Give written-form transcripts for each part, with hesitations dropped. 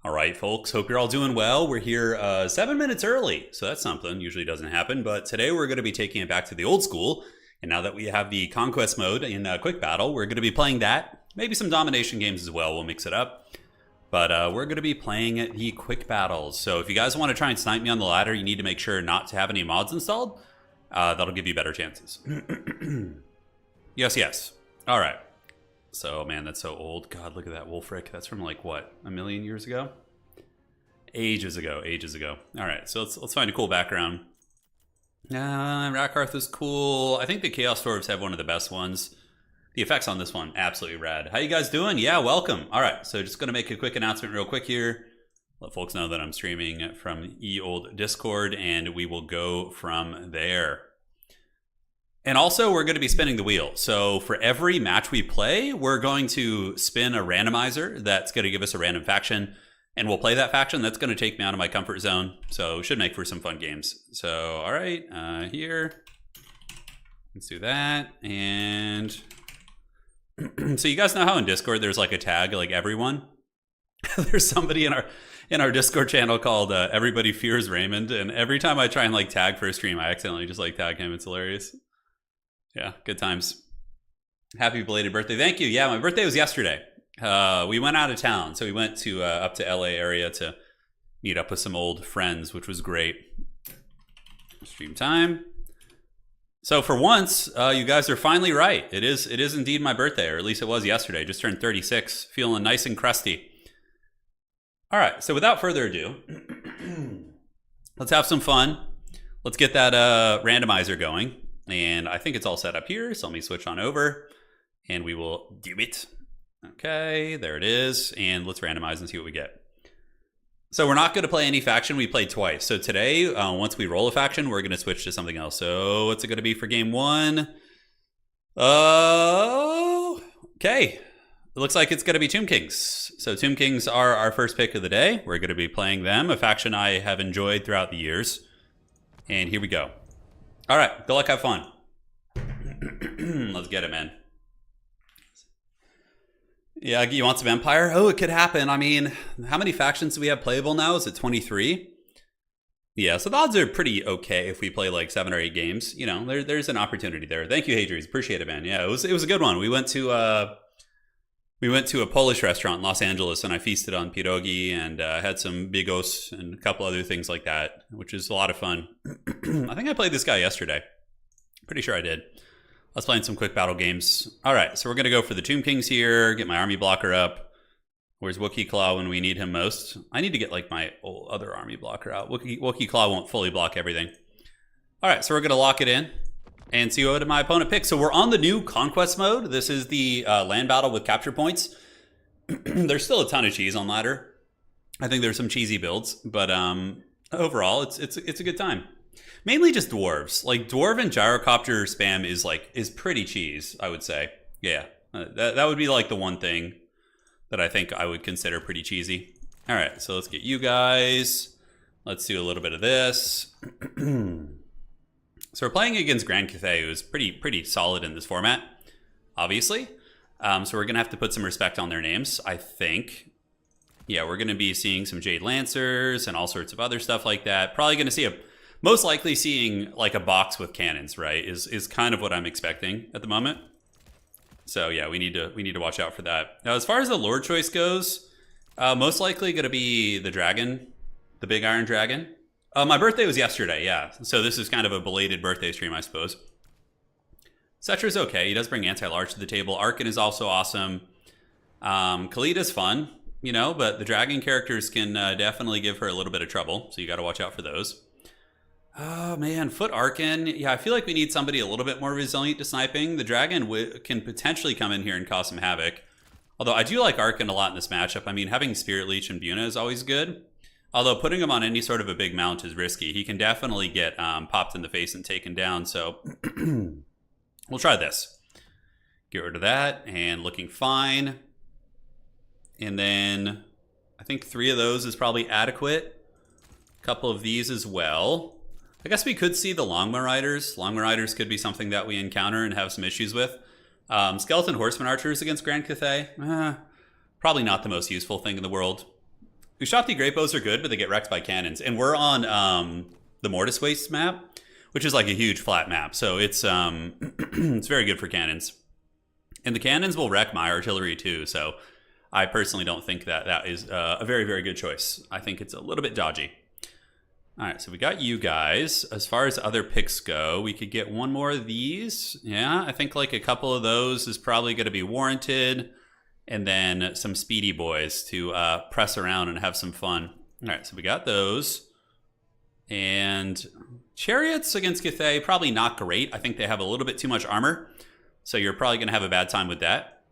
All right, folks. Hope you're all doing well. We're here 7 minutes early, so that's something. Usually doesn't happen, but today we're going to be taking it back to the old school. And now that we have the conquest mode in quick battle, we're going to be playing that. Maybe some domination games as well. We'll mix it up. But we're going to be playing the quick battles. So if you guys want to try and snipe me on the ladder, you need to make sure not to have any mods installed. That'll give you better chances. Yes, yes. All right. So, man, that's so old. God, look at that Wolfric. That's from, like, what, a million years ago? Ages ago, ages ago. All right, so let's find a cool background. Rakarth is cool. I think the Chaos Dwarves have one of the best ones. The effects on this one, absolutely rad. How you guys doing? Yeah, welcome. All right, so just going to make a quick announcement real quick here. Let folks know that I'm streaming from old Discord, and we will go from there. And also, we're going to be spinning the wheel. So for every match we play, we're going to spin a randomizer that's going to give us a random faction. And we'll play that faction. That's going to take me out of my comfort zone. So it should make for some fun games. So, all right, here. Let's do that. And so you guys know how in Discord there's like a tag, like everyone? There's somebody in our Discord channel called Everybody Fears Raymond. And every time I try and like tag for a stream, I accidentally just like tag him. It's hilarious. Yeah, good times. Happy belated birthday. Thank you. Yeah, my birthday was yesterday. We went out of town. So we went to up to LA area to meet up with some old friends, which was great. Stream time. So for once, you guys are finally right. It is indeed my birthday, or at least it was yesterday. Just turned 36, feeling nice and crusty. All right, so without further ado, let's have some fun. Let's get that randomizer going. And I think it's all set up here, so let me switch on over and we will do it. Okay, there it is. And let's randomize and see what we get. So we're not going to play any faction. We played twice. So today, once we roll a faction, we're going to switch to something else. So what's it going to be for game one? Okay. It looks like it's going to be Tomb Kings. So Tomb Kings are our first pick of the day. We're going to be playing them, a faction I have enjoyed throughout the years. And here we go. All right, good luck, have fun. Let's get it, man. Yeah, you want some Empire? Oh, it could happen. I mean, how many factions do we have playable now? Is it 23? Yeah, so the odds are pretty okay if we play like 7 or 8 games. You know, there's an opportunity there. Thank you, Hadries. Appreciate it, man. Yeah, it was a good one. We went to a Polish restaurant in Los Angeles, and I feasted on pierogi and had some bigos and a couple other things like that, which is a lot of fun. I think I played this guy yesterday. Pretty sure I did. I was playing some quick battle games. All right, so we're going to go for the Tomb Kings here, get my army blocker up. Where's Wookiee Claw when we need him most? I need to get like my other army blocker out. Wookiee Claw won't fully block everything. All right, so we're going to lock it in and see what my opponent picks. So we're on the new conquest mode. This is the land battle with capture points. There's still a ton of cheese on ladder. I think there's some cheesy builds, but overall, it's a good time. Mainly just dwarves. Like dwarf and gyrocopter spam is pretty cheese, I would say. Yeah, that would be like the one thing that I think I would consider pretty cheesy. All right, so let's get you guys. Let's do a little bit of this. So we're playing against Grand Cathay, who's pretty solid in this format, obviously. So we're going to have to put some respect on their names, I think. Yeah, we're going to be seeing some Jade Lancers and all sorts of other stuff like that. Probably going to see most likely seeing like a box with cannons, right? Is kind of what I'm expecting at the moment. So yeah, we need to watch out for that. Now, as far as the Lord choice goes, most likely going to be the dragon, the big iron dragon. My birthday was yesterday, yeah. So this is kind of a belated birthday stream, I suppose. Cetra's okay. He does bring anti-large to the table. Arkan is also awesome. Khalid is fun, you know, but the dragon characters can definitely give her a little bit of trouble. So you got to watch out for those. Oh, man. Foot Arkan. Yeah, I feel like we need somebody a little bit more resilient to sniping. The dragon can potentially come in here and cause some havoc. Although I do like Arkan a lot in this matchup. I mean, having Spirit Leech and Buna is always good. Although putting him on any sort of a big mount is risky. He can definitely get popped in the face and taken down. So we'll try this. Get rid of that. And looking fine. And then I think 3 of those is probably adequate. A couple of these as well. I guess we could see the Longma Riders. Longma Riders could be something that we encounter and have some issues with. Skeleton Horseman Archers against Grand Cathay. Probably not the most useful thing in the world. Ushapti great bows are good, but they get wrecked by cannons. And we're on the Mortis Waste map, which is like a huge flat map. So it's it's very good for cannons. And the cannons will wreck my artillery too. So I personally don't think that that is a very, very good choice. I think it's a little bit dodgy. All right, so we got you guys. As far as other picks go, we could get one more of these. Yeah, I think like a couple of those is probably going to be warranted. And then some speedy boys to press around and have some fun. All right, so we got those. And chariots against Cathay, probably not great. I think they have a little bit too much armor. So you're probably going to have a bad time with that.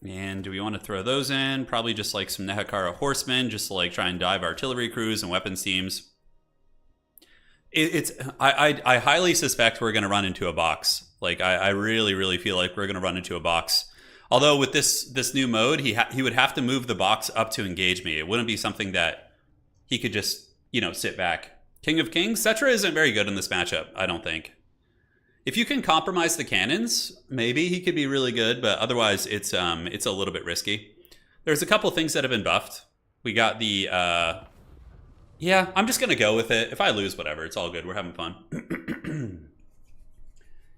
And do we want to throw those in? Probably just like some Nehekara horsemen, just to like try and dive artillery crews and weapons teams. I highly suspect we're going to run into a box. Like I really, really feel like we're going to run into a box. Although with this new mode, he would have to move the box up to engage me. It wouldn't be something that he could just, you know, sit back. King of Kings, Cetra isn't very good in this matchup, I don't think. If you can compromise the cannons, maybe he could be really good, but otherwise it's a little bit risky. There's a couple things that have been buffed. We got the yeah, I'm just gonna go with it. If I lose, whatever, it's all good. We're having fun.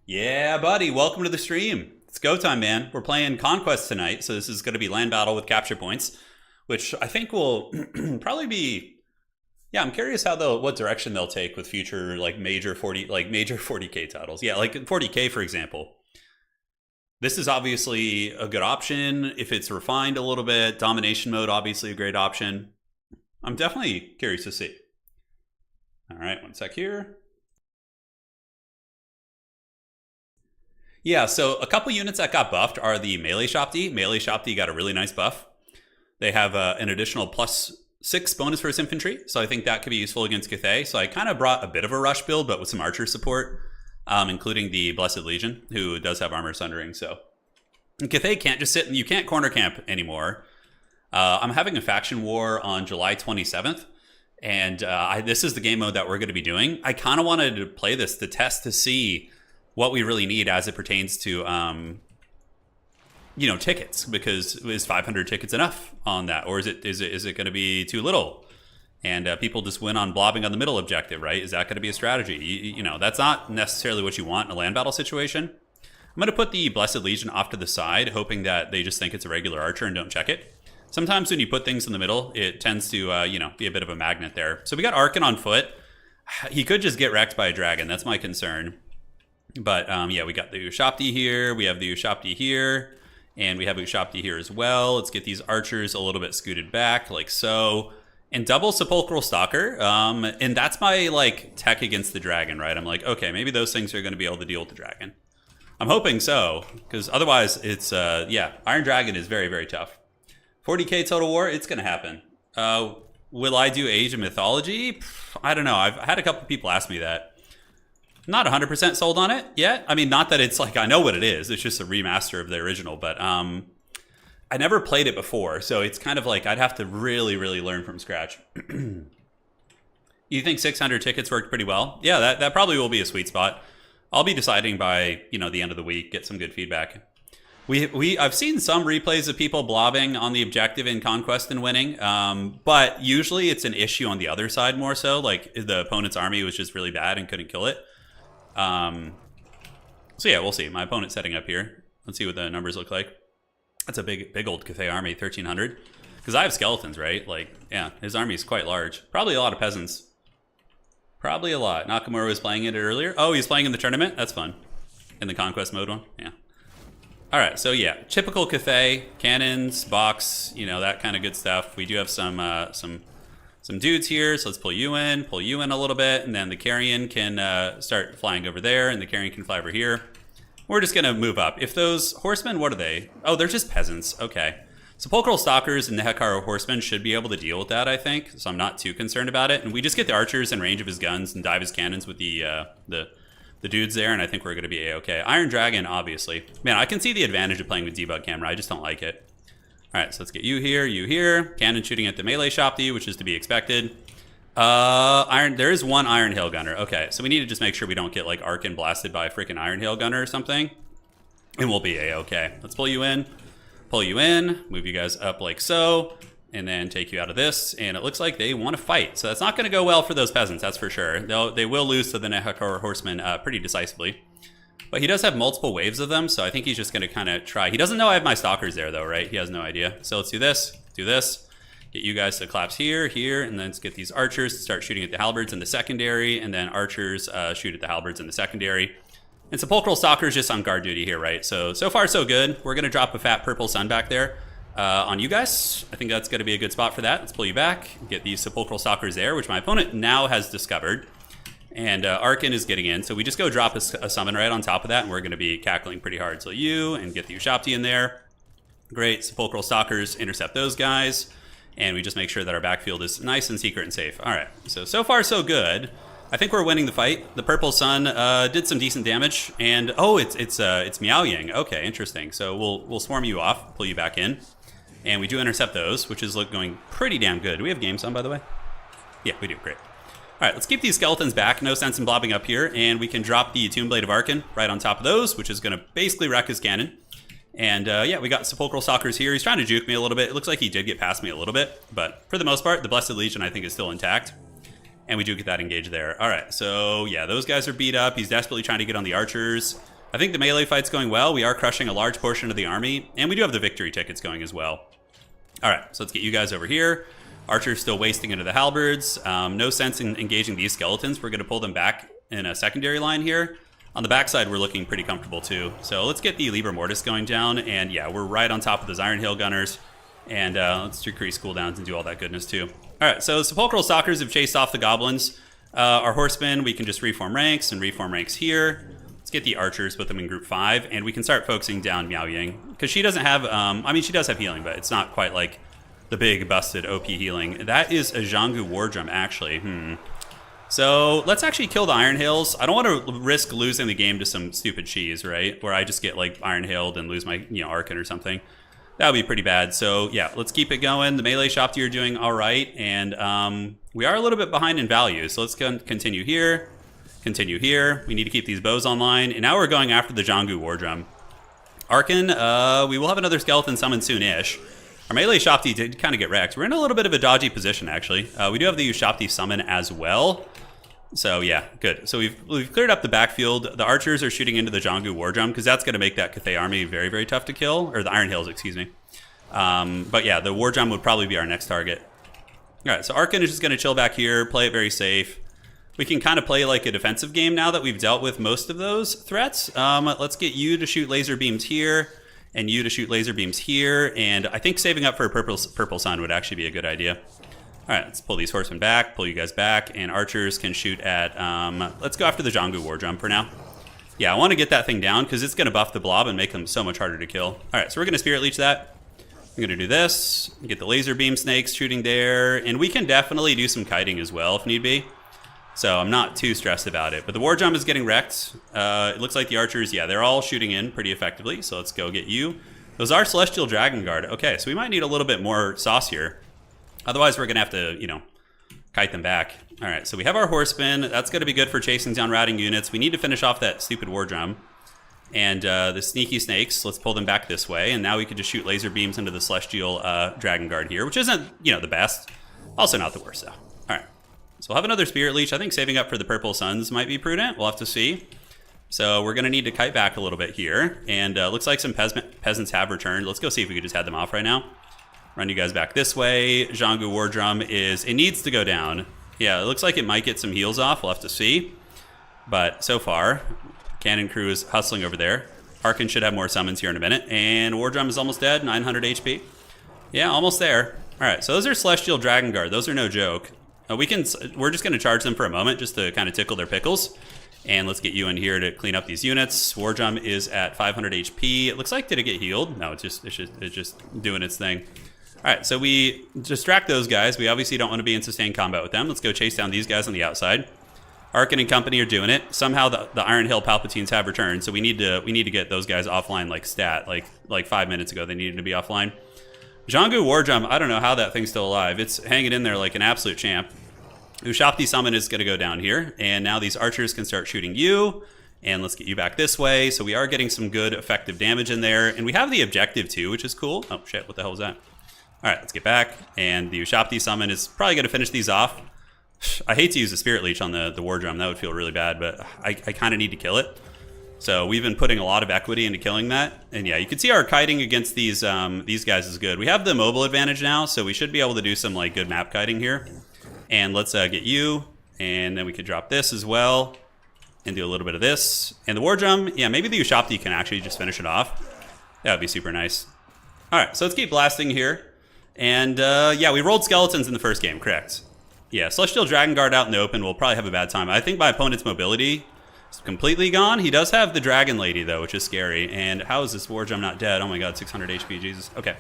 Yeah, buddy, welcome to the stream. It's go time, man. We're playing Conquest tonight, so this is going to be land battle with capture points, which I think will probably be. Yeah, I'm curious how what direction they'll take with future like major 40K titles. Yeah, like 40K for example. This is obviously a good option if it's refined a little bit. Domination mode, obviously a great option. I'm definitely curious to see. All right, one sec here. Yeah, so a couple units that got buffed are the Melee Shopti. Melee Shopti got a really nice buff. They have an additional +6 bonus for his infantry, so I think that could be useful against Cathay. So I kind of brought a bit of a rush build, but with some archer support, including the Blessed Legion, who does have armor sundering. So and Cathay can't just sit, and you can't corner camp anymore. I'm having a faction war on July 27th, and this is the game mode that we're going to be doing. I kind of wanted to play this to test to see what we really need as it pertains to, you know, tickets, because is 500 tickets enough on that, or is it going to be too little? And people just win on blobbing on the middle objective, right? Is that going to be a strategy? You know, that's not necessarily what you want in a land battle situation. I'm going to put the Blessed Legion off to the side, hoping that they just think it's a regular archer and don't check it. Sometimes when you put things in the middle, it tends to, you know, be a bit of a magnet there. So we got Arkan on foot. He could just get wrecked by a dragon. That's my concern. But yeah, we got the Ushapti here, we have the Ushapti here, and we have Ushapti here as well. Let's get these archers a little bit scooted back, like so. And double Sepulchral Stalker, and that's my like tech against the dragon, right? I'm like, okay, maybe those things are going to be able to deal with the dragon. I'm hoping so, because otherwise it's, yeah, Iron Dragon is very, very tough. 40k Total War, it's going to happen. Will I do Age of Mythology? I don't know. I've had a couple people ask me that. Not 100% sold on it yet. I mean, not that it's like I know what it is. It's just a remaster of the original. But I never played it before, so it's kind of like I'd have to really, really learn from scratch. You think 600 tickets worked pretty well? Yeah, that probably will be a sweet spot. I'll be deciding by, you know, the end of the week. Get some good feedback. I've seen some replays of people blobbing on the objective in Conquest and winning, but usually it's an issue on the other side more so. Like the opponent's army was just really bad and couldn't kill it. So yeah, we'll see. My opponent's setting up here. Let's see what the numbers look like. That's a big old Cathay army, 1,300. Because I have skeletons, right? Like, yeah, his army is quite large. Probably a lot of peasants. Probably a lot. Nakamura was playing it earlier. Oh, he's playing in the tournament? That's fun. In the Conquest mode one? Yeah. All right, so yeah, typical Cathay, cannons, box, you know, that kind of good stuff. We do have some dudes here, so let's pull you in a little bit, and then the Carrion can start flying over there, and the Carrion can fly over here. We're just gonna move up. If those horsemen, what are they? Oh, they're just peasants, okay. Sepulchral Stalkers and Nehekara horsemen should be able to deal with that, I think, so I'm not too concerned about it. And we just get the archers in range of his guns and dive his cannons with the dudes there, and I think we're gonna be A-okay. Iron Dragon, obviously. Man, I can see the advantage of playing with debug camera, I just don't like it. All right, so let's get you here. Cannon shooting at the Melee Shopti, which is to be expected. There is one Iron Hail Gunner. Okay, so we need to just make sure we don't get like Arkan blasted by a freaking Iron Hail Gunner or something. And we'll be A-okay. Let's pull you in, move you guys up like so. and then take you out of this. And it looks like they want to fight. So that's not going to go well for those peasants, that's for sure. They will lose to the Nehakar horsemen pretty decisively. But he does have multiple waves of them, so I think he's just going to kind of try. He doesn't know I have my stalkers there, though, right? He has no idea. So let's do this, get you guys to collapse here, and then let's get these archers to start shooting at the halberds in the secondary, and then archers shoot at the halberds in the secondary. And Sepulchral Stalker's just on guard duty here, right? So far, so good. We're going to drop a fat purple sun back there on you guys. I think that's going to be a good spot for that. Let's pull you back, get these Sepulchral Stalkers there, which my opponent now has discovered. And Arkin is getting in, so we just go drop a summon right on top of that, and we're going to be cackling pretty hard. So you, and get the Ushapti in there. Great, Sepulchral Stalkers intercept those guys, and we just make sure that our backfield is nice and secret and safe. All right, so far so good. I think we're winning the fight. The Purple Sun did some decent damage, and oh, it's Miao Yang. Okay, interesting. So we'll swarm you off, pull you back in, and we do intercept those, which is going pretty damn good. Do we have games on, by the way? Yeah, we do. Great. All right, let's keep these skeletons back. No sense in blobbing up here. And we can drop the Tomb Blade of Arkin right on top of those, which is going to basically wreck his cannon. And yeah, we got Sepulchral Stalkers here. He's trying to juke me a little bit. It looks like he did get past me a little bit. But for the most part, the Blessed Legion, I think, is still intact. And we do get that engage there. All right, so yeah, those guys are beat up. He's desperately trying to get on the archers. I think the melee fight's going well. We are crushing a large portion of the army. And we do have the victory tickets going as well. All right, so let's get you guys over here. Archer's still wasting into the halberds. No sense in engaging these skeletons. We're going to pull them back in a secondary line here. On the backside, we're looking pretty comfortable too. So let's get the Liber Mortis going down. And yeah, we're right on top of those Iron Hill gunners. And let's decrease cooldowns and do all that goodness too. All right, so Sepulchral Stalkers have chased off the goblins. Our horsemen, we can just reform ranks and reform ranks here. Let's get the archers, put them in group 5. And we can start focusing down Miao Yang. Because she doesn't have, I mean, she does have healing, but it's not quite like the big busted OP healing. That is a Zhangu War Drum, actually. So let's actually kill the Iron Hills. I don't want to risk losing the game to some stupid cheese, right? Where I just get like Iron Hilled and lose my Arkin or something. That would be pretty bad. So yeah, let's keep it going. The melee Shopti are doing all right, and we are a little bit behind in value. So let's continue here. Continue here. We need to keep these bows online, and now we're going after the Zhangu War Drum. Arkin, we will have another skeleton summon soon-ish. Our melee Shopti did kind of get wrecked. We're in a little bit of a dodgy position, actually. We do have the Ushapti summon as well. So yeah, good. So we've cleared up the backfield. The archers are shooting into the Zhangu War Drum, because that's going to make that Cathay army very, very tough to kill. Or the Iron Hills, excuse me. But yeah, the War Drum would probably be our next target. All right, so Arkin is just going to chill back here, play it very safe. We can kind of play like a defensive game now that we've dealt with most of those threats. Let's get you to shoot laser beams here, and you to shoot laser beams here, and I think saving up for a purple sun would actually be a good idea. All right, let's pull these horsemen back, pull you guys back, and archers can shoot at, let's go after the Zhangu War Drum for now. Yeah, I want to get that thing down because it's going to buff the blob and make them so much harder to kill. All right, so we're going to Spirit Leech that. I'm going to do this, get the laser beam snakes shooting there, and we can definitely do some kiting as well if need be. So I'm not too stressed about it. But the War Drum is getting wrecked. It looks like the archers, yeah, they're all shooting in pretty effectively. So let's go get you. Those are Celestial Dragon Guard. Okay, so we might need a little bit more sauce here. Otherwise, we're going to have to, kite them back. All right, so we have our Horsemen. That's going to be good for chasing down routing units. We need to finish off that stupid War Drum. And the Sneaky Snakes, let's pull them back this way. And now we can just shoot laser beams into the Celestial Dragon Guard here, which isn't, the best. Also not the worst, though. All right. So we'll have another Spirit Leech. I think saving up for the Purple Suns might be prudent. We'll have to see. So we're going to need to kite back a little bit here. And looks like some peasants have returned. Let's go see if we could just head them off right now. Run you guys back this way. Zhangu War Drum it needs to go down. Yeah, it looks like it might get some heals off. We'll have to see. But so far, Cannon Crew is hustling over there. Arkin should have more summons here in a minute. And War Drum is almost dead, 900 HP. Yeah, almost there. All right, so those are Celestial Dragon Guard. Those are no joke. We're just going to charge them for a moment just to kind of tickle their pickles. And let's get you in here to clean up these units. War Drum is at 500 HP. It looks like, did it get healed? No, it's just doing its thing. All right, so we distract those guys. We obviously don't want to be in sustained combat with them. Let's go chase down these guys on the outside. Arkin and company are doing it. Somehow the Iron Hill Palpatines have returned, so we need to get those guys offline like stat. Like 5 minutes ago, they needed to be offline. Zhangu War Drum, I don't know how that thing's still alive. It's hanging in there like an absolute champ. Ushapti Summon is going to go down here, and now these archers can start shooting you. And let's get you back this way. So we are getting some good effective damage in there, and we have the objective too, which is cool. Oh shit, what the hell was that? All right, let's get back. And the Ushapti summon is probably going to finish these off. I hate to use the Spirit Leech on the War Drum. That would feel really bad, but I kind of need to kill it. So we've been putting a lot of equity into killing that. And yeah, you can see our kiting against these guys is good. We have the mobile advantage now, so we should be able to do some like good map kiting here. And let's get you, and then we could drop this as well, and do a little bit of this. And the War Drum, yeah, maybe the Ushapti can actually just finish it off. That would be super nice. All right, so let's keep blasting here. And yeah, we rolled skeletons in the first game, correct? Yeah, Celestial Dragon Guard out in the open will probably have a bad time. I think my opponent's mobility is completely gone. He does have the Dragon Lady, though, which is scary. And how is this War Drum not dead? Oh my god, 600 HP, Jesus. Okay,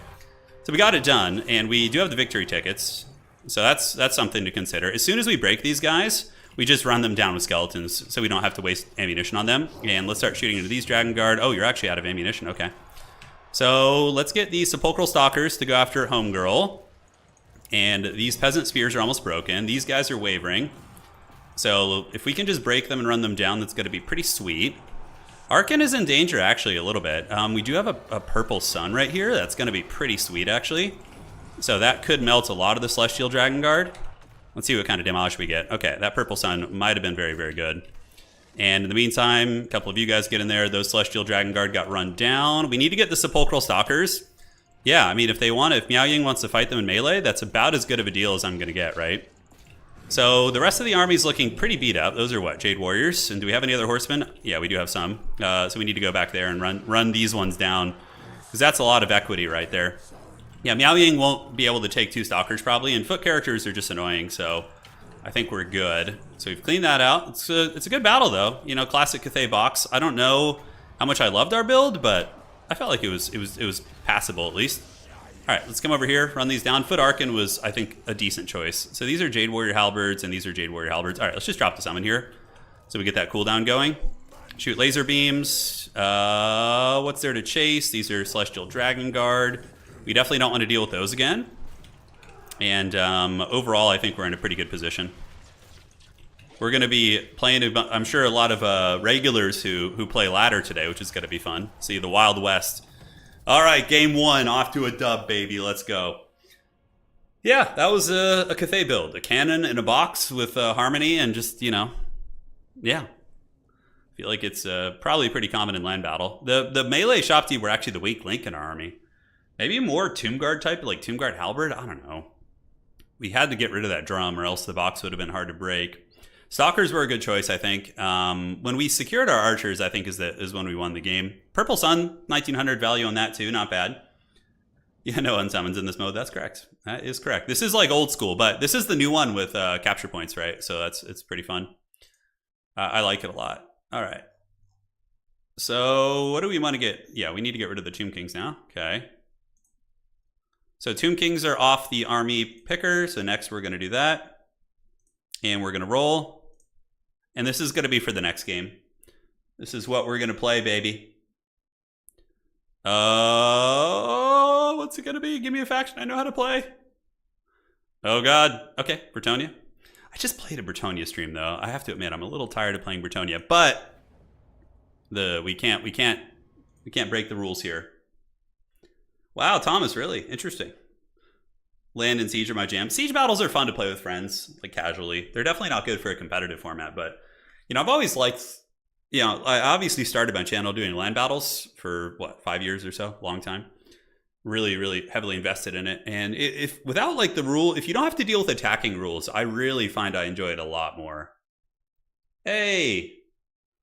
so we got it done, and we do have the victory tickets. So that's something to consider. As soon as we break these guys, we just run them down with skeletons, so we don't have to waste ammunition on them. And let's start shooting into these Dragon Guard. Oh, you're actually out of ammunition, okay. So let's get these Sepulchral Stalkers to go after Homegirl. And these Peasant Spears are almost broken. These guys are wavering. So if we can just break them and run them down, that's going to be pretty sweet. Arkan is in danger, actually, a little bit. We do have a Purple Sun right here. That's going to be pretty sweet, actually. So that could melt a lot of the Celestial Dragon Guard. Let's see what kind of demolish we get. Okay, that Purple Sun might have been very, very good. And in the meantime, a couple of you guys get in there. Those Celestial Dragon Guard got run down. We need to get the Sepulchral Stalkers. Yeah, I mean, if Miao Ying wants to fight them in melee, that's about as good of a deal as I'm going to get, right? So the rest of the army is looking pretty beat up. Those are what, Jade Warriors? And do we have any other horsemen? Yeah, we do have some. So we need to go back there and run these ones down, because that's a lot of equity right there. Yeah, Miao Ying won't be able to take 2 Stalkers probably, and foot characters are just annoying, so I think we're good. So we've cleaned that out. It's a good battle, though. You know, classic Cathay box. I don't know how much I loved our build, but I felt like it was passable at least. All right, let's come over here, run these down. Foot Arkan was, I think, a decent choice. So these are Jade Warrior Halberds, and these are Jade Warrior Halberds. All right, let's just drop the summon here so we get that cooldown going. Shoot laser beams. What's there to chase? These are Celestial Dragon Guard. We definitely don't want to deal with those again. And overall, I think we're in a pretty good position. We're going to be playing, I'm sure, a lot of regulars who play ladder today, which is going to be fun. See, the Wild West. All right, game 1, off to a dub, baby. Let's go. Yeah, that was a Cathay build. A cannon in a box with Harmony and just, you know, yeah. I feel like it's probably pretty common in land battle. The melee Shopti were actually the weak link in our army. Maybe more Tomb Guard type, like Tomb Guard Halberd? I don't know. We had to get rid of that drum or else the box would have been hard to break. Stalkers were a good choice, I think. When we secured our archers, I think is when we won the game. Purple Sun, 1900 value on that too, not bad. Yeah, no unsummons in this mode, that's correct. That is correct. This is like old school, but this is the new one with capture points, right? So it's pretty fun. I like it a lot. All right. So what do we want to get? Yeah, we need to get rid of the Tomb Kings now. Okay. So Tomb Kings are off the army picker. So next we're going to do that. And we're going to roll. And this is going to be for the next game. This is what we're going to play, baby. What's it going to be? Give me a faction I know how to play. Oh, God. Okay, Bretonia. I just played a Bretonia stream, though. I have to admit, I'm a little tired of playing Bretonia. But we can't break the rules here. Wow, Thomas, really interesting. Land and Siege are my jam. Siege battles are fun to play with friends, like casually. They're definitely not good for a competitive format, but you know, I've always liked. You know, I obviously started my channel doing land battles for what, 5 years or so, long time. Really, really heavily invested in it, and if without like the rule, if you don't have to deal with attacking rules, I really find I enjoy it a lot more. Hey,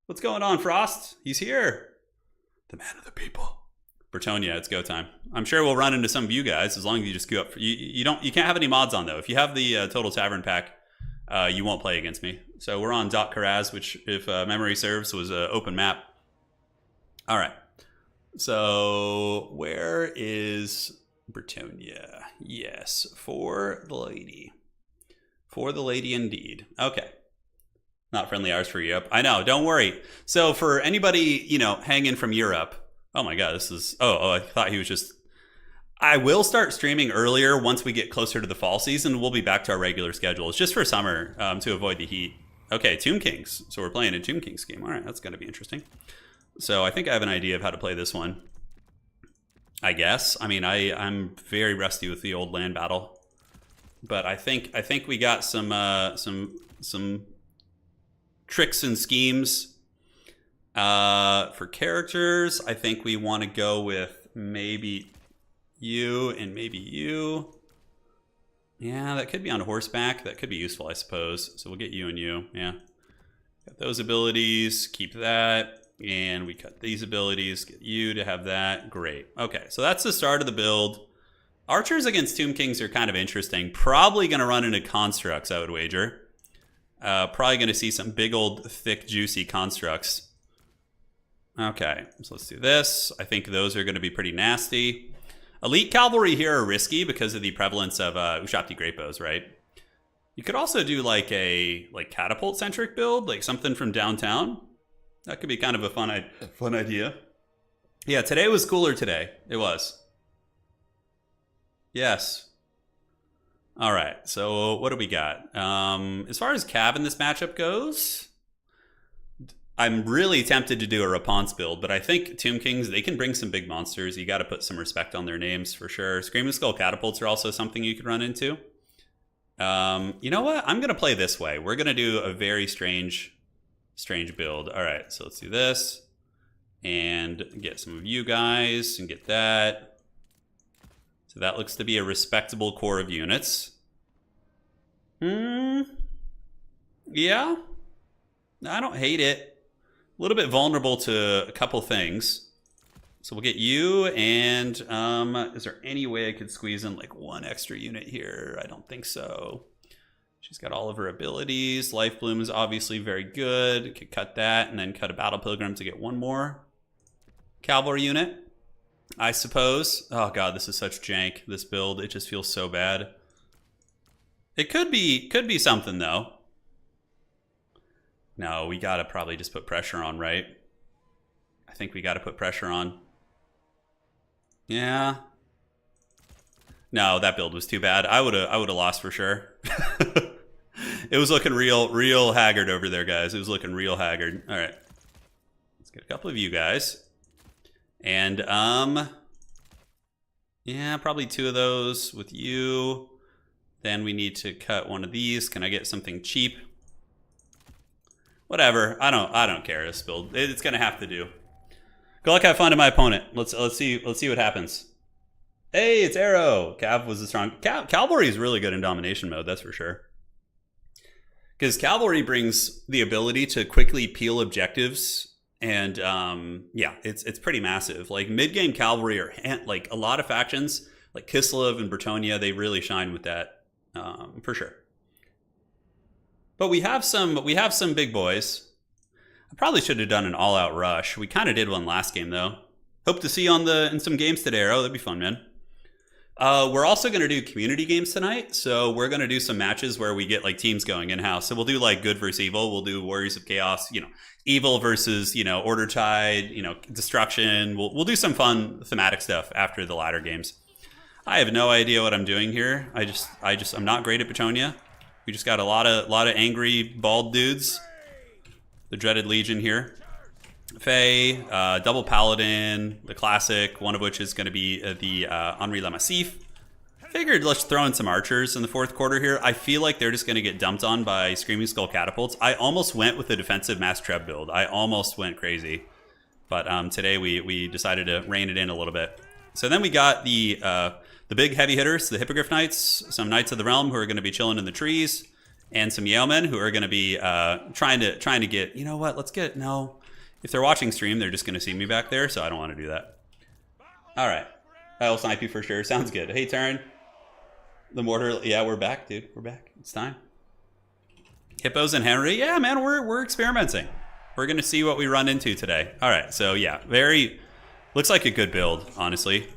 what's going on, Frost? He's here, the man of the people. Bretonia, it's go time. I'm sure we'll run into some of you guys as long as you just queue up. You can't have any mods on though. If you have the Total Tavern pack, you won't play against me. So we're on Karaz, which, if memory serves, was an open map. All right. So where is Bretonia? Yes, for the lady. For the lady indeed. Okay. Not friendly hours for Europe. I know, don't worry. So for anybody, you know, hanging from Europe, oh my God, this is, oh, I thought he was just, I will start streaming earlier once we get closer to the fall season. We'll be back to our regular schedule. It's just for summer to avoid the heat. Okay, Tomb Kings. So we're playing a Tomb Kings game. All right, that's going to be interesting. So I think I have an idea of how to play this one. I guess. I mean, I'm very rusty with the old land battle, but I think we got some tricks and schemes for characters. I think we want to go with maybe you and maybe you. Yeah, that could be on horseback. That could be useful, I suppose. So we'll get you and you. Yeah, got those abilities. Keep that. And we cut these abilities, get you to have that. Great. Okay, so that's the start of the build. Archers against Tomb Kings are kind of interesting. Probably going to run into constructs, I would wager. Probably going to see some big old, thick, juicy constructs. Okay, so let's do this. I think those are going to be pretty nasty. Elite cavalry here are risky because of the prevalence of Ushabti great bows, right? You could also do like a catapult-centric build, like something from downtown. That could be kind of a fun idea. Yeah, today was cooler today. It was. Yes. All right, so what do we got? As far as Cav in this matchup goes, I'm really tempted to do a Rapunzel build, but I think Tomb Kings, they can bring some big monsters. You got to put some respect on their names for sure. Screaming Skull catapults are also something you could run into. You know what? I'm going to play this way. We're going to do a very strange build. All right, so let's do this and get some of you guys and get that. So that looks to be a respectable core of units. Yeah, I don't hate it. A little bit vulnerable to a couple things. So we'll get you, and is there any way I could squeeze in like one extra unit here? I don't think so. She's got all of her abilities. Life Bloom is obviously very good. Could cut that and then cut a Battle Pilgrim to get one more cavalry unit, I suppose. Oh god, this is such jank, this build. It just feels so bad. It could be something though. No, we gotta probably just put pressure on, right? I think we gotta put pressure on. Yeah. No, that build was too bad. I would've lost for sure. It was looking real haggard over there, guys. It was looking real haggard. All right, let's get a couple of you guys, and yeah, probably two of those with you. Then we need to cut one of these. Can I get something cheap? Whatever. I don't care. This build, it's gonna have to do. Good luck, have fun to my opponent. Let's see what happens. Hey, it's Arrow. Cav was a strong. Cavalry is really good in domination mode, that's for sure. Because cavalry brings the ability to quickly peel objectives, and yeah, it's pretty massive. Like mid-game cavalry are like a lot of factions, like Kislev and Bretonnia, they really shine with that for sure. But we have some big boys. I probably should have done an all-out rush. We kind of did one last game though. Hope to see you in some games today, Arrow. That'd be fun, man. We're also going to do community games tonight. So we're going to do some matches where we get like teams going in-house. So we'll do like good versus evil. We'll do Warriors of Chaos, evil versus, Order Tide, destruction. We'll do some fun thematic stuff after the latter games. I have no idea what I'm doing here. I'm not great at Bretonnia. We just got a lot of angry bald dudes. The Dreaded Legion here. Fae, double Paladin, the classic, one of which is going to be the Henri Le Massif. Figured let's throw in some archers in the fourth quarter here. I feel like they're just going to get dumped on by Screaming Skull catapults. I almost went with a defensive mass treb build. I almost went crazy. But today we decided to rein it in a little bit. So then we got the big heavy hitters, the Hippogriff Knights, some Knights of the Realm who are going to be chilling in the trees, and some Yeomen who are going to be trying to get, you know what, let's get, no. If they're watching stream, they're just going to see me back there, so I don't want to do that. All right. I'll snipe you for sure. Sounds good. Hey, Turin. The mortar. Yeah, we're back, dude. We're back. It's time. Hippos and Henry. Yeah, man, we're experimenting. We're going to see what we run into today. All right. So, yeah, looks like a good build, honestly.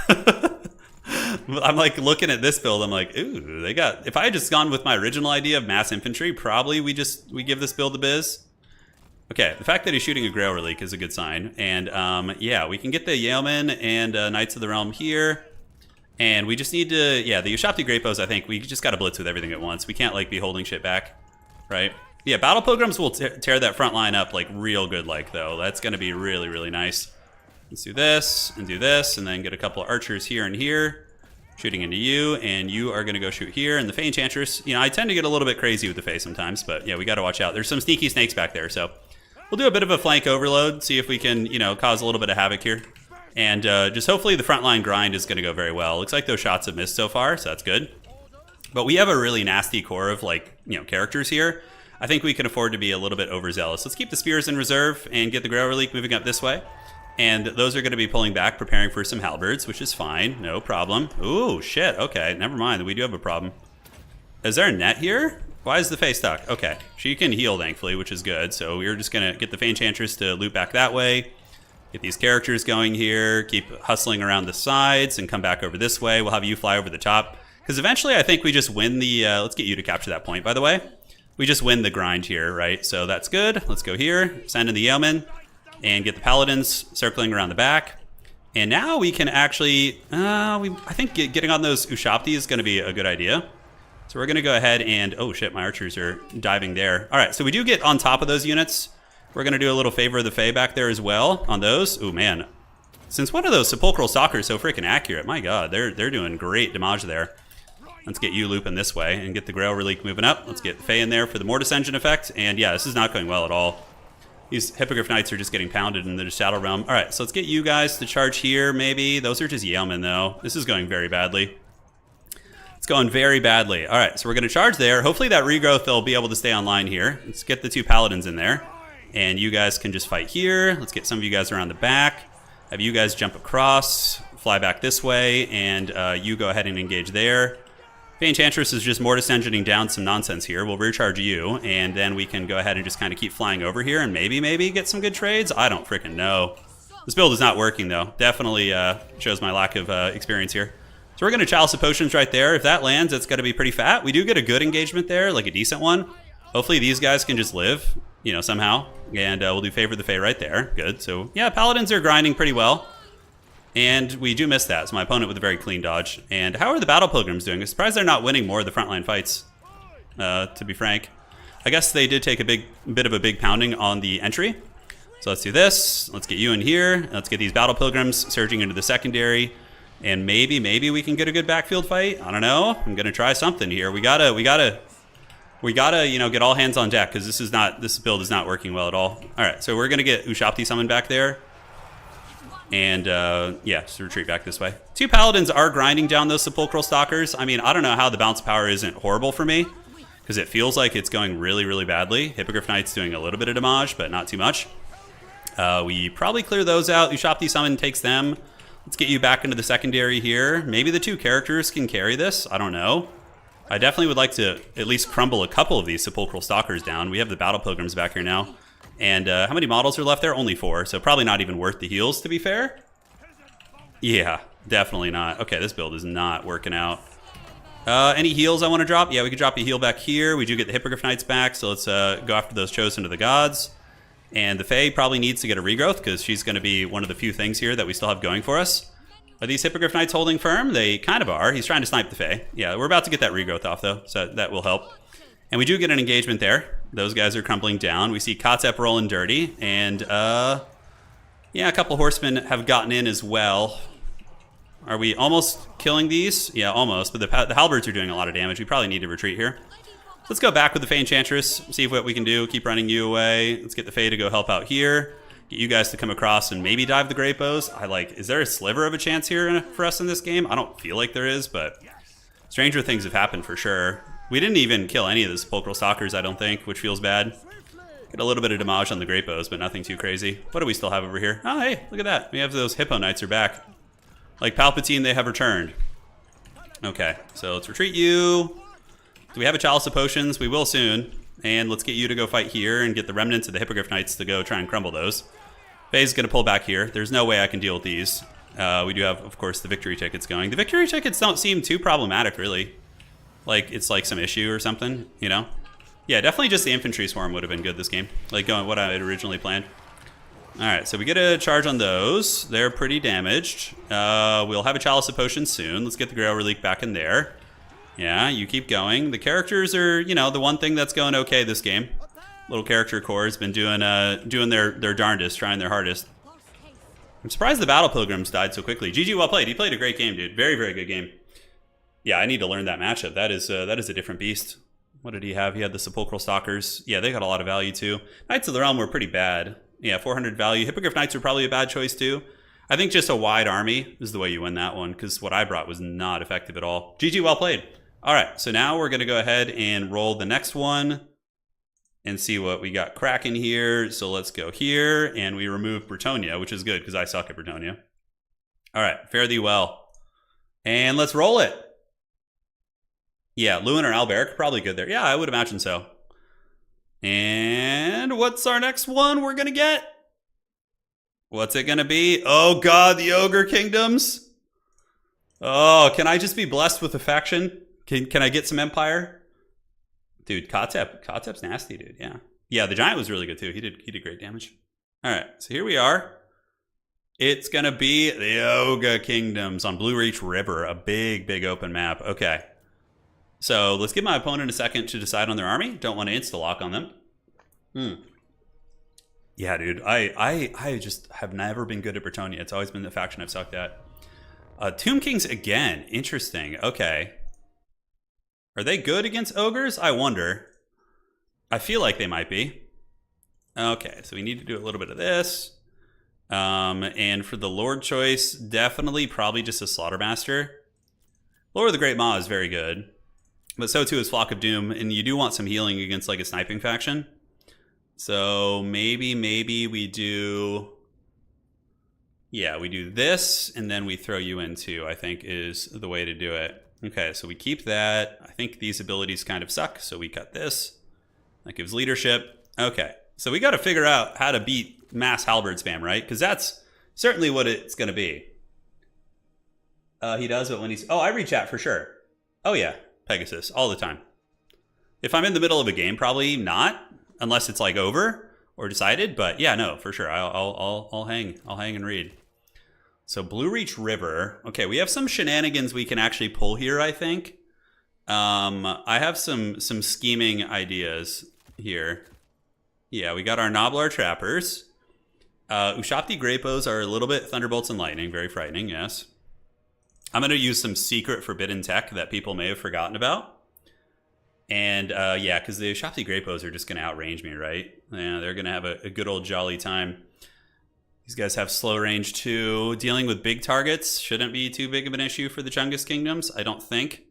I'm like looking at this build. I'm like, ooh, if I had just gone with my original idea of mass infantry, probably we give this build a biz. Okay, the fact that he's shooting a Grail Relic is a good sign. And yeah, we can get the Yeomen and Knights of the Realm here. And we just need to, yeah, the Ushabti Great Bows, I think, we just got to blitz with everything at once. We can't, like, be holding shit back, right? Yeah, Battle Pilgrims will tear that front line up, like, real good, like, though. That's going to be really, really nice. let's do this, and then get a couple of archers here and here. Shooting into you, and you are going to go shoot here. And the Fae Enchantress, you know, I tend to get a little bit crazy with the Fae sometimes, but yeah, we got to watch out. There's some sneaky snakes back there, so we'll do a bit of a flank overload, see if we can, you know, cause a little bit of havoc here. And just hopefully the frontline grind is going to go very well. Looks like those shots have missed so far, so that's good. But we have a really nasty core of, like, you know, characters here. I think we can afford to be a little bit overzealous. Let's keep the spears in reserve and get the Grail Relic moving up this way. And those are going to be pulling back, preparing for some halberds, which is fine. No problem. Ooh, shit. Okay, never mind. We do have a problem. Is there a net here? Why is the Fae stuck? Okay, she can heal, thankfully, which is good. So we're just going to get the Fae Enchantress to loop back that way. Get these characters going here. Keep hustling around the sides and come back over this way. We'll have you fly over the top. Because eventually I think we just win the... let's get you to capture that point, by the way. We just win the grind here, right? So that's good. Let's go here. Send in the Yeoman. And get the Paladins circling around the back. And now we can actually, I think getting on those Ushapti is going to be a good idea. So we're going to go ahead and, oh shit, my archers are diving there. All right, so we do get on top of those units. We're going to do a little favor of the Fae back there as well on those. Ooh, man. Since when are those Sepulchral Stalkers so freaking accurate? My god, they're doing great damage there. Let's get you looping this way and get the Grail Relic moving up. Let's get the Fae in there for the Mortis Engine effect. And yeah, this is not going well at all. These Hippogriff Knights are just getting pounded in the Shadow Realm. All right, so let's get you guys to charge here, maybe. Those are just Yeomen, though. This is going very badly. It's going very badly. All right, so we're going to charge there. Hopefully that regrowth, they'll be able to stay online here. Let's get the two Paladins in there. And you guys can just fight here. Let's get some of you guys around the back. Have you guys jump across, fly back this way, and you go ahead and engage there. Fae Enchantress is just Mortis Engineering down some nonsense here. We'll recharge you, and then we can go ahead and just kind of keep flying over here and maybe get some good trades. I don't freaking know. This build is not working, though. Definitely shows my lack of experience here. So we're going to Chalice of Potions right there. If that lands, it's going to be pretty fat. We do get a good engagement there, like a decent one. Hopefully these guys can just live, you know, somehow. And we'll do Favor the Fae right there. Good. So, yeah, Paladins are grinding pretty well. And we do miss that, so my opponent with a very clean dodge. And how are the Battle Pilgrims doing? I'm surprised they're not winning more of the frontline fights, to be frank. I guess they did take a bit of a big pounding on the entry. So let's do this. Let's get you in here. Let's get these Battle Pilgrims surging into the secondary. And maybe we can get a good backfield fight. I don't know. I'm gonna try something here. We gotta, you know, get all hands on deck because this build is not working well at all. All right, so we're gonna get Ushapti summoned back there. And, yeah, just retreat back this way. Two Paladins are grinding down those Sepulchral Stalkers. I mean, I don't know how the bounce power isn't horrible for me, because it feels like it's going really, really badly. Hippogriff Knight's doing a little bit of damage, but not too much. We probably clear those out. Ushapti Summon takes them. Let's get you back into the secondary here. Maybe the two characters can carry this. I don't know. I definitely would like to at least crumble a couple of these Sepulchral Stalkers down. We have the Battle Pilgrims back here now. And how many models are left there? Only 4, so probably not even worth the heals, to be fair. Yeah, definitely not. Okay, this build is not working out. Any heals I want to drop? Yeah, we could drop a heal back here. We do get the Hippogriff Knights back, so let's go after those Chosen of the Gods. And the Fae probably needs to get a regrowth, because she's going to be one of the few things here that we still have going for us. Are these Hippogriff Knights holding firm? They kind of are. He's trying to snipe the Fae. Yeah, we're about to get that regrowth off, though, so that will help. And we do get an engagement there. Those guys are crumbling down. We see Kotzep rolling dirty. And, yeah, a couple horsemen have gotten in as well. Are we almost killing these? Yeah, almost. But the halberds are doing a lot of damage. We probably need to retreat here. Let's go back with the Fae Enchantress. See what we can do. Keep running you away. Let's get the Fae to go help out here. Get you guys to come across and maybe dive the Great Bows. Is there a sliver of a chance here for us in this game? I don't feel like there is, but stranger things have happened for sure. We didn't even kill any of the Sepulchral Stalkers, I don't think, which feels bad. Get a little bit of damage on the Great Bows, but nothing too crazy. What do we still have over here? Oh, hey, look at that. We have those Hippo Knights are back. Like Palpatine, they have returned. Okay, so let's retreat you. Do we have a Chalice of Potions? We will soon. And let's get you to go fight here and get the remnants of the Hippogriff Knights to go try and crumble those. Faye's going to pull back here. There's no way I can deal with these. We do have, of course, the victory tickets going. The victory tickets don't seem too problematic, really. Like, it's like some issue or something, you know? Yeah, definitely just the infantry swarm would have been good this game. Like, going what I had originally planned. Alright, so we get a charge on those. They're pretty damaged. We'll have a Chalice of Potions soon. Let's get the Grail Relic back in there. Yeah, you keep going. The characters are, you know, the one thing that's going okay this game. Little character core has been doing their darndest, trying their hardest. I'm surprised the Battle Pilgrims died so quickly. GG, well played. He played a great game, dude. Very, very good game. Yeah, I need to learn that matchup. That is a different beast. What did he have? He had the Sepulchral Stalkers. Yeah, they got a lot of value too. Knights of the Realm were pretty bad. Yeah, 400 value. Hippogriff Knights were probably a bad choice too. I think just a wide army is the way you win that one, because what I brought was not effective at all. GG, well played. All right, so now we're going to go ahead and roll the next one and see what we got cracking here. So let's go here, and we remove Bretonia, which is good because I suck at Bretonia. All right, fare thee well. And let's roll it. Yeah, Lewin or Alberic, probably good there. Yeah, I would imagine so. And what's our next one we're going to get? What's it going to be? Oh, God, the Ogre Kingdoms. Oh, can I just be blessed with a faction? Can I get some Empire? Dude, Kotep's nasty, dude. Yeah. Yeah, the Giant was really good, too. He did great damage. All right, so here we are. It's going to be the Ogre Kingdoms on Blue Reach River, a big, big open map. Okay. So let's give my opponent a second to decide on their army. Don't want to insta-lock on them. Yeah, dude. I just have never been good at Bretonia. It's always been the faction I've sucked at. Tomb Kings again. Interesting. Okay. Are they good against ogres? I wonder. I feel like they might be. Okay, so we need to do a little bit of this. And for the Lord choice, definitely probably just a Slaughtermaster. Lord of the Great Maw is very good. But so too is Flock of Doom, and you do want some healing against like a sniping faction. So maybe we do... Yeah, we do this, and then we throw you in too, I think is the way to do it. Okay, so we keep that. I think these abilities kind of suck, so we cut this. That gives leadership. Okay, so we got to figure out how to beat mass halberd spam, right? Because that's certainly what it's going to be. He does, but when he's... Oh, I read chat for sure. Oh yeah. Pegasus all the time. If I'm in the middle of a game, probably not, unless it's like over or decided. But yeah, no, for sure. I'll hang and read. So Blue Reach River. Okay, we have some shenanigans we can actually pull here. I think. I have some scheming ideas here. Yeah, we got our Noblar Trappers. Ushapti Grapos are a little bit Thunderbolts and Lightning, very frightening. Yes. I'm going to use some secret forbidden tech that people may have forgotten about. And yeah, because the Ushapti Grapos are just going to outrange me, right? Yeah, they're going to have a good old jolly time. These guys have slow range too. Dealing with big targets shouldn't be too big of an issue for the Chungus Kingdoms, I don't think.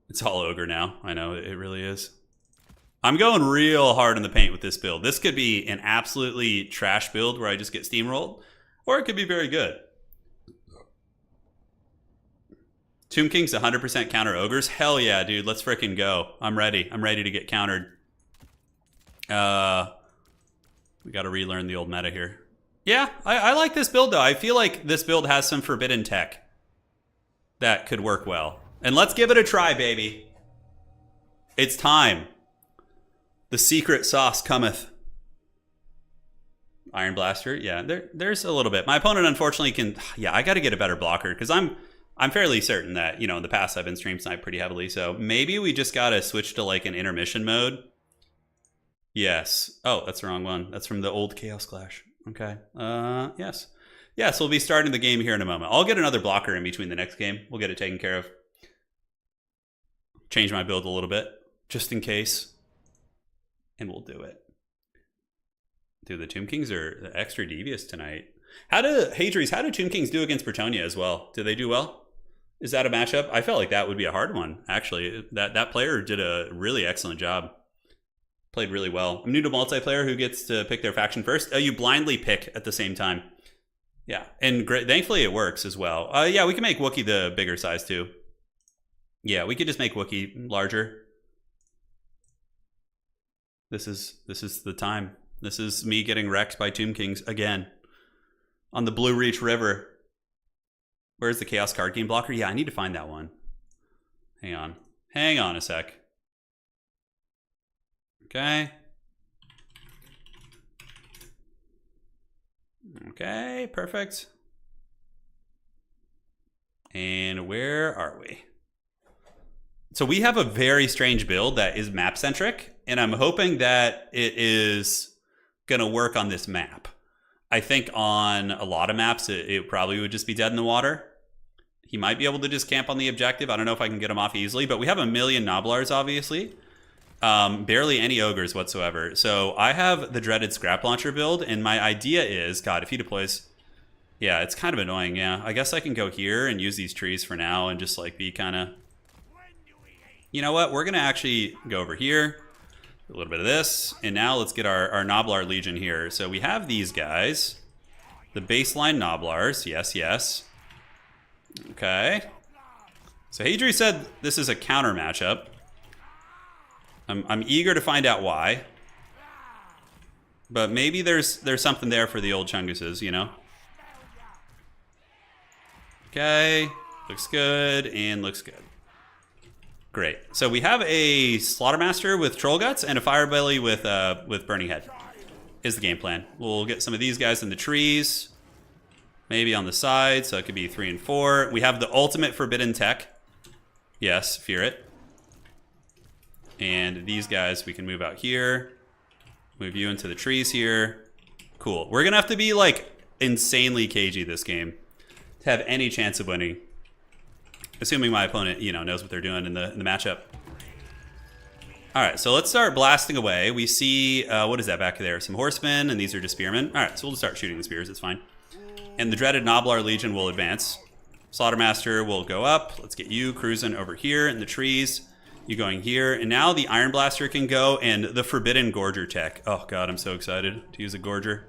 It's all ogre now. I know, it really is. I'm going real hard in the paint with this build. This could be an absolutely trash build where I just get steamrolled, or it could be very good. Tomb King's 100% counter ogres. Hell yeah, dude. Let's frickin' go. I'm ready. I'm ready to get countered. We got to relearn the old meta here. Yeah, I like this build, though. I feel like this build has some forbidden tech that could work well. And let's give it a try, baby. It's time. The secret sauce cometh. Iron Blaster. Yeah, there's a little bit. My opponent, unfortunately, can... Yeah, I got to get a better blocker, because I'm fairly certain that, you know, in the past I've been stream sniped pretty heavily, so maybe we just gotta switch to like an intermission mode. Yes. Oh, that's the wrong one. That's from the old Chaos Clash. Okay. Yes. Yes, we'll be starting the game here in a moment. I'll get another blocker in between the next game. We'll get it taken care of. Change my build a little bit, just in case. And we'll do it. Dude, the Tomb Kings are extra devious tonight. Hadries, how do Tomb Kings do against Bretonia as well? Do they do well? Is that a matchup? I felt like that would be a hard one, actually. That player did a really excellent job. Played really well. I'm new to multiplayer. Who gets to pick their faction first? Oh, you blindly pick at the same time. Yeah, and thankfully it works as well. Yeah, we can make Wookiee the bigger size too. Yeah, we could just make Wookiee larger. This is the time. This is me getting wrecked by Tomb Kings again. On the Blue Reach River. Where's the Chaos card game blocker? Yeah, I need to find that one. Hang on. Hang on a sec. Okay. Okay, perfect. And where are we? So we have a very strange build that is map-centric, and I'm hoping that it is going to work on this map. I think on a lot of maps, it probably would just be dead in the water. He might be able to just camp on the objective. I don't know if I can get him off easily, but we have a million Noblars, obviously. Barely any ogres whatsoever. So I have the dreaded scrap launcher build, and my idea is, God, if he deploys... Yeah, it's kind of annoying, yeah. I guess I can go here and use these trees for now and just like be kind of... You know what? We're going to actually go over here. A little bit of this. And now let's get our Noblar Legion here. So we have these guys. The baseline Noblars. Yes, yes. Okay. So Hadri said this is a counter matchup. I'm eager to find out why. But maybe there's something there for the old Chunguses, you know? Okay. Looks good and looks good. Great. So we have a Slaughtermaster with Troll Guts and a Firebelly with Burning Head. Is the game plan. We'll get some of these guys in the trees. Maybe on the side, so it could be 3 and 4. We have the ultimate Forbidden Tech. Yes, fear it. And these guys we can move out here. Move you into the trees here. Cool. We're gonna have to be like insanely cagey this game to have any chance of winning. Assuming my opponent, you know, knows what they're doing in the matchup. Alright, so let's start blasting away. We see, what is that back there? Some horsemen, and these are just spearmen. Alright, so we'll just start shooting the spears, it's fine. And the dreaded Noblar Legion will advance. Slaughtermaster will go up. Let's get you cruising over here in the trees. You going here. And now the Iron Blaster can go, and the Forbidden Gorger tech. Oh god, I'm so excited to use a Gorger.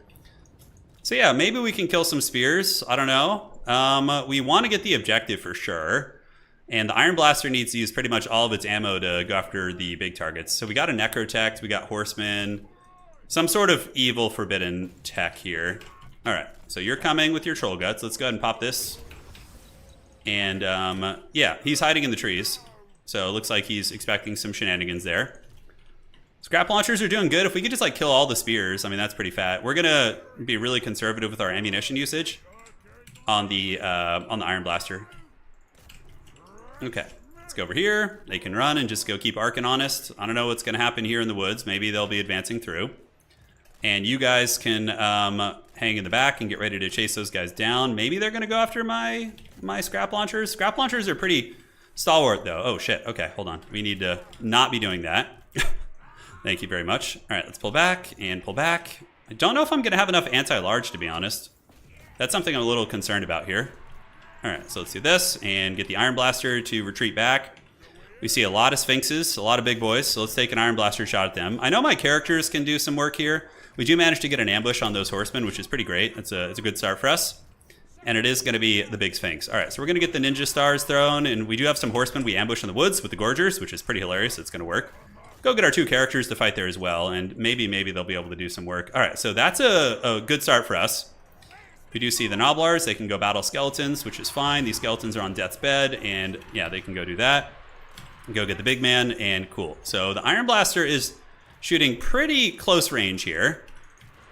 So yeah, maybe we can kill some spears. I don't know. We want to get the objective for sure. And the Iron Blaster needs to use pretty much all of its ammo to go after the big targets. So we got a Necrotech, we got Horsemen. Some sort of evil Forbidden tech here. Alright, so you're coming with your Troll Guts. Let's go ahead and pop this. And yeah, he's hiding in the trees. So it looks like he's expecting some shenanigans there. Scrap launchers are doing good. If we could just like kill all the spears, I mean, that's pretty fat. We're gonna be really conservative with our ammunition usage on the Iron Blaster. Okay, let's go over here. They can run and just go keep arcing honest. I don't know what's gonna happen here in the woods. Maybe they'll be advancing through. And you guys can hang in the back and get ready to chase those guys down. Maybe they're gonna go after my scrap launchers. Scrap launchers are pretty stalwart though. Oh shit, okay, hold on. We need to not be doing that. Thank you very much. All right, let's pull back and pull back. I don't know if I'm gonna have enough anti-large, to be honest. That's something I'm a little concerned about here. All right, so let's do this and get the Iron Blaster to retreat back. We see a lot of Sphinxes, a lot of big boys, so let's take an Iron Blaster shot at them. I know my characters can do some work here. We do manage to get an ambush on those horsemen, which is pretty great. It's a good start for us. And it is going to be the big Sphinx. All right, so we're going to get the Ninja Stars thrown, and we do have some horsemen we ambush in the woods with the Gorgers, which is pretty hilarious. It's going to work. Go get our 2 characters to fight there as well, and maybe they'll be able to do some work. All right, so that's a good start for us. We do see the Noblars. They can go battle skeletons, which is fine. These skeletons are on death's bed, and yeah, they can go do that. Go get the big man, and cool. So the Iron Blaster is shooting pretty close range here.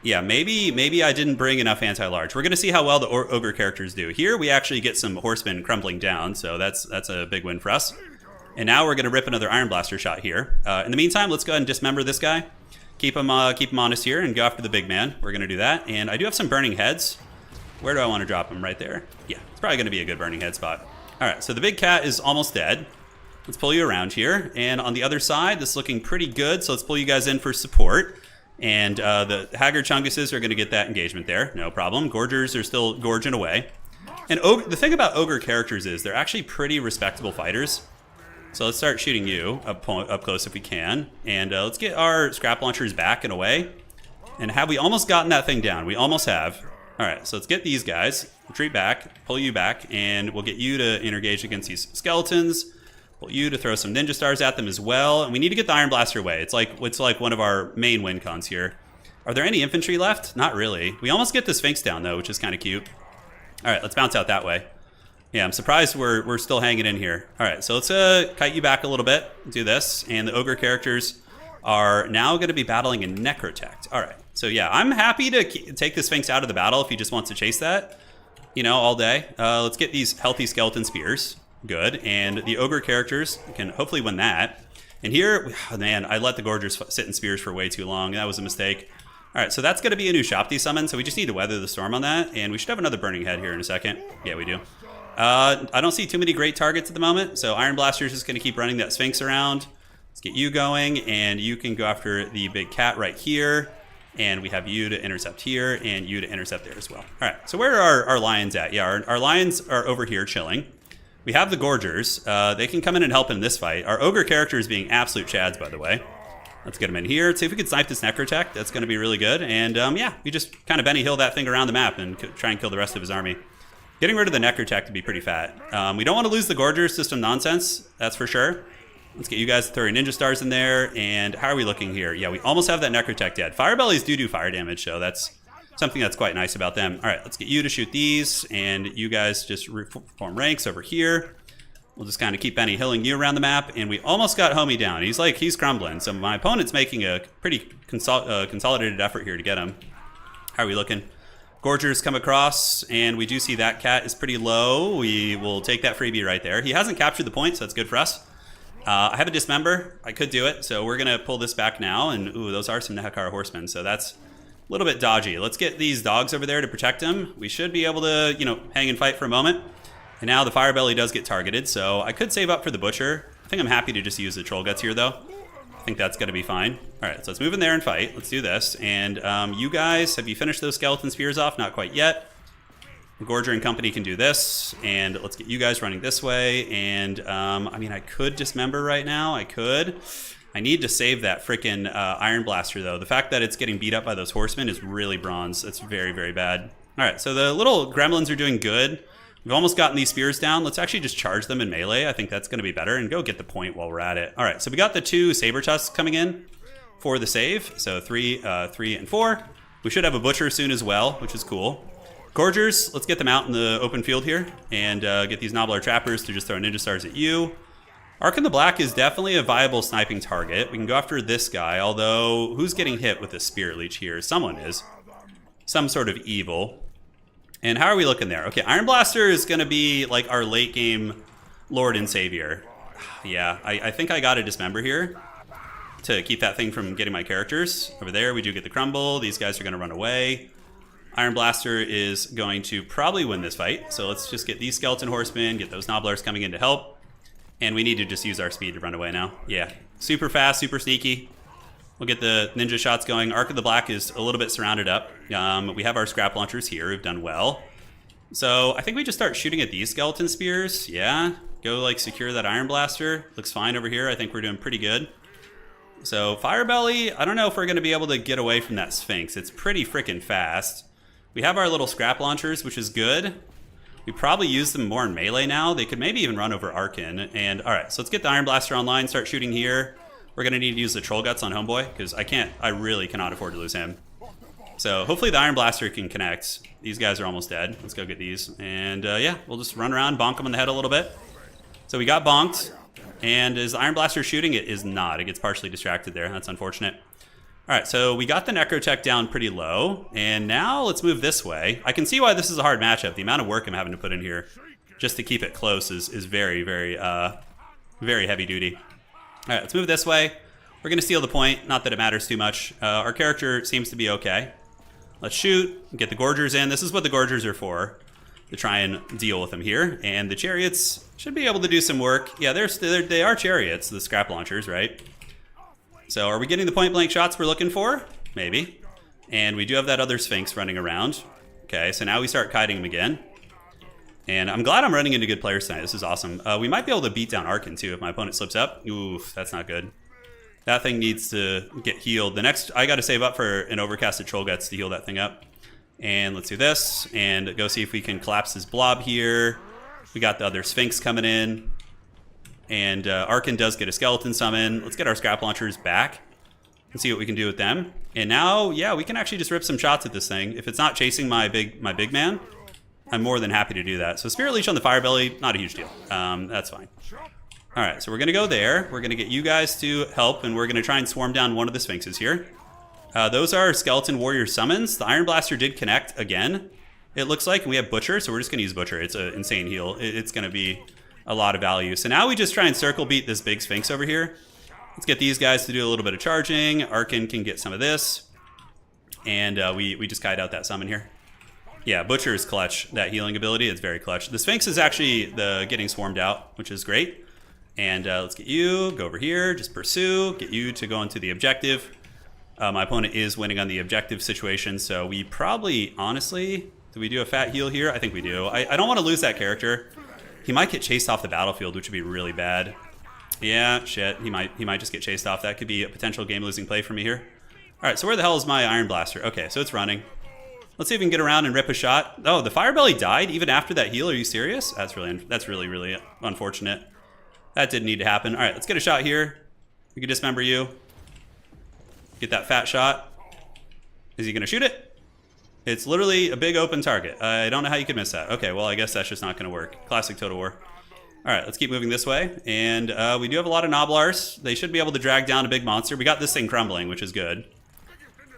Yeah, maybe I didn't bring enough anti-large. We're going to see how well the Ogre characters do. Here, we actually get some horsemen crumbling down, so that's a big win for us. And now we're going to rip another Iron Blaster shot here. In the meantime, let's go ahead and dismember this guy. Keep him honest here and go after the big man. We're going to do that. And I do have some Burning Heads. Where do I want to drop him? Right there? Yeah, it's probably going to be a good Burning Head spot. All right, so the big cat is almost dead. Let's pull you around here. And on the other side, this is looking pretty good, so let's pull you guys in for support. And the Haggard Chunguses are going to get that engagement there. No problem. Gorgers are still gorging away. And the thing about Ogre characters is they're actually pretty respectable fighters. So let's start shooting you up close if we can. And let's get our scrap launchers back and away. And have we almost gotten that thing down? We almost have. All right, so let's get these guys. Retreat back, pull you back, and we'll get you to engage against these skeletons. Pull you to throw some Ninja Stars at them as well. And we need to get the Iron Blaster away. It's like one of our main win cons here. Are there any infantry left? Not really. We almost get the Sphinx down, though, which is kind of cute. All right, let's bounce out that way. Yeah, I'm surprised we're still hanging in here. All right, so let's kite you back a little bit. Do this. And the Ogre characters are now going to be battling a Necrotect. All right. So yeah, I'm happy to take the Sphinx out of the battle if he just wants to chase that, you know, all day. Let's get these healthy skeleton spears. Good. And the Ogre characters can hopefully win that. And here, oh man, I let the Gorgers sit in spears for way too long. That was a mistake. All right, so that's going to be a new Shopti summon, so we just need to weather the storm on that, and we should have another Burning Head here in a second. Yeah, we do. I don't see too many great targets at the moment, so Iron Blaster is just going to keep running that Sphinx around. Let's get you going, and you can go after the big cat right here, and we have you to intercept here, and you to intercept there as well. All right, so where are our lions at? Yeah, our lions are over here chilling. We have the Gorgers. They can come in and help in this fight. Our Ogre character is being absolute chads, by the way. Let's get him in here. See if we can snipe this Necrotech. That's going to be really good. And yeah, we just kind of Benny Hill that thing around the map and try and kill the rest of his army. Getting rid of the Necrotech would be pretty fat. We don't want to lose the Gorger system nonsense, that's for sure. Let's get you guys throwing Ninja Stars in there. And how are we looking here? Yeah, we almost have that Necrotech dead. Firebellies do fire damage, so that's something that's quite nice about them. All right, let's get you to shoot these, and you guys just form ranks over here. We'll just kind of keep Benny Hilling you around the map, and we almost got Homie down. He's crumbling, so my opponent's making a pretty consolidated effort here to get him. How are we looking? Gorgers come across, and we do see that cat is pretty low. We will take that freebie right there. He hasn't captured the point, so that's good for us. I have a Dismember. I could do it, so we're going to pull this back now, and ooh, those are some Nehekar horsemen, so that's a little bit dodgy. Let's get these dogs over there to protect him. We should be able to, hang and fight for a moment. And now the Firebelly does get targeted, so I could save up for the Butcher. I think I'm happy to just use the Troll Guts here, though. I think that's going to be fine. All right, so let's move in there and fight. Let's do this. And you guys, have you finished those Skeleton Spears off? Not quite yet. Gorger and company can do this. And let's get you guys running this way. And, I mean, I could Dismember right now. I could. I need to save that freaking Iron Blaster, though. The fact that it's getting beat up by those Horsemen is really bronze. It's very, very bad. All right, so the little Gremlins are doing good. We've almost gotten these spears down. Let's actually just charge them in melee. I think that's going to be better, and go get the point while we're at it. All right, so we got the 2 Saber Tusks coming in for the save. So 3, 3, and 4. We should have a Butcher soon as well, which is cool. Gorgers, let's get them out in the open field here and get these Nobbler Trappers to just throw Ninja Stars at you. Ark in the Black is definitely a viable sniping target. We can go after this guy, although who's getting hit with this Spirit Leech here? Someone is. Some sort of evil. And how are we looking there? Okay, Iron Blaster is going to be like our late game Lord and Savior. Yeah, I think I got to Dismember here to keep that thing from getting my characters. Over there, we do get the Crumble. These guys are going to run away. Iron Blaster is going to probably win this fight. So let's just get these Skeleton Horsemen, get those Nobblers coming in to help. And we need to just use our speed to run away now. Yeah, super fast, super sneaky. We'll get the ninja shots going. Ark of the Black is a little bit surrounded up. We have our scrap launchers here who've done well. So I think we just start shooting at these skeleton spears. Yeah, go like secure that Iron Blaster. Looks fine over here. I think we're doing pretty good. So Firebelly, I don't know if we're going to be able to get away from that Sphinx. It's pretty freaking fast. We have our little scrap launchers, which is good. We probably use them more in melee now. They could maybe even run over Arkin. And all right, so let's get the Iron Blaster online, start shooting here. We're going to need to use the Troll Guts on Homeboy because I really cannot afford to lose him. So hopefully the Iron Blaster can connect. These guys are almost dead. Let's go get these. And yeah, we'll just run around, bonk them in the head a little bit. So we got bonked. And is the Iron Blaster shooting? It is not. It gets partially distracted there. That's unfortunate. All right, so we got the Necrotech down pretty low. And now let's move this way. I can see why this is a hard matchup. The amount of work I'm having to put in here just to keep it close is very, very heavy duty. All right, let's move this way. We're going to steal the point. Not that it matters too much. Our character seems to be okay. Let's shoot. Get the Gorgers in. This is what the Gorgers are for, to try and deal with them here. And the Chariots should be able to do some work. Yeah, they are Chariots, the scrap launchers, right? So are we getting the point-blank shots we're looking for? Maybe. And we do have that other Sphinx running around. Okay, so now we start kiting him again. And I'm glad I'm running into good players tonight. This is awesome. We might be able to beat down Arkin, too, if my opponent slips up. Oof, that's not good. That thing needs to get healed. The next, I got to save up for an Overcasted Troll Guts to heal that thing up. And let's do this, and go see if we can collapse his blob here. We got the other Sphinx coming in. And Arkin does get a skeleton summon. Let's get our scrap launchers back and see what we can do with them. And now, yeah, we can actually just rip some shots at this thing. If it's not chasing my big man, I'm more than happy to do that. So Spirit Leech on the Firebelly, not a huge deal. That's fine. All right, so we're going to go there. We're going to get you guys to help, and we're going to try and swarm down one of the Sphinxes here. Those are Skeleton Warrior summons. The Iron Blaster did connect again, it looks like, and we have Butcher, so we're just going to use Butcher. It's an insane heal. It's going to be a lot of value. So now we just try and circle beat this big Sphinx over here. Let's get these guys to do a little bit of charging. Arkin can get some of this. And we just kite out that summon here. Yeah, Butcher is clutch. That healing ability, it's very clutch. The Sphinx is actually the getting swarmed out, which is great. And let's get you, go over here, just pursue, get you to go into the objective. My opponent is winning on the objective situation, so we probably, honestly, do we do a fat heal here? I think we do. I don't want to lose that character. He might get chased off the battlefield, which would be really bad. Yeah, shit, he might just get chased off. That could be a potential game-losing play for me here. All right, so where the hell is my Iron Blaster? Okay, so it's running. Let's see if we can get around and rip a shot. Oh, the Fire Belly died even after that heal. Are you serious? That's really unfortunate. That didn't need to happen. All right, let's get a shot here. We can dismember you. Get that fat shot. Is he gonna shoot it? It's literally a big open target. I don't know how you could miss that. Okay, well, I guess that's just not gonna work. Classic Total War. All right, let's keep moving this way. And we do have a lot of Noblars. They should be able to drag down a big monster. We got this thing crumbling, which is good.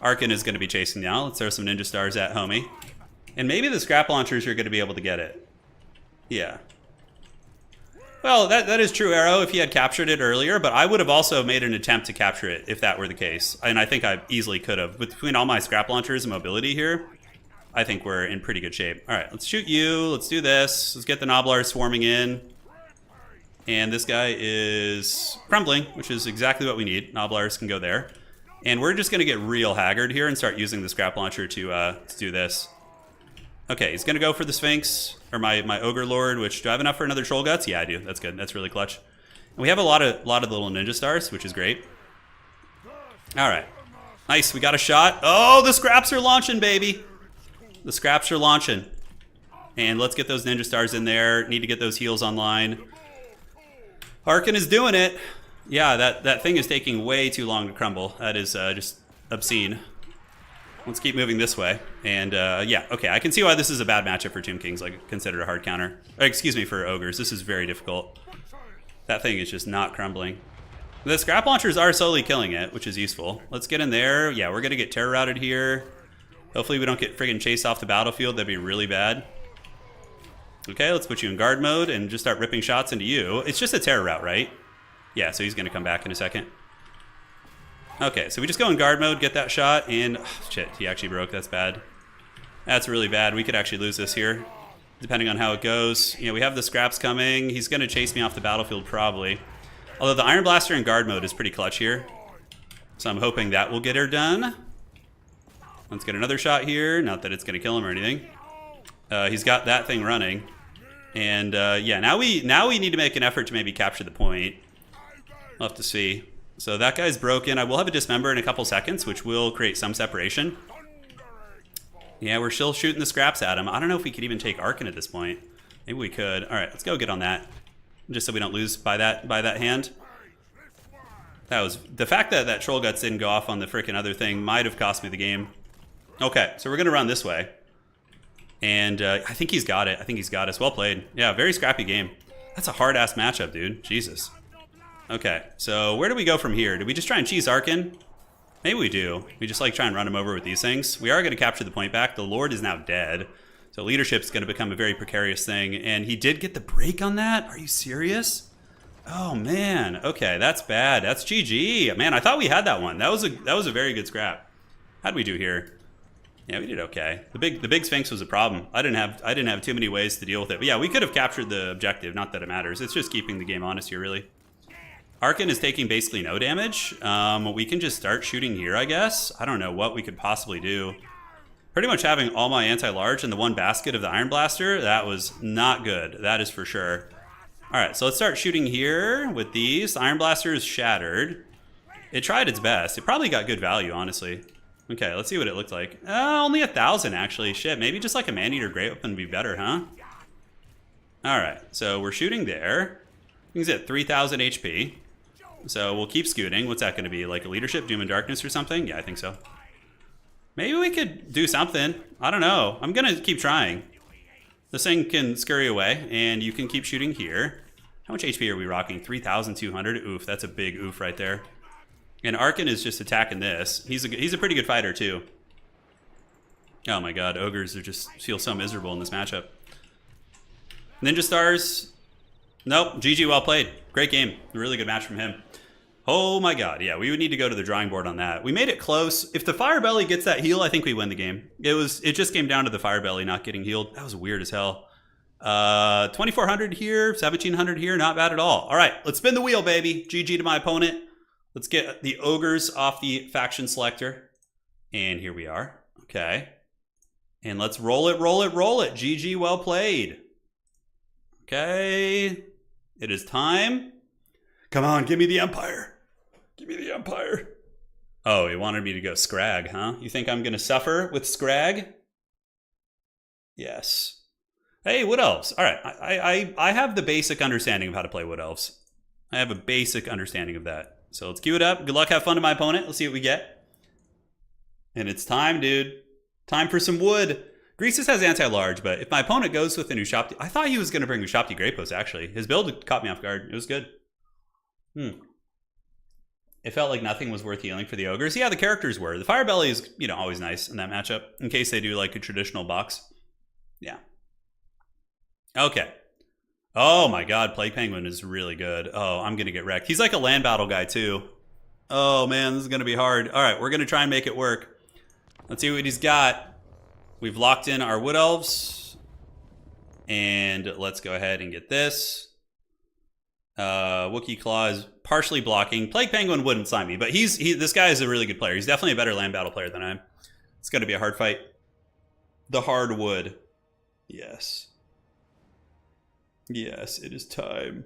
Arkin is gonna be chasing now. Let's throw some Ninja Stars at homie. And maybe the scrap launchers are gonna be able to get it. Yeah. Well, that is true, Arrow, if he had captured it earlier, but I would have also made an attempt to capture it if that were the case. And I think I easily could have. Between all my scrap launchers and mobility here, I think we're in pretty good shape. All right, let's shoot you. Let's do this. Let's get the Noblars swarming in. And this guy is crumbling, which is exactly what we need. Noblars can go there. And we're just going to get real haggard here and start using the scrap launcher to do this. Okay, he's going to go for the Sphinx, or my Ogre Lord, which, do I have enough for another Troll Guts? Yeah, I do. That's good. That's really clutch. And we have a lot of little Ninja Stars, which is great. All right. Nice, we got a shot. Oh, the scraps are launching, baby. The scraps are launching. And let's get those Ninja Stars in there. Need to get those heals online. Arkin is doing it. Yeah, that thing is taking way too long to crumble. That is just obscene. Let's keep moving this way. And yeah, okay, I can see why this is a bad matchup for Tomb Kings, like considered a hard counter. Or, excuse me, for Ogres. This is very difficult. That thing is just not crumbling. The scrap launchers are slowly killing it, which is useful. Let's get in there. Yeah, we're gonna get terror routed here. Hopefully we don't get friggin' chased off the battlefield. That'd be really bad. Okay, let's put you in guard mode and just start ripping shots into you. It's just a terror route, right? Yeah, so he's gonna come back in a second. Okay, so we just go in guard mode, get that shot, and oh, shit, he actually broke. That's bad. That's really bad. We could actually lose this here, depending on how it goes. You know, we have the scraps coming. He's gonna chase me off the battlefield probably. Although the Iron Blaster in guard mode is pretty clutch here. So I'm hoping that will get her done. Let's get another shot here. Not that it's gonna kill him or anything. He's got that thing running. And yeah, now we need to make an effort to maybe capture the point. We'll have to see. So that guy's broken. I will have a dismember in a couple seconds, which will create some separation. Yeah, we're still shooting the scraps at him. I don't know if we could even take Arkin at this point. Maybe we could. All right, let's go get on that. Just so we don't lose by that hand. That was the fact that that Troll Guts didn't go off on the frickin' other thing might have cost me the game. Okay, so we're gonna run this way. And I think he's got it. I think he's got us. Well played. Yeah, very scrappy game. That's a hard-ass matchup, dude. Jesus. Okay, so where do we go from here? Do we just try and cheese Arkin? Maybe we do. We just like try and run him over with these things. We are going to capture the point back. The Lord is now dead. So leadership's going to become a very precarious thing. And he did get the break on that? Are you serious? Oh, man. Okay, that's bad. That's GG. Man, I thought we had that one. That was a very good scrap. How'd we do here? Yeah, we did okay. The big Sphinx was a problem. I didn't have too many ways to deal with it. But yeah, we could have captured the objective. Not that it matters. It's just keeping the game honest here, really. Arkin is taking basically no damage. We can just start shooting here, I guess. I don't know what we could possibly do. Pretty much having all my anti-large in the one basket of the Iron Blaster, that was not good. That is for sure. All right, so let's start shooting here with these. The Iron Blaster is shattered. It tried its best. It probably got good value, honestly. Okay, let's see what it looked like. Only 1,000, actually. Shit, maybe just like a Man-Eater Great Weapon would be better, huh? All right, so we're shooting there. He's at 3,000 HP. So we'll keep scooting. What's that going to be? Like a leadership, Doom and Darkness or something? Yeah, I think so. Maybe we could do something. I don't know. I'm going to keep trying. This thing can scurry away, and you can keep shooting here. How much HP are we rocking? 3,200? Oof, that's a big oof right there. And Arkin is just attacking this. He's a pretty good fighter, too. Oh my god, Ogres are just feel so miserable in this matchup. Ninja Stars. Nope, GG, well played. Great game. A really good match from him. Oh my god, yeah, we would need to go to the drawing board on that. We made it close. If the Fire Belly gets that heal, I think we win the game. It just came down to the Fire Belly not getting healed. That was weird as hell. 2,400 here, 1,700 here, not bad at all. All right, let's spin the wheel, baby. GG to my opponent. Let's get the ogres off the faction selector. And here we are. Okay. And let's roll it, roll it, roll it. GG, well played. Okay. It is time. Come on, give me the Empire. Give me the Empire. Oh, he wanted me to go Scrag, huh? You think I'm going to suffer with Scrag? Yes. Hey, Wood Elves. All right, I have the basic understanding of how to play Wood Elves. I have a basic understanding of that. So let's queue it up. Good luck, have fun to my opponent. Let's see what we get. And it's time, dude. Time for some wood. Greases has anti-large, but if my opponent goes with a Ushapti... I thought he was going to bring Ushapti Great Post, actually. His build caught me off guard. It was good. It felt like nothing was worth healing for the ogres. Yeah, the characters were. The Fire Belly is, you know, always nice in that matchup, in case they do like a traditional box. Yeah. Okay. Oh my god, Plague Penguin is really good. Oh, I'm going to get wrecked. He's like a land battle guy, too. Oh man, this is going to be hard. All right, we're going to try and make it work. Let's see what he's got. We've locked in our Wood Elves. And let's go ahead and get this. Wookiee Claw is partially blocking. Plague Penguin wouldn't sign me, but this guy is a really good player. He's definitely a better land battle player than I am. It's going to be a hard fight. The hardwood. Yes. Yes, it is time.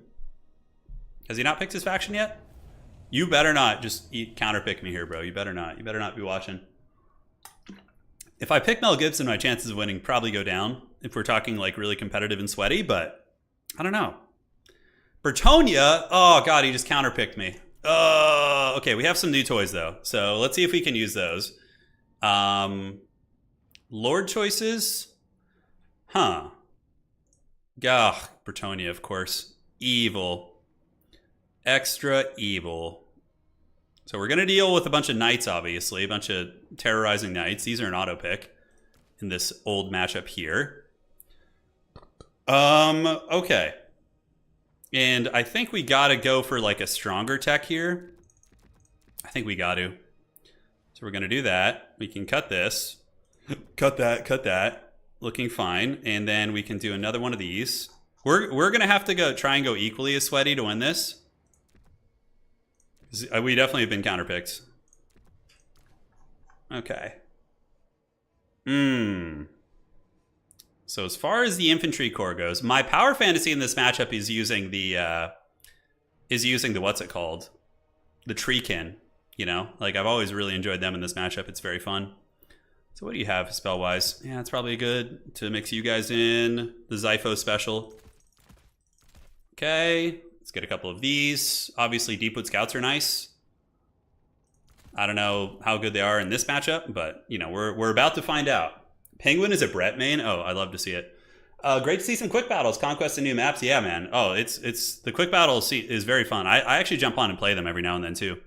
Has he not picked his faction yet? You better not just counterpick me here, bro. You better not. You better not be watching. If I pick Mel Gibson, my chances of winning probably go down if we're talking like really competitive and sweaty, but I don't know. Bertonia, oh god, he just counterpicked me. Okay, we have some new toys though, so let's see if we can use those. Lord choices? Huh. Gah, Bertonia, of course. Evil. Extra evil. So we're going to deal with a bunch of knights, obviously. A bunch of terrorizing knights. These are an auto pick in this old matchup here. Okay. And I think we got to go for like a stronger tech here. I think we got to. So we're going to do that. We can cut this. Cut that. Looking fine. And then we can do another one of these. We're going to have to try and go equally as sweaty to win this. We definitely have been counterpicked. Okay. So as far as the infantry corps goes, my power fantasy in this matchup is using the what's it called? The Treekin. You know, like I've always really enjoyed them in this matchup. It's very fun. So what do you have spell wise? Yeah, it's probably good to mix you guys in. The Zypho special. Okay. Let's get a couple of these. Obviously, Deepwood Scouts are nice. I don't know how good they are in this matchup, but you know we're about to find out. Penguin is a Brett main. Oh, I love to see it. Great to see some quick battles, conquest and new maps. Yeah, man. Oh, it's the quick battle is very fun. I actually jump on and play them every now and then too.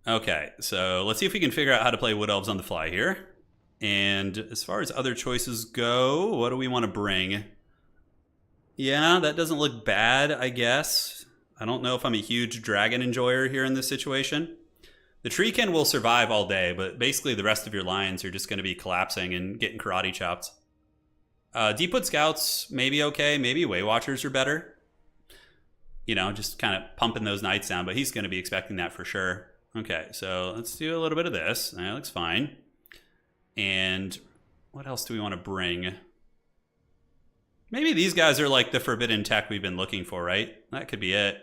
Okay, so let's see if we can figure out how to play Wood Elves on the fly here. And as far as other choices go, what do we want to bring? Yeah, that doesn't look bad, I guess. I don't know if I'm a huge dragon enjoyer here in this situation. The Treekin will survive all day, but basically the rest of your lines are just going to be collapsing and getting karate chopped. Deepwood Scouts, maybe okay. Maybe Way Watchers are better. You know, just kind of pumping those knights down, but he's going to be expecting that for sure. Okay, so let's do a little bit of this. That looks fine. And what else do we want to bring? Maybe these guys are like the forbidden tech we've been looking for, right? That could be it.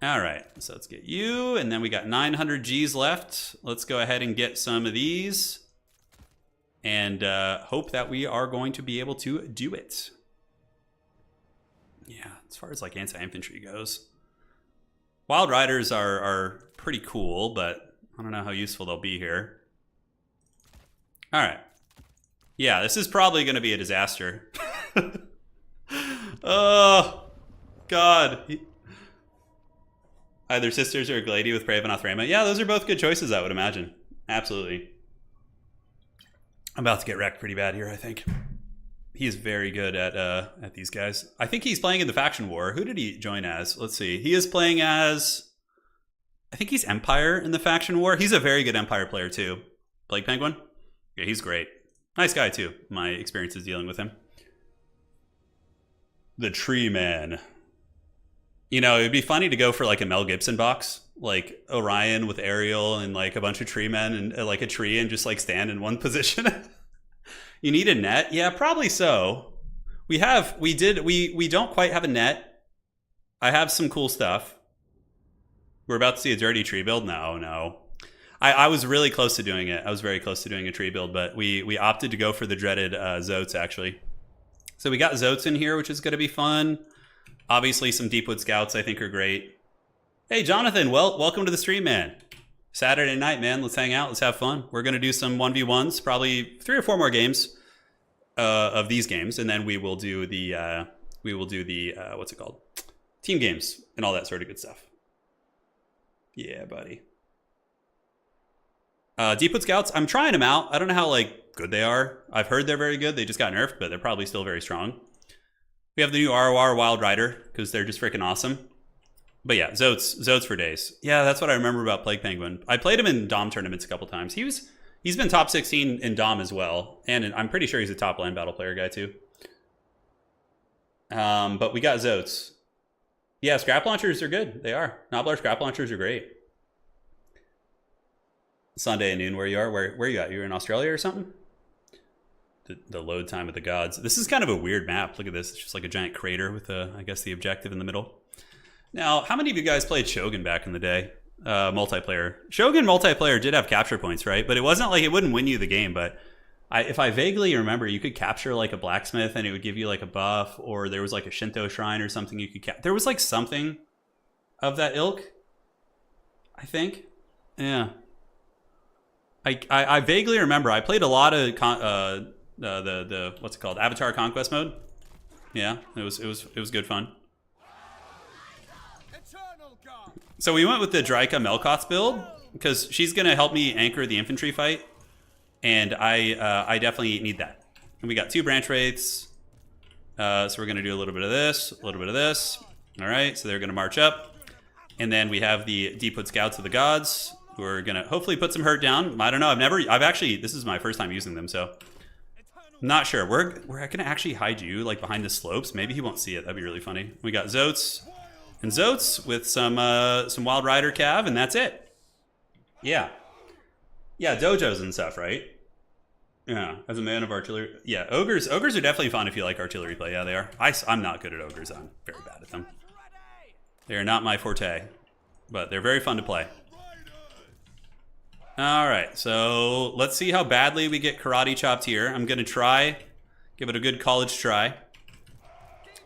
All right, so let's get you. And then we got 900 Gs left. Let's go ahead and get some of these. And hope that we are going to be able to do it. Yeah, as far as like anti-infantry goes. Wild Riders are pretty cool, but I don't know how useful they'll be here. All right. Yeah, this is probably going to be a disaster. Oh, God. Either Sisters or Glady with Pravenoth Rama. Yeah, those are both good choices, I would imagine. Absolutely. I'm about to get wrecked pretty bad here, I think. He's very good at these guys. I think he's playing in the faction war. Who did he join as? Let's see. He is playing as, I think he's Empire in the faction war. He's a very good Empire player too. Plague Penguin? Yeah, he's great. Nice guy too. My experiences dealing with him. The Tree Man. You know, it'd be funny to go for like a Mel Gibson box, like Orion with Ariel and like a bunch of tree men and like a tree and just like stand in one position. You need a net? Yeah, probably so. We don't quite have a net. I have some cool stuff. We're about to see a dirty tree build. No. I was really close to doing it. I was very close to doing a tree build, but we opted to go for the dreaded Zotes actually. So we got Zotes in here, which is going to be fun. Obviously, some Deepwood Scouts I think are great. Hey, Jonathan, welcome to the stream, man. Saturday night, man. Let's hang out. Let's have fun. We're going to do some 1v1s, probably 3 or 4 more games of these games, and then we will do the what's it called? Team games and all that sort of good stuff. Yeah, buddy. Deepwood Scouts, I'm trying them out. I don't know how like good they are. I've heard they're very good. They just got nerfed, but they're probably still very strong. We have the new ROR Wild Rider because they're just freaking awesome. But yeah, Zotes for days. Yeah, that's what I remember about Plague Penguin. I played him in Dom tournaments a couple times. He's been top 16 in Dom as well, and I'm pretty sure he's a top land battle player guy too. But we got Zotes. Yeah, scrap launchers are good. They are. Nobbler scrap launchers are great. Sunday at noon, where you are? Where you at? You're in Australia or something? The load time of the gods. This is kind of a weird map. Look at this. It's just like a giant crater with I guess the objective in the middle. Now, how many of you guys played Shogun back in the day? Multiplayer. Shogun multiplayer did have capture points, right? But it wasn't like it wouldn't win you the game. But if I vaguely remember, you could capture like a blacksmith and it would give you like a buff, or there was like a Shinto shrine or something you could capture. There was like something of that ilk, I think. Yeah. I vaguely remember. I played a lot of the what's it called? Avatar Conquest mode. Yeah, it was good fun. So we went with the Draika Melkoth build because she's gonna help me anchor the infantry fight, and I definitely need that. And we got 2 branch wraiths, so we're gonna do a little bit of this, a little bit of this. All right, so they're gonna march up, and then we have the Deepwood Scouts of the Gods who are gonna hopefully put some hurt down. I don't know. I've actually this is my first time using them, so I'm not sure. We're gonna actually hide you like behind the slopes. Maybe he won't see it. That'd be really funny. We got Zotes. And Zotes with some Wild Rider cav, and that's it. Yeah. Yeah, dojos and stuff, right? Yeah, as a man of artillery. Yeah, ogres are definitely fun if you like artillery play. Yeah, they are. I'm not good at ogres. I'm very bad at them. They are not my forte, but they're very fun to play. All right, so let's see how badly we get karate chopped here. I'm going to try, give it a good college try.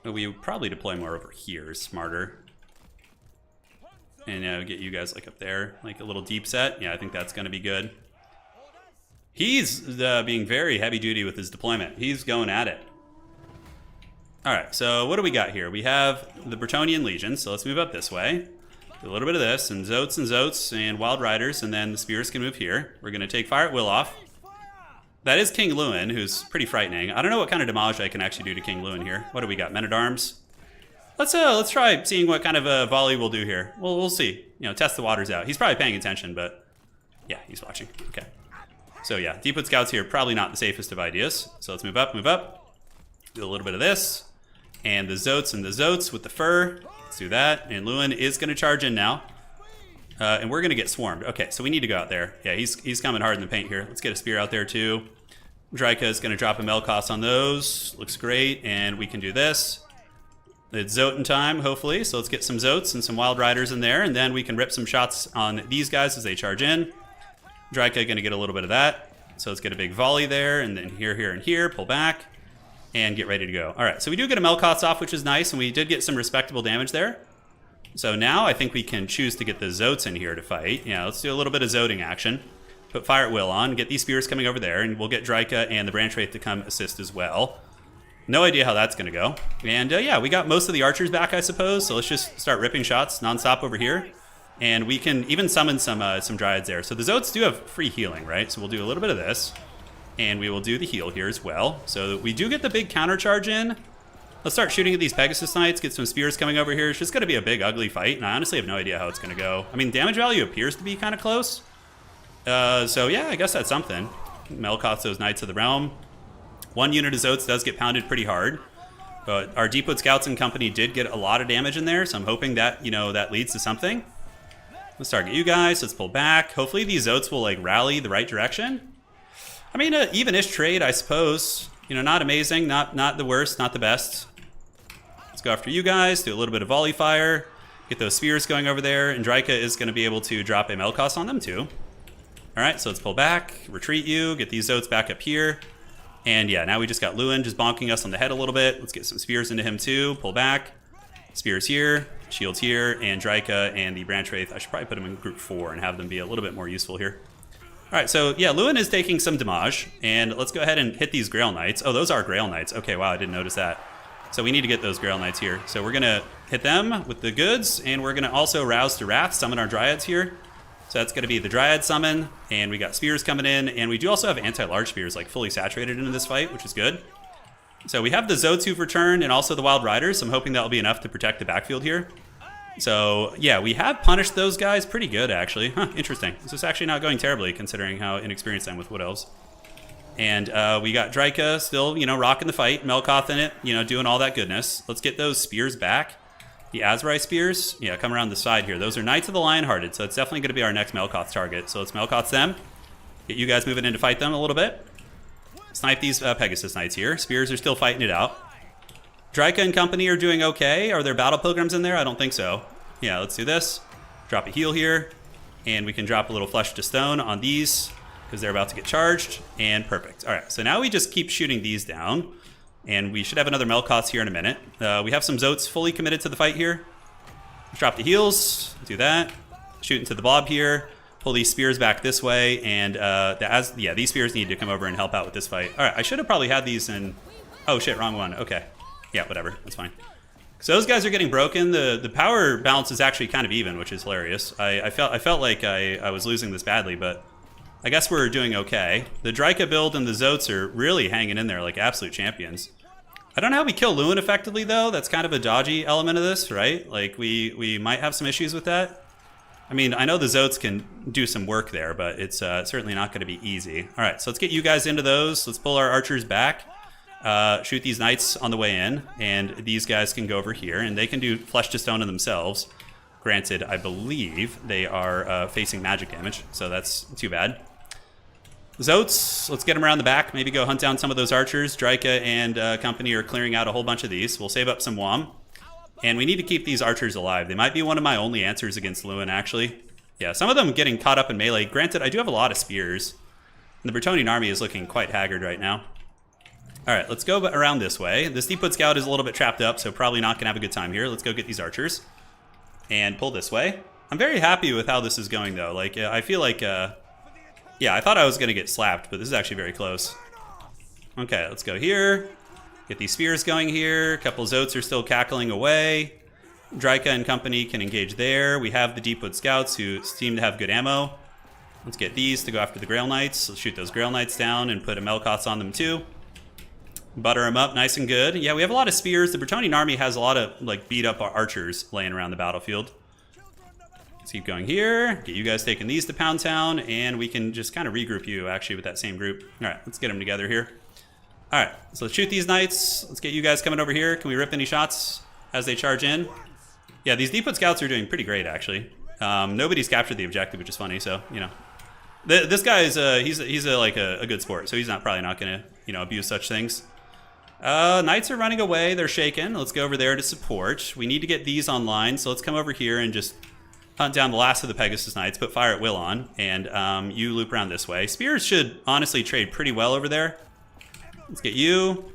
But we would probably deploy more over here is smarter. And get you guys like up there, like a little deep set. Yeah, I think that's going to be good. He's being very heavy duty with his deployment. He's going at it. All right, so what do we got here? We have the Bretonnian Legion, so let's move up this way. Do a little bit of this, and Zotes and Wild Riders, and then the Spears can move here. We're going to take Fire at Will off. That is King Lewin, who's pretty frightening. I don't know what kind of damage I can actually do to King Lewin here. What do we got? Men-at-Arms. Let's try seeing what kind of a volley we'll do here. We'll see. Test the waters out. He's probably paying attention, but yeah, he's watching. Okay. So yeah, Deepwood Scouts here, probably not the safest of ideas. So let's move up, move up. Do a little bit of this. And the Zotes with the fur. Let's do that. And Lewin is going to charge in now. And we're going to get swarmed. Okay, so we need to go out there. Yeah, he's coming hard in the paint here. Let's get a spear out there too. Draika is going to drop a Melkoth on those. Looks great. And we can do this. It's Zoten time, hopefully. So let's get some Zotes and some Wild Riders in there. And then we can rip some shots on these guys as they charge in. Draika going to get a little bit of that. So let's get a big volley there. And then here, and here. Pull back. And get ready to go. All right, so we do get a Melkoth off, which is nice. And we did get some respectable damage there. So now I think we can choose to get the Zotes in here to fight. Yeah, let's do a little bit of Zoting action. Put Fire at Will on, get these spears coming over there, and we'll get Draika and the Branch Wraith to come assist as well. No idea how that's going to go. And yeah, we got most of the archers back, I suppose. So let's just start ripping shots nonstop over here. And we can even summon some Dryads there. So the Zotes do have free healing, right? So we'll do a little bit of this. And we will do the heal here as well. So we do get the big counter charge in. Let's start shooting at these Pegasus Knights, get some spears coming over here. It's just going to be a big, ugly fight, and I honestly have no idea how it's going to go. I mean, damage value appears to be kind of close. So yeah, I guess that's something. Melkoth those Knights of the Realm. One unit of Zotes does get pounded pretty hard, but our Deepwood Scouts and company did get a lot of damage in there, so I'm hoping that, you know, that leads to something. Let's target you guys. Let's pull back. Hopefully these Zotes will, like, rally the right direction. I mean, even-ish trade, I suppose. You know, not amazing, not the worst, not the best. Let's go after you guys, do a little bit of volley fire, get those spears going over there, and Drika is going to be able to drop a Melkoth on them too. Alright, so let's pull back, retreat you, get these Zotes back up here. And yeah, now we just got Lewin just bonking us on the head a little bit. Let's get some spears into him too, pull back. Spears here, shields here, and Drika and the Branch Wraith. I should probably put them in group 4 and have them be a little bit more useful here. Alright, so yeah, Lewin is taking some damage, and let's go ahead and hit these Grail Knights. Oh, those are Grail Knights. Okay, wow, I didn't notice that. So we need to get those Grail Knights here. So we're going to hit them with the goods, and we're going to also Rouse to Wrath, summon our Dryads here. So that's going to be the Dryad summon, and we got spears coming in, and we do also have anti-large spears like fully saturated into this fight, which is good. So we have the Zotes who've returned, and also the Wild Riders. So I'm hoping that'll be enough to protect the backfield here. So yeah, we have punished those guys pretty good, actually. Huh, interesting. This is actually not going terribly, considering how inexperienced I am with Wood Elves. And we got Drika still, you know, rocking the fight. Melkoth in it, you know, doing all that goodness. Let's get those spears back. The Azrai spears, yeah, come around the side here. Those are Knights of the Lionhearted, so it's definitely going to be our next Melkoth target. So let's Melkoth them. Get you guys moving in to fight them a little bit. Snipe these Pegasus Knights here. Spears are still fighting it out. Drika and company are doing okay. Are there Battle Pilgrims in there? I don't think so. Yeah, let's do this. Drop a heal here. And we can drop a little Flesh to Stone on these because they're about to get charged. And perfect. All right, so now we just keep shooting these down. And we should have another Melkoth here in a minute. We have some Zotes fully committed to the fight here. Drop the heals. Do that. Shoot into the blob here. Pull these spears back this way. And these spears need to come over and help out with this fight. All right, I should have probably had these in... Oh, shit, wrong one. Okay. Yeah, whatever. That's fine. So those guys are getting broken. The power balance is actually kind of even, which is hilarious. I felt like I was losing this badly, but I guess we're doing okay. The Drika build and the Zotes are really hanging in there like absolute champions. I don't know how we kill Lewin effectively, though. That's kind of a dodgy element of this, right? Like, we might have some issues with that. I mean, I know the Zotes can do some work there, but it's certainly not going to be easy. All right, so let's get you guys into those. Let's pull our archers back. Shoot these Knights on the way in, and these guys can go over here, and they can do Flesh to Stone on themselves. Granted, I believe they are facing magic damage, so that's too bad. Zotes, let's get them around the back. Maybe go hunt down some of those archers. Drika and company are clearing out a whole bunch of these. We'll save up some WOM. And we need to keep these archers alive. They might be one of my only answers against Lewin, actually. Yeah, some of them getting caught up in melee. Granted, I do have a lot of spears. And the Bretonnian army is looking quite haggard right now. All right, let's go around this way. This Deepwood Scout is a little bit trapped up, so probably not going to have a good time here. Let's go get these archers. And pull this way. I'm very happy with how this is going, though. Like, I feel like... yeah, I thought I was going to get slapped, but this is actually very close. Okay, let's go here. Get these spears going here. A couple Zotes are still cackling away. Drika and company can engage there. We have the Deepwood Scouts who seem to have good ammo. Let's get these to go after the Grail Knights. Let's shoot those Grail Knights down and put a Melkoths on them too. Butter them up nice and good. Yeah, we have a lot of spears. The Bretonnian army has a lot of like beat up archers laying around the battlefield. Let's keep going here. Get you guys taking these to Pound Town, and we can just kind of regroup you actually with that same group. All right, let's get them together here. All right, so let's shoot these Knights. Let's get you guys coming over here. Can we rip any shots as they charge in? Yeah, these Deepwood Scouts are doing pretty great, actually. Nobody's captured the objective, which is funny, so, you know. This guy is, he's like a good sport, so he's probably not going to, you know, abuse such things. Knights are running away. They're shaken. Let's go over there to support. We need to get these online, so let's come over here and just hunt down the last of the Pegasus Knights, put Fire at Will on, and you loop around this way. Spears should honestly trade pretty well over there. Let's get you.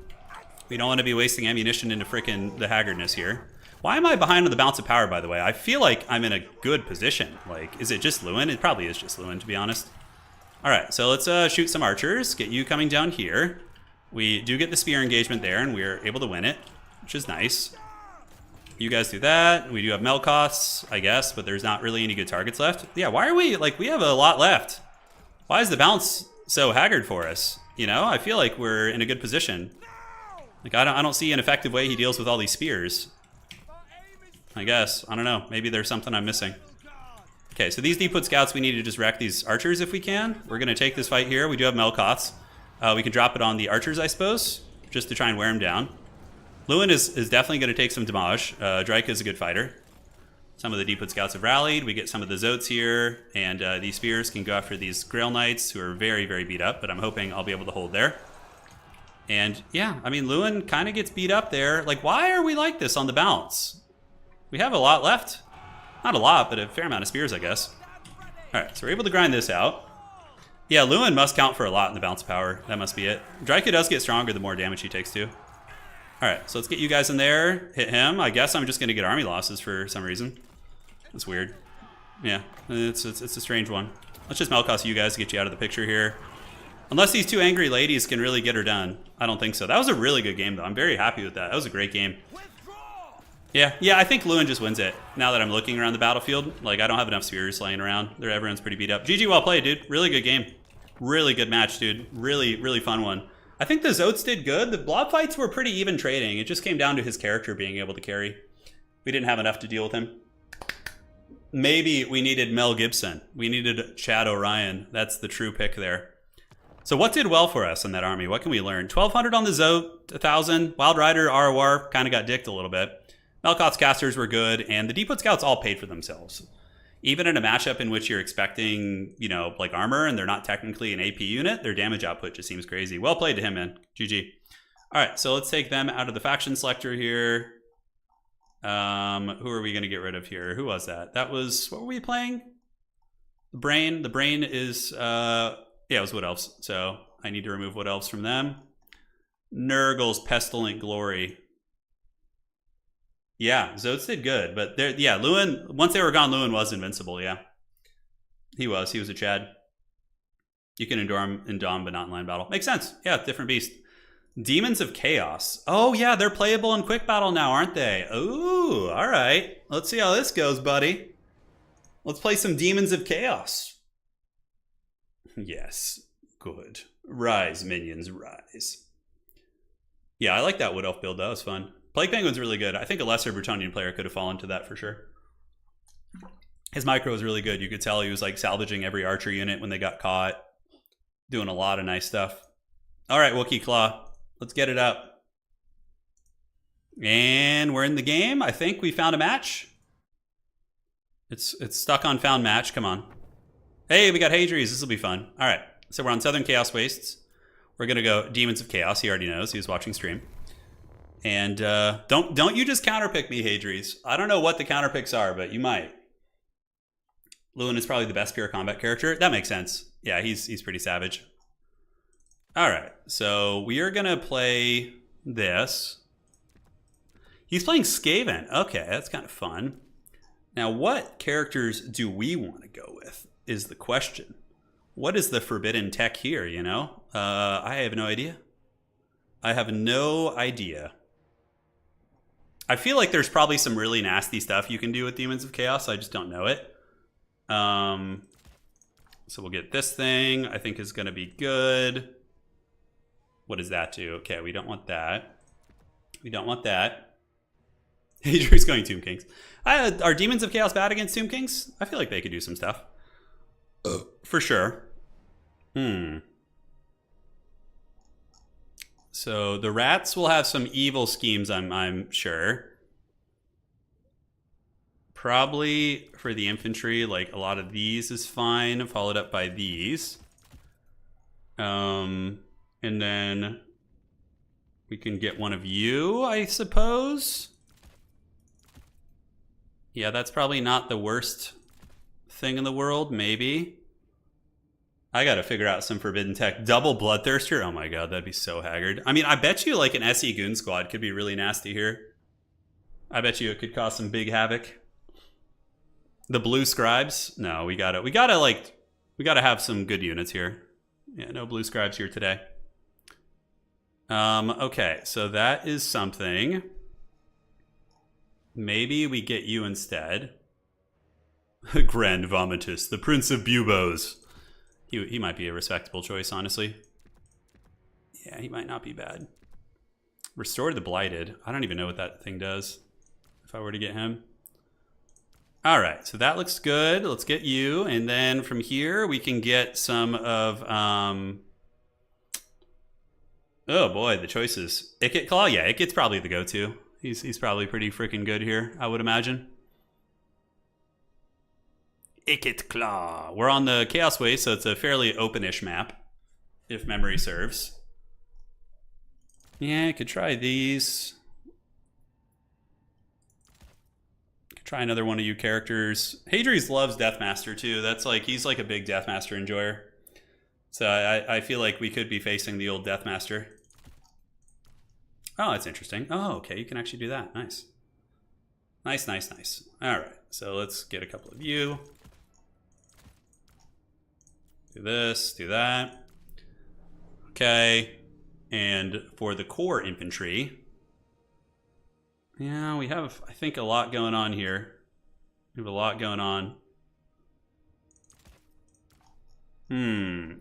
We don't want to be wasting ammunition into frickin' the haggardness here. Why am I behind on the bounce of power, by the way? I feel like I'm in a good position. Like, is it just Lewin? It probably is just Lewin, to be honest. All right, so let's shoot some archers. Get you coming down here. We do get the spear engagement there, and we're able to win it, which is nice. You guys do that. We do have Melkoths, I guess, but there's not really any good targets left. Yeah, why are we, like, we have a lot left. Why is the bounce so haggard for us? You know, I feel like we're in a good position. Like, I don't see an effective way he deals with all these spears. I guess. I don't know. Maybe there's something I'm missing. Okay, so these deep-put scouts, we need to just wreck these archers if we can. We're going to take this fight here. We do have Melkoths. We can drop it on the archers, I suppose, just to try and wear him down. Lewin is definitely going to take some damage. Drake is a good fighter. Some of the deep-put scouts have rallied. We get some of the Zotes here, and these spears can go after these Grail Knights, who are very, very beat up, but I'm hoping I'll be able to hold there. And yeah, I mean, Lewin kind of gets beat up there. Like, why are we like this on the bounce? We have a lot left. Not a lot, but a fair amount of spears, I guess. All right, so we're able to grind this out. Yeah, Lewin must count for a lot in the bounce power. That must be it. Draika does get stronger the more damage he takes, too. All right, so let's get you guys in there. Hit him. I guess I'm just going to get army losses for some reason. That's weird. Yeah, it's a strange one. Let's just Melkoth you guys to get you out of the picture here. Unless these two angry ladies can really get her done. I don't think so. That was a really good game, though. I'm very happy with that. That was a great game. Yeah, I think Lewin just wins it. Now that I'm looking around the battlefield, like, I don't have enough spears laying around. Everyone's pretty beat up. GG, well played, dude. Really good game. Really good match, dude. Really, really fun one. I think the Zotes did good. The blob fights were pretty even trading. It just came down to his character being able to carry. We didn't have enough to deal with him. Maybe we needed Mel Gibson. We needed Chad O'Ryan. That's the true pick there. So what did well for us in that army? What can we learn? 1,200 on the Zote, 1,000. Wild Rider, ROR, kind of got dicked a little bit. Melkoth's casters were good, and the Deep-Put Scouts all paid for themselves. Even in a matchup in which you're expecting, you know, like armor, and they're not technically an AP unit, their damage output just seems crazy. Well played to him, man. GG. All right, so let's take them out of the faction selector here. Who are we going to get rid of here? Who was that? That was, what were we playing? The Brain. The Brain is, yeah, it was Wood Elves, so I need to remove Wood Elves from them. Nurgle's Pestilent Glory. Yeah, Zotes did good, but yeah, Lewin, once they were gone, Lewin was invincible, yeah. He was a Chad. You can endure him in Dom, but not in line battle. Makes sense. Yeah, different beast. Demons of Chaos. Oh yeah, they're playable in quick battle now, aren't they? Ooh, all right. Let's see how this goes, buddy. Let's play some Demons of Chaos. Yes, good. Rise, minions, rise. Yeah, I like that Wood Elf build. That was fun. Plague Penguin's really good. I think a lesser Bretonnian player could have fallen to that for sure. His micro was really good. You could tell he was like salvaging every archer unit when they got caught. Doing a lot of nice stuff. All right, Wookiee Claw. Let's get it up. And we're in the game. I think we found a match. It's stuck on found match. Come on. Hey, we got Hadries. This will be fun. All right. So we're on Southern Chaos Wastes. We're going to go Demons of Chaos. He already knows. He was watching stream. And don't you just counterpick me, Hadries. I don't know what the counterpicks are, but you might. Lewin is probably the best pure combat character. That makes sense. Yeah, he's pretty savage. All right, so we are gonna play this. He's playing Skaven. Okay, that's kind of fun. Now, what characters do we want to go with is the question. What is the forbidden tech here, you know? I have no idea. I have no idea. I feel like there's probably some really nasty stuff you can do with Demons of Chaos. I just don't know it. So we'll get this thing. I think is going to be good. What does that do? Okay, we don't want that. We don't want that. Adrian's going Tomb Kings. Are Demons of Chaos bad against Tomb Kings? I feel like they could do some stuff. For sure. So the rats will have some evil schemes, I'm sure. Probably for the infantry, like a lot of these is fine, followed up by these. And then we can get one of you, I suppose. Yeah, that's probably not the worst thing in the world, maybe. I gotta figure out some forbidden tech. Double Bloodthirster? Oh my god, that'd be so haggard. I mean, I bet you like an SE Goon Squad could be really nasty here. I bet you it could cause some big havoc. The Blue Scribes? No, we gotta have some good units here. Yeah, no Blue Scribes here today. Okay, so that is something. Maybe we get you instead. Grand Vomitus, the Prince of Bubos. He might be a respectable choice, honestly. Yeah, he might not be bad. Restore the Blighted. I don't even know what that thing does if I were to get him. All right, so that looks good. Let's get you. And then from here, we can get some of... oh, boy, the choices. Ikit Claw? Yeah, Ikit's probably the go-to. He's probably pretty freaking good here, I would imagine. Ikit Claw. We're on the Chaos Way, so it's a fairly open-ish map, if memory serves. Yeah, I could try these. Could try another one of you characters. Hadries loves Deathmaster too. That's like, he's like a big Deathmaster enjoyer. So I feel like we could be facing the old Deathmaster. Oh, that's interesting. Oh, okay, you can actually do that. Nice. Nice, nice, nice. All right, so let's get a couple of you. Do this, do that. Okay. And for the core infantry, yeah, we have, I think, a lot going on here. We have a lot going on.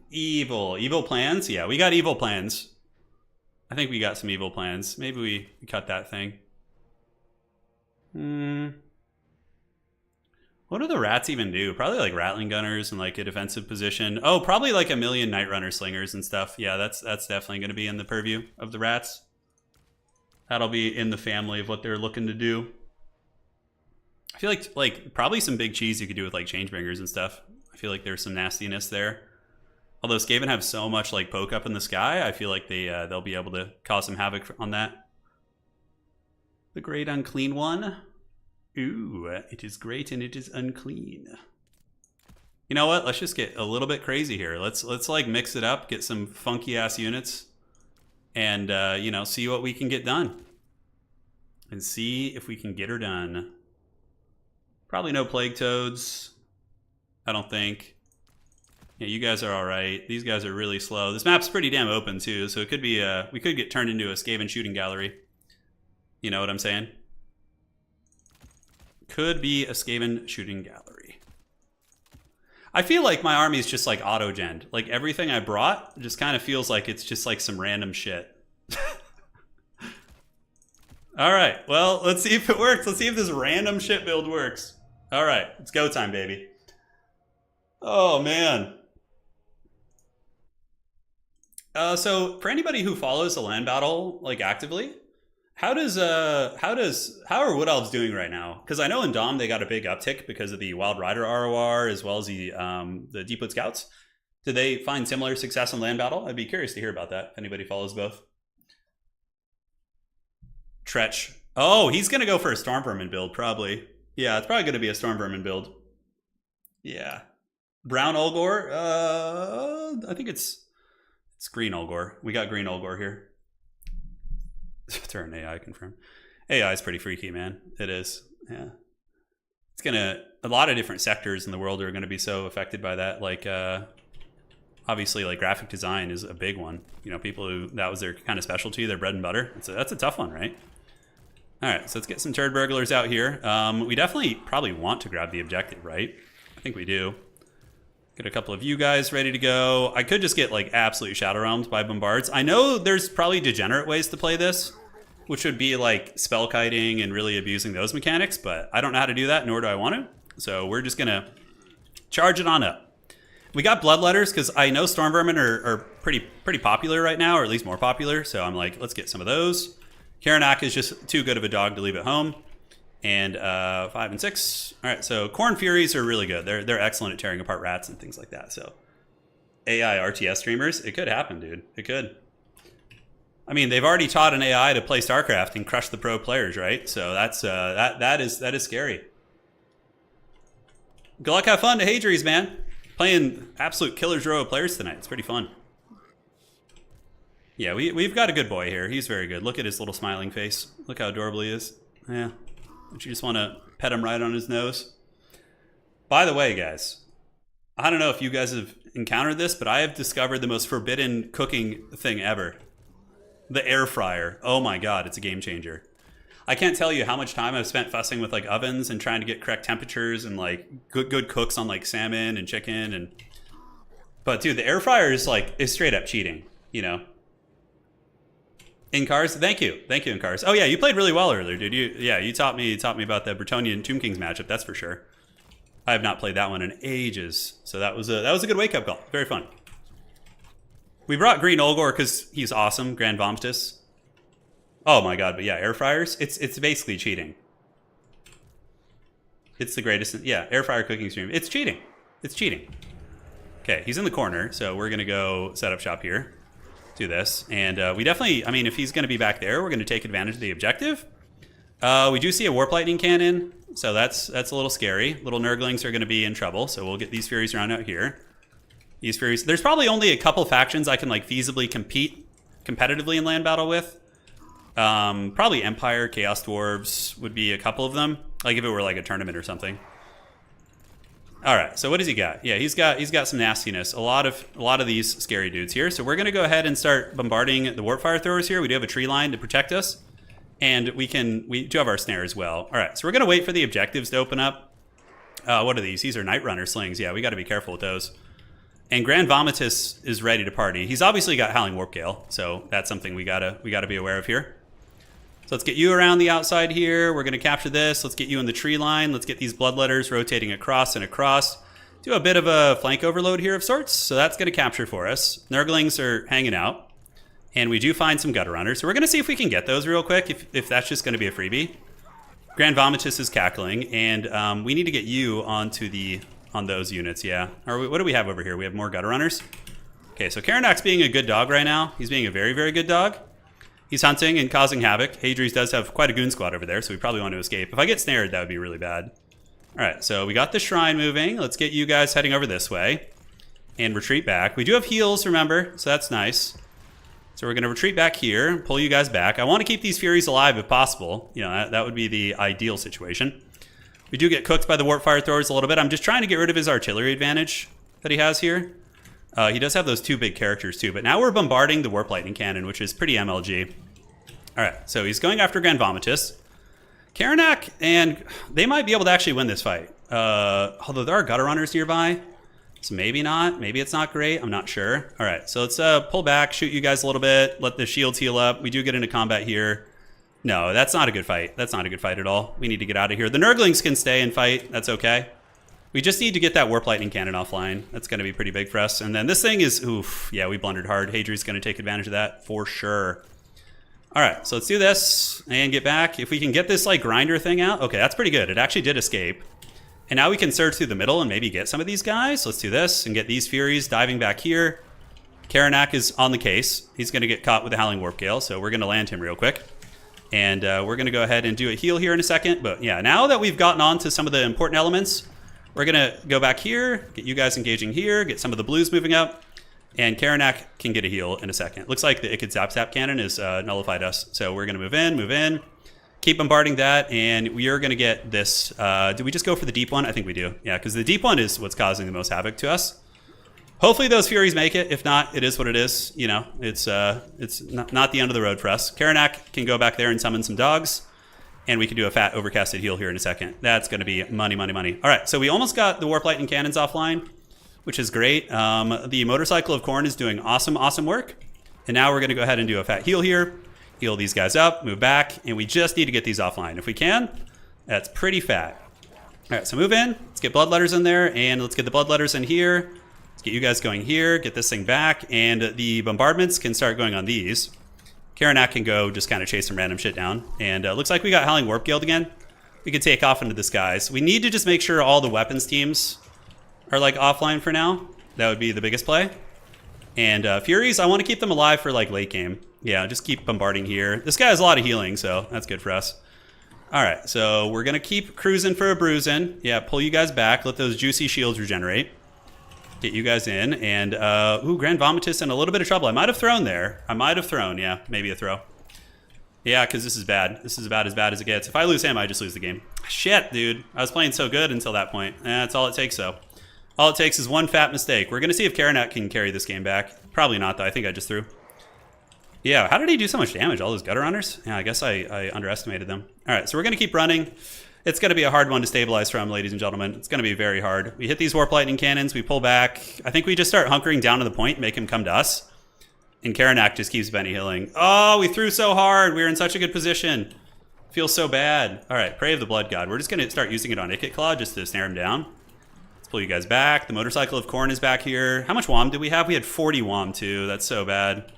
Evil plans? Yeah, we got evil plans. I think we got some evil plans. Maybe we cut that thing. What do the rats even do? Probably like rattling gunners and like a defensive position. Oh, probably like a million Night Runner slingers and stuff. Yeah, that's definitely going to be in the purview of the rats. That'll be in the family of what they're looking to do. I feel like probably some big cheese you could do with like Changebringers and stuff. I feel like there's some nastiness there. Although Skaven have so much like poke up in the sky, I feel like they'll be able to cause some havoc on that. The Great Unclean One. Ooh, it is great and it is unclean. You know what? Let's just get a little bit crazy here. Let's like mix it up, get some funky ass units, and you know, see what we can get done. And see if we can get her done. Probably no Plague Toads. I don't think. Yeah, you guys are all right. These guys are really slow. This map's pretty damn open too, so it could be we could get turned into a Skaven shooting gallery. You know what I'm saying? Could be a Skaven shooting gallery. I feel like my army is just like auto-gen. Like everything I brought just kind of feels like it's just like some random shit. All right, well, let's see if it works. Let's see if this random shit build works. All right, it's go time, baby. Oh, man. So for anybody who follows the land battle like actively, how are Wood Elves doing right now? Because I know in Dom they got a big uptick because of the Wild Rider ROR as well as the Deepwood Scouts. Did they find similar success in land battle? I'd be curious to hear about that if anybody follows both. Tretch. Oh, he's gonna go for a Storm Vermin build probably. Yeah, it's probably gonna be a Storm Vermin build. Yeah. Brown Olgor. I think it's green Olgor. We got green Olgor here. Turn AI confirm. AI is pretty freaky, man. It is. Yeah. It's gonna, a lot of different sectors in the world are gonna be so affected by that. Like obviously like graphic design is a big one. You know, people who that was their kind of specialty, their bread and butter. That's a tough one, right? All right, so let's get some turd burglars out here. We definitely probably want to grab the objective, right? I think we do. Get a couple of you guys ready to go. I could just get like absolute shadow realms by bombards. I know there's probably degenerate ways to play this, which would be like spell kiting and really abusing those mechanics, but I don't know how to do that, nor do I want to. So we're just gonna charge it on up. We got bloodletters because I know storm vermin are pretty popular right now, or at least more popular. So I'm like, let's get some of those. Karanak is just too good of a dog to leave at home. And 5 and 6. All right, so Corn Furies are really good. They're excellent at tearing apart rats and things like that. So AI RTS streamers, it could happen, dude. It could. I mean, they've already taught an AI to play StarCraft and crush the pro players, right? So that's that is scary. Good luck, have fun to Hadries, man. Playing absolute killer's row of players tonight. It's pretty fun. Yeah, we've got a good boy here. He's very good. Look at his little smiling face. Look how adorable he is. Yeah. Don't you just want to pet him right on his nose? By the way, guys, I don't know if you guys have encountered this, but I have discovered the most forbidden cooking thing ever. The air fryer. Oh my God, it's a game changer. I can't tell you how much time I've spent fussing with like ovens and trying to get correct temperatures and like good cooks on like salmon and chicken but dude, the air fryer is straight up cheating, you know? In cars, thank you, in cars. Oh yeah, you played really well earlier, dude. You taught me about the Bretonnian Tomb Kings matchup. That's for sure. I have not played that one in ages, so that was a good wake up call. Very fun. We brought Green Olgor because he's awesome. Grand Vomitus. Oh my god, but yeah, air fryers. It's basically cheating. It's the greatest. Yeah, air fryer cooking stream. It's cheating. It's cheating. Okay, he's in the corner, so we're gonna go set up shop here. Do this, and we definitely, I mean, if he's going to be back there, we're going to take advantage of the objective. We do see a Warp Lightning Cannon, so that's a little scary. Little Nurglings are going to be in trouble, so we'll get these Furies around out here. These Furies, there's probably only a couple factions I can like feasibly compete competitively in land battle with. Probably Empire, Chaos Dwarves would be a couple of them, like if it were like a tournament or something. All right, so what does he got? Yeah, he's got some nastiness. A lot of these scary dudes here. So we're gonna go ahead and start bombarding the warp fire throwers here. We do have a tree line to protect us, and we do have our snare as well. All right, so we're gonna wait for the objectives to open up. What are these? These are Night Runner slings. Yeah, we got to be careful with those. And Grand Vomitus is ready to party. He's obviously got Howling Warp Gale, so that's something we gotta be aware of here. So let's get you around the outside here. We're going to capture this. Let's get you in the tree line. Let's get these Bloodletters rotating across and across. Do a bit of a flank overload here of sorts. So that's going to capture for us. Nurglings are hanging out. And we do find some Gutter Runners. So we're going to see if we can get those real quick, if that's just going to be a freebie. Grand Vomitus is cackling. And we need to get you on those units, yeah. What do we have over here? We have more Gutter Runners. Okay, so Karanak's being a good dog right now. He's being a very, very good dog. He's hunting and causing havoc. Hadri's does have quite a goon squad over there, so we probably want to escape. If I get snared, that would be really bad. All right, so we got the shrine moving. Let's get you guys heading over this way and retreat back. We do have heals, remember, so that's nice. So we're going to retreat back here, pull you guys back. I want to keep these Furies alive if possible. You know, that would be the ideal situation. We do get cooked by the Warp Fire Throwers a little bit. I'm just trying to get rid of his artillery advantage that he has here. He does have those two big characters too, but now we're bombarding the Warp Lightning Cannon, which is pretty MLG. All right, so he's going after Grand Vomitus. Karanak, and they might be able to actually win this fight. Although there are Gutter Runners nearby, so maybe not. Maybe it's not great. I'm not sure. All right, so let's pull back, shoot you guys a little bit, let the shields heal up. We do get into combat here. No, that's not a good fight. That's not a good fight at all. We need to get out of here. The Nurglings can stay and fight. That's okay. We just need to get that Warp Lightning Cannon offline. That's going to be pretty big for us. And then this thing is, oof, yeah, we blundered hard. Hadri's going to take advantage of that for sure. All right, so let's do this and get back. If we can get this like grinder thing out. Okay, that's pretty good. It actually did escape. And now we can surge through the middle and maybe get some of these guys. Let's do this and get these Furies diving back here. Karanak is on the case. He's going to get caught with the Howling Warp Gale, so we're going to land him real quick. And we're going to go ahead and do a heal here in a second. But yeah, now that we've gotten on to some of the important elements, we're going to go back here, get you guys engaging here, get some of the blues moving up, and Karanak can get a heal in a second. Looks like the Ikid Zap Zap cannon is nullified us. So we're going to move in, keep bombarding that, and we are going to get this. Do we just go for the deep one? I think we do. Yeah, because the deep one is what's causing the most havoc to us. Hopefully those Furies make it. If not, it is what it is. You know, it's not the end of the road for us. Karanak can go back there and summon some dogs. And we can do a fat overcasted heal here in a second. That's going to be money, money, money. All right, so we almost got the Warp Lightning Cannons offline, which is great. The Motorcycle of Khorne is doing awesome, awesome work. And now we're going to go ahead and do a fat heal here. Heal these guys up, move back, and we just need to get these offline. If we can, that's pretty fat. All right, so move in. Let's get Bloodletters in there, and let's get the Bloodletters in here. Let's get you guys going here, get this thing back, and the bombardments can start going on these. Karanak can go just kind of chase some random shit down. And looks like we got Howling Warp Guild again. We can take off into the skies. We need to just make sure all the weapons teams are like offline for now. That would be the biggest play. And Furies, I want to keep them alive for like late game. Yeah, just keep bombarding here. This guy has a lot of healing, so that's good for us. All right, so we're going to keep cruising for a bruising. Yeah, pull you guys back. Let those juicy shields regenerate. Get you guys in, and Grand Vomitus in a little bit of trouble. I might have thrown there. Yeah, maybe a throw. Yeah, because this is bad. This is about as bad as it gets. If I lose him, I just lose the game. Shit, dude. I was playing so good until that point. That's all it takes, though. All it takes is one fat mistake. We're going to see if Karanak can carry this game back. Probably not, though. I think I just threw. Yeah, how did he do so much damage? All those Gutter Runners? Yeah, I guess I underestimated them. All right, so we're going to keep running. It's going to be a hard one to stabilize from, ladies and gentlemen. It's going to be very hard. We hit these Warp Lightning Cannons. We pull back. I think we just start hunkering down to the point, make him come to us. And Karanak just keeps Benny healing. Oh, we threw so hard. We were in such a good position. Feels so bad. All right, Prey of the Blood God. We're just going to start using it on Ikit Claw just to snare him down. Let's pull you guys back. The Motorcycle of Corn is back here. How much WOM did we have? We had 40 WOM too. That's so bad.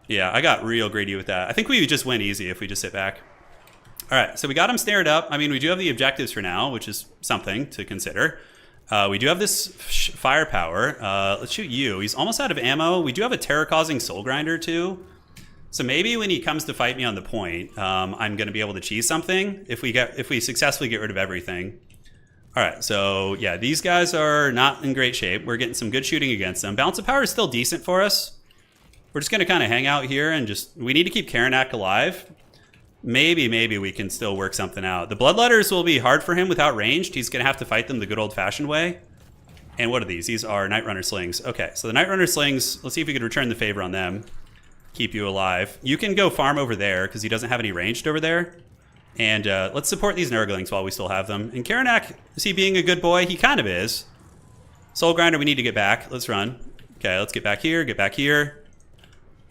Yeah, I got real greedy with that. I think we would just win easy if we just sit back. All right, so we got him snared up. I mean, we do have the objectives for now, which is something to consider. We do have this firepower. Let's shoot you. He's almost out of ammo. We do have a terror-causing Soul Grinder too. So maybe when he comes to fight me on the point, I'm going to be able to cheese something if we successfully get rid of everything. All right, so yeah, these guys are not in great shape. We're getting some good shooting against them. Balance of power is still decent for us. We're just going to kind of hang out here and we need to keep Karanak alive. Maybe we can still work something out. The Bloodletters will be hard for him without ranged. He's going to have to fight them the good old-fashioned way. And what are these? These are Night Runner Slings. Okay, so the Night Runner Slings, let's see if we can return the favor on them. Keep you alive. You can go farm over there because he doesn't have any ranged over there. And let's support these Nurglings while we still have them. And Karanak, is he being a good boy? He kind of is. Soul Grinder, we need to get back. Let's run. Okay, let's get back here, get back here.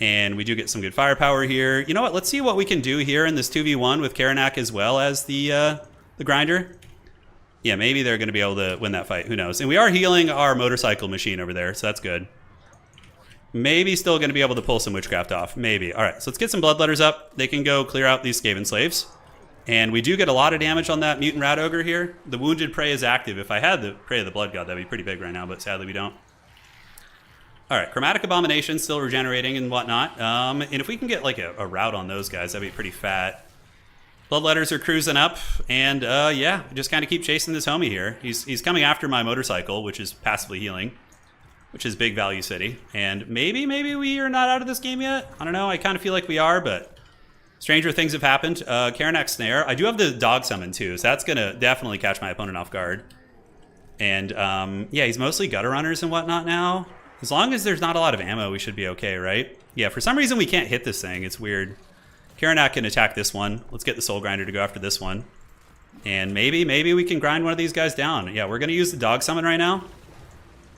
And we do get some good firepower here. You know what? Let's see what we can do here in this 2v1 with Karanak as well as the grinder. Yeah, maybe they're going to be able to win that fight. Who knows? And we are healing our motorcycle machine over there, so that's good. Maybe still going to be able to pull some witchcraft off. Maybe. All right, so let's get some Bloodletters up. They can go clear out these Skaven slaves. And we do get a lot of damage on that Mutant Rat Ogre here. The Wounded Prey is active. If I had the Prey of the Blood God, that'd be pretty big right now, but sadly we don't. All right, Chromatic Abomination still regenerating and whatnot. And if we can get like a rout on those guys, that'd be pretty fat. Bloodletters are cruising up, and yeah, just kind of keep chasing this homie here. He's coming after my motorcycle, which is passively healing, which is big value city. And maybe we are not out of this game yet. I don't know. I kind of feel like we are, but stranger things have happened. Karanak Snare. I do have the dog summon too, so that's gonna definitely catch my opponent off guard. And yeah, he's mostly gutter runners and whatnot now. As long as there's not a lot of ammo, we should be okay, right? Yeah, for some reason we can't hit this thing. It's weird. Karanak can attack this one. Let's get the Soul Grinder to go after this one. And maybe we can grind one of these guys down. Yeah, we're going to use the dog summon right now.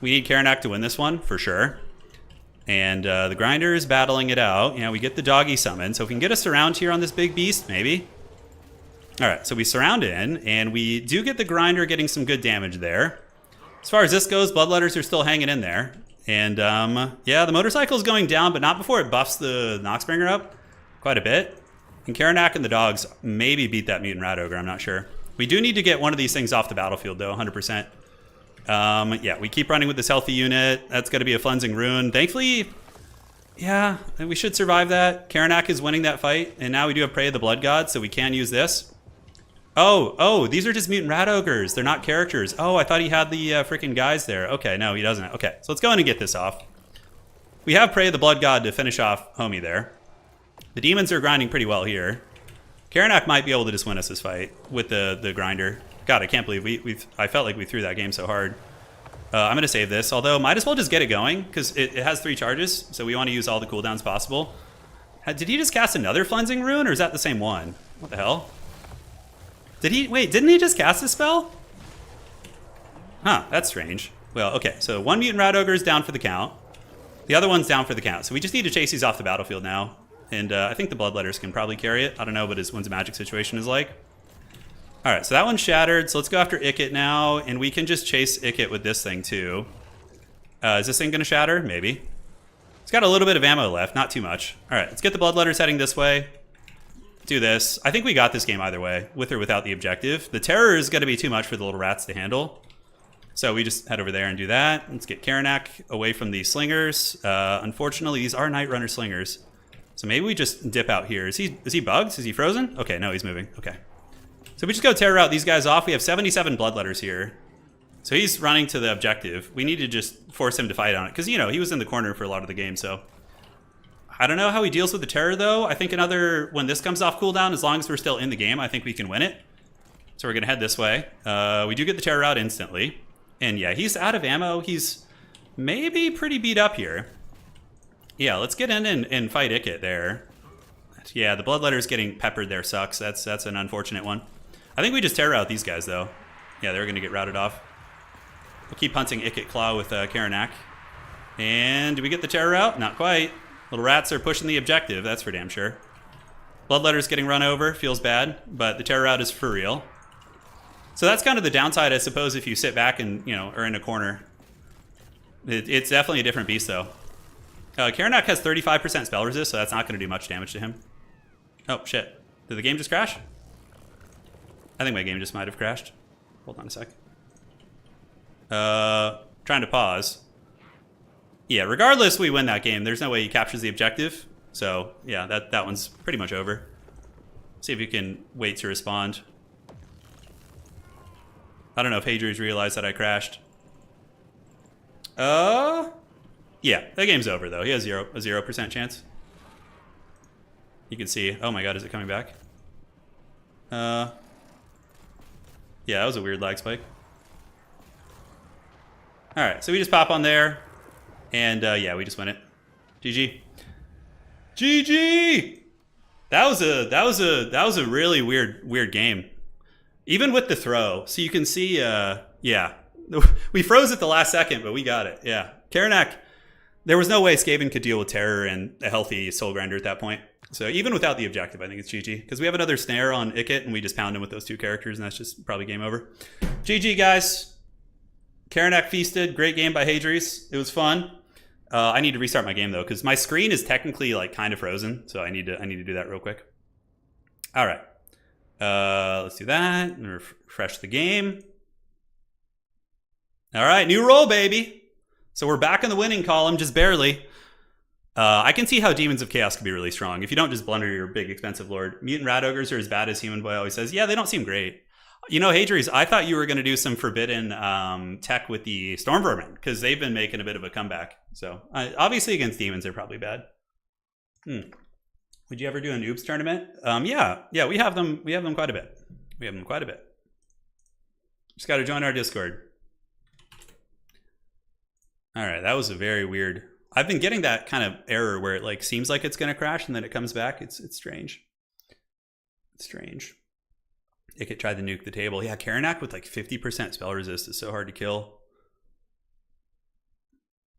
We need Karanak to win this one, for sure. And the grinder is battling it out. Yeah, we get the doggy summon. So if we can get a surround here on this big beast, maybe. All right, so we surround in, and we do get the grinder getting some good damage there. As far as this goes, Bloodletters are still hanging in there. And yeah, the motorcycle is going down, but not before it buffs the Noxbringer up quite a bit. And Karanak and the dogs maybe beat that Mutant Rat Ogre, I'm not sure. We do need to get one of these things off the battlefield, though, 100%. Yeah, we keep running with this healthy unit. That's going to be a Flensing Rune. Thankfully, yeah, we should survive that. Karanak is winning that fight, and now we do have Prey of the Blood God, so we can use this. Oh, these are just Mutant Rat Ogres. They're not characters. Oh, I thought he had the freaking guys there. Okay, no, he doesn't. Okay, so let's go in and get this off. We have Prey of the Blood God to finish off homie there. The demons are grinding pretty well here. Karanak might be able to just win us this fight with the grinder. God, I can't believe I felt like we threw that game so hard. I'm going to save this, although might as well just get it going because it has 3 charges, so we want to use all the cooldowns possible. Did he just cast another Flensing Rune, or is that the same one? What the hell? Wait, didn't he just cast a spell? Huh, that's strange. Well, okay, so 1 Mutant Rat Ogre is down for the count. The other one's down for the count, so we just need to chase these off the battlefield now. And I think the Bloodletters can probably carry it. I don't know what his Winds of Magic situation is like. All right, so that one's shattered, so let's go after Ikit now, and we can just chase Ikit with this thing too. Is this thing gonna shatter? Maybe. It's got a little bit of ammo left, not too much. All right, let's get the Bloodletters heading this way. Do this. I think we got this game either way, with or without the objective. The terror is going to be too much for the little rats to handle. So we just head over there and do that. Let's get Karanak away from these slingers. Unfortunately, these are Night Runner slingers. So maybe we just dip out here. Is he bugged? Is he frozen? Okay, no, he's moving. Okay. So we just go terror out these guys off. We have 77 Bloodletters here. So he's running to the objective. We need to just force him to fight on it. Because, you know, he was in the corner for a lot of the game, so... I don't know how he deals with the terror, though. I think when this comes off cooldown, as long as we're still in the game, I think we can win it. So we're going to head this way. We do get the terror out instantly. And yeah, he's out of ammo. He's maybe pretty beat up here. Yeah, let's get in and fight Ikit there. Yeah, the Bloodletters getting peppered there sucks. That's an unfortunate one. I think we just terror out these guys, though. Yeah, they're going to get routed off. We'll keep hunting Ikit Claw with Karanak. And do we get the terror out? Not quite. Little rats are pushing the objective, that's for damn sure. Bloodletter's getting run over, feels bad, but the terror out is for real. So that's kind of the downside, I suppose, if you sit back and, you know, are in a corner. It's definitely a different beast, though. Karanak has 35% spell resist, so that's not going to do much damage to him. Oh, shit. Did the game just crash? I think my game just might have crashed. Hold on a sec. Trying to pause. Yeah, regardless, we win that game. There's no way he captures the objective. So, yeah, that one's pretty much over. See if you can wait to respond. I don't know if Hadri's realized that I crashed. Yeah, that game's over, though. He has a 0% chance. You can see. Oh my god, is it coming back? Yeah, that was a weird lag spike. Alright, so we just pop on there. And, yeah, we just win it. GG. GG! That was a really weird game. Even with the throw. So you can see, yeah. We froze at the last second, but we got it. Yeah. Karanak, there was no way Skaven could deal with terror and a healthy Soul Grinder at that point. So even without the objective, I think it's GG. Because we have another snare on Ikit, and we just pound him with those two characters, and that's just probably game over. GG, guys. Karanak feasted. Great game by Hadris. It was fun. I need to restart my game, though, because my screen is technically like kind of frozen. So I need to do that real quick. All right. Let's do that and refresh the game. All right, new roll, baby. So we're back in the winning column, just barely. I can see how Demons of Chaos can be really strong if you don't just blunder your big expensive lord. Mutant Rat Ogres are as bad as Human Boy always says. Yeah, they don't seem great. You know, Hadris, I thought you were going to do some forbidden tech with the Storm Vermin because they've been making a bit of a comeback. So obviously against demons, they're probably bad. Would you ever do an Oops tournament? Yeah, we have them. We have them quite a bit. Just got to join our Discord. All right, that was a very weird. I've been getting that kind of error where it like seems like it's going to crash and then it comes back. It's strange. It's strange. Ikit tried to nuke the table. Yeah, Karanak with like 50% spell resist is so hard to kill.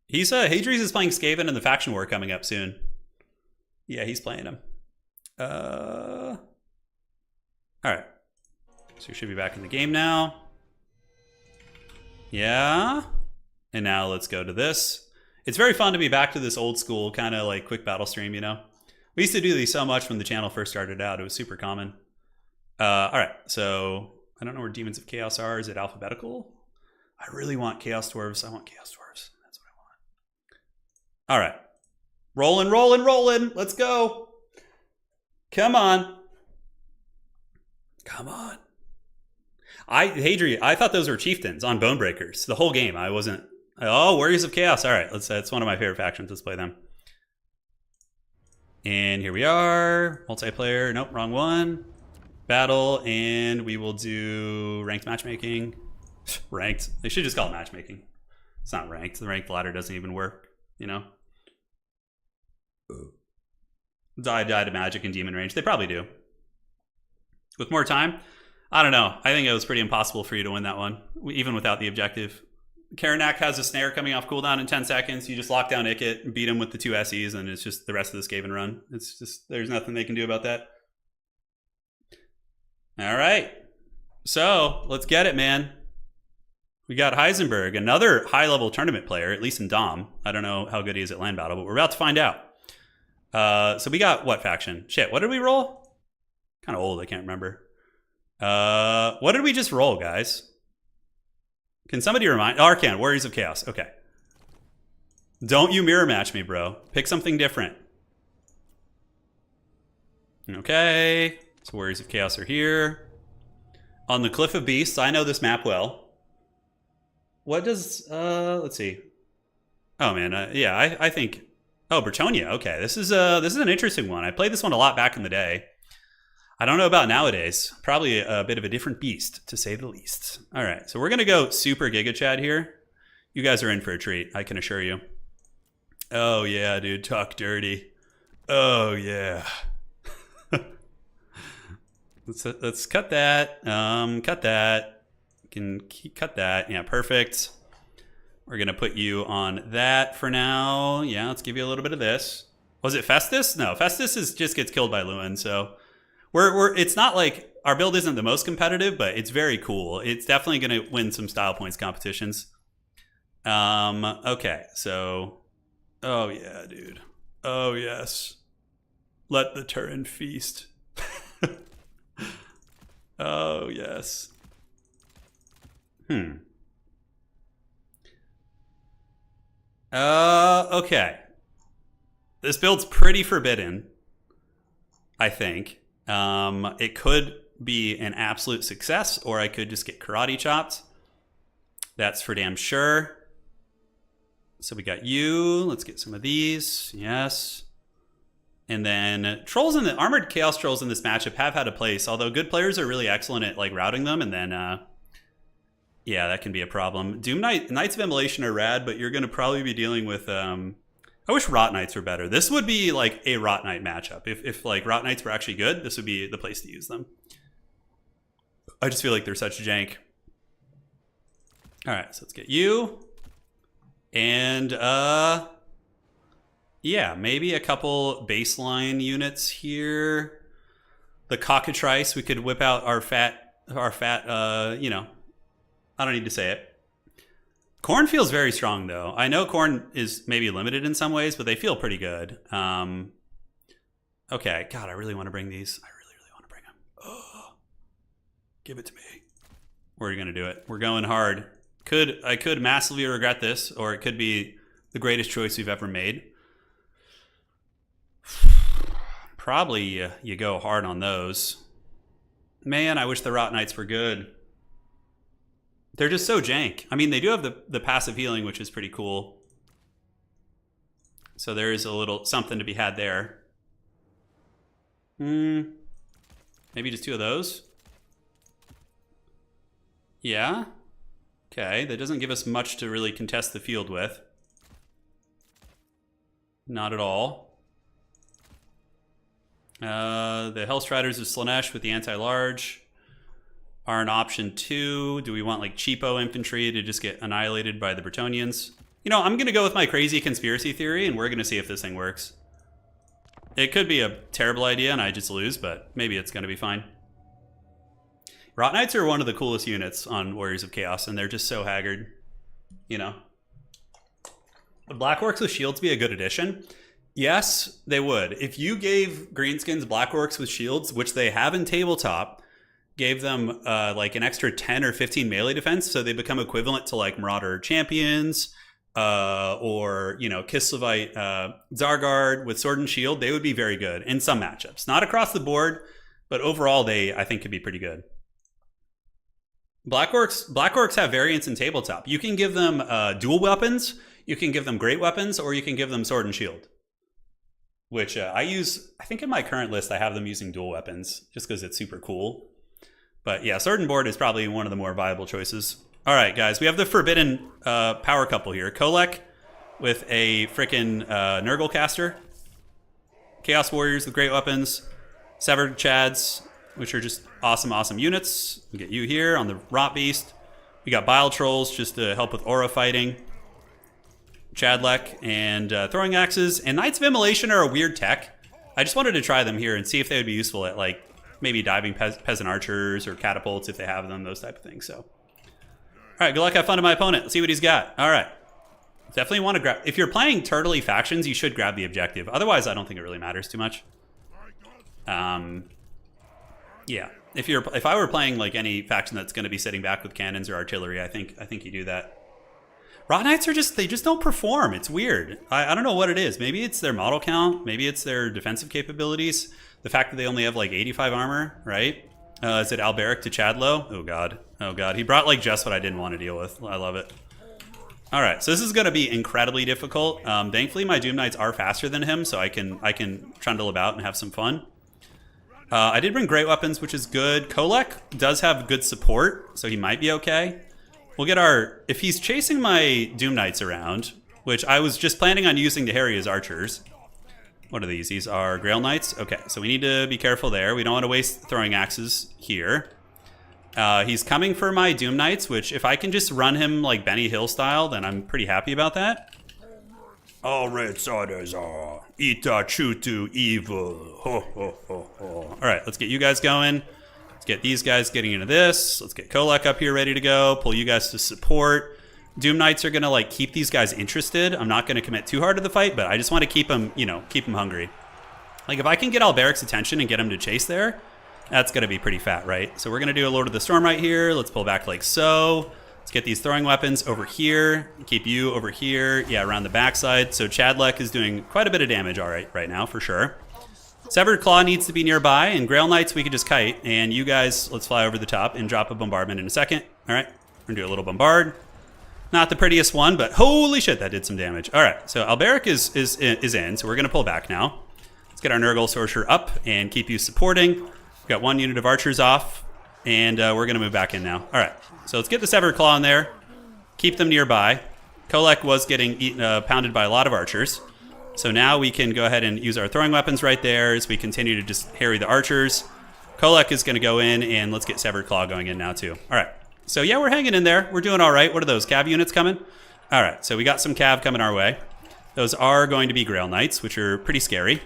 He's Hadris is playing Skaven in the faction war coming up soon. Yeah, he's playing him. All right. So we should be back in the game now. Yeah. And now let's go to this. It's very fun to be back to this old school kind of like quick battle stream, you know? We used to do these so much when the channel first started out. It was super common. All right, so I don't know where Demons of Chaos are. Is it alphabetical? I really want Chaos Dwarves. I want Chaos Dwarves. That's what I want. All right. Rolling. Let's go. Come on. Hadri, I thought those were chieftains on Bonebreakers. The whole game. I wasn't. Oh, Warriors of Chaos. All right, that's one of my favorite factions. Let's play them. And here we are. Multiplayer. Nope, wrong one. Battle, and we will do ranked matchmaking. Ranked. They should just call it matchmaking. It's not ranked. The ranked ladder doesn't even work, you know? Die to magic and demon range. They probably do. With more time? I don't know. I think it was pretty impossible for you to win that one, even without the objective. Karanak has a snare coming off cooldown in 10 seconds. You just lock down Ikit and beat him with the 2 SEs, and it's just the rest of the Skaven run. It's just, there's nothing they can do about that. All right. So, let's get it, man. We got Heisenberg, another high-level tournament player, at least in Dom. I don't know how good he is at land battle, but we're about to find out. So we got what faction? Shit, what did we roll? Kind of old, I can't remember. What did we just roll, guys? Can somebody remind? Arcan, Warriors of Chaos. Okay. Don't you mirror match me, bro. Pick something different. Okay. So Warriors of Chaos are here. On the Cliff of Beasts, I know this map well. What does, let's see. Oh man, yeah, I think, oh, Bretonnia, okay. This is an interesting one. I played this one a lot back in the day. I don't know about nowadays. Probably a bit of a different beast, to say the least. All right, so we're gonna go super Giga Chad here. You guys are in for a treat, I can assure you. Oh yeah, dude, talk dirty. Oh yeah. Let's cut that. Cut that. Cut that. Yeah, perfect. We're going to put you on that for now. Yeah, let's give you a little bit of this. Was it Festus? No, Festus just gets killed by Lewin, so it's not like our build isn't the most competitive, but it's very cool. It's definitely going to win some style points competitions. Okay, so oh yeah, dude. Oh yes. Let the Turin feast. Oh yes. Okay. This build's pretty forbidden, I think. It could be an absolute success, or I could just get karate chopped. That's for damn sure. So we got you. Let's get some of these. Yes. And then trolls in the armored chaos trolls in this matchup have had a place, although good players are really excellent at like routing them, and then yeah, that can be a problem. Doom Knights of Immolation are rad, but you're going to probably be dealing with I wish Rot Knights were better. This would be like a Rot Knight matchup. If like Rot Knights were actually good, this would be the place to use them. I just feel like they're such jank. All right, so let's get you. And yeah, maybe a couple baseline units here. The cockatrice, we could whip out our fat you know, I don't need to say it. Corn feels very strong, though. I know Corn is maybe limited in some ways, but they feel pretty good. Okay, God, I really want to bring these. I really, really want to bring them. Oh, give it to me. We're going to do it. We're going hard. I could massively regret this, or it could be the greatest choice we've ever made. Probably you go hard on those. Man, I wish the Rot Knights were good. They're just so jank. I mean, they do have the passive healing, which is pretty cool. So there is a little something to be had there. Maybe just 2 of those. Yeah. Okay, that doesn't give us much to really contest the field with. Not at all. The Hellstriders of Slanesh with the anti-large are an option too. Do we want like cheapo infantry to just get annihilated by the Bretonnians? You know, I'm going to go with my crazy conspiracy theory, and we're going to see if this thing works. It could be a terrible idea and I just lose, but maybe it's going to be fine. Rot Knights are one of the coolest units on Warriors of Chaos, and they're just so haggard, you know. Would Black Orcs with shields be a good addition? Yes, they would. If you gave Greenskins Black Orcs with shields, which they have in tabletop, gave them like an extra 10 or 15 melee defense, so they become equivalent to like Marauder Champions or, you know, Kislevite Zargard with Sword and Shield, they would be very good in some matchups. Not across the board, but overall they, I think, could be pretty good. Black Orcs have variants in tabletop. You can give them dual weapons, you can give them great weapons, or you can give them Sword and Shield. Which I use, I think in my current list I have them using dual weapons, just because it's super cool. But yeah, Sword and Board is probably one of the more viable choices. All right, guys, we have the forbidden power couple here. Kolek with a frickin' Nurgle caster. Chaos Warriors with great weapons. Severed Chads, which are just awesome, awesome units. We get you here on the Rot Beast. We got Bile Trolls just to help with aura fighting. Chadlek and throwing axes. And Knights of Immolation are a weird tech. I just wanted to try them here and see if they would be useful at like maybe diving peasant archers or catapults if they have them, those type of things. So, all right, good luck, have fun to my opponent. Let's see what he's got. All right, definitely want to grab. If you're playing turtley factions, you should grab the objective. Otherwise, I don't think it really matters too much. Yeah, if I were playing like any faction that's going to be sitting back with cannons or artillery, I think you do that. Rot Knights are they just don't perform. It's weird. I don't know what it is. Maybe it's their model count. Maybe it's their defensive capabilities. The fact that they only have like 85 armor, right? Is it Alberic to Chadlow? Oh god. Oh god. He brought like just what I didn't want to deal with. I love it. All right, so this is going to be incredibly difficult. Thankfully, my Doom Knights are faster than him, so I can trundle about and have some fun. I did bring great weapons, which is good. Kolek does have good support, so he might be okay. We'll get our... If he's chasing my Doom Knights around, which I was just planning on using to harry as archers. What are these? These are Grail Knights. Okay, so we need to be careful there. We don't want to waste throwing axes here. He's coming for my Doom Knights, which if I can just run him like Benny Hill style, then I'm pretty happy about that. All red orders are ita chutu evil. Ho, ho, ho, ho. All right, let's get you guys going. Let's get these guys getting into this. Let's get Kolek up here ready to go. Pull you guys to support. Doom Knights are going to like keep these guys interested. I'm not going to commit too hard to the fight, but I just want to keep them, you know, keep them hungry. Like if I can get Alberic's attention and get him to chase there, that's going to be pretty fat, right? So we're going to do a Lord of the Storm right here. Let's pull back like so. Let's get these throwing weapons over here. Keep you over here. Yeah, around the backside. So Chadlek is doing quite a bit of damage all right now for sure. Severed Claw needs to be nearby, and Grail Knights we could just kite. And you guys, let's fly over the top and drop a bombardment in a second. All right, we're going to do a little bombard. Not the prettiest one, but holy shit, that did some damage. All right, so Alberic is in, so we're going to pull back now. Let's get our Nurgle Sorcerer up and keep you supporting. We've got one unit of archers off, and we're going to move back in now. All right, so let's get the Severed Claw in there. Keep them nearby. Kolek was getting pounded by a lot of archers. So now we can go ahead and use our throwing weapons right there as we continue to just harry the archers. Kolek is going to go in, and let's get Severed Claw going in now too. All right. So yeah, we're hanging in there. We're doing all right. What are those, cav units coming? All right, so we got some cav coming our way. Those are going to be Grail Knights, which are pretty scary.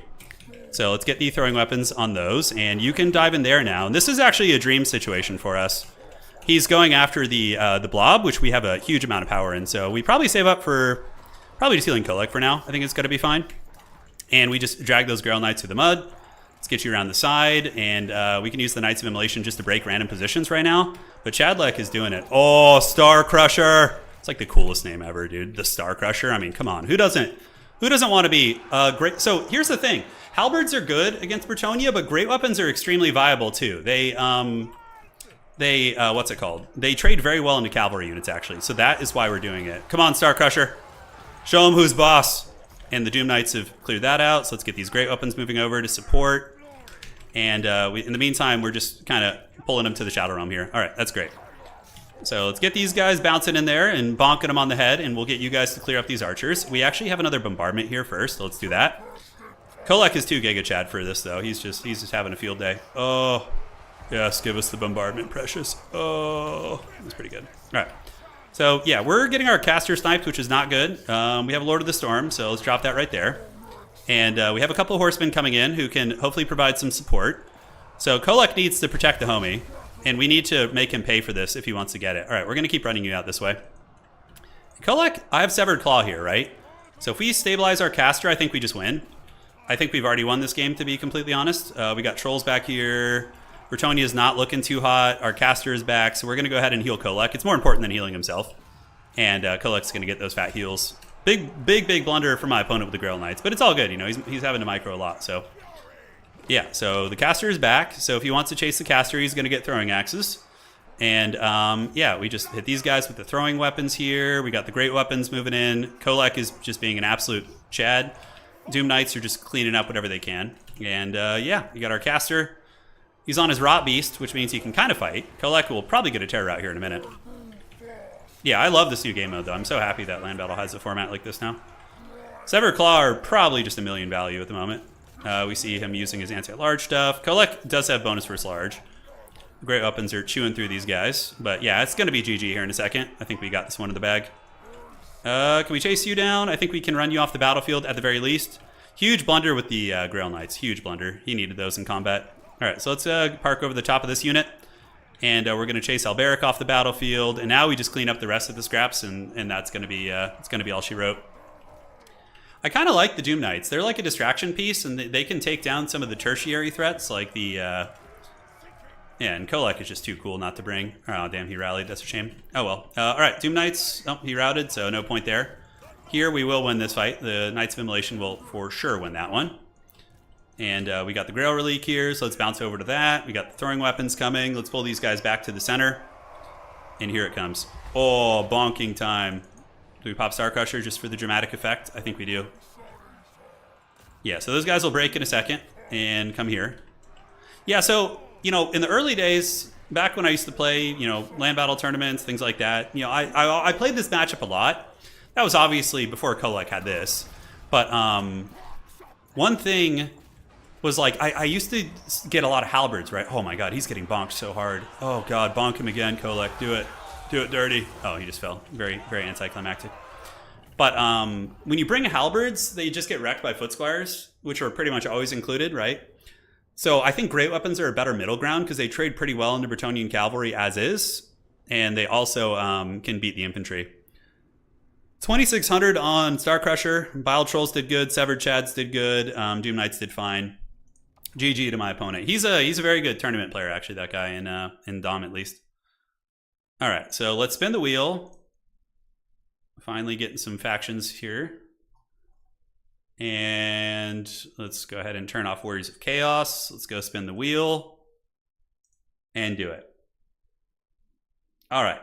So let's get the throwing weapons on those, and you can dive in there now. And this is actually a dream situation for us. He's going after the blob, which we have a huge amount of power in. So we probably save up for probably just healing Kolek for now. I think it's going to be fine. And we just drag those Grail Knights through the mud. Let's get you around the side, and we can use the Knights of Immolation just to break random positions right now. But Chadlek is doing it. Oh, Star Crusher! It's like the coolest name ever, dude. The Star Crusher. I mean, come on. Who doesn't want to be great? So here's the thing. Halberds are good against Bretonnia, but great weapons are extremely viable too. They what's it called? They trade very well into cavalry units actually. So that is why we're doing it. Come on, Star Crusher. Show them who's boss. And the Doom Knights have cleared that out. So let's get these great weapons moving over to support. And in the meantime, we're just kind of pulling them to the Shadow Realm here. All right, that's great. So let's get these guys bouncing in there and bonking them on the head, and we'll get you guys to clear up these archers. We actually have another bombardment here first, so let's do that. Kolek is too Giga Chad for this, though. He's just having a field day. Oh, yes, give us the bombardment, precious. Oh, that's pretty good. All right. So, yeah, we're getting our caster sniped, which is not good. We have a Lord of the Storm, so let's drop that right there. And we have a couple of horsemen coming in who can hopefully provide some support. So Kolek needs to protect the homie, and we need to make him pay for this if he wants to get it. All right, we're going to keep running you out this way. Kolek, I have Severed Claw here, right? So if we stabilize our caster, I think we just win. I think we've already won this game, to be completely honest. We got trolls back here. Bretonnia is not looking too hot. Our caster is back, so we're going to go ahead and heal Kolek. It's more important than healing himself. And Kolek's going to get those fat heals. Big blunder for my opponent with the Grail Knights, but it's all good. You know, he's having to micro a lot. So yeah, so the caster is back. So if he wants to chase the caster, he's going to get throwing axes. And yeah, we just hit these guys with the throwing weapons here. We got the great weapons moving in. Kolek is just being an absolute Chad. Doom Knights are just cleaning up whatever they can. And yeah, we got our caster. He's on his Rot Beast, which means he can kind of fight. Kolek will probably get a terror out here in a minute. Yeah, I love this new game mode, though. I'm so happy that Land Battle has a format like this now. Severed Claw are probably just a million value at the moment. We see him using his anti-large stuff. Kolek does have bonus versus large. The great weapons are chewing through these guys. But yeah, it's going to be GG here in a second. I think we got this one in the bag. Can we chase you down? I think we can run you off the battlefield at the very least. Huge blunder with the Grail Knights. Huge blunder. He needed those in combat. All right, so let's park over the top of this unit. And we're going to chase Alberic off the battlefield. And now we just clean up the rest of the scraps, and that's going to be it's going to be all she wrote. I kind of like the Doom Knights. They're like a distraction piece, and they can take down some of the tertiary threats, like the... yeah, and Kolek is just too cool not to bring. Oh, damn, he rallied. That's a shame. Oh, well. All right, Doom Knights. Oh, he routed, so no point there. Here, we will win this fight. The Knights of Immolation will for sure win that one. And we got the Grail Relic here, so let's bounce over to that. We got the throwing weapons coming. Let's pull these guys back to the center. And here it comes. Oh, bonking time. Do we pop Star Crusher just for the dramatic effect? I think we do. Yeah, so those guys will break in a second and come here. Yeah, so, you know, in the early days, back when I used to play, you know, land battle tournaments, things like that, you know, I played this matchup a lot. That was obviously before Kolek had this. But one thing was like, I used to get a lot of halberds, right? Oh my god, he's getting bonked so hard. Oh god, bonk him again, Kolek. Do it. Do it dirty. Oh, he just fell. Very, very anticlimactic. But when you bring halberds, they just get wrecked by foot squires, which are pretty much always included, right? So I think great weapons are a better middle ground because they trade pretty well into Bretonnian cavalry as is, and they also can beat the infantry. 2600 on Star Crusher. Bile Trolls did good. Severed Chads did good. Doom Knights did fine. GG to my opponent. He's a very good tournament player, actually, that guy, in Dom at least. All right, so let's spin the wheel. Finally getting some factions here. And let's go ahead and turn off Warriors of Chaos. Let's go spin the wheel and do it. All right.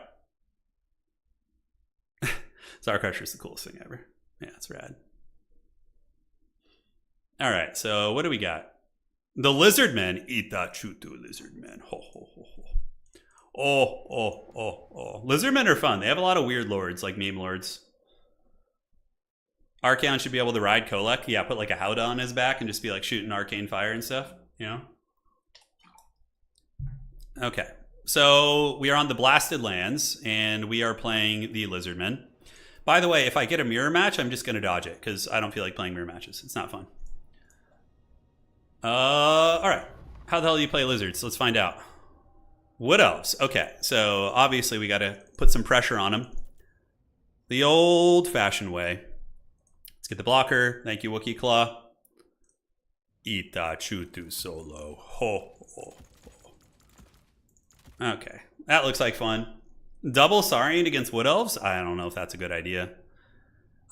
Star Crusher is the coolest thing ever. Yeah, it's rad. All right, so what do we got? The Lizardmen. Eat that chutu, Lizardmen. Ho, ho, ho, ho. Oh. Lizardmen are fun. They have a lot of weird lords, like meme lords. Archaon should be able to ride Kolek. Yeah, put like a Howdah on his back and just be like shooting arcane fire and stuff, you know? Okay, so we are on the Blasted Lands, and we are playing the Lizardmen. By the way, if I get a mirror match, I'm just going to dodge it, because I don't feel like playing mirror matches. It's not fun. All right. How the hell do you play lizards? Let's find out. Wood Elves. Okay, so obviously we got to put some pressure on them. The old-fashioned way. Let's get the blocker. Thank you, Wookiee Claw. Ita chutu solo. Ho, ho, ho. Okay, that looks like fun. Double Saurian against Wood Elves? I don't know if that's a good idea.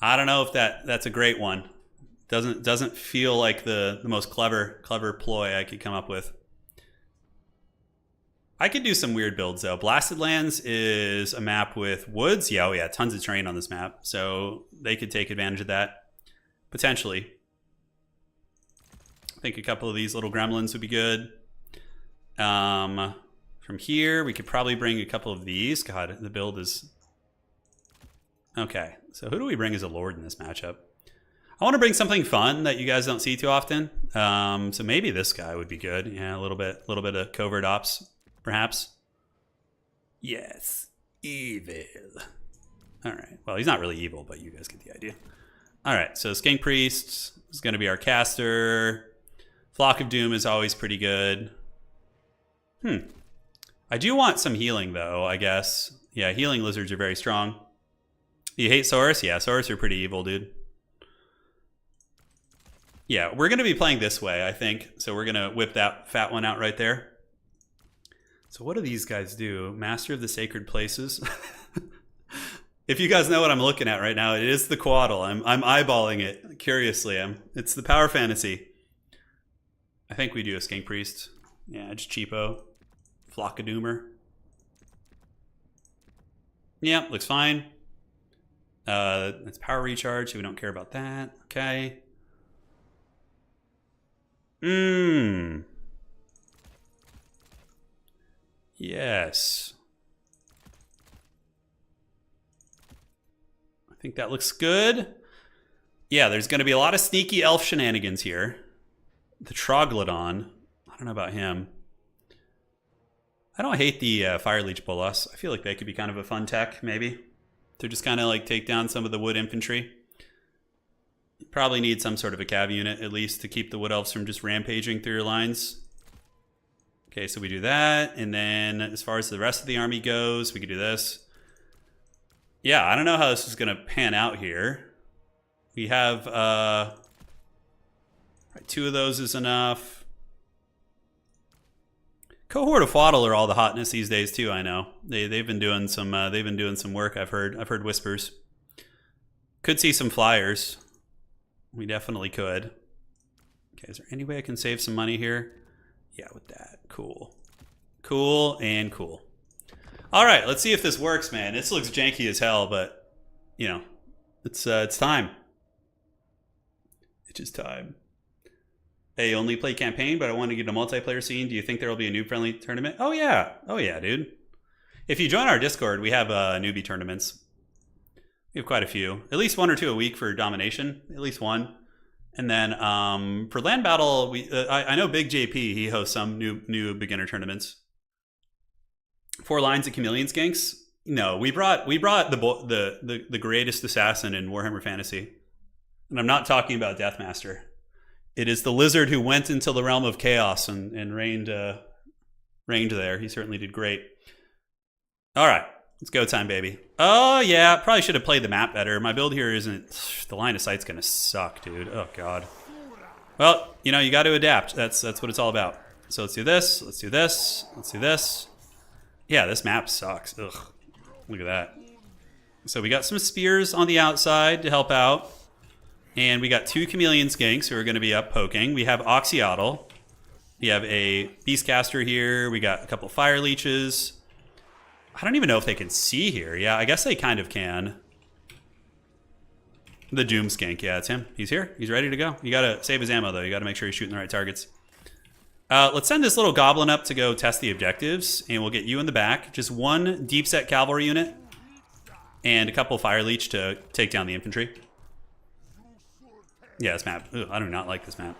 I don't know if that's a great one. Doesn't feel like the most clever ploy I could come up with. I could do some weird builds though. Blasted Lands is a map with woods. Yeah, oh yeah, tons of terrain on this map. So they could take advantage of that. Potentially. I think a couple of these little gremlins would be good. From here, we could probably bring a couple of these. God, the build is... Okay, so who do we bring as a lord in this matchup? I want to bring something fun that you guys don't see too often. So maybe this guy would be good. Yeah, a little bit of covert ops, perhaps. Yes, evil. All right. Well, he's not really evil, but you guys get the idea. All right. So Skink Priest is going to be our caster. Flock of Doom is always pretty good. I do want some healing, though, I guess. Yeah, healing lizards are very strong. You hate Saurus? Yeah, Saurus are pretty evil, dude. Yeah, we're going to be playing this way, I think. So we're going to whip that fat one out right there. So what do these guys do? Master of the Sacred Places. If you guys know what I'm looking at right now, it is the Quaddle. I'm eyeballing it curiously. It's the Power Fantasy. I think we do a Skink Priest. Yeah, just cheapo. Flock of Doomer. Yeah, looks fine. It's power recharge, so we don't care about that. Okay. Yes. I think that looks good. Yeah, there's going to be a lot of sneaky elf shenanigans here. The Troglodon. I don't know about him. I don't hate the Fire Leech Bolas. I feel like they could be kind of a fun tech, maybe. To just kind of like take down some of the wood infantry. You probably need some sort of a cav unit, at least, to keep the Wood Elves from just rampaging through your lines. Okay, so we do that. And then as far as the rest of the army goes, we could do this. Yeah, I don't know how this is going to pan out here. We have... two of those is enough. Cohort of Fwaddle are all the hotness these days too. I know they've been doing some work. I've heard whispers. Could see some flyers. We definitely could. Okay, is there any way I can save some money here? Yeah, with that. Cool, cool, and cool. All right, let's see if this works, man. This looks janky as hell, but you know, it's time. It's just time. Hey, only play campaign, but I want to get a multiplayer scene. Do you think there will be a noob-friendly tournament? Oh, yeah, dude. If you join our Discord, we have newbie tournaments. We have quite a few. At least one or two a week for domination. At least one. And then for land battle, I know Big JP, he hosts some new beginner tournaments. 4 lines of chameleon skinks. No, we brought the greatest assassin in Warhammer Fantasy, and I'm not talking about Deathmaster. It is the lizard who went into the realm of chaos and reigned there. He certainly did great. All right, it's go time, baby. Oh yeah, probably should have played the map better. My build here isn't. The line of sight's gonna suck, dude. Oh god. Well, you know, you got to adapt. That's what it's all about. So let's do this. Let's do this. Let's do this. Yeah, this map sucks. Ugh. Look at that. So we got some spears on the outside to help out. And we got 2 chameleon skinks who are going to be up poking. We have Oxyotl. We have a Beastcaster here. We got a couple fire leeches. I don't even know if they can see here. Yeah, I guess they kind of can. The Doom Skink. Yeah, it's him. He's here. He's ready to go. You got to save his ammo, though. You got to make sure he's shooting the right targets. Let's send this little goblin up to go test the objectives, and we'll get you in the back. Just 1 deep set cavalry unit and a couple fire leech to take down the infantry. Yeah, this map. Ugh, I do not like this map.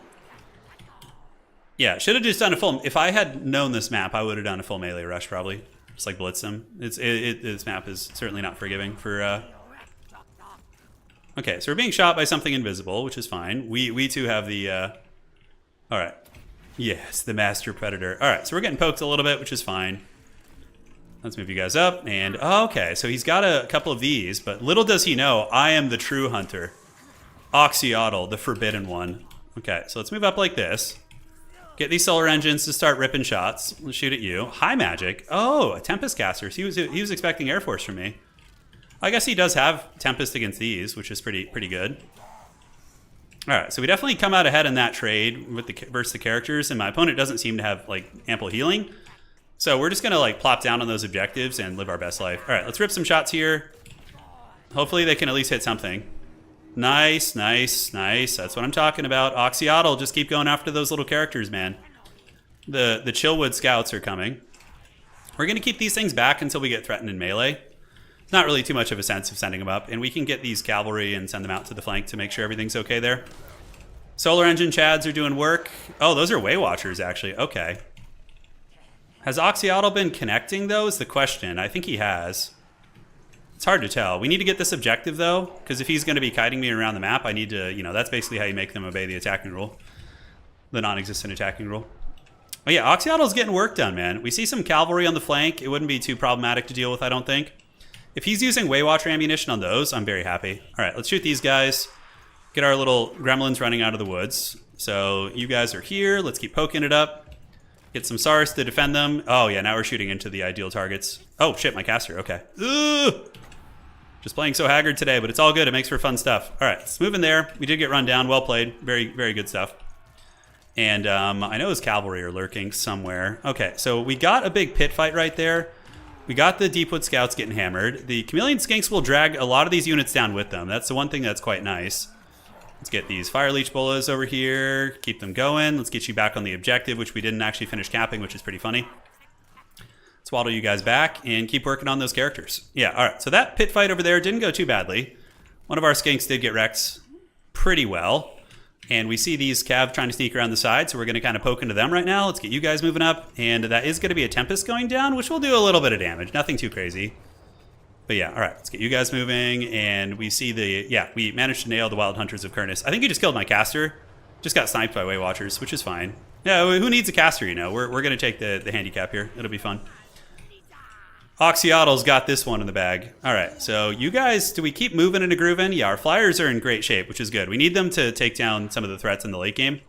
Yeah, should have just done a full... If I had known this map, I would have done a full melee rush, probably. Just like blitz them. This map is certainly not forgiving for... Okay, so we're being shot by something invisible, which is fine. We too have the... All right. Yes, the Master Predator. All right, so we're getting poked a little bit, which is fine. Let's move you guys up. And, oh, okay, so he's got a couple of these, but little does he know, I am the true hunter. Oxyotl, the forbidden one. Okay, so let's move up like this. Get these solar engines to start ripping shots. Let's shoot at you. High magic. Oh, a Tempest caster. So he was expecting Air Force from me. I guess he does have Tempest against these, which is pretty good. All right, so we definitely come out ahead in that trade with versus the characters, and my opponent doesn't seem to have like ample healing. So we're just gonna like plop down on those objectives and live our best life. All right, let's rip some shots here. Hopefully they can at least hit something. Nice, nice, nice. That's what I'm talking about. Oxyotl, just keep going after those little characters, man. The Chillwood scouts are coming. We're gonna keep these things back until we get threatened in melee. Not really too much of a sense of sending them up, and we can get these cavalry and send them out to the flank to make sure everything's okay there. Solar engine chads are doing work. Oh, those are Way Watchers, actually. Okay. Has Oxyotl been connecting, though, is the question. I think he has. It's hard to tell. We need to get this objective, though, because if he's going to be kiting me around the map, I need to, you know, that's basically how you make them obey the attacking rule. The non-existent attacking rule. Oh, yeah, Oxyotl's getting work done, man. We see some cavalry on the flank. It wouldn't be too problematic to deal with, I don't think. If he's using Waywatcher ammunition on those, I'm very happy. All right, let's shoot these guys. Get our little gremlins running out of the woods. So you guys are here. Let's keep poking it up. Get some SARS to defend them. Oh, yeah, now we're shooting into the ideal targets. Oh, shit, my caster. Okay. Ugh! Just playing so haggard today, but it's all good. It makes for fun stuff. All right, let's move in there. We did get run down. Well played. Very, very good stuff. And I know his cavalry are lurking somewhere. Okay, so we got a big pit fight right there. We got the Deepwood Scouts getting hammered. The Chameleon Skinks will drag a lot of these units down with them. That's the one thing that's quite nice. Let's get these Fire Leech Bolas over here. Keep them going. Let's get you back on the objective, which we didn't actually finish capping, which is pretty funny. Let's waddle you guys back and keep working on those characters. Yeah, all right. So that pit fight over there didn't go too badly. One of our Skinks did get wrecked pretty well. And we see these Cav trying to sneak around the side, so we're going to kind of poke into them right now. Let's get you guys moving up. And that is going to be a Tempest going down, which will do a little bit of damage. Nothing too crazy. But yeah, all right. Let's get you guys moving. And we see the... Yeah, we managed to nail the Wild Hunters of Kurnus. I think he just killed my caster. Just got sniped by Way Watchers, which is fine. Yeah, who needs a caster, you know? We're going to take the handicap here. It'll be fun. Oxyotl's got this one in the bag. All right, so you guys, do we keep moving and grooving? Yeah, our flyers are in great shape, which is good. We need them to take down some of the threats in the late game.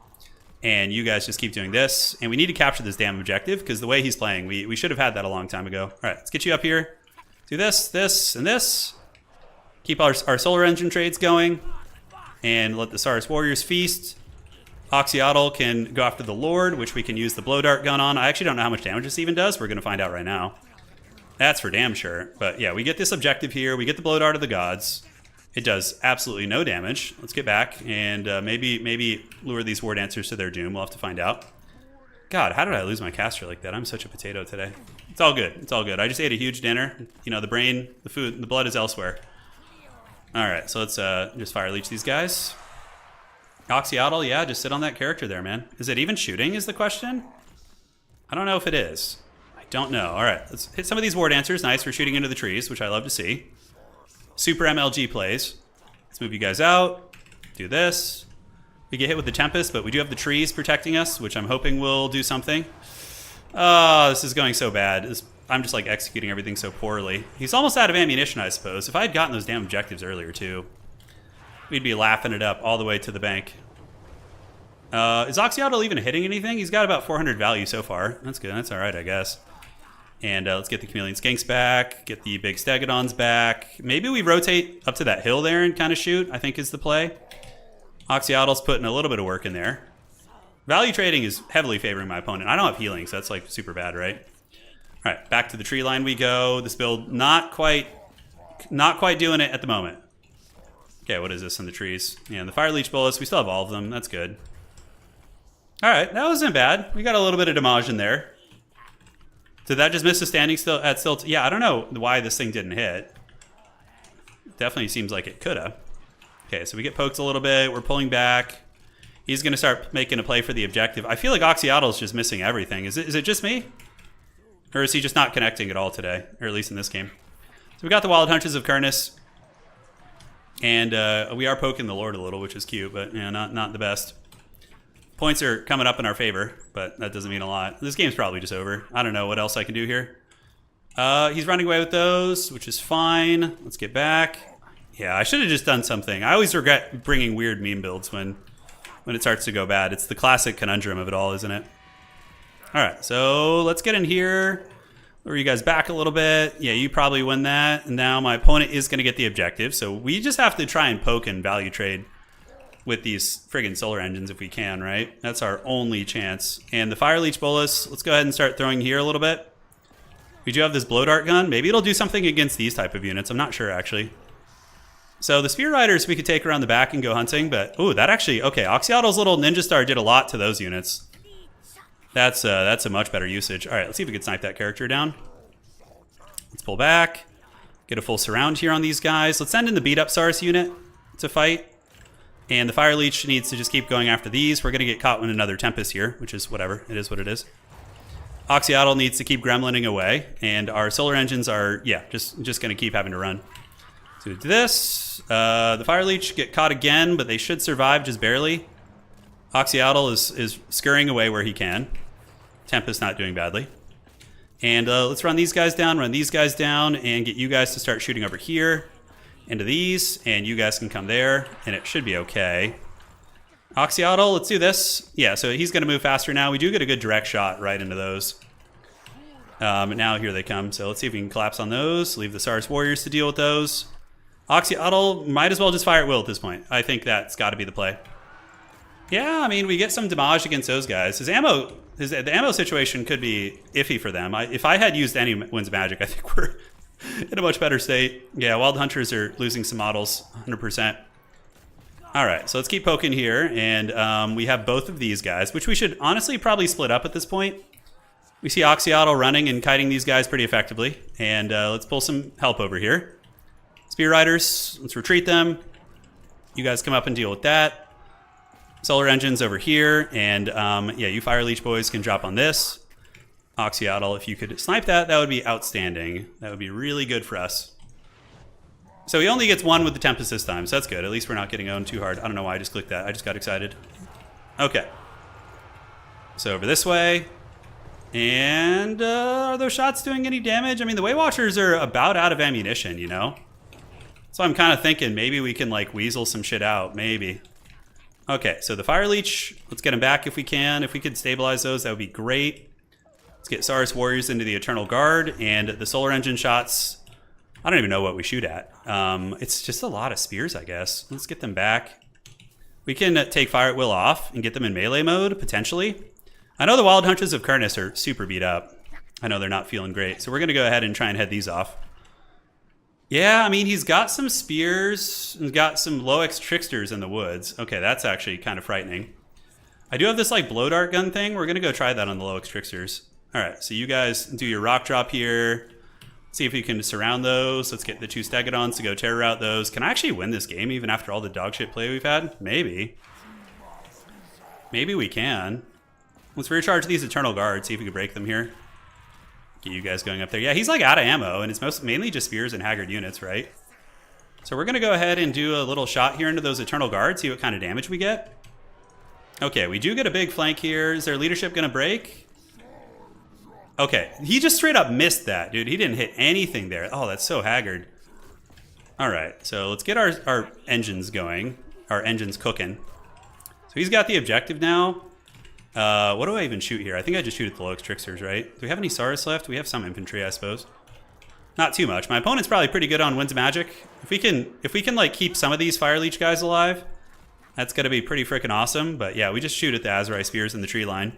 And you guys just keep doing this. And we need to capture this damn objective, because the way he's playing, we should have had that a long time ago. All right, let's get you up here. Do this, this, and this. Keep our solar engine trades going. And let the Saurus Warriors feast. Oxyotl can go after the Lord, which we can use the blow dart gun on. I actually don't know how much damage this even does. We're going to find out right now. That's for damn sure. But yeah, we get this objective here. We get the blow dart of the gods. It does absolutely no damage. Let's get back and maybe lure these war dancers to their doom. We'll have to find out. God, how did I lose my caster like that? I'm such a potato today. It's all good. It's all good. I just ate a huge dinner. You know, the brain, the food, the blood is elsewhere. All right, so let's just fire leech these guys. Oxyotl, yeah, just sit on that character there, man. Is it even shooting is the question? I don't know if it is. I don't know. All right, let's hit some of these war dancers. Nice, we're shooting into the trees, which I love to see. Super MLG plays. Let's move you guys out. Do this. We get hit with the Tempest, but we do have the trees protecting us, which I'm hoping will do something. Oh, this is going so bad. I'm just like executing everything so poorly. He's almost out of ammunition, I suppose. If I had gotten those damn objectives earlier, too, we'd be laughing it up all the way to the bank. Is Oxyotl even hitting anything? He's got about 400 value so far. That's good. That's all right, I guess. And let's get the Chameleon Skinks back. Get the big Stegodons back. Maybe we rotate up to that hill there and kind of shoot, I think is the play. Oxyotl's putting a little bit of work in there. Value trading is heavily favoring my opponent. I don't have healing, so that's like super bad, right? All right, back to the tree line we go. This build not quite doing it at the moment. Okay, what is this in the trees? Yeah, the Fire Leech bullets, we still have all of them. That's good. All right, that wasn't bad. We got a little bit of damage in there. Did that just miss a standing still at still? Yeah, I don't know why this thing didn't hit. Definitely seems like it could have. Okay, so we get poked a little bit. We're pulling back. He's going to start making a play for the objective. I feel like Oxyotl's just missing everything. Is it just me? Or is he just not connecting at all today? Or at least in this game. So we got the Wild Hunches of Kurnus. And we are poking the Lord a little, which is cute, but yeah, not the best. Points are coming up in our favor, but that doesn't mean a lot. This game's probably just over. I don't know what else I can do here. He's running away with those, which is fine. Let's get back. Yeah, I should have just done something. I always regret bringing weird meme builds when it starts to go bad. It's the classic conundrum of it all, isn't it? All right, so let's get in here. Lower you guys back a little bit. Yeah, you probably win that. And now my opponent is going to get the objective. So we just have to try and poke and value trade with these friggin' solar engines if we can, right? That's our only chance. And the Fire Leech Bolus, let's go ahead and start throwing here a little bit. We do have this Blow Dart gun. Maybe it'll do something against these type of units. I'm not sure, actually. So the Spear Riders we could take around the back and go hunting, but ooh, that actually, okay, Oxyotl's little Ninja Star did a lot to those units. That's a much better usage. All right, let's see if we can snipe that character down. Let's pull back, get a full surround here on these guys. Let's send in the beat up Sars unit to fight. And the Fire Leech needs to just keep going after these. We're gonna get caught in another Tempest here, which is whatever, it is what it is. Oxyotl needs to keep gremlining away, and our solar engines are, yeah, just gonna keep having to run. So we do this. The Fire Leech get caught again, but they should survive just barely. Oxyotl is scurrying away where he can. Tempest not doing badly. And let's run these guys down, and get you guys to start shooting over here into these, and you guys can come there, and it should be okay. Oxyotl, let's do this. Yeah, so he's going to move faster now. We do get a good direct shot right into those. But now here they come. So let's see if we can collapse on those. Leave the Sars Warriors to deal with those. Oxyotl might as well just fire at will at this point. I think that's got to be the play. Yeah, I mean, we get some damage against those guys. The ammo situation could be iffy for them. If I had used any Winds of Magic, I think we're in a much better state. Yeah, Wild Hunters are losing some models, 100%. All right, so let's keep poking here, and we have both of these guys, which we should honestly probably split up at this point. We see Oxyotl running and kiting these guys pretty effectively, and let's pull some help over here. Spear Riders, let's retreat them. You guys come up and deal with that. Solar Engines over here, and yeah, you Fire Leech boys can drop on this. Oxyotl, if you could snipe that, that would be outstanding. That would be really good for us. So he only gets one with the Tempest this time, so that's good. At least we're not getting owned too hard. I don't know why I just clicked that. I just got excited. Okay. So over this way. And are those shots doing any damage? I mean, the Way Watchers are about out of ammunition, you know? So I'm kind of thinking maybe we can, like, weasel some shit out. Maybe. Okay, so the Fire Leech, let's get him back if we can. If we could stabilize those, that would be great. Let's get Sars Warriors into the Eternal Guard, and the Solar Engine shots, I don't even know what we shoot at. It's just a lot of spears, I guess. Let's get them back. We can take Fire at Will off and get them in melee mode, potentially. I know the Wild Hunters of Kurnus are super beat up. I know they're not feeling great, so we're going to go ahead and try and head these off. Yeah, I mean, he's got some spears and got some low-X tricksters in the woods. Okay, that's actually kind of frightening. I do have this, like, blow dart gun thing. We're going to go try that on the low-X tricksters. All right, so you guys do your rock drop here. See if we can surround those. Let's get the two Stegodons to go terror out those. Can I actually win this game even after all the dog shit play we've had? Maybe. Maybe we can. Let's recharge these Eternal Guards, see if we can break them here. Get you guys going up there. Yeah, he's like out of ammo, and it's mainly just spears and haggard units, right? So we're going to go ahead and do a little shot here into those Eternal Guards, see what kind of damage we get. Okay, we do get a big flank here. Is their leadership going to break? Okay, he just straight up missed that, dude. He didn't hit anything there. Oh, that's so haggard. All right, so let's get our engines going. Our engines cooking. So he's got the objective now. What do I even shoot here? I think I just shoot at the Lox Tricksters, right? Do we have any Saurus left? We have some infantry, I suppose. Not too much. My opponent's probably pretty good on Winds of Magic. If we can like keep some of these Fire Leech guys alive, that's gonna be pretty freaking awesome. But yeah, we just shoot at the Azurai Spears in the tree line.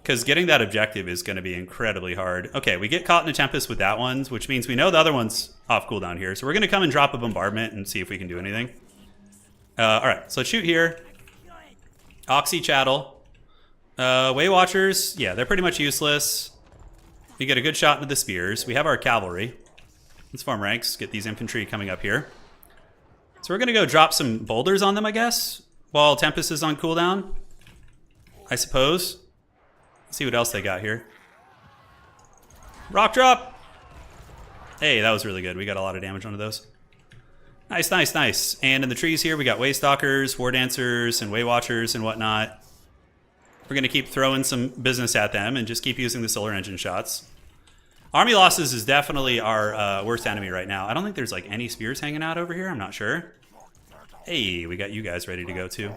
Because getting that objective is gonna be incredibly hard. Okay, we get caught in a Tempest with that one, which means we know the other one's off cooldown here. So we're gonna come and drop a bombardment and see if we can do anything. All right, so let's shoot here. Oxy Chattel. Way Watchers, yeah, they're pretty much useless. We get a good shot into the spears. We have our cavalry. Let's form ranks, get these infantry coming up here. So we're gonna go drop some boulders on them, I guess, while Tempest is on cooldown, I suppose. Let's see what else they got here. Rock drop! Hey, that was really good. We got a lot of damage onto those. Nice, nice, nice. And in the trees here, we got Waystalkers, War Dancers, and Way Watchers and whatnot. We're going to keep throwing some business at them and just keep using the Solar Engine shots. Army losses is definitely our worst enemy right now. I don't think there's like any spears hanging out over here. I'm not sure. Hey, we got you guys ready to go too.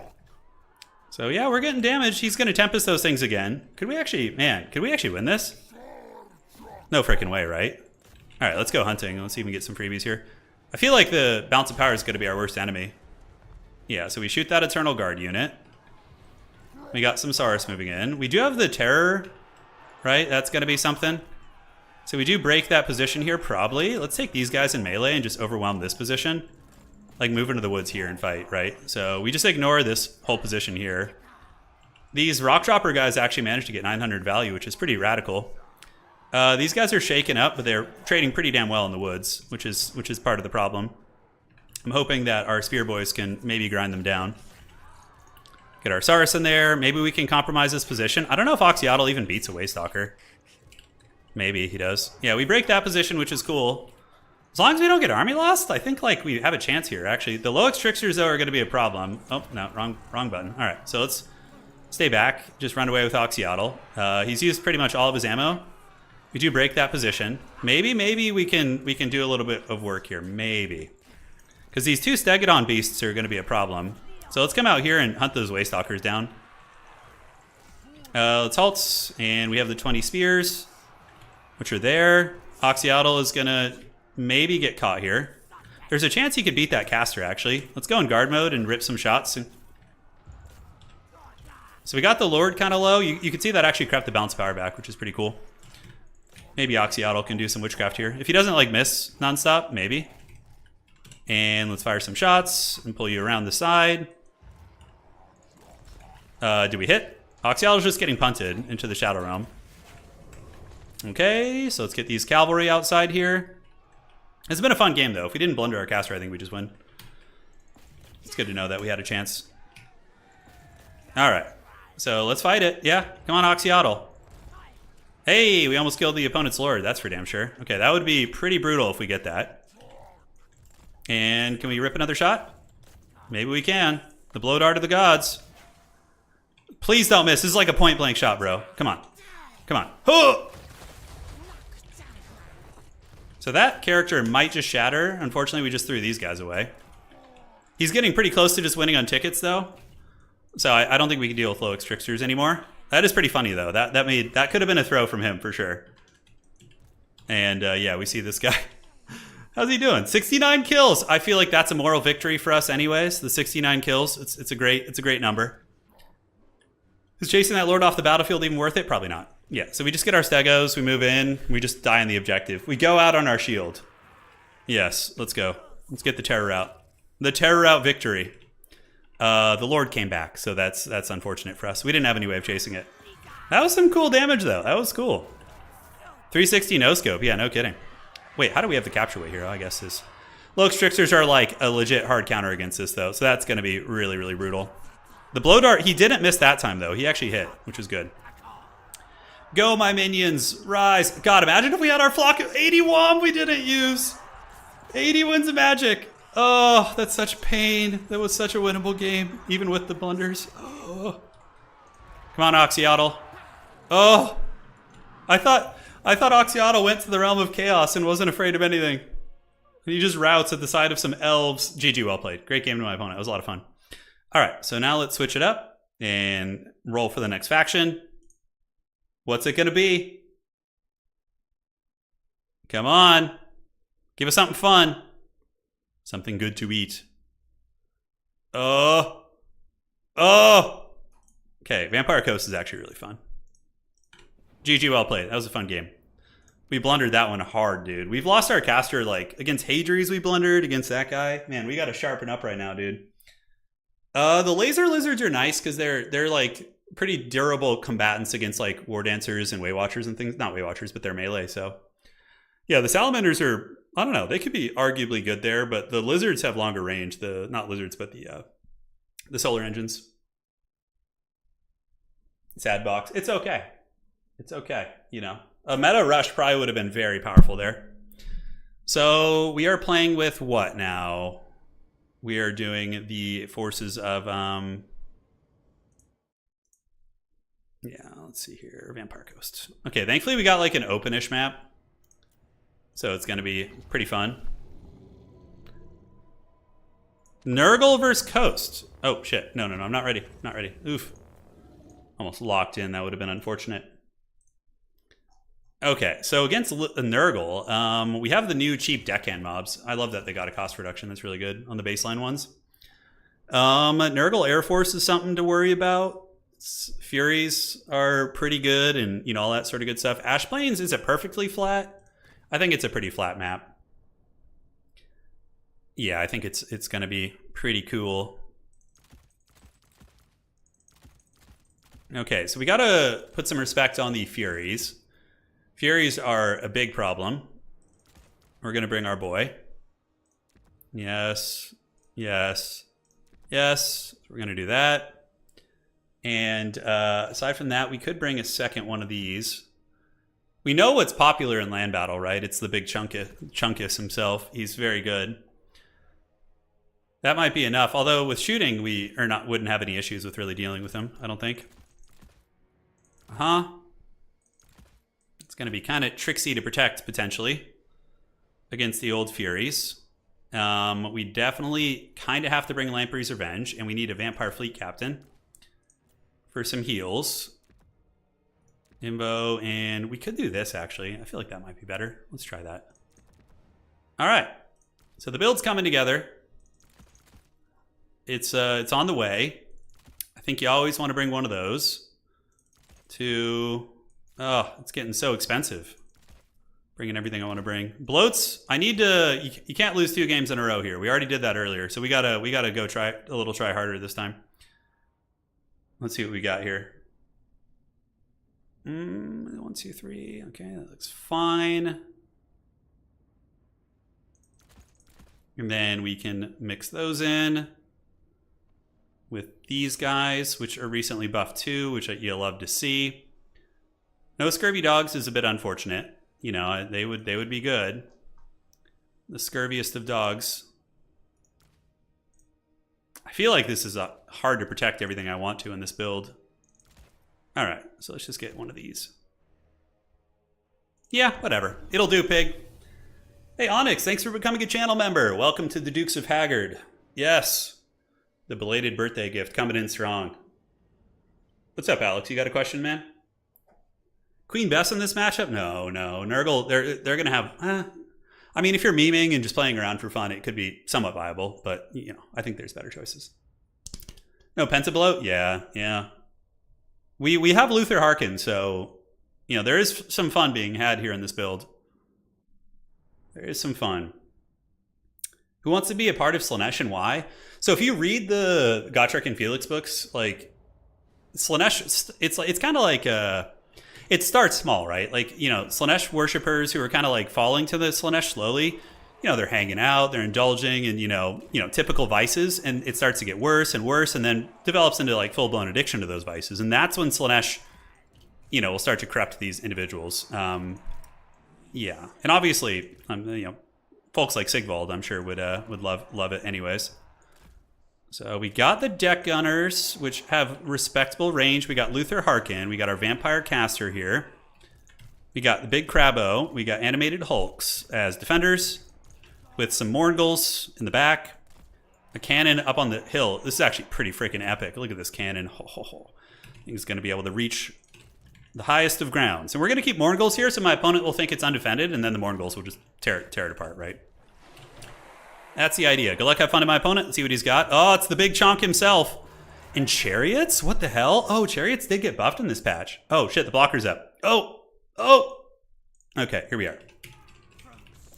So yeah, we're getting damaged. He's going to Tempest those things again. Could we actually win this? No freaking way, right? All right, let's go hunting. Let's see if we can get some freebies here. I feel like the Balance of Power is going to be our worst enemy. Yeah, so we shoot that Eternal Guard unit. We got some Saurus moving in. We do have the Terror, right? That's going to be something. So we do break that position here, probably. Let's take these guys in melee and just overwhelm this position. Like move into the woods here and fight, right? So we just ignore this whole position here. These Rock Dropper guys actually managed to get 900 value, which is pretty radical. These guys are shaken up, but they're trading pretty damn well in the woods, which is part of the problem. I'm hoping that our Spear Boys can maybe grind them down. Get our Saurus in there. Maybe we can compromise this position. I don't know if Oxyotl even beats a Waystalker. Maybe he does. Yeah, we break that position, which is cool. As long as we don't get army lost, I think like we have a chance here, actually. The Lox Tricksters, though, are going to be a problem. Oh, no, wrong button. All right, so let's stay back. Just run away with Oxyotl. He's used pretty much all of his ammo. We do break that position. Maybe we can do a little bit of work here. Maybe. Because these two Stegodon beasts are going to be a problem. So let's come out here and hunt those Waystalkers down. Let's halt, and we have the 20 spears, which are there. Oxyotl is going to maybe get caught here. There's a chance he could beat that caster, actually. Let's go in guard mode and rip some shots. So we got the Lord kind of low. You can see that actually crept the Balance Power back, which is pretty cool. Maybe Oxyotl can do some witchcraft here. If he doesn't like miss nonstop, maybe. And let's fire some shots and pull you around the side. Did we hit? Oxyotl just getting punted into the Shadow Realm. Okay, so let's get these cavalry outside here. It's been a fun game, though. If we didn't blunder our caster, I think we just win. It's good to know that we had a chance. All right, so let's fight it. Yeah, come on, Oxyotl. Hey, we almost killed the opponent's Lord. That's for damn sure. Okay, that would be pretty brutal if we get that. And can we rip another shot? Maybe we can. The blow dart of the gods. Please don't miss. This is like a point-blank shot, bro. Come on. Come on. Oh! So that character might just shatter. Unfortunately, we just threw these guys away. He's getting pretty close to just winning on tickets, though. So I don't think we can deal with Lox Tricksters anymore. That is pretty funny, though. That could have been a throw from him, for sure. And, yeah, we see this guy. How's he doing? 69 kills. I feel like that's a moral victory for us anyways. The 69 kills. It's a great number. Is chasing that Lord off the battlefield even worth it? Probably not. Yeah, so we just get our Stegos, we move in, we just die on the objective. We go out on our shield. Yes, let's go. Let's get the terror out. The terror out victory. The Lord came back, so that's unfortunate for us. We didn't have any way of chasing it. That was some cool damage, though. That was cool. 360 no-scope. Yeah, no kidding. Wait, how do we have the capture weight here? Oh, I guess this... Lox Tricksters are like a legit hard counter against this, though, so that's going to be really, really brutal. The blow dart, he didn't miss that time, though. He actually hit, which was good. Go, my minions. Rise. God, imagine if we had our flock of 81 we didn't use. 80 wins of magic. Oh, that's such pain. That was such a winnable game, even with the blunders. Oh. Come on, Oxyotl. Oh. I thought Oxyotl went to the realm of chaos and wasn't afraid of anything. He just routes at the side of some elves. GG, well played. Great game to my opponent. It was a lot of fun. All right, so now let's switch it up and roll for the next faction. What's it going to be? Come on. Give us something fun. Something good to eat. Oh. Okay, Vampire Coast is actually really fun. GG, well played. That was a fun game. We blundered that one hard, dude. We've lost our caster, like, against Hadries we blundered, against that guy. Man, we got to sharpen up right now, dude. The laser lizards are nice because they're like pretty durable combatants against like war dancers and way watchers and things. Not way watchers, but they're melee. So yeah, the salamanders are, I don't know, they could be arguably good there, but the lizards have longer range. The not lizards, but the solar engines. Sad box. It's okay. It's okay. You know, a meta rush probably would have been very powerful there. So we are playing with what now? We are doing the forces of, yeah, let's see here, Vampire Coast. Okay, thankfully we got like an open-ish map, so it's going to be pretty fun. Nurgle versus Coast. Oh, shit. No, I'm not ready. Not ready. Oof. Almost locked in. That would have been unfortunate. Okay, so against Nurgle, we have the new cheap deckhand mobs. I love that they got a cost reduction. That's really good on the baseline ones. Nurgle Air Force is something to worry about. Furies are pretty good and, you know, all that sort of good stuff. Ash Plains, is it perfectly flat? I think it's a pretty flat map. Yeah, I think it's going to be pretty cool. Okay, so we got to put some respect on the Furies. Furies are a big problem. We're going to bring our boy. Yes. Yes. Yes. We're going to do that. And aside from that, we could bring a second one of these. We know what's popular in land battle, right? It's the big Chunkus himself. He's very good. That might be enough. Although with shooting, we wouldn't have any issues with really dealing with him, I don't think. It's going to be kind of tricksy to protect, potentially, against the old Furies. We definitely kind of have to bring Lamprey's Revenge, and we need a Vampire Fleet Captain for some heals. Imbo, and we could do this, actually. I feel like that might be better. Let's try that. All right. So the build's coming together. It's on the way. I think you always want to bring one of those to... Oh, it's getting so expensive. Bringing everything I want to bring. Bloats, I need to... You can't lose 2 games in a row here. We already did that earlier, so we gotta go try harder this time. Let's see what we got here. 1, 2, 3. Okay, that looks fine. And then we can mix those in with these guys, which are recently buffed too, which you'll love to see. No scurvy dogs is a bit unfortunate. You know, they would be good. The scurviest of dogs. I feel like this is hard to protect everything I want to in this build. All right, so let's just get one of these. Yeah, whatever. It'll do, pig. Hey, Onyx, thanks for becoming a channel member. Welcome to the Dukes of Haggard. Yes, the belated birthday gift coming in strong. What's up, Alex? You got a question, man? Queen Bess in this matchup? No. Nurgle, they're going to have... I mean, if you're memeing and just playing around for fun, it could be somewhat viable, but, you know, I think there's better choices. No, Pentabloat? Yeah. We have Luther Harkin, so, you know, there is some fun being had here in this build. There is some fun. Who wants to be a part of Slaanesh and why? So if you read the Gotrek and Felix books, like, Slaanesh, it's kind of like... it starts small, right? Like, you know, Slaanesh worshippers who are kind of like falling to the Slaanesh slowly, you know, they're hanging out, they're indulging in, you know, typical vices, and it starts to get worse and worse, and then develops into like full-blown addiction to those vices. And that's when Slaanesh, you know, will start to corrupt these individuals. Yeah, and obviously, you know, folks like Sigvald, I'm sure would love it anyways. So we got the deck gunners, which have respectable range. We got Luther Harkin. We got our vampire caster here. We got the big Crabbo. We got animated Hulks as defenders with some Morgul's in the back. A cannon up on the hill. This is actually pretty freaking epic. Look at this cannon. Ho, ho, ho. I think it's going to be able to reach the highest of grounds. And we're going to keep Morgul's here, so my opponent will think it's undefended, and then the Morgul's will just tear it apart, right? That's the idea. Good luck, have fun to my opponent. Let's see what he's got. Oh, it's the big chonk himself. And Chariots? What the hell? Oh, Chariots did get buffed in this patch. Oh, shit, the blocker's up. Oh! Okay, here we are.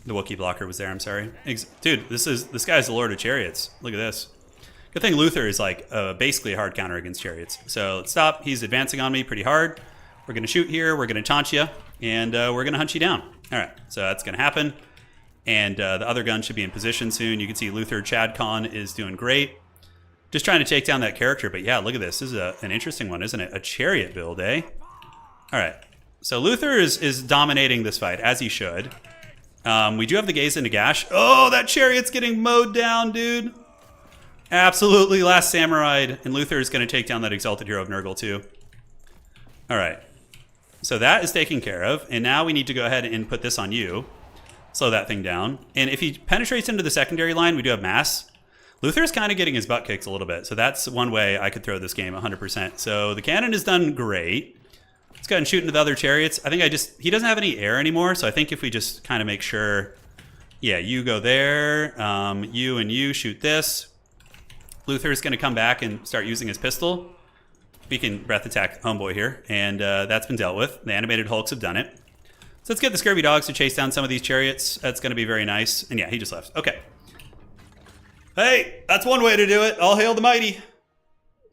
The Wookiee blocker was there, I'm sorry. Dude, this guy's the Lord of Chariots. Look at this. Good thing Luther is like basically a hard counter against Chariots. So let's stop. He's advancing on me pretty hard. We're going to shoot here. We're going to taunt you. And we're going to hunt you down. All right, so that's going to happen. And the other gun should be in position soon. You can see Luther Chadcon is doing great. Just trying to take down that character. But yeah, look at this. This is an interesting one, isn't it? A chariot build, eh? All right. So Luther is dominating this fight, as he should. We do have the gaze into Gash. Oh, that chariot's getting mowed down, dude. Absolutely last samurai. And Luther is going to take down that exalted hero of Nurgle, too. All right. So that is taken care of. And now we need to go ahead and put this on you. Slow that thing down. And if he penetrates into the secondary line, we do have mass. Luther's kind of getting his butt kicked a little bit. So that's one way I could throw this game 100%. So the cannon is done great. Let's go ahead and shoot into the other chariots. I think he doesn't have any air anymore. So I think if we just kind of make sure, yeah, you go there. You and you shoot this. Luther's going to come back and start using his pistol. We can breath attack homeboy here. And that's been dealt with. The animated Hulks have done it. So let's get the Scurvy Dogs to chase down some of these chariots. That's going to be very nice. And yeah, he just left. Okay. Hey, that's one way to do it. All hail the mighty.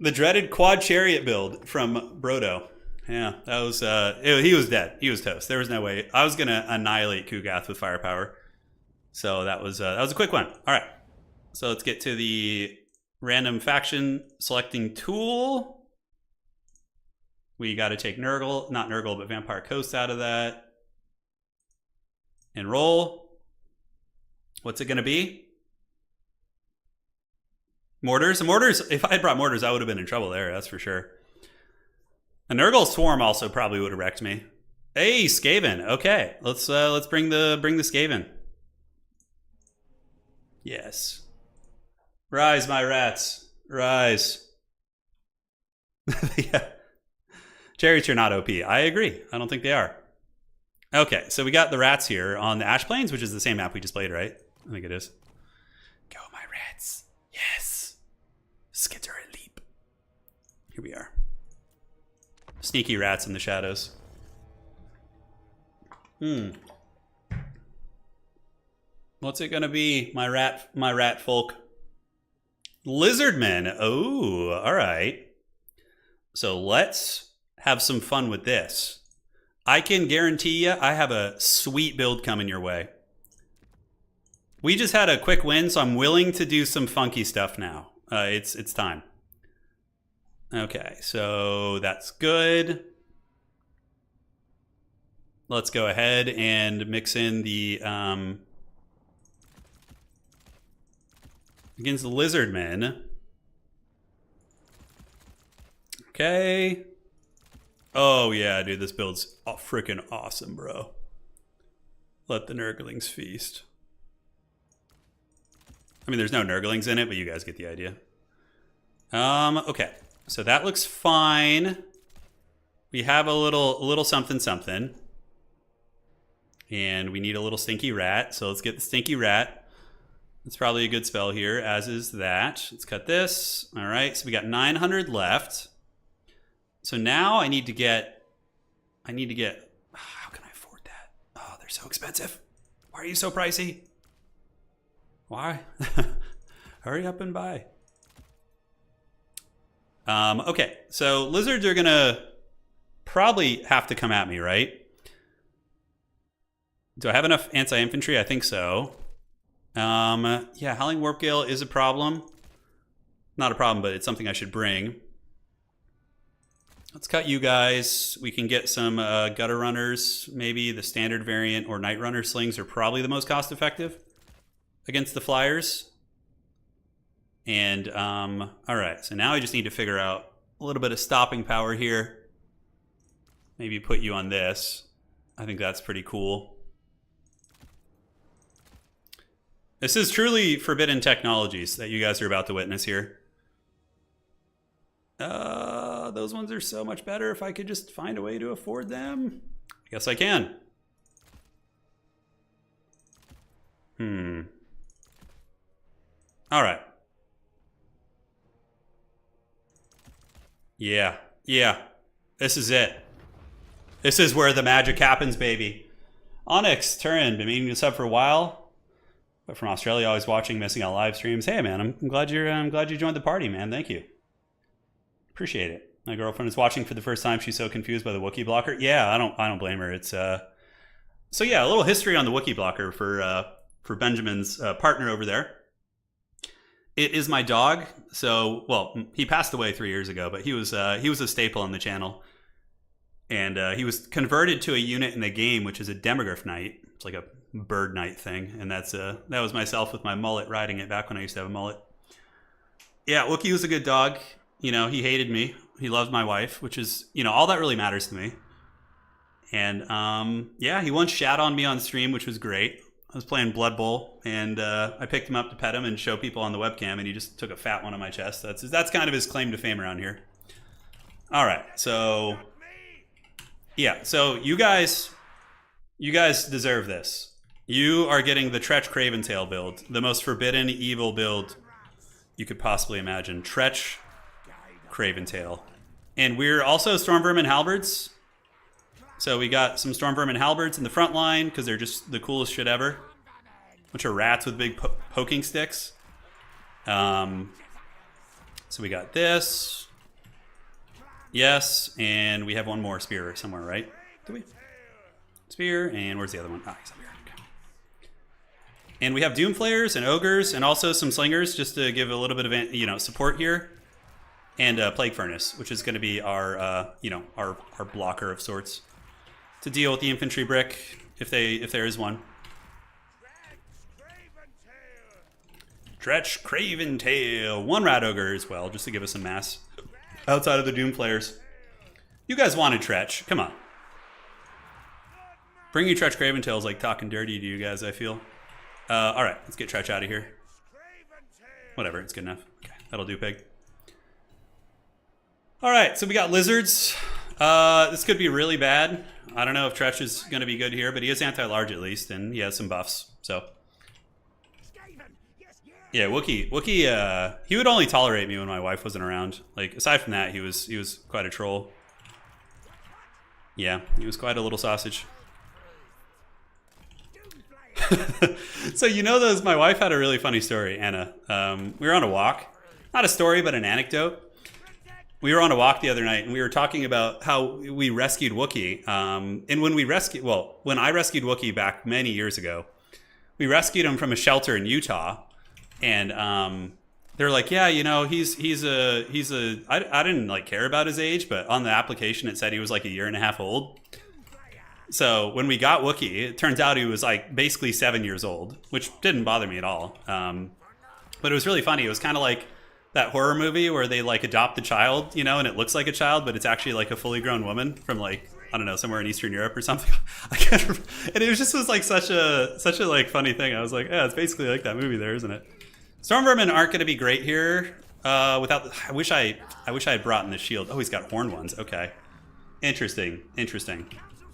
The dreaded quad chariot build from Brodo. Yeah, that was, he was dead. He was toast. There was no way. I was going to annihilate Kugath with firepower. So that was a quick one. All right. So let's get to the random faction selecting tool. We got to take Nurgle, not Nurgle, but Vampire Coast out of that. And roll. What's it going to be? Mortars. Mortars, if I had brought mortars, I would have been in trouble there, that's for sure. A Nurgle Swarm also probably would have wrecked me. Hey, Skaven. Okay, let's bring the Skaven. Yes. Rise, my rats. Rise. Yeah. Chariots are not OP. I agree. I don't think they are. Okay, so we got the rats here on the Ash Plains, which is the same map we just played, right? I think it is. Go, my rats. Yes. Skitter and leap. Here we are. Sneaky rats in the shadows. What's it gonna be, my rat folk? Lizardmen. Oh, all right. So let's have some fun with this. I can guarantee you I have a sweet build coming your way. We just had a quick win, so I'm willing to do some funky stuff now. It's time. Okay, so that's good. Let's go ahead and mix in the against the Lizardmen. Okay. Oh yeah, dude, this build's freaking awesome, bro. Let the Nurglings feast. I mean, there's no Nurglings in it, but you guys get the idea. Okay, so that looks fine. We have a little something something, and we need a little stinky rat. So let's get the stinky rat. That's probably a good spell here, as is that. Let's cut this. All right, so we got 900 left. So now I need to get, how can I afford that? Oh, they're so expensive. Why are you so pricey? Why? Hurry up and buy. Okay, so lizards are gonna probably have to come at me, right? Do I have enough anti-infantry? I think so. Yeah, Howling Warp Gale is a problem. Not a problem, but it's something I should bring. Let's cut you guys. We can get some Gutter Runners. Maybe the standard variant or Night Runner slings are probably the most cost effective against the Flyers. And, all right, so now I just need to figure out a little bit of stopping power here. Maybe put you on this. I think that's pretty cool. This is truly forbidden technologies that you guys are about to witness here. Those ones are so much better. If I could just find a way to afford them. I guess I can. All right. Yeah. This is it. This is where the magic happens, baby. Onyx, Turin, been meaning to sub for a while, but from Australia, always watching, missing out live streams. Hey, man, I'm glad you joined the party, man. Thank you. Appreciate it. My girlfriend is watching for the first time. She's so confused by the Wookiee blocker. Yeah, I don't blame her. It's so yeah, a little history on the Wookiee blocker for Benjamin's partner over there. It is my dog. So, well, he passed away 3 years ago, but he was a staple on the channel. And he was converted to a unit in the game, which is a Demogorph Knight. It's like a bird knight thing. And that was myself with my mullet riding it back when I used to have a mullet. Yeah, Wookiee was a good dog. You know, he hated me. He loved my wife, which is, you know, all that really matters to me. And yeah, he once shat on me on stream, which was great. I was playing Blood Bowl, and I picked him up to pet him and show people on the webcam, and he just took a fat one on my chest. That's kind of his claim to fame around here. All right, so yeah, so you guys deserve this. You are getting the Tretch Craventail build, the most forbidden evil build you could possibly imagine. Tretch Craventail. And we're also Stormvermin Halberds. So we got some Stormvermin Halberds in the front line because they're just the coolest shit ever. Bunch of rats with big poking sticks. So we got this. Yes, and we have one more spear somewhere, right? Do we? Spear, and where's the other one? Ah, he's up here. Okay. And we have Doomflayers and Ogres and also some Slingers just to give a little bit of, you know, support here. And Plague Furnace, which is going to be our, you know, our blocker of sorts to deal with the infantry brick if there is one. Tretch Craventail, one Rat Ogre as well, just to give us some mass outside of the Doomflayers. You guys wanted Tretch, come on. Bringing Tretch Craventail is like talking dirty to you guys, I feel. All right, let's get Tretch out of here. Whatever, it's good enough. Okay, that'll do, pig. All right, so we got Lizards. This could be really bad. I don't know if Tretch is going to be good here, but he is anti-large at least, and he has some buffs. So, yeah, Wookiee. He would only tolerate me when my wife wasn't around. Like aside from that, he was quite a troll. Yeah, he was quite a little sausage. So you know those. My wife had a really funny story, Anna. We were on a walk, not a story, but an anecdote. We were on a walk the other night, and we were talking about how we rescued Wookiee. And when I rescued Wookiee back many years ago, we rescued him from a shelter in Utah, and they're like, yeah, you know, he's a. I didn't like care about his age, but on the application it said he was like 1.5 years old. So when we got Wookiee, it turns out he was like basically 7 years old, which didn't bother me at all. But it was really funny. It was kind of like that horror movie where they like adopt the child, you know, and it looks like a child, but it's actually like a fully grown woman from like, I don't know, somewhere in Eastern Europe or something. I can't remember. And it was like such a like funny thing. I was like, yeah, it's basically like that movie there, isn't it? Stormvermin aren't going to be great here. Without, I wish I had brought in the shield. Oh, he's got horned ones. Okay, interesting.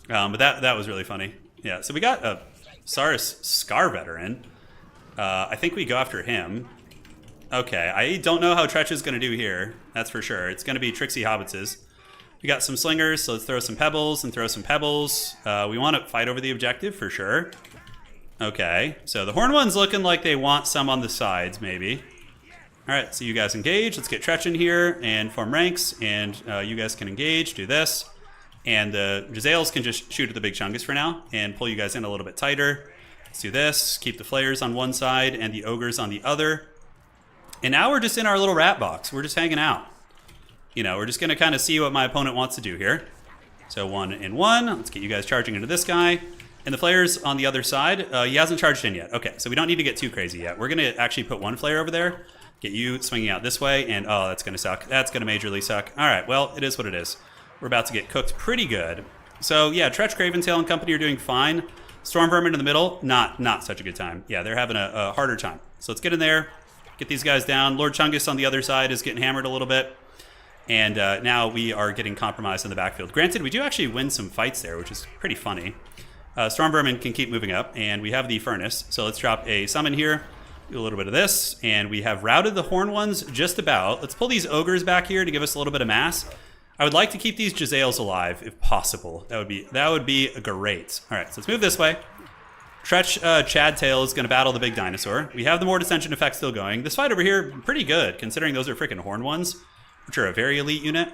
But that was really funny. Yeah. So we got a Saurus Scar veteran. I think we go after him. Okay, I don't know how Tretch is going to do here. That's for sure. It's going to be Trixie Hobbitses. We got some Slingers, so let's throw some Pebbles and throw some Pebbles. We want to fight over the objective for sure. Okay, so the Horn one's looking like they want some on the sides, maybe. All right, so you guys engage. Let's get Tretch in here and form ranks, and you guys can engage, do this. And the Jezzails can just shoot at the big Chungus for now and pull you guys in a little bit tighter. Let's do this. Keep the flayers on one side and the ogres on the other. And now we're just in our little rat box. We're just hanging out. You know, we're just going to kind of see what my opponent wants to do here. So 1 and 1. Let's get you guys charging into this guy. And the flayer's on the other side. He hasn't charged in yet. Okay, so we don't need to get too crazy yet. We're going to actually put one flayer over there. Get you swinging out this way. And oh, that's going to suck. That's going to majorly suck. All right, well, it is what it is. We're about to get cooked pretty good. So yeah, Tretch, Craventail, and company are doing fine. Storm Vermin in the middle, not such a good time. Yeah, they're having a harder time. So let's get in there. Get these guys down. Lord Chungus on the other side is getting hammered a little bit. And now we are getting compromised in the backfield. Granted, we do actually win some fights there, which is pretty funny. Storm Vermin can keep moving up, and we have the Furnace. So let's drop a summon here, do a little bit of this, and we have routed the Horn ones just about. Let's pull these Ogres back here to give us a little bit of mass. I would like to keep these Jezzails alive, if possible. That would be great. All right, so let's move this way. Tretch Chadtail is going to battle the big dinosaur. We have the more Dissension effect still going. This fight over here, pretty good, considering those are freaking Horn ones, which are a very elite unit.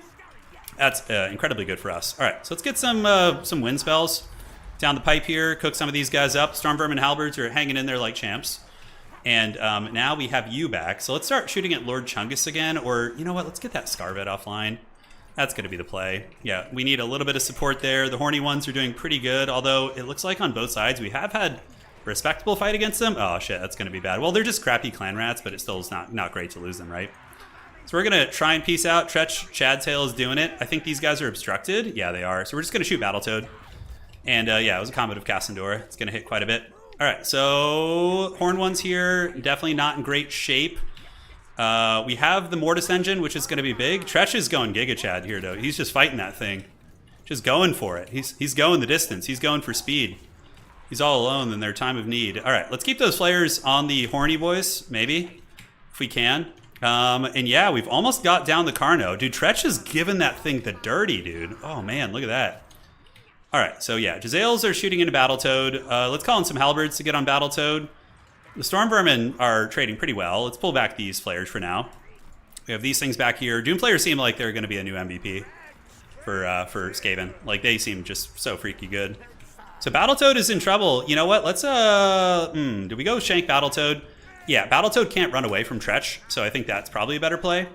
That's incredibly good for us. All right, so let's get some wind spells down the pipe here, cook some of these guys up. Storm Vermin Halberds are hanging in there like champs. And now we have you back. So let's start shooting at Lord Chungus again, or you know what, let's get that Scarvet offline. That's going to be the play. Yeah, we need a little bit of support there. The horny ones are doing pretty good, although it looks like on both sides we have had a respectable fight against them. Oh shit, that's going to be bad. Well, they're just crappy clan rats, but it still is not great to lose them, right? So we're going to try and peace out. Tretch Chadtail is doing it. I think these guys are obstructed. Yeah, they are. So we're just going to shoot Battletoad. And yeah, it was a combat of Cassandora. It's going to hit quite a bit. All right, so Horn ones here, definitely not in great shape. We have the Mortis engine, which is going to be big. Tretch is going Giga Chad here, though. He's just fighting that thing. Just going for it. He's going the distance. He's going for speed. He's all alone in their time of need. All right, let's keep those flayers on the horny boys, maybe, if we can. And yeah, we've almost got down the Carno. Dude, Tretch has given that thing the dirty, dude. Oh, man, look at that. All right, so yeah, Jezzails are shooting into Battletoad. Let's call in some Halberds to get on Battletoad. The Storm Vermin are trading pretty well. Let's pull back these flayers for now. We have these things back here. Doom players seem like they're going to be a new MVP for Skaven. Like, they seem just so freaky good. So Battletoad is in trouble. You know what? Let's, do we go Shank Battletoad? Yeah, Battletoad can't run away from Tretch, so I think that's probably a better play.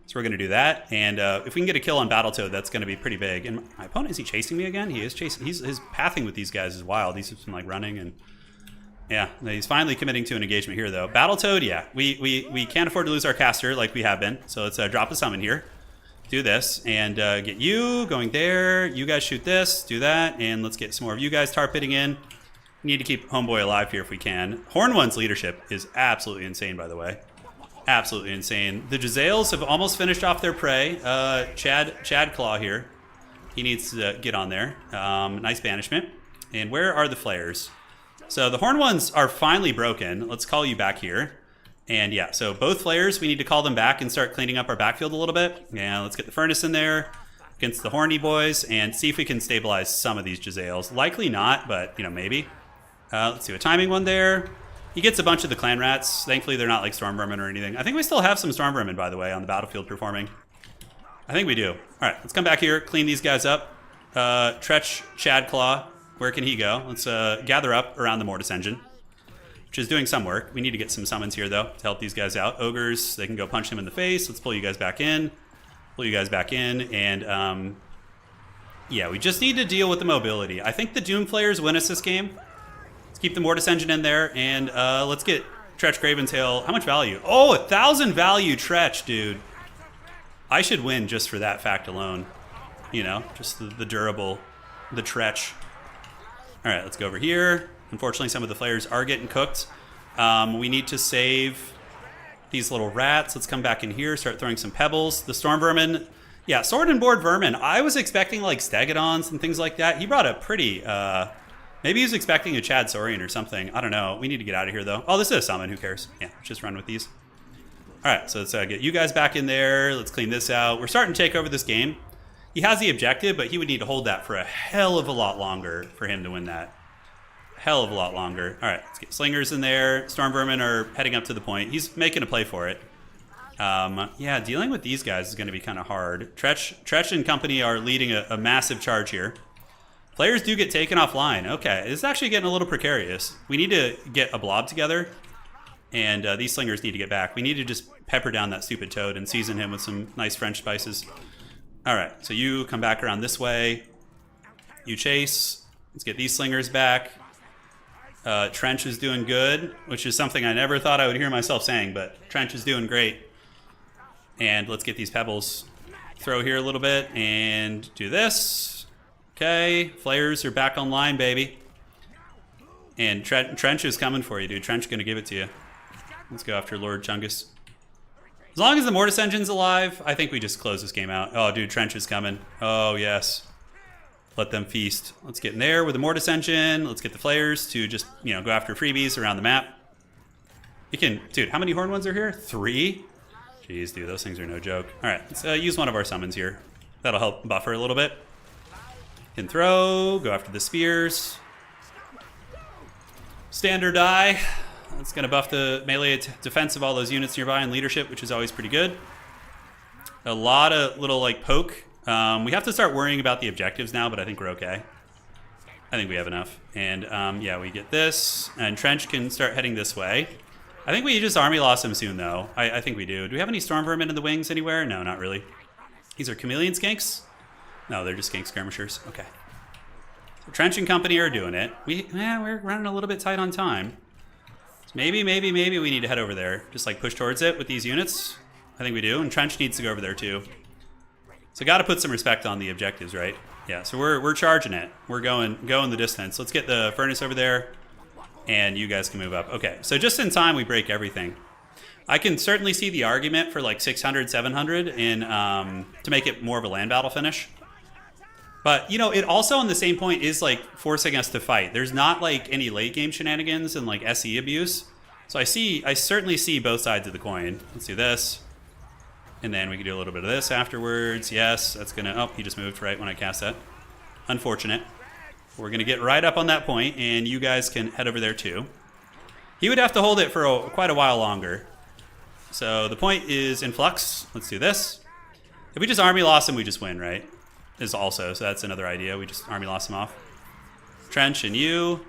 So we're going to do that. And if we can get a kill on Battletoad, that's going to be pretty big. And my opponent, is he chasing me again? He is chasing. His pathing with these guys is wild. He's just been, like, running and... Yeah, he's finally committing to an engagement here, though. Battletoad, yeah, we can't afford to lose our caster like we have been. So let's drop a summon here, do this, and get you going there. You guys shoot this, do that, and let's get some more of you guys tar pitting in. We need to keep Homeboy alive here if we can. Horn One's leadership is absolutely insane, by the way. Absolutely insane. The Jezzails have almost finished off their prey. Chad Claw here. He needs to get on there. Nice banishment. And where are the flayers? So the Horn ones are finally broken. Let's call you back here. And yeah, so both flayers, we need to call them back and start cleaning up our backfield a little bit. Yeah, let's get the Furnace in there against the Horny boys and see if we can stabilize some of these Jezzails. Likely not, but you know, maybe. Let's do a timing one there. He gets a bunch of the clan rats. Thankfully, they're not like Storm Vermin or anything. I think we still have some Storm Vermin, by the way, on the battlefield performing. I think we do. All right, let's come back here, clean these guys up. Tretch Chadclaw. Where can he go? Let's gather up around the Mortis engine, which is doing some work. We need to get some summons here, though, to help these guys out. Ogres, they can go punch him in the face. Let's pull you guys back in. Pull you guys back in. And, yeah, we just need to deal with the mobility. I think the Doom players win us this game. Let's keep the Mortis engine in there. And let's get Tretch Craventail. How much value? Oh, 1,000 value Tretch, dude. I should win just for that fact alone. You know, just the durable, the Tretch. All right, let's go over here. Unfortunately, some of the flayers are getting cooked. We need to save these little rats. Let's come back in here, start throwing some pebbles. The Storm Vermin, yeah, Sword and Board Vermin. I was expecting like Stegodons and things like that. He brought a pretty, maybe he was expecting a Chad Saurian or something. I don't know. We need to get out of here, though. Oh, this is a summon. Who cares? Yeah, let's just run with these. All right, so let's get you guys back in there. Let's clean this out. We're starting to take over this game. He has the objective, but he would need to hold that for a hell of a lot longer for him to win that. Hell of a lot longer. All right, let's get Slingers in there. Storm Vermin are heading up to the point. He's making a play for it. Yeah, dealing with these guys is going to be kind of hard. Tretch and company are leading a massive charge here. Players do get taken offline. Okay, it's actually getting a little precarious. We need to get a blob together, and these slingers need to get back. We need to just pepper down that stupid toad and season him with some nice French spices. All right, so you come back around this way. You chase. Let's get these slingers back. Trench is doing good, which is something I never thought I would hear myself saying, but Trench is doing great. And let's get these pebbles. Throw here a little bit and do this. Okay, flares are back online, baby. And Trench is coming for you, dude. Trench gonna give it to you. Let's go after Lord Chungus. As long as the Mortis Engine's alive, I think we just close this game out. Oh, dude, Trench is coming. Oh, yes. Let them feast. Let's get in there with the Mortis Engine. Let's get the flares to just, you know, go after freebies around the map. You can, dude, how many horn ones are here? 3? Jeez, dude, those things are no joke. All right, let's use one of our summons here. That'll help buffer a little bit. Can throw, go after the spears. Standard die. That's gonna buff the melee defense of all those units nearby and leadership, which is always pretty good. A lot of little like poke. We have to start worrying about the objectives now, but I think we're okay. I think we have enough. And yeah, we get this, and Trench can start heading this way. I think we just army lost him soon, though. I think we do. Do we have any storm vermin in the wings anywhere? No, not really. These are chameleon skinks? No, they're just skink skirmishers. Okay. So Trench and company are doing it. We're running a little bit tight on time. So maybe we need to head over there. Just like push towards it with these units. I think we do, and Trench needs to go over there too. So got to put some respect on the objectives, right? Yeah, so we're charging it. We're going the distance. Let's get the furnace over there, and you guys can move up. Okay, so just in time, we break everything. I can certainly see the argument for like 600, 700 in to make it more of a land battle finish. But, you know, it also on the same point is like forcing us to fight. There's not like any late game shenanigans and like SE abuse. So I certainly see both sides of the coin. Let's do this. And then we can do a little bit of this afterwards. Yes, that's gonna, oh, he just moved right when I cast that. Unfortunate. We're gonna get right up on that point, and you guys can head over there too. He would have to hold it for quite a while longer. So the point is in flux. Let's do this. If we just army loss him, we just win, right? Is also, so that's another idea. We just army loss him off. Trench and you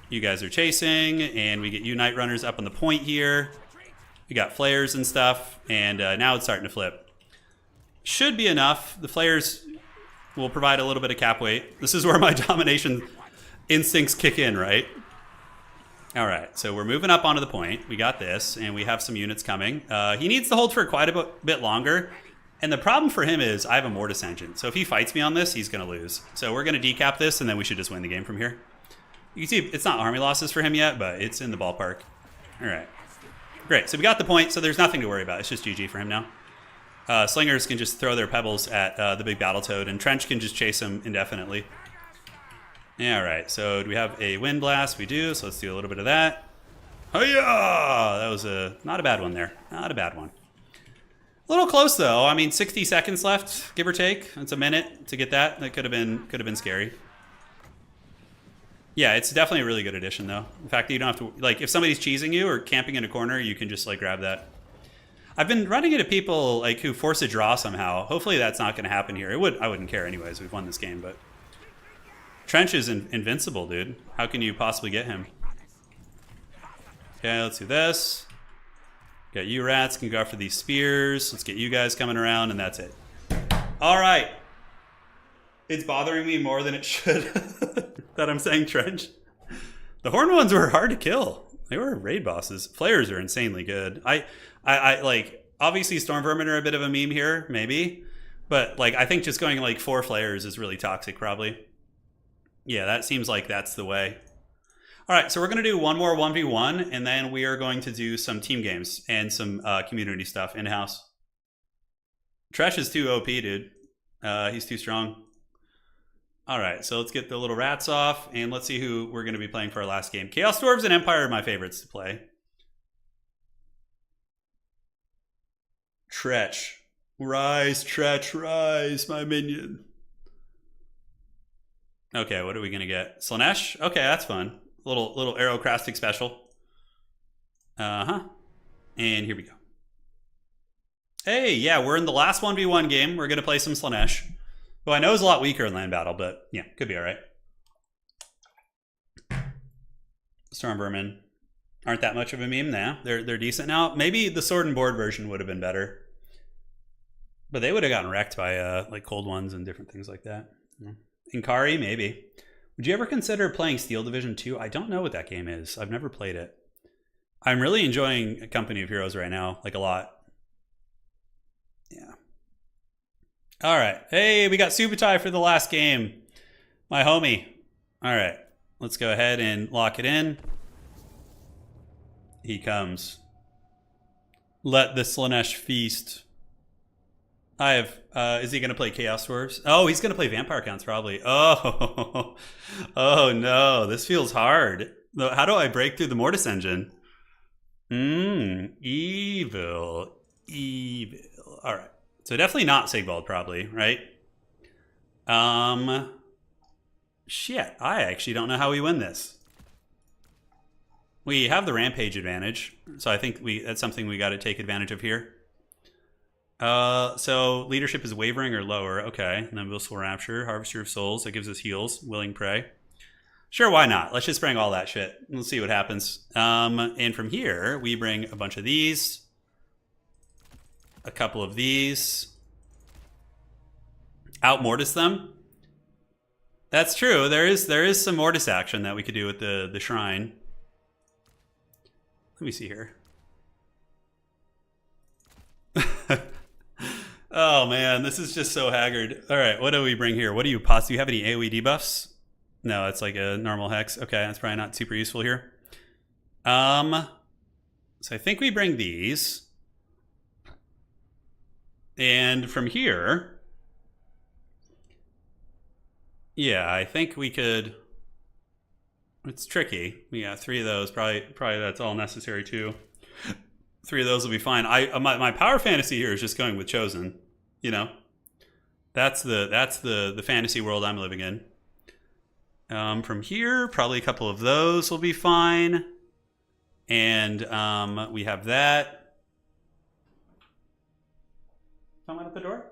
guys are chasing, and we get you Night Runners up on the point here. We got flares and stuff, and now it's starting to flip. Should be enough. The flares will provide a little bit of cap weight. This is where my domination instincts kick in, right? All right, so we're moving up onto the point. We got this, and we have some units coming. He needs to hold for quite a bit longer, and the problem for him is I have a Mortis Engine. So if he fights me on this, he's going to lose. So we're going to decap this, and then we should just win the game from here. You can see it's not army losses for him yet, but it's in the ballpark. All right. Great, so we got the point, so there's nothing to worry about. It's just GG for him now. Slingers can just throw their pebbles at the big battle toad, and Trench can just chase him indefinitely. Yeah, all right, so do we have a wind blast? We do, so let's do a little bit of that. Hi-ya! That was not a bad one there. Not a bad one. A little close, though. I mean, 60 seconds left, give or take. It's a minute to get that. That could have been scary. Yeah, it's definitely a really good addition, though. The fact that you don't have to, like, if somebody's cheesing you or camping in a corner, you can just, like, grab that. I've been running into people, like, who force a draw somehow. Hopefully that's not going to happen here. I wouldn't care anyways. We've won this game, but Trench is invincible, dude. How can you possibly get him? Okay, let's do this. Got you rats, can go after these spears. Let's get you guys coming around, and that's it. All right. It's bothering me more than it should that I'm saying Trench. The horn ones were hard to kill. They were raid bosses. Flares are insanely good. I like, obviously Storm Vermin are a bit of a meme here, maybe. But like, I think just going like 4 flares is really toxic probably. Yeah, that seems like that's the way. All right, so we're gonna do one more 1v1, and then we are going to do some team games and some community stuff in-house. Tresh is too OP, dude. He's too strong. All right, so let's get the little rats off, and let's see who we're going to be playing for our last game. Chaos Dwarves and Empire are my favorites to play. Tretch. Rise, Tretch, rise, my minion. Okay, what are we going to get? Slanesh? Okay, that's fun. Little aerocrastic special. Uh-huh. And here we go. Hey, yeah, we're in the last 1v1 game. We're going to play some Slanesh, who I know is a lot weaker in land battle, but yeah, could be all right. Storm Vermin aren't that much of a meme now. They're decent now. Maybe the Sword and Board version would have been better. But they would have gotten wrecked by like cold ones and different things like that. Inkari, maybe. Would you ever consider playing Steel Division 2? I don't know what that game is. I've never played it. I'm really enjoying Company of Heroes right now, like a lot. Yeah. All right. Hey, we got Subutai for the last game. My homie. All right. Let's go ahead and lock it in. He comes. Let the Slanesh feast. I have, is he going to play Chaos Dwarves? Oh, he's going to play Vampire Counts probably. Oh, oh no, this feels hard. How do I break through the Mortis engine? Evil. All right. So definitely not Sigvald probably, right? Shit, I actually don't know how we win this. We have the Rampage advantage, so I think that's something we got to take advantage of here. So leadership is wavering or lower. Okay, and then Blissful Rapture, Harvester of Souls, that gives us heals, Willing Prey. Sure, why not? Let's just bring all that shit. Let's see what happens. And from here, we bring a bunch of these. A couple of these. Out Mortis them. That's true. There is some Mortis action that we could do with the shrine. Let me see here. Oh man, this is just so haggard. All right, what do we bring here? What do you possibly have any AoE debuffs? No, it's like a normal hex. Okay, that's probably not super useful here. So I think we bring these. And from here, yeah, I think we could. It's tricky. Yeah, 3 of those. Probably that's all necessary too. 3 of those will be fine. My power fantasy here is just going with Chosen. You know, that's the fantasy world I'm living in. From here, probably a couple of those will be fine. And we have that. Someone at the door?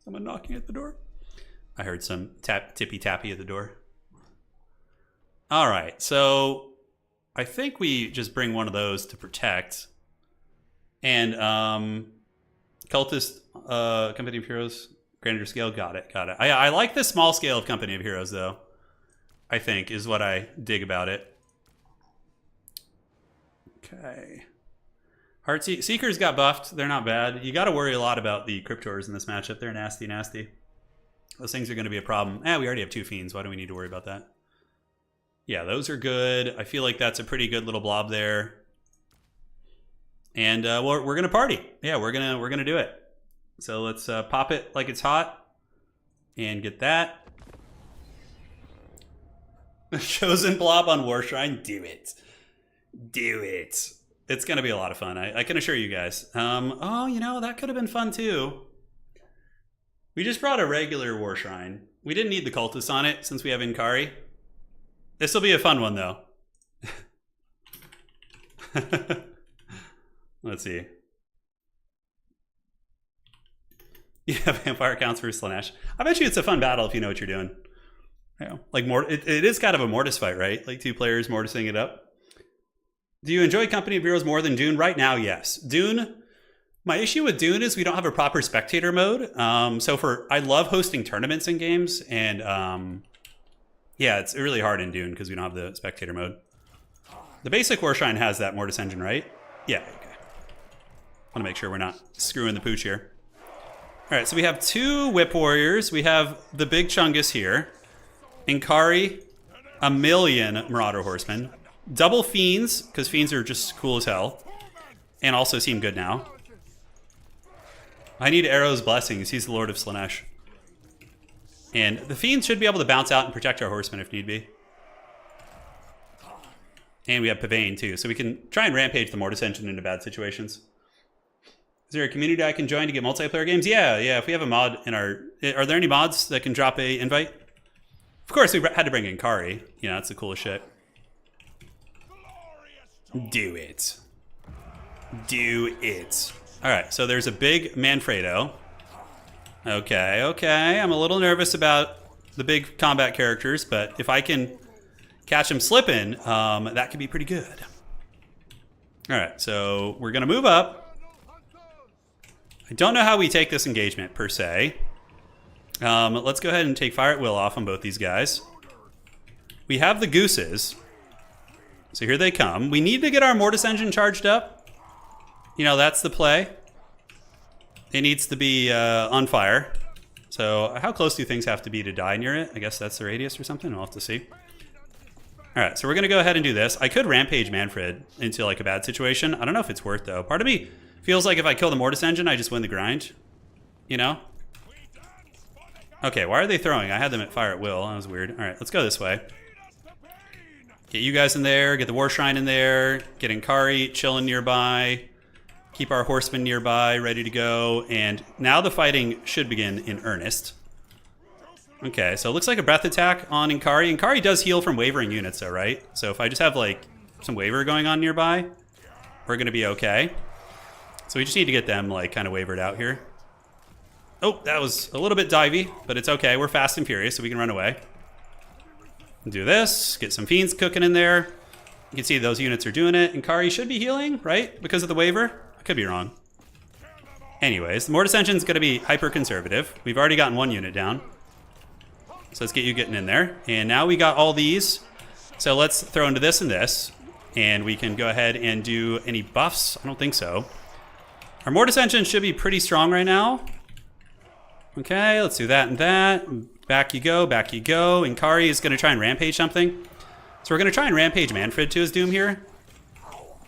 Someone knocking at the door? I heard some tippy tappy at the door. All right, so I think we just bring one of those to protect. And Cultist, Company of Heroes, Grander Scale, got it. I like the small scale of Company of Heroes, though. I think is what I dig about it. Okay. Seekers got buffed. They're not bad. You got to worry a lot about the Cryptors in this matchup. They're nasty. Those things are going to be a problem. We already have 2 Fiends. Why do we need to worry about that? Yeah, those are good. I feel like that's a pretty good little blob there. And we're gonna party. Yeah, we're gonna do it. So let's pop it like it's hot and get that. Chosen blob on War Shrine. Do it. It's gonna be a lot of fun. I can assure you guys. Oh, you know, that could have been fun too. We just brought a regular War Shrine. We didn't need the cultists on it since we have Inkari. This will be a fun one though. Let's see. Yeah, Vampire Counts for Slanesh. I bet you it's a fun battle if you know what you're doing. Yeah, like it is kind of a Mortis fight, right? Like 2 players Mortising it up. Do you enjoy Company of Heroes more than Dune? Right now, yes. Dune, my issue with Dune is we don't have a proper spectator mode. I love hosting tournaments in games, and yeah, it's really hard in Dune because we don't have the spectator mode. The basic War Shrine has that Mortis engine, right? Yeah, okay. Want to make sure we're not screwing the pooch here. All right, so we have 2 Whip Warriors. We have the big Chungus here. Inkari, a million Marauder Horsemen. Double Fiends, because Fiends are just cool as hell. And also seem good now. I need Arrow's Blessings. He's the Lord of Slanesh. And the Fiends should be able to bounce out and protect our Horsemen if need be. And we have Pavane too, so we can try and rampage the Mortis engine into bad situations. Is there a community I can join to get multiplayer games? Yeah. If we have a mod in our... Are there any mods that can drop a invite? Of course, we had to bring in Kari. You know, that's the coolest shit. Do it. All right, so there's a big Manfredo. Okay. I'm a little nervous about the big combat characters, but if I can catch him slipping, that could be pretty good. All right, so we're going to move up. I don't know how we take this engagement, per se. Let's go ahead and take fire at will off on both these guys. We have the gooses. So here they come. We need to get our mortis engine charged up. You know, that's the play. It needs to be on fire. So how close do things have to be to die near it? I guess that's the radius or something. We'll have to see. All right, so we're going to go ahead and do this. I could rampage Manfred into like a bad situation. I don't know if it's worth, though. Part of me feels like if I kill the mortis engine, I just win the grind. You know? Okay, why are they throwing? I had them at fire at will. That was weird. All right, let's go this way. Get you guys in there. Get the war shrine in there. Get Inkari chilling nearby. Keep our horsemen nearby, ready to go. And now the fighting should begin in earnest. Okay, so it looks like a breath attack on Inkari. Inkari does heal from wavering units, though, right? So if I just have, like, some waver going on nearby, we're going to be okay. So we just need to get them, like, kind of wavered out here. Oh, that was a little bit divey, but it's okay. We're fast and furious, so we can run away. Do this. Get some fiends cooking in there. You can see those units are doing it. Inkari should be healing, right? Because of the waver? I could be wrong. Anyways, the mortis engine's going to be hyper-conservative. We've already gotten one unit down. So let's get you getting in there. And now we got all these. So let's throw into this and this. And we can go ahead and do any buffs. I don't think so. Our mortis engine should be pretty strong right now. Okay, let's do that and that. Back you go, back you go. Inkari is going to try and rampage something. So we're going to try and rampage Manfred to his doom here.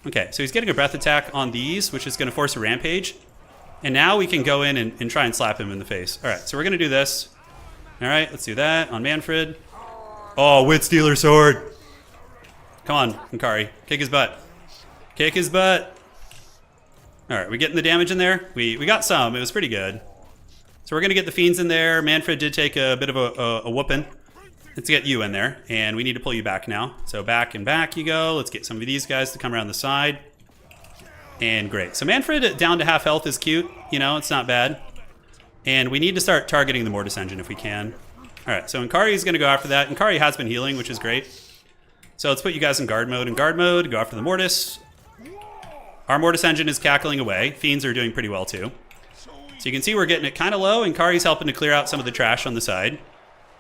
Okay, so he's getting a breath attack on these, which is going to force a rampage. And now we can go in and try and slap him in the face. All right, so we're going to do this. All right, let's do that on Manfred. Oh, Wit Stealer Sword. Come on, Inkari. Kick his butt. Kick his butt. All right, we getting the damage in there? We got some. It was pretty good. So we're going to get the fiends in there. Manfred did take a bit of a whooping. Let's get you in there. And we need to pull you back now. So back and back you go. Let's get some of these guys to come around the side. And great. So Manfred down to half health is cute. You know, it's not bad. And we need to start targeting the mortis engine if we can. All right, so Inkari is going to go after that. Inkari has been healing, which is great. So let's put you guys in guard mode. In guard mode, go after the mortis. Our mortis engine is cackling away. Fiends are doing pretty well too. So you can see we're getting it kind of low. Inkari's helping to clear out some of the trash on the side.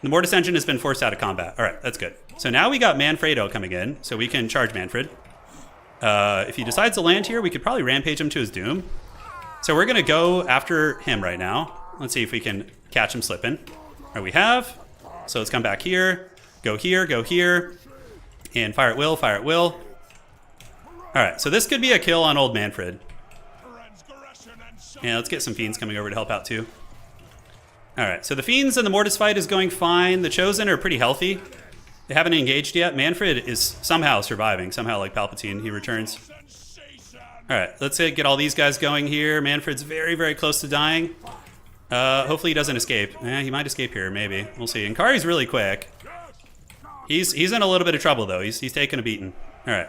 The mortis engine has been forced out of combat. All right, that's good. So now we got Manfredo coming in, so we can charge Manfred. If he decides to land here, we could probably rampage him to his doom. So we're going to go after him right now. Let's see if we can catch him slipping. All right, we have. So let's come back here. Go here, go here. And fire at will, fire at will. All right, so this could be a kill on old Manfred. Yeah, let's get some fiends coming over to help out too. All right, so the fiends and the mortis fight is going fine. The chosen are pretty healthy. They haven't engaged yet. Manfred is somehow surviving. Somehow, like Palpatine, he returns. All right, let's get all these guys going here. Manfred's very, very close to dying. Hopefully he doesn't escape. He might escape here, maybe. We'll see. Inkari's really quick. He's in a little bit of trouble, though. He's taking a beating. All right.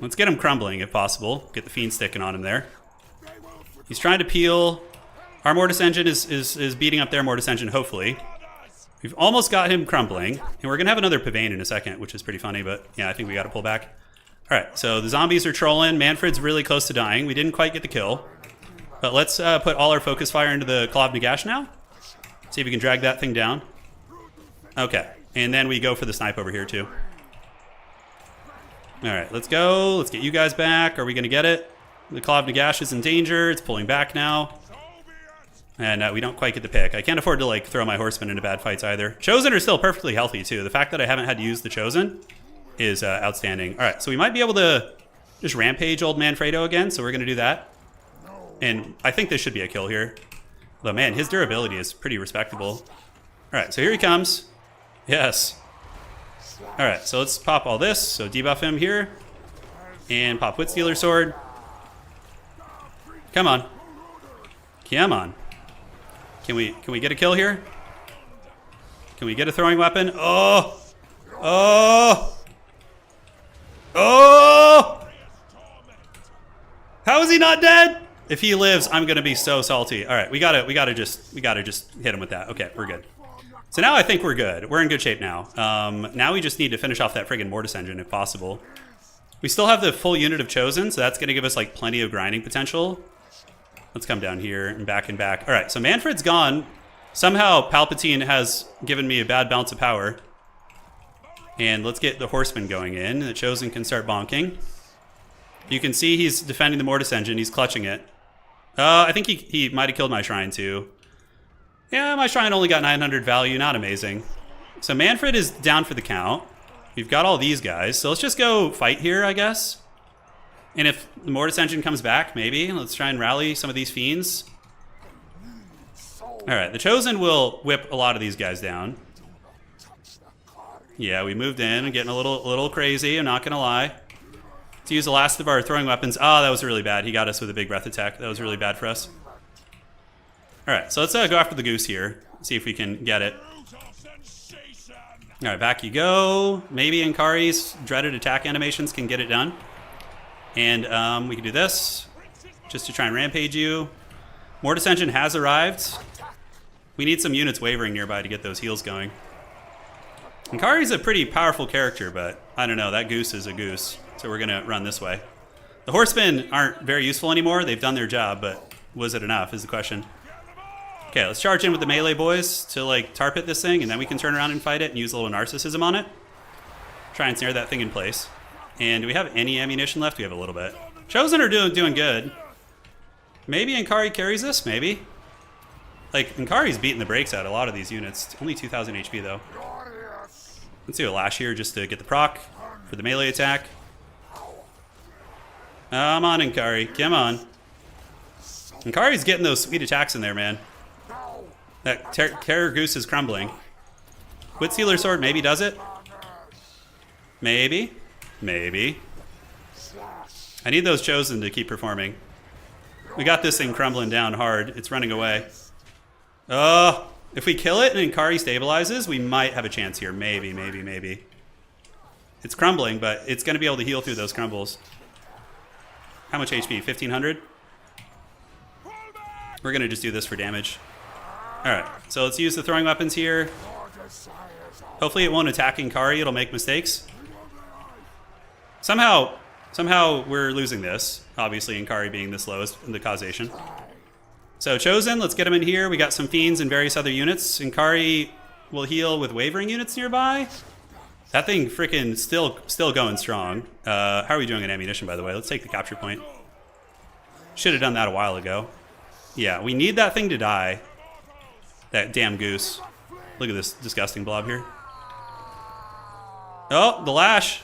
Let's get him crumbling, if possible. Get the fiend sticking on him there. He's trying to peel. Our mortis engine is beating up their mortis engine, hopefully. We've almost got him crumbling. And we're going to have another Pavane in a second, which is pretty funny, but yeah, I think we got to pull back. All right, so the zombies are trolling. Manfred's really close to dying. We didn't quite get the kill. But let's put all our focus fire into the Claw of Nagash now. See if we can drag that thing down. Okay, and then we go for the snipe over here too. All right, let's go. Let's get you guys back. Are we going to get it? The Claw of Nagash is in danger. It's pulling back now. And we don't quite get the pick. I can't afford to like throw my horsemen into bad fights either. Chosen are still perfectly healthy too. The fact that I haven't had to use the Chosen is outstanding. All right, so we might be able to just rampage old Manfredo again. So we're going to do that. And I think this should be a kill here. Although, man, his durability is pretty respectable. All right, so here he comes. Yes. All right, so let's pop all this. So debuff him here. And pop Wit Stealer Sword. Come on. Come on. Can we get a kill here? Can we get a throwing weapon? Oh! Oh! Oh! How is he not dead? If he lives, I'm gonna be so salty. All right, we gotta just hit him with that. Okay, we're good. So now I think we're good. We're in good shape now. Now we just need to finish off that friggin' Mortis engine if possible. We still have the full unit of Chosen, so that's going to give us like plenty of grinding potential. Let's come down here and back and back. All right, so Manfred's gone. Somehow Palpatine has given me a bad bounce of power. And let's get the Horseman going in. The Chosen can start bonking. You can see he's defending the Mortis engine. He's clutching it. I think he might have killed my Shrine too. Yeah, my Shrine only got 900 value. Not amazing. So Manfred is down for the count. We've got all these guys. So let's just go fight here, I guess. And if the Mortis engine comes back, maybe. Let's try and rally some of these fiends. All right, the Chosen will whip a lot of these guys down. Yeah, we moved in and getting a little crazy, I'm not gonna lie. Let's use the last of our throwing weapons. Oh, that was really bad. He got us with a big breath attack. That was really bad for us. All right, so let's go after the goose here. See if we can get it. All right, back you go. Maybe Inkari's dreaded attack animations can get it done. And we can do this just to try and rampage you. Mortis engine has arrived. We need some units wavering nearby to get those heals going. Inkari's a pretty powerful character, but I don't know, that goose is a goose. So we're gonna run this way. The horsemen aren't very useful anymore. They've done their job, but was it enough is the question. Okay, let's charge in with the melee boys to like tar pit this thing, and then we can turn around and fight it and use a little narcissism on it. Try and snare that thing in place. And do we have any ammunition left? We have a little bit. Chosen are doing good. Maybe Inkari carries this, maybe. Like, Inkari's beating the brakes out of a lot of these units. It's only 2,000 HP though. Let's do a lash here just to get the proc for the melee attack. Come on, Inkari, come on. Inkari's getting those sweet attacks in there, man. That Terror Goose is crumbling. Witsealer Sword maybe does it. Maybe. Maybe. I need those Chosen to keep performing. We got this thing crumbling down hard. It's running away. Oh, if we kill it and Inkari stabilizes, we might have a chance here. Maybe, maybe, maybe. It's crumbling, but it's going to be able to heal through those crumbles. How much HP? 1,500? We're going to just do this for damage. Alright, so let's use the throwing weapons here. Hopefully it won't attack Inkari. It'll make mistakes. Somehow we're losing this. Obviously, Inkari being this lowest in the causation. So Chosen, let's get him in here. We got some fiends and various other units. Inkari will heal with wavering units nearby. That thing freaking still going strong. How are we doing in ammunition, by the way? Let's take the capture point. Should have done that a while ago. Yeah, we need that thing to die. That damn goose. Look at this disgusting blob here. Oh, the lash.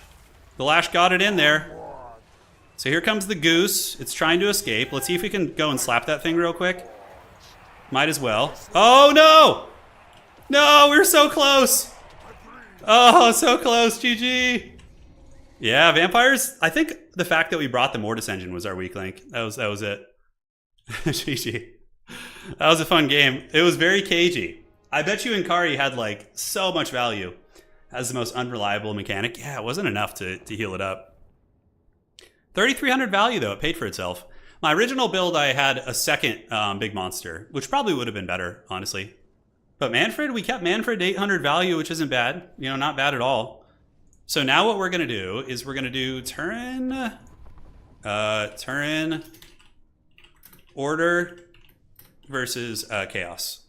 The lash got it in there. So here comes the goose. It's trying to escape. Let's see if we can go and slap that thing real quick. Might as well. Oh, no! No, we're so close. Oh, so close, GG. Yeah, vampires. I think the fact that we brought the Mortis engine was our weak link. That was it. GG. That was a fun game. It was very cagey. I bet you Inkari had like so much value. Has the most unreliable mechanic. Yeah, it wasn't enough to heal it up. 3,300 value though, it paid for itself. My original build, I had a second big monster, which probably would have been better, honestly. But Manfred, we kept Manfred 800 value, which isn't bad. You know, not bad at all. So now what we're gonna do is we're gonna do Turin, Order versus Chaos.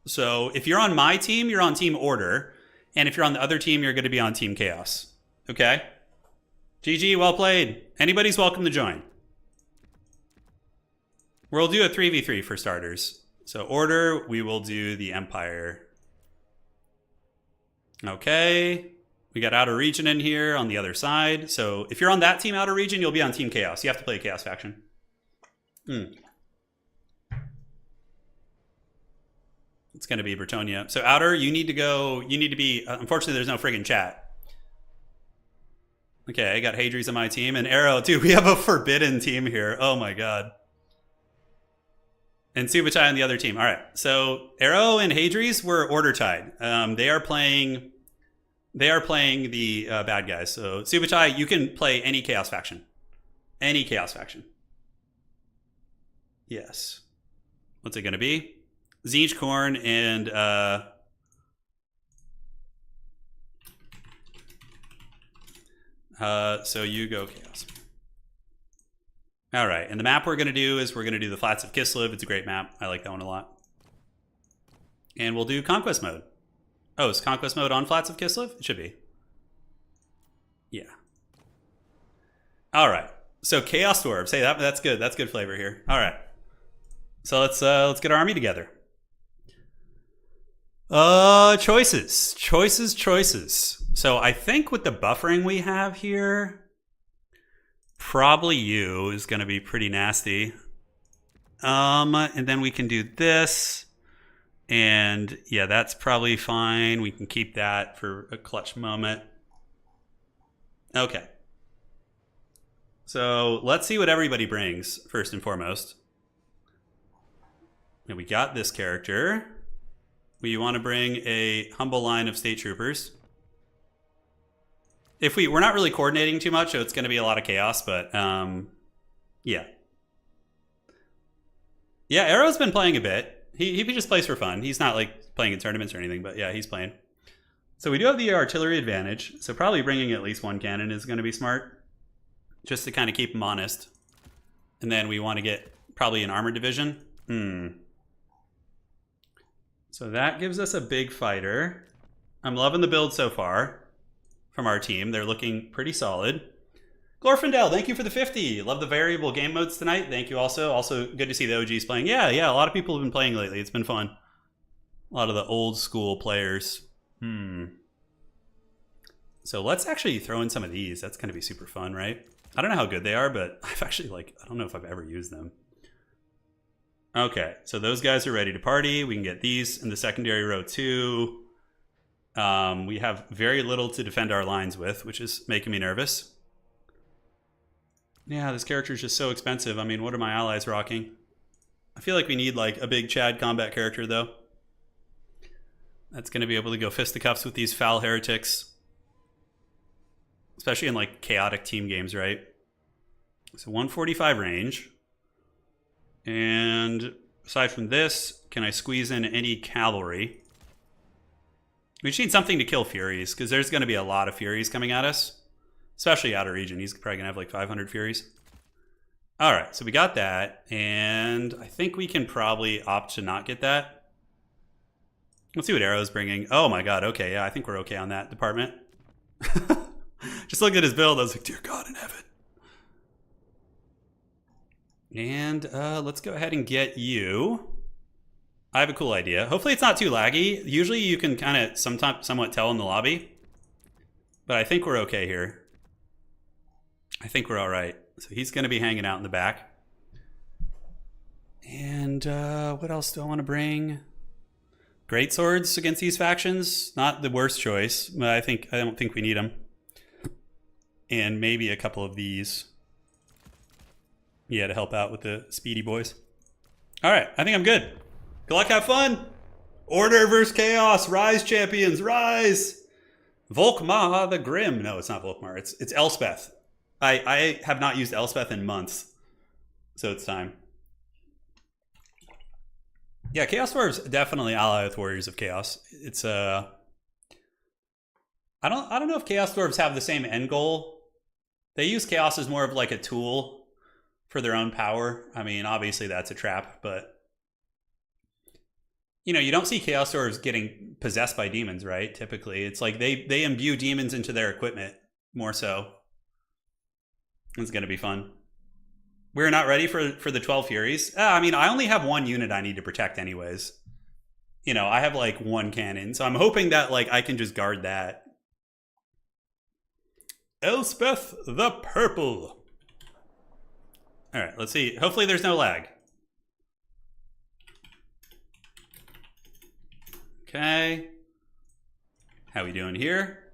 So if you're on my team, you're on Team Order. And if you're on the other team, you're gonna be on Team Chaos. Okay? GG, well played. Anybody's welcome to join. We'll do a 3v3 for starters. So Order, we will do the Empire. Okay. We got Outer Region in here on the other side. So if you're on that team, Outer Region, you'll be on Team Chaos. You have to play a Chaos faction. It's going to be Bretonia. So Outer, you need to go, you need to be, unfortunately there's no friggin' chat. Okay, I got Hadri's on my team. And Arrow, dude, we have a forbidden team here. Oh my god. And Subuchai on the other team. All right, so Arrow and Hadri's were Order tied. They are playing the bad guys. So Subuchai, you can play any Chaos faction. Any Chaos faction. Yes. What's it going to be? Zinch Korn and So you go Chaos. All right, and the map we're going to do is we're going to do the Flats of Kislev. It's a great map. I like that one a lot. And we'll do Conquest mode. Oh, is Conquest mode on Flats of Kislev? It should be. Yeah. All right. So Chaos Dwarves. Hey, that's good. That's good flavor here. All right. So let's get our army together. Choices. So I think with the buffering we have here, probably you is going to be pretty nasty. And then we can do this. And yeah, that's probably fine. We can keep that for a clutch moment. Okay. So let's see what everybody brings first and foremost. And we got this character. We want to bring a humble line of state troopers. We're not really coordinating too much, so it's going to be a lot of chaos, but yeah. Yeah, Arrow's been playing a bit. He just plays for fun. He's not like playing in tournaments or anything, but yeah, he's playing. So we do have the artillery advantage, so probably bringing at least one cannon is going to be smart, just to kind of keep him honest. And then we want to get probably an armored division. So that gives us a big fighter. I'm loving the build so far from our team. They're looking pretty solid. Glorfindel, thank you for the 50. Love the variable game modes tonight. Thank you also. Also, good to see the OGs playing. Yeah, a lot of people have been playing lately. It's been fun. A lot of the old school players. So let's actually throw in some of these. That's going to be super fun, right? I don't know how good they are, but I've actually I don't know if I've ever used them. Okay, so those guys are ready to party. We can get these in the secondary row too. We have very little to defend our lines with, which is making me nervous. Yeah, this character is just so expensive. I mean, what are my allies rocking? I feel like we need like a big Chad combat character though. That's going to be able to go fisticuffs with these foul heretics. Especially in like chaotic team games, right? So 145 range. And aside from this, can I squeeze in any cavalry? We just need something to kill Furies, because there's going to be a lot of Furies coming at us. Especially out of region. He's probably going to have like 500 Furies. Alright, so we got that. And I think we can probably opt to not get that. Let's see what Arrow's bringing. Oh my god, okay, yeah, I think we're okay on that department. Just looked at his build, I was like, dear God in heaven. And let's go ahead and get you. I have a cool idea. Hopefully it's not too laggy. Usually you can kind of somewhat tell in the lobby. But I think we're okay here. I think we're all right. So he's going to be hanging out in the back. And what else do I want to bring? Great swords against these factions. Not the worst choice, but I don't think we need them. And maybe a couple of these. Yeah, to help out with the speedy boys. All right, I think I'm good. Good luck, have fun. Order versus chaos. Rise, champions, rise. Volkmar the Grim. No, it's not Volkmar. It's Elspeth. I have not used Elspeth in months, so it's time. Yeah, Chaos Dwarves definitely ally with Warriors of Chaos. It's I don't know if Chaos Dwarves have the same end goal. They use Chaos as more of like a tool for their own power. I mean, obviously that's a trap, but you know, you don't see Chaos Dwarves getting possessed by demons, right? Typically, it's like they imbue demons into their equipment more so. It's going to be fun. We're not ready for the 12 Furies. I mean, I only have one unit I need to protect anyways. You know, I have like one cannon, so I'm hoping that like I can just guard that. Elspeth the Purple. All right, let's see. Hopefully there's no lag. Okay. How we doing here?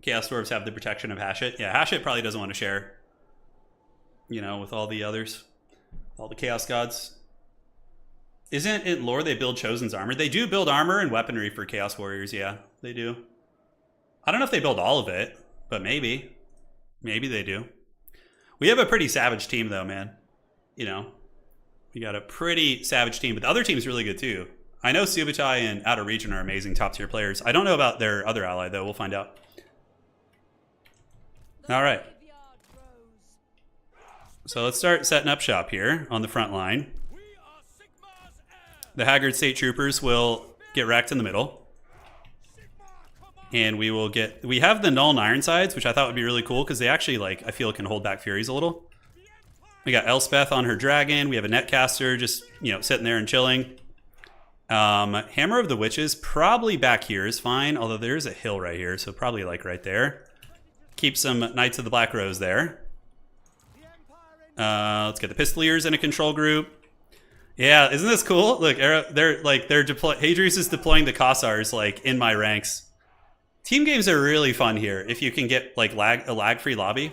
Chaos Dwarves have the protection of Hashit. Yeah, Hashit probably doesn't want to share, you know, with all the others. All the Chaos Gods. Isn't it lore they build Chosen's armor? They do build armor and weaponry for Chaos Warriors, yeah, they do. I don't know if they build all of it, but maybe. Maybe they do. We have a pretty savage team though, man. You know, we got a pretty savage team, but the other team's really good too. I know Subutai and Outer Region are amazing top tier players. I don't know about their other ally though, we'll find out. All right. So let's start setting up shop here on the front line. The Haggard State Troopers will get wrecked in the middle. And we have the Null Ironsides, which I thought would be really cool because they actually, like, I feel can hold back Furies a little. We got Elspeth on her dragon. We have a Netcaster just, sitting there and chilling. Hammer of the Witches, probably back here is fine, although there's a hill right here, so probably like right there. Keep some Knights of the Black Rose there. Let's get the Pistoliers in a control group. Yeah, isn't this cool? Look, Hadrius is deploying the Kossars like in my ranks. Team games are really fun here if you can get like a lag-free lobby.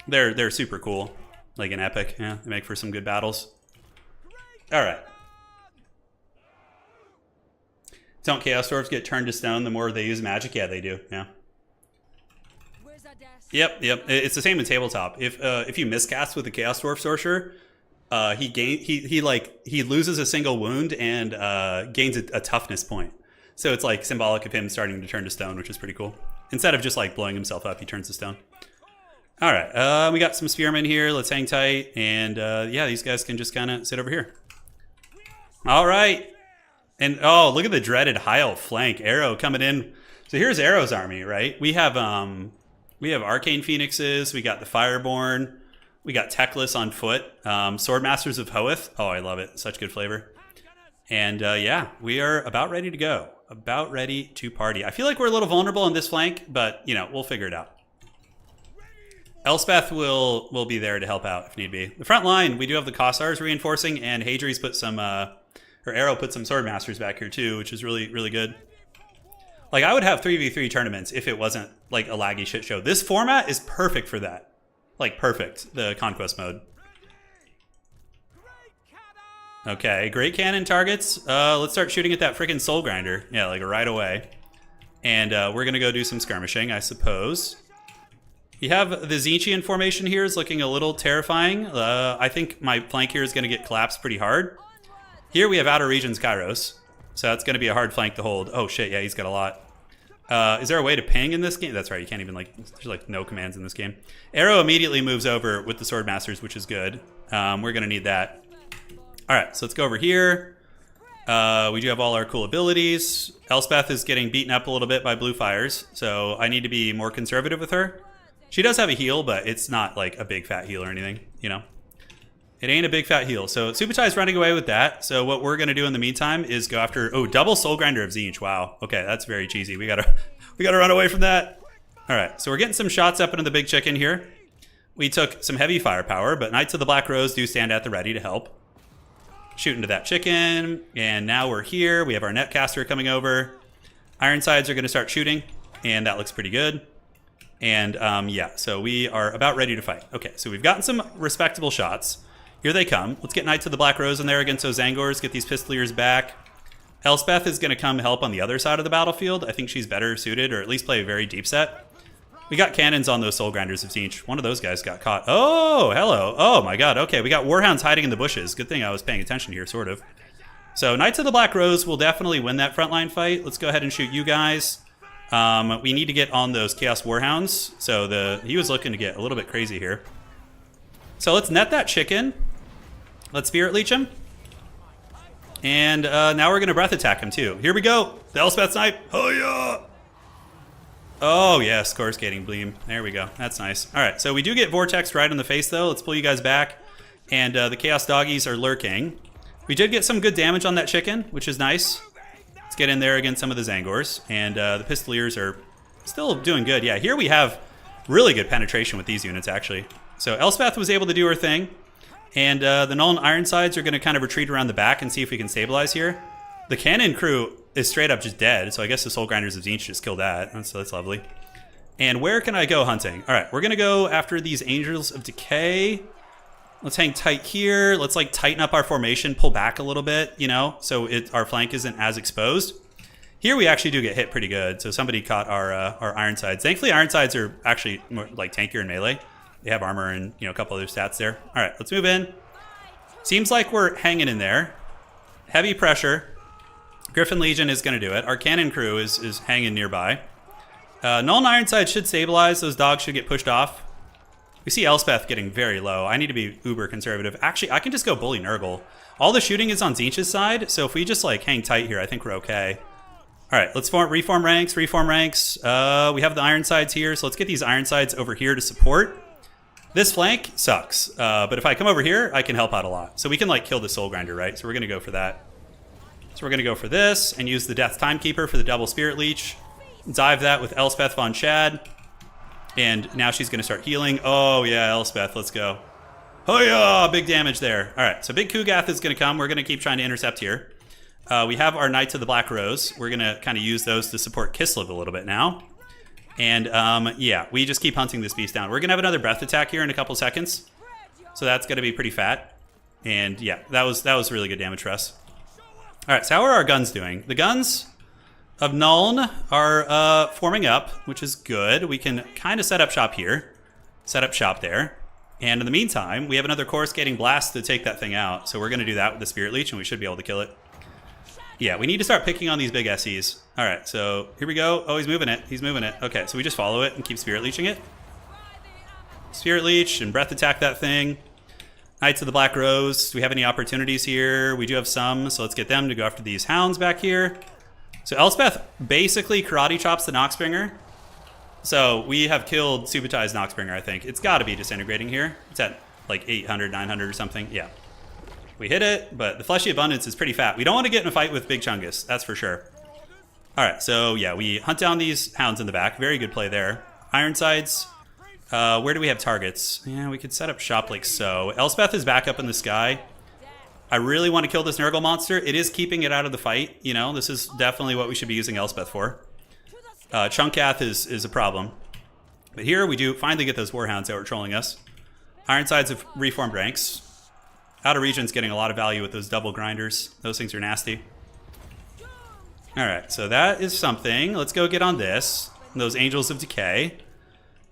They're super cool, like an epic. Yeah, they make for some good battles. All right. Don't Chaos Dwarves get turned to stone the more they use magic? Yeah, they do. Yeah. Yep. It's the same in tabletop. If you miscast with a Chaos Dwarf Sorcerer, he loses a single wound and gains a toughness point. So it's like symbolic of him starting to turn to stone, which is pretty cool. Instead of just like blowing himself up, he turns to stone. All right, we got some spearmen here. Let's hang tight, and yeah, these guys can just kind of sit over here. All right, and oh, look at the dreaded high elf flank. Arrow coming in. So here's Arrow's army, right? We have Arcane Phoenixes. We got the Fireborn. We got Teclis on foot. Swordmasters of Hoeth. Oh, I love it. Such good flavor. And yeah, we are about ready to go. About ready to party. I feel like we're a little vulnerable on this flank, but we'll figure it out. Elspeth will be there to help out if need be. The front line, we do have the Kossars reinforcing, and Hadri's put some, her Arrow put some Swordmasters back here too, which is really, really good. Like, I would have 3v3 tournaments if it wasn't like a laggy shit show. This format is perfect for that. Like, perfect, the Conquest mode. Okay, great cannon targets. Let's start shooting at that freaking Soul Grinder. Yeah, like right away. And we're going to go do some skirmishing, I suppose. You have the Tzeentchian formation here is looking a little terrifying. I think my flank here is going to get collapsed pretty hard. Here we have Outer Regions Kairos. So that's going to be a hard flank to hold. Oh shit, yeah, he's got a lot. Is there a way to ping in this game? That's right, you can't even there's like no commands in this game. Arrow immediately moves over with the Swordmasters, which is good. We're going to need that. All right, so let's go over here. We do have all our cool abilities. Elspeth is getting beaten up a little bit by Blue Fires, so I need to be more conservative with her. She does have a heal, but it's not like a big fat heal or anything, It ain't a big fat heal. So Subutai's running away with that. So what we're gonna do in the meantime is go after double Soul Grinder of Tzeentch. Wow. Okay, that's very cheesy. We gotta run away from that. All right, so we're getting some shots up into the big chicken here. We took some heavy firepower, but Knights of the Black Rose do stand at the ready to help. Shoot into that chicken, and now we're here. We have our Netcaster coming over. Ironsides are gonna start shooting, and that looks pretty good. And yeah, so we are about ready to fight. Okay, so we've gotten some respectable shots. Here they come. Let's get Knights of the Black Rose in there against those Zangors, get these Pistoliers back. Elspeth is going to come help on the other side of the battlefield. I think she's better suited, or at least play a very deep set. We got cannons on those Soul Grinders of Tzeentch. One of those guys got caught. Oh, hello. Oh my god, okay. We got Warhounds hiding in the bushes. Good thing I was paying attention here, sort of. So Knights of the Black Rose will definitely win that frontline fight. Let's go ahead and shoot you guys. We need to get on those Chaos Warhounds. So he was looking to get a little bit crazy here. So let's net that chicken. Let's Spirit Leech him. And now we're going to Breath Attack him too. Here we go. The Elspeth Snipe. Oh yeah. Oh yes, Coruscating Bleam. There we go. That's nice. All right, so we do get Vortex right in the face though. Let's pull you guys back. And the Chaos Doggies are lurking. We did get some good damage on that chicken, which is nice. Let's get in there against some of the Zangors. And the Pistoliers are still doing good. Yeah, here we have really good penetration with these units actually. So Elspeth was able to do her thing. And the Null and Ironsides are going to kind of retreat around the back and see if we can stabilize here. The cannon crew is straight up just dead, so I guess the Soul Grinders of Tzeentch just killed that. That's lovely. And where can I go hunting? All right, we're going to go after these Angels of Decay. Let's hang tight here. Let's like tighten up our formation, pull back a little bit, so our flank isn't as exposed. Here we actually do get hit pretty good, so somebody caught our Ironsides. Thankfully, Ironsides are actually more like tankier in melee. They have armor and a couple other stats there. All right, let's move in. Seems like we're hanging in there. Heavy pressure. Griffin Legion is going to do it. Our cannon crew is hanging nearby. Null and Ironside should stabilize. Those dogs should get pushed off. We see Elspeth getting very low. I need to be uber conservative. Actually, I can just go bully Nurgle. All the shooting is on Tzeentch's side, so if we just like hang tight here, I think we're okay. All right, let's reform ranks. We have the Ironsides here, so let's get these Ironsides over here to support. This flank sucks, but if I come over here, I can help out a lot. So we can like kill the Soul Grinder, right? So we're gonna go for that. So we're gonna go for this and use the Death Timekeeper for the double Spirit Leech. Dive that with Elspeth von Shad. And now she's gonna start healing. Oh yeah, Elspeth, let's go. Oh yeah, big damage there. All right, so big Kugath is gonna come. We're gonna keep trying to intercept here. We have our Knights of the Black Rose. We're gonna kind of use those to support Kislev a little bit now. And yeah, we just keep hunting this beast down. We're gonna have another breath attack here in a couple seconds. So that's gonna be pretty fat. And yeah, that was really good damage for us. All right, so how are our guns doing? The guns of Nuln are forming up, which is good. We can kind of set up shop here. Set up shop there. And in the meantime, we have another Coruscating Blast to take that thing out. So we're gonna do that with the Spirit Leech and we should be able to kill it. Yeah, we need to start picking on these big SEs. All right, so here we go. Oh, he's moving it. He's moving it. Okay, so we just follow it and keep Spirit Leeching it. Spirit Leech and Breath Attack that thing. Knights of the Black Rose. Do we have any opportunities here? We do have some, so let's get them to go after these hounds back here. So Elspeth basically karate chops the Noxbringer. So we have killed Subutai's Noxbringer, I think. It's got to be disintegrating here. It's at like 800, 900 or something. Yeah. We hit it, but the Fleshy Abundance is pretty fat. We don't want to get in a fight with Big Chungus, that's for sure. All right, so yeah, we hunt down these hounds in the back. Very good play there. Ironsides. Where do we have targets? Yeah, we could set up shop like so. Elspeth is back up in the sky. I really want to kill this Nurgle monster. It is keeping it out of the fight. You know, this is definitely what we should be using Elspeth for. Chunkath is a problem. But here we do finally get those Warhounds that were trolling us. Ironsides have reformed ranks. Outer Region's getting a lot of value with those double grinders. Those things are nasty. All right, so that is something. Let's go get on this. Those Angels of Decay.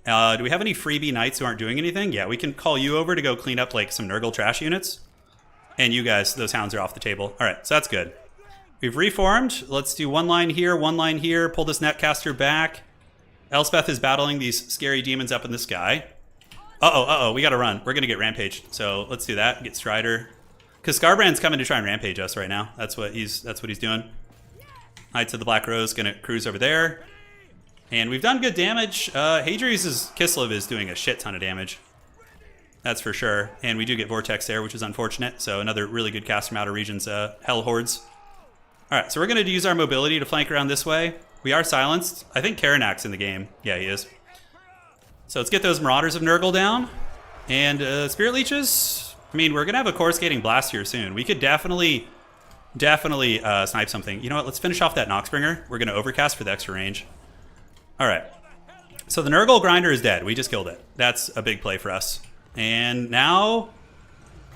Do we have any freebie knights who aren't doing anything? Yeah, we can call you over to go clean up like some Nurgle trash units. And you guys, those hounds are off the table. All right, so that's good. We've reformed. Let's do one line here, pull this Netcaster back. Elspeth is battling these scary demons up in the sky. Uh-oh, we gotta run. We're gonna get rampaged. So let's do that, get Strider. Because Scarbrand's coming to try and rampage us right now. That's what he's doing. Knights of the Black Rose gonna cruise over there. And we've done good damage. Hadri's Kislev is doing a shit ton of damage. That's for sure. And we do get Vortex there, which is unfortunate. So another really good cast from Outer Region's Hell Hordes. All right, so we're gonna use our mobility to flank around this way. We are silenced. I think Karanak's in the game. Yeah, he is. So let's get those Marauders of Nurgle down. And Spirit Leeches. I mean, we're gonna have a Coruscating Blast here soon. We could definitely snipe something. You know what, let's finish off that Noxbringer. We're gonna overcast for the extra range. All right, so the Nurgle Grinder is dead. We just killed it. That's a big play for us. And now,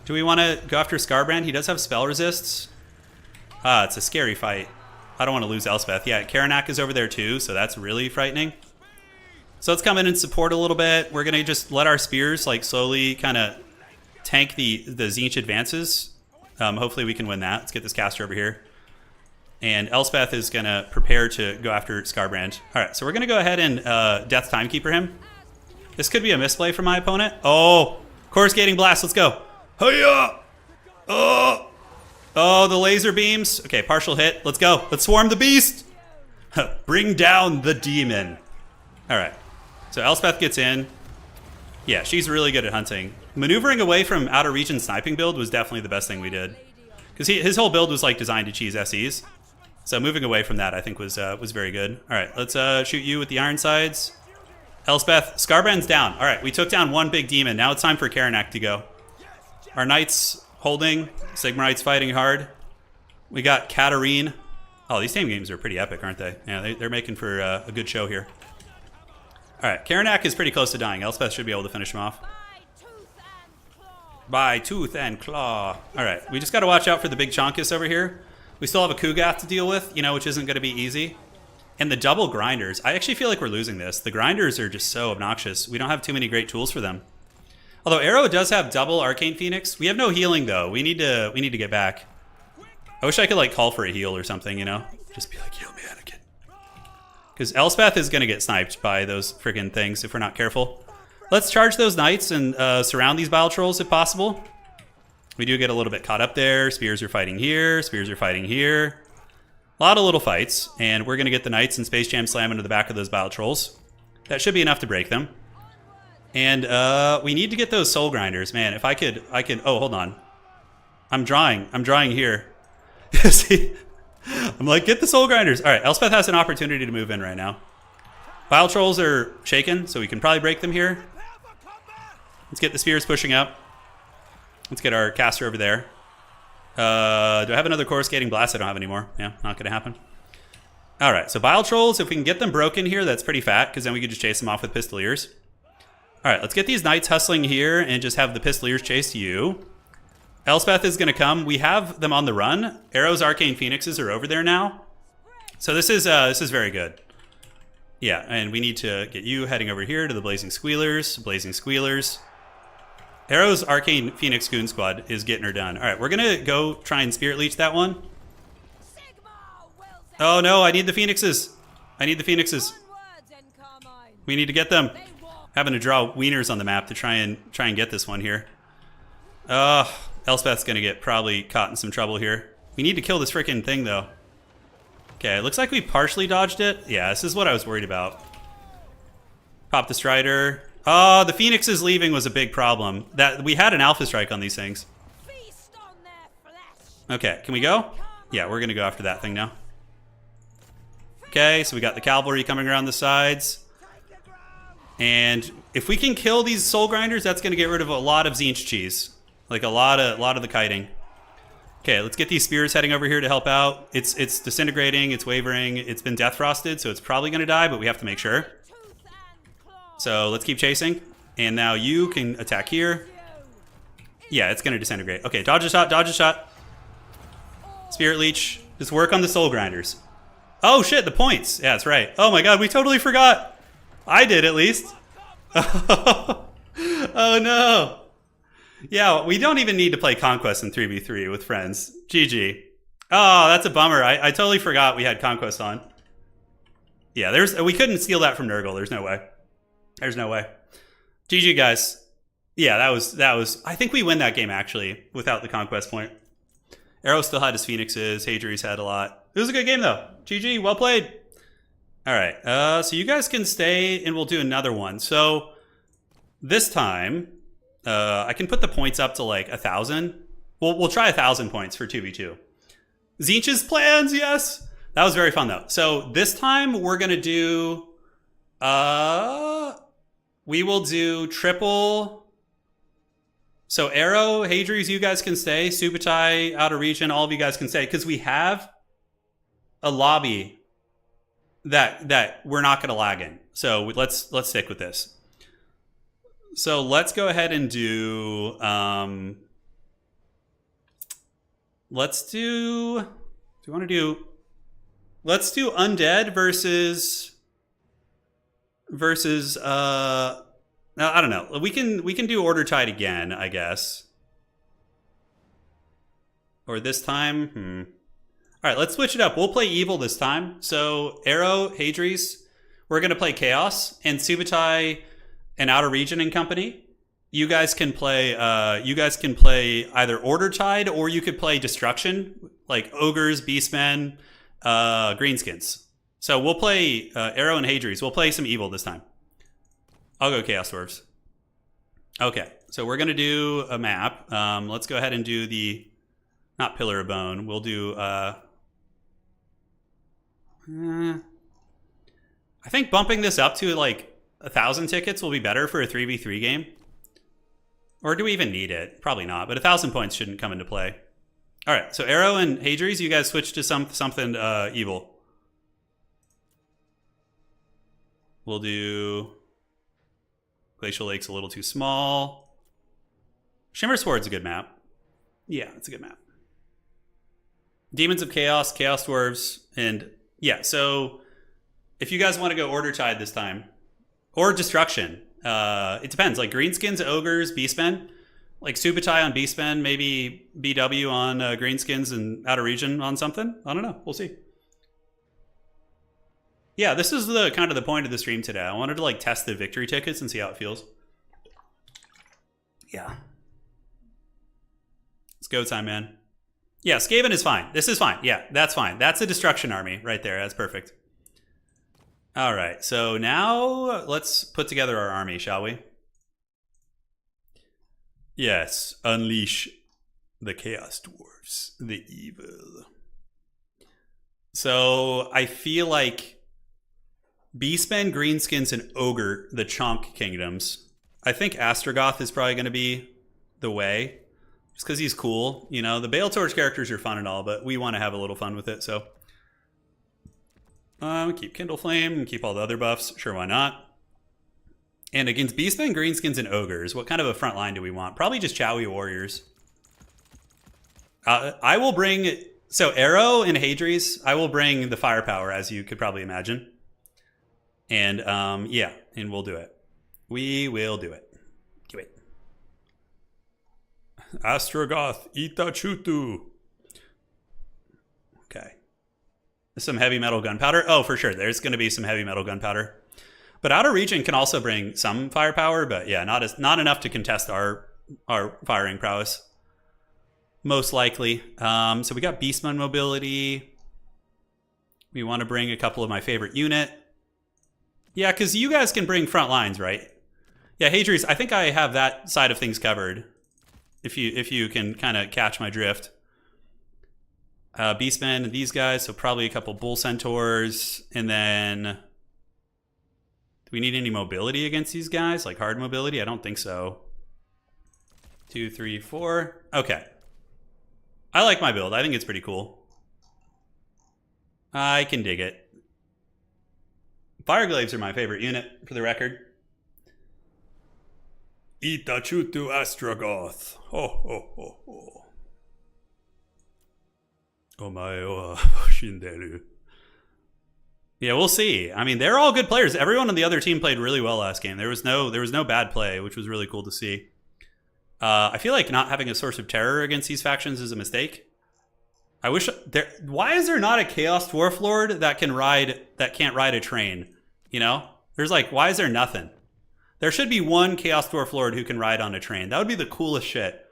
do we wanna go after Scarbrand? He does have spell resists. It's a scary fight. I don't wanna lose Elspeth. Yeah, Karanak is over there too, so that's really frightening. So let's come in and support a little bit. We're gonna just let our spears like slowly kind of tank the Tzeentch advances. Hopefully we can win that. Let's get this caster over here. And Elspeth is gonna prepare to go after Scarbrand. All right, so we're gonna go ahead and Death Timekeeper him. This could be a misplay from my opponent. Oh, Coruscating Blast, let's go. Hiya! Oh, the laser beams. Okay, partial hit, let's go. Let's swarm the beast. Bring down the demon. All right. So Elspeth gets in. Yeah, she's really good at hunting. Maneuvering away from Outer Region sniping build was definitely the best thing we did. Because his whole build was like designed to cheese SEs. So moving away from that I think was very good. All right, let's shoot you with the Ironsides. Elspeth, Scarbrand's down. All right, we took down one big demon. Now it's time for Karanak to go. Our Knights holding. Sigmarite's fighting hard. We got Katarine. Oh, these team games are pretty epic, aren't they? Yeah, they're making for a good show here. All right, Karanak is pretty close to dying. Elspeth should be able to finish him off. By tooth and claw. All right, we just got to watch out for the big Chonkus over here. We still have a Kugath to deal with, you know, which isn't going to be easy. And the double grinders. I actually feel like we're losing this. The grinders are just so obnoxious. We don't have too many great tools for them. Although Arrow does have double Arcane Phoenix. We have no healing though. We need to get back. I wish I could like call for a heal or something, you know? Just be like, heal me, Anakin. Because Elspeth is going to get sniped by those friggin' things if we're not careful. Let's charge those knights and surround these bile trolls if possible. We do get a little bit caught up there. Spears are fighting here. Spears are fighting here. A lot of little fights. And we're going to get the knights and Space Jam Slam into the back of those bile trolls. That should be enough to break them. And we need to get those soul grinders. Man, if I could... Oh, hold on. I'm drawing here. See? I'm like, get the soul grinders. All right, Elspeth has an opportunity to move in right now. Bile trolls are shaken, so we can probably break them here. Let's get the spears pushing up. Let's get our caster over there. Do I have another coruscating blast? I don't have any more. Yeah, not going to happen. All right, so bile trolls, if we can get them broken here, that's pretty fat, because then we could just chase them off with pistoliers. All right, let's get these knights hustling here and just have the pistoliers chase you. Elspeth is going to come. We have them on the run. Arrow's Arcane Phoenixes are over there now. So this is very good. Yeah, and we need to get you heading over here to the Blazing Squealers. Blazing Squealers. Arrow's Arcane Phoenix Goon Squad is getting her done. All right, we're going to go try and Spirit Leech that one. Oh, no, I need the Phoenixes. I need the Phoenixes. We need to get them. Having to draw wieners on the map to try and get this one here. Elspeth's going to get probably caught in some trouble here. We need to kill this freaking thing, though. Okay, it looks like we partially dodged it. Yeah, this is what I was worried about. Pop the Strider. Oh, the Phoenixes leaving was a big problem. That we had an Alpha Strike on these things. Okay, can we go? Yeah, we're going to go after that thing now. Okay, so we got the cavalry coming around the sides. And if we can kill these soul grinders, that's going to get rid of a lot of Zinch cheese. Like a lot of the kiting. Okay, let's get these spears heading over here to help out. It's disintegrating, it's wavering, it's been death frosted, so it's probably gonna die, but we have to make sure. So let's keep chasing. And now you can attack here. Yeah, it's gonna disintegrate. Okay, dodge a shot, dodge a shot. Spirit Leech. Just work on the soul grinders. Oh shit, the points. Yeah, that's right. Oh my god, we totally forgot. I did at least. Oh no. Yeah, we don't even need to play Conquest in 3v3 with friends. GG. Oh, that's a bummer. I totally forgot we had Conquest on. Yeah, we couldn't steal that from Nurgle. There's no way. There's no way. GG, guys. Yeah, that was. I think we win that game, actually, without the Conquest point. Arrow still had his Phoenixes. Hadri's had a lot. It was a good game, though. GG, well played. All right, so you guys can stay, and we'll do another one. So this time... I can put the points up to like 1,000. We'll try 1,000 points for 2v2. Zinch's plans, yes. That was very fun though. So this time we're gonna do. We will do triple. So Arrow, Hadri's, you guys can stay. Subutai, Outer Region, all of you guys can stay because we have a lobby that we're not gonna lag in. So let's stick with this. So let's go ahead and do, let's do Undead versus, no, I don't know. We can do Order Tide again, I guess. Or this time, All right, let's switch it up. We'll play Evil this time. So Arrow, Hadri's, we're going to play Chaos, and Subutai and Outer Region and company. You guys can play either Order Tide or you could play Destruction, like Ogres, Beastmen, Greenskins. So we'll play Arrow and Hadri's. We'll play some Evil this time. I'll go Chaos Dwarves. Okay, so we're gonna do a map. Let's go ahead and do the, not Pillar of Bone. We'll do, I think bumping this up to like 1,000 tickets will be better for a 3v3 game. Or do we even need it? Probably not, but 1,000 points shouldn't come into play. All right, so Arrow and Hadri's, you guys switch to something evil. We'll do Glacial Lake's a little too small. Shimmer Sword's a good map. Yeah, it's a good map. Demons of Chaos, Chaos Dwarves, and yeah, so if you guys want to go Order Tide this time, or Destruction. It depends. Like Greenskins, Ogres, Beastmen. Like Subutai on Beastmen, maybe BW on Greenskins and Outer Region on something. I don't know. We'll see. Yeah, this is the kind of the point of the stream today. I wanted to like test the victory tickets and see how it feels. Yeah. It's go time, man. Yeah, Skaven is fine. This is fine. Yeah, that's fine. That's a destruction army right there. That's perfect. All right, so now let's put together our army, shall we? Yes, unleash the Chaos Dwarves, the evil. So I feel like Beastmen, Greenskins, and Ogre, the Chonk Kingdoms. I think Astrogoth is probably going to be the way. Just because he's cool. You know, the Bale Torch characters are fun and all, but we want to have a little fun with it, so. Keep Kindle Flame and keep all the other buffs. Sure, why not? And against Beastmen, Greenskins, and Ogres, what kind of a front line do we want? Probably just Chowie Warriors. I will bring... So, Arrow and Hadries, I will bring the firepower, as you could probably imagine. And, yeah, and we'll do it. We will do it. Do it. Astrogoth Itachutu. Okay. Some heavy metal gunpowder. Oh, for sure. There's going to be some heavy metal gunpowder. But Outer Region can also bring some firepower, but yeah, not enough to contest our firing prowess. Most likely. So we got Beastman mobility. We want to bring a couple of my favorite unit. Yeah, because you guys can bring front lines, right? Yeah, Hadries, I think I have that side of things covered. If you can kind of catch my drift. Beastmen and these guys, so probably a couple Bull Centaurs. And then, do we need any mobility against these guys? Like hard mobility? I don't think so. 2, 3, 4. Okay. I like my build. I think it's pretty cool. I can dig it. Fireglaves are my favorite unit, for the record. Itachutu Astrogoth. Ho, ho, ho, ho. Omae Shinderu. Yeah, we'll see. I mean, they're all good players. Everyone on the other team played really well last game. There was no bad play, which was really cool to see. I feel like not having a source of terror against these factions is a mistake. I wish there. Why is there not a Chaos Dwarf Lord that can't ride a train? You know, there's like, why is there nothing? There should be one Chaos Dwarf Lord who can ride on a train. That would be the coolest shit.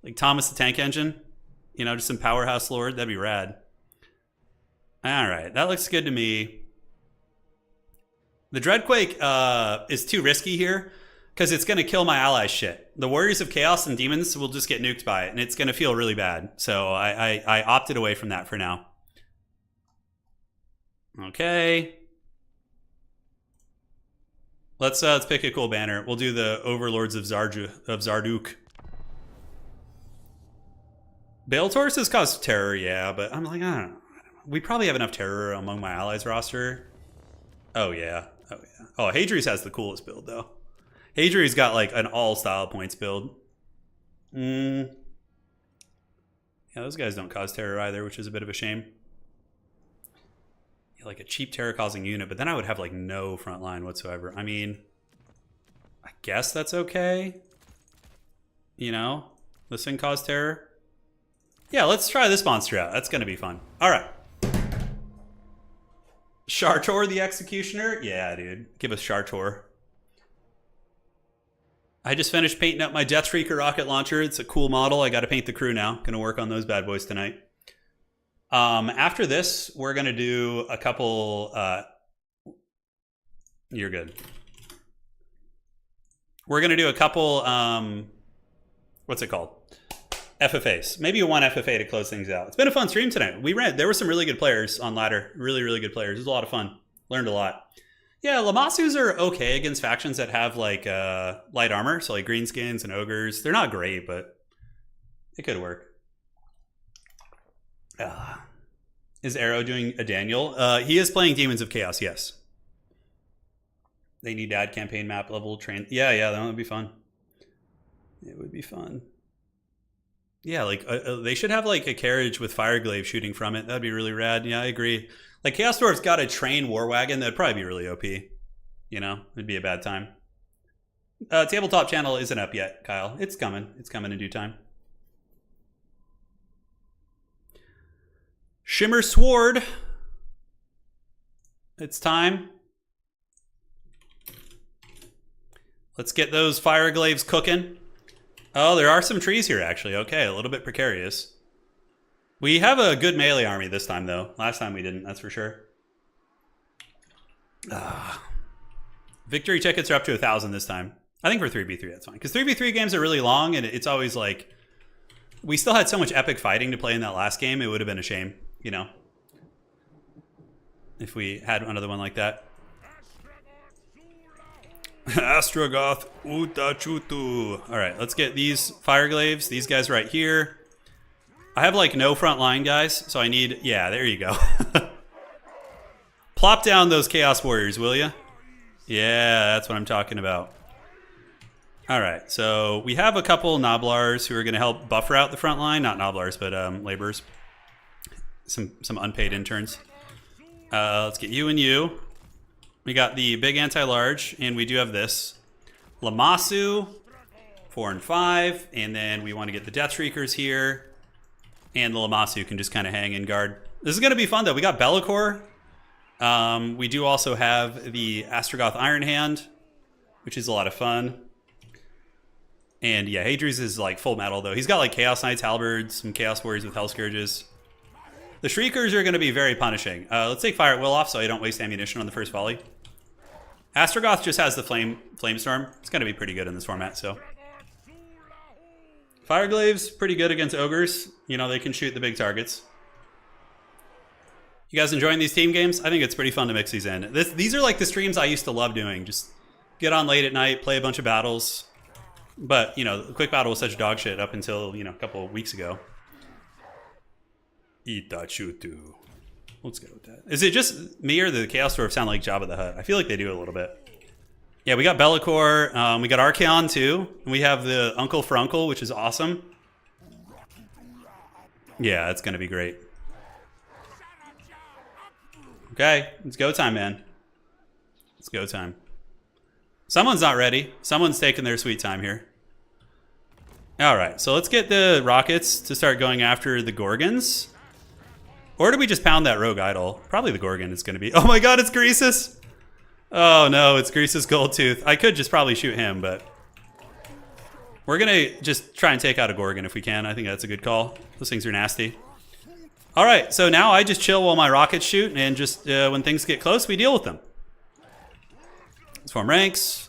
Like Thomas the Tank Engine. You know, just some powerhouse lord. That'd be rad. All right, that looks good to me. The Dreadquake is too risky here because it's going to kill my allies' shit. The Warriors of Chaos and Demons will just get nuked by it, and it's going to feel really bad. So I opted away from that for now. Okay. Let's pick a cool banner. We'll do the Overlords of Zarduk. Bale Taurus has caused terror, yeah, but I'm like, I don't know. We probably have enough terror among my allies roster. Oh, yeah. Oh, yeah. Oh, Hadries has the coolest build, though. Hadries got, like, an all-style points build. Yeah, those guys don't cause terror either, which is a bit of a shame. Yeah, like a cheap terror-causing unit, but then I would have, like, no front line whatsoever. I mean, I guess that's okay. You know? This thing caused terror. Yeah, let's try this monster out. That's going to be fun. All right. Shartor the Executioner? Yeah, dude. Give us Shartor. I just finished painting up my Deathshrieker rocket launcher. It's a cool model. I got to paint the crew now. Going to work on those bad boys tonight. After this, we're going to do a couple... you're good. We're going to do a couple... what's it called? FFAs. Maybe one FFA to close things out. It's been a fun stream tonight. There were some really good players on ladder. Really, really good players. It was a lot of fun. Learned a lot. Yeah, Lamasus are okay against factions that have like light armor. So like greenskins and ogres. They're not great, but it could work. Is Arrow doing a Daniel? He is playing Demons of Chaos, yes. They need to add campaign map level train. Yeah, that would be fun. It would be fun. Yeah, like they should have like a carriage with Fireglaive shooting from it. That'd be really rad. Yeah, I agree. Like Chaos Dwarf's got a train war wagon. That'd probably be really OP. You know, it'd be a bad time. Tabletop channel isn't up yet, Kyle. It's coming. It's coming in due time. Shimmer Sword. It's time. Let's get those fire glaives cooking. Oh, there are some trees here, actually. Okay, a little bit precarious. We have a good melee army this time, though. Last time we didn't, that's for sure. Victory tickets are up to 1,000 this time. I think for 3v3, that's fine. Because 3v3 games are really long, and it's always like... We still had so much epic fighting to play in that last game, it would have been a shame, you know? If we had another one like that. Astrogoth Utachutu. Alright, let's get these fire glaives. These guys right here. I have like no front line guys, so I need... Yeah, there you go. Plop down those Chaos Warriors, will ya? Yeah, that's what I'm talking about. Alright, so we have a couple Noblars who are going to help buffer out the front line. Not Noblars, but laborers. Some unpaid interns. Let's get you and you. We got the big anti-large, and we do have this. Lamassu, 4 and 5, and then we want to get the Death Shriekers here. And the Lamassu can just kind of hang and guard. This is going to be fun, though. We got Bellicor. We do also have the Astrogoth Iron Hand, which is a lot of fun. And yeah, Hadri's is like full metal, though. He's got like Chaos Knights, Halberds, some Chaos Warriors with Hell Scourges. The Shriekers are going to be very punishing. Let's take Fire at Will off so I don't waste ammunition on the first volley. Astrogoth just has the Flamestorm. It's going to be pretty good in this format, so. Fire Glaives, pretty good against Ogres. You know, they can shoot the big targets. You guys enjoying these team games? I think it's pretty fun to mix these in. These are like the streams I used to love doing. Just get on late at night, play a bunch of battles. But, you know, the quick battle was such dog shit up until, you know, a couple of weeks ago. Itachutu. Let's go with that. Is it just me or the Chaos Dwarf sound like Jabba the Hutt? I feel like they do a little bit. Yeah, we got Bellicor. We got Archaon too. And we have the Uncle for Uncle, which is awesome. Yeah, it's going to be great. Okay, it's go time, man. It's go time. Someone's not ready. Someone's taking their sweet time here. All right, so let's get the rockets to start going after the Gorgons. Or do we just pound that rogue idol? Probably the Gorgon is going to be... Oh my god, it's Greasus! Oh no, it's Greasus Goldtooth. I could just probably shoot him, but... We're going to just try and take out a Gorgon if we can. I think that's a good call. Those things are nasty. All right, so now I just chill while my rockets shoot, and just when things get close, we deal with them. Let's form ranks.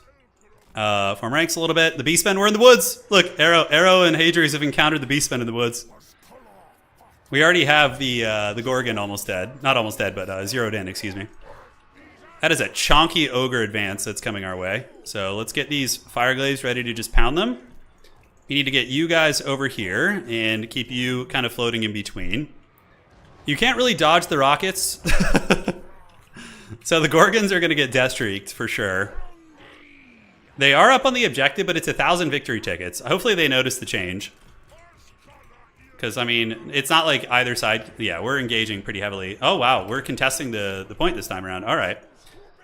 Form ranks a little bit. The Beastmen, we're in the woods. Look, Arrow and Hadri's have encountered the Beastmen in the woods. We already have the Gorgon almost dead. Not almost dead, but zeroed in, excuse me. That is a chonky ogre advance that's coming our way. So let's get these Fire Glaives ready to just pound them. We need to get you guys over here and keep you kind of floating in between. You can't really dodge the rockets. So the Gorgons are going to get Death Shrieked for sure. They are up on the objective, but it's 1,000 victory tickets. Hopefully they notice the change. Because, I mean, it's not like either side. Yeah, we're engaging pretty heavily. Oh, wow. We're contesting the point this time around. All right.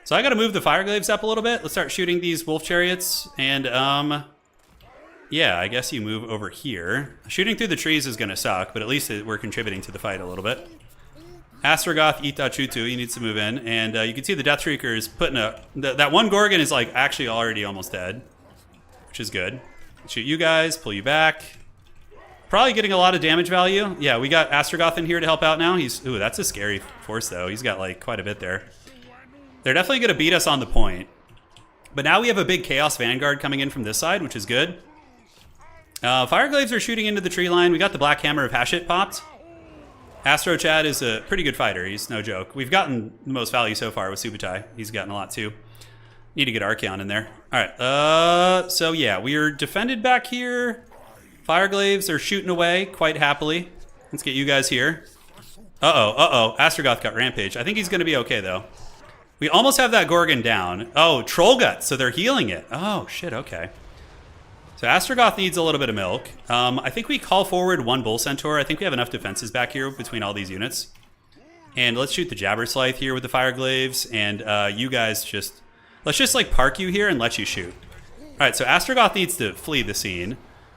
So I got to move the Fire Glaives up a little bit. Let's start shooting these Wolf Chariots. And, yeah, I guess you move over here. Shooting through the trees is going to suck, but at least we're contributing to the fight a little bit. Astrogoth Itachutu, you need to move in. And you can see the Death Shrieker is putting a... that one Gorgon is, like, actually already almost dead. Which is good. Shoot you guys, pull you back. Probably getting a lot of damage value. Yeah, we got Astrogoth in here to help out now. Ooh, that's a scary force, though. He's got, like, quite a bit there. They're definitely going to beat us on the point. But now we have a big Chaos Vanguard coming in from this side, which is good. Fire Glaives are shooting into the tree line. We got the Black Hammer of Hashit popped. Astro Chad is a pretty good fighter. He's no joke. We've gotten the most value so far with Subutai. He's gotten a lot, too. Need to get Archaon in there. All right. So, yeah, we are defended back here. Fire Glaives are shooting away quite happily. Let's get you guys here. Uh-oh. Astrogoth got Rampage. I think he's going to be okay, though. We almost have that Gorgon down. Oh, Troll Gut, so they're healing it. Oh, shit, okay. So Astrogoth needs a little bit of milk. I think we call forward one Bull Centaur. I think we have enough defenses back here between all these units. And let's shoot the Jabber Scythe here with the Fire Glaives. And you guys just... Let's just, like, park you here and let you shoot. All right, so Astrogoth needs to flee the scene.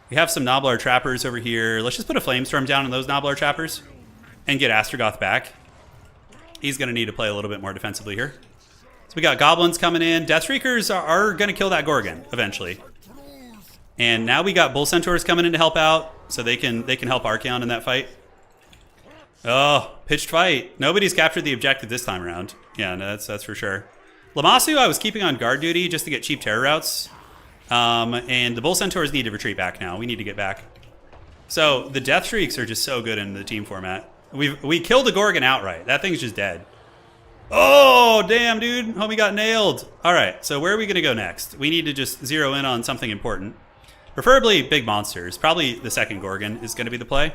We have some Noblar Trappers over here. Let's just put a Flamestorm down on those Noblar Trappers and get Astrogoth back. He's going to need to play a little bit more defensively here. So we got goblins coming in. Deathstreakers are going to kill that Gorgon eventually. And now we got bull centaurs coming in to help out, so they can help Archaon in that fight. Oh, pitched fight. Nobody's captured the objective this time around. Yeah, no, that's for sure. Lammasu, I was keeping on guard duty just to get cheap terror routes. And the bull centaurs need to retreat back now. We need to get back. So the death shrieks are just so good in the team format. We killed the Gorgon outright. That thing's just dead. Oh, damn, dude. Homie got nailed. All right, so where are we going to go next? We need to just zero in on something important. Preferably big monsters. Probably the second Gorgon is going to be the play.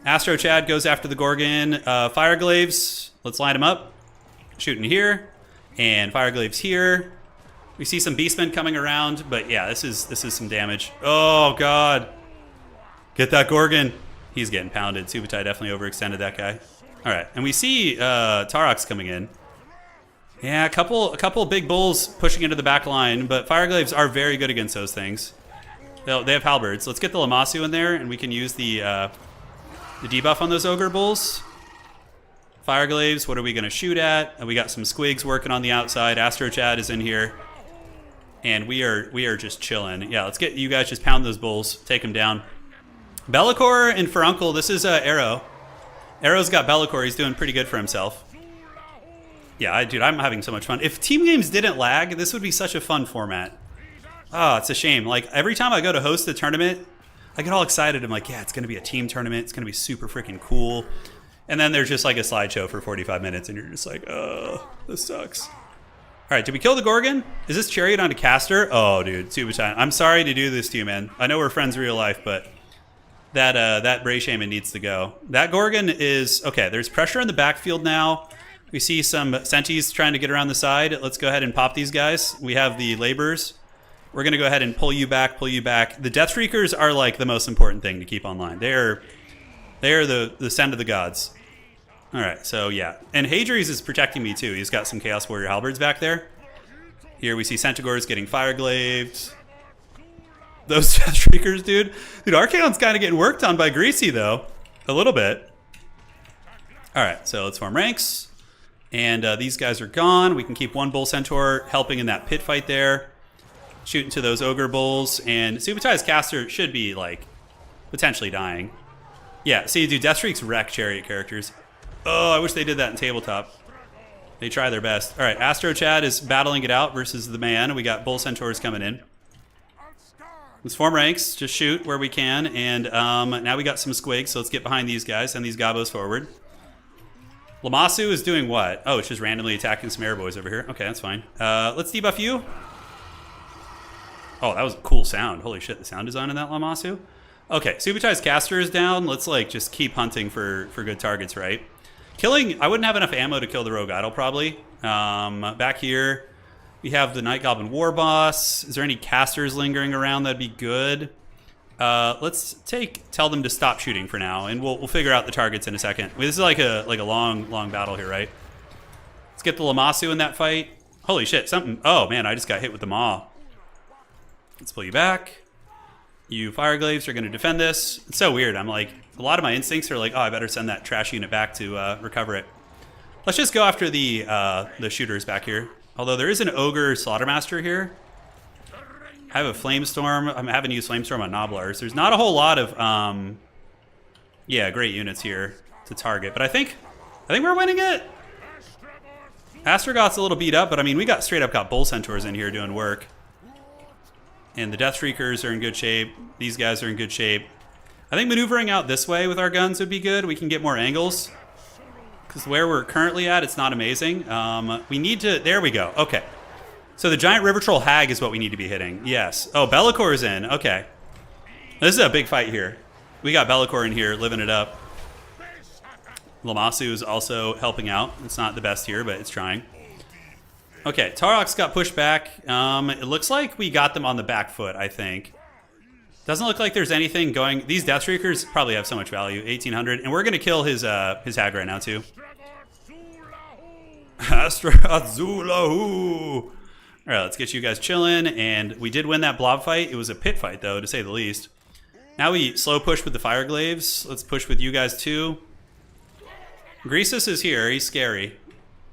Astro Chad goes after the Gorgon. Fireglaves, let's line them up. Shooting here. And Fireglaves here. We see some Beastmen coming around, but yeah, this is some damage. Oh, God. Get that Gorgon. He's getting pounded. Subutai definitely overextended that guy. All right, and we see Tarox coming in. Yeah, a couple big bulls pushing into the back line, but Fireglaves are very good against those things. They have halberds. Let's get the Lammasu in there, and we can use the debuff on those ogre bulls. Fireglaves, what are we going to shoot at? And we got some squigs working on the outside. Astro Chad is in here. And we are just chilling. Yeah, let's get you guys just pound those bulls. Take them down. Be'lakor and Furuncle, this is Arrow. Arrow's got Be'lakor. He's doing pretty good for himself. Yeah, dude, I'm having so much fun. If team games didn't lag, this would be such a fun format. Oh, it's a shame. Like, every time I go to host a tournament, I get all excited. I'm like, yeah, it's going to be a team tournament. It's going to be super freaking cool. And then there's just like a slideshow for 45 minutes, and you're just like, oh, this sucks. All right, did we kill the Gorgon? Is this Chariot onto Caster? Oh, dude, Subutai. I'm sorry to do this to you, man. I know we're friends in real life, but that Bray Shaman needs to go. That Gorgon is... Okay, there's pressure in the backfield now. We see some Sentis trying to get around the side. Let's go ahead and pop these guys. We have the Laborers. We're going to go ahead and pull you back. The Deathstreakers are like the most important thing to keep online. They are the send of the gods. All right, so yeah. And Hadri's is protecting me too. He's got some Chaos Warrior Halberds back there. Here we see Centaurs getting Fireglaved. Those Deathstreakers, dude. Dude, Archaon's kind of getting worked on by Greasy, though. A little bit. All right, so let's form ranks. And these guys are gone. We can keep one Bull Centaur helping in that pit fight there. Shooting to those Ogre Bulls. And Subutai's caster should be, like, potentially dying. Yeah, see, dude, Deathstreaks wreck Chariot characters. Oh, I wish they did that in Tabletop. They try their best. All right, Astro Chad is battling it out versus the man. We got Bull Centaurs coming in. Let's form ranks. Just shoot where we can. And now we got some squigs, so let's get behind these guys. Send these gobos forward. Lammasu is doing what? Oh, it's just randomly attacking some air boys over here. Okay, that's fine. Let's debuff you. Oh, that was a cool sound. Holy shit, the sound design in that Lammasu. Okay, Subutai's caster is down. Let's like just keep hunting for good targets, right? Killing, I wouldn't have enough ammo to kill the Rogue Idol probably. Back here, we have the Night Goblin War Boss. Is there any casters lingering around? That'd be good. Let's tell them to stop shooting for now, and we'll figure out the targets in a second. This is like a long battle here, right? Let's get the Lammasu in that fight. Holy shit, something. Oh man, I just got hit with the Maw. Let's pull you back. You Fireglaves are going to defend this. It's so weird. I'm like, a lot of my instincts are like, oh, I better send that trash unit back to recover it. Let's just go after the shooters back here. Although there is an Ogre Slaughtermaster here. I have a Flamestorm. I'm having to use Flamestorm on Noblars. There's not a whole lot of, yeah, great units here to target. But I think we're winning it. Astrogot's a little beat up, but I mean, we straight up got Bull Centaurs in here doing work. And the Deathstreakers are in good shape. These guys are in good shape. I think maneuvering out this way with our guns would be good. We can get more angles. Because where we're currently at, it's not amazing. We need to... There we go. Okay. So the Giant River Troll Hag is what we need to be hitting. Yes. Oh, Be'lakor is in. Okay. This is a big fight here. We got Be'lakor in here living it up. Lammasu is also helping out. It's not the best here, but it's trying. Okay, Tarox got pushed back. It looks like we got them on the back foot, I think. Doesn't look like there's anything going... These Deathstreakers probably have so much value. 1,800. And we're going to kill his hag right now, too. Astra Azulahu! All right, let's get you guys chilling. And we did win that blob fight. It was a pit fight, though, to say the least. Now we slow push with the Fireglaves. Let's push with you guys, too. Greasus is here. He's scary.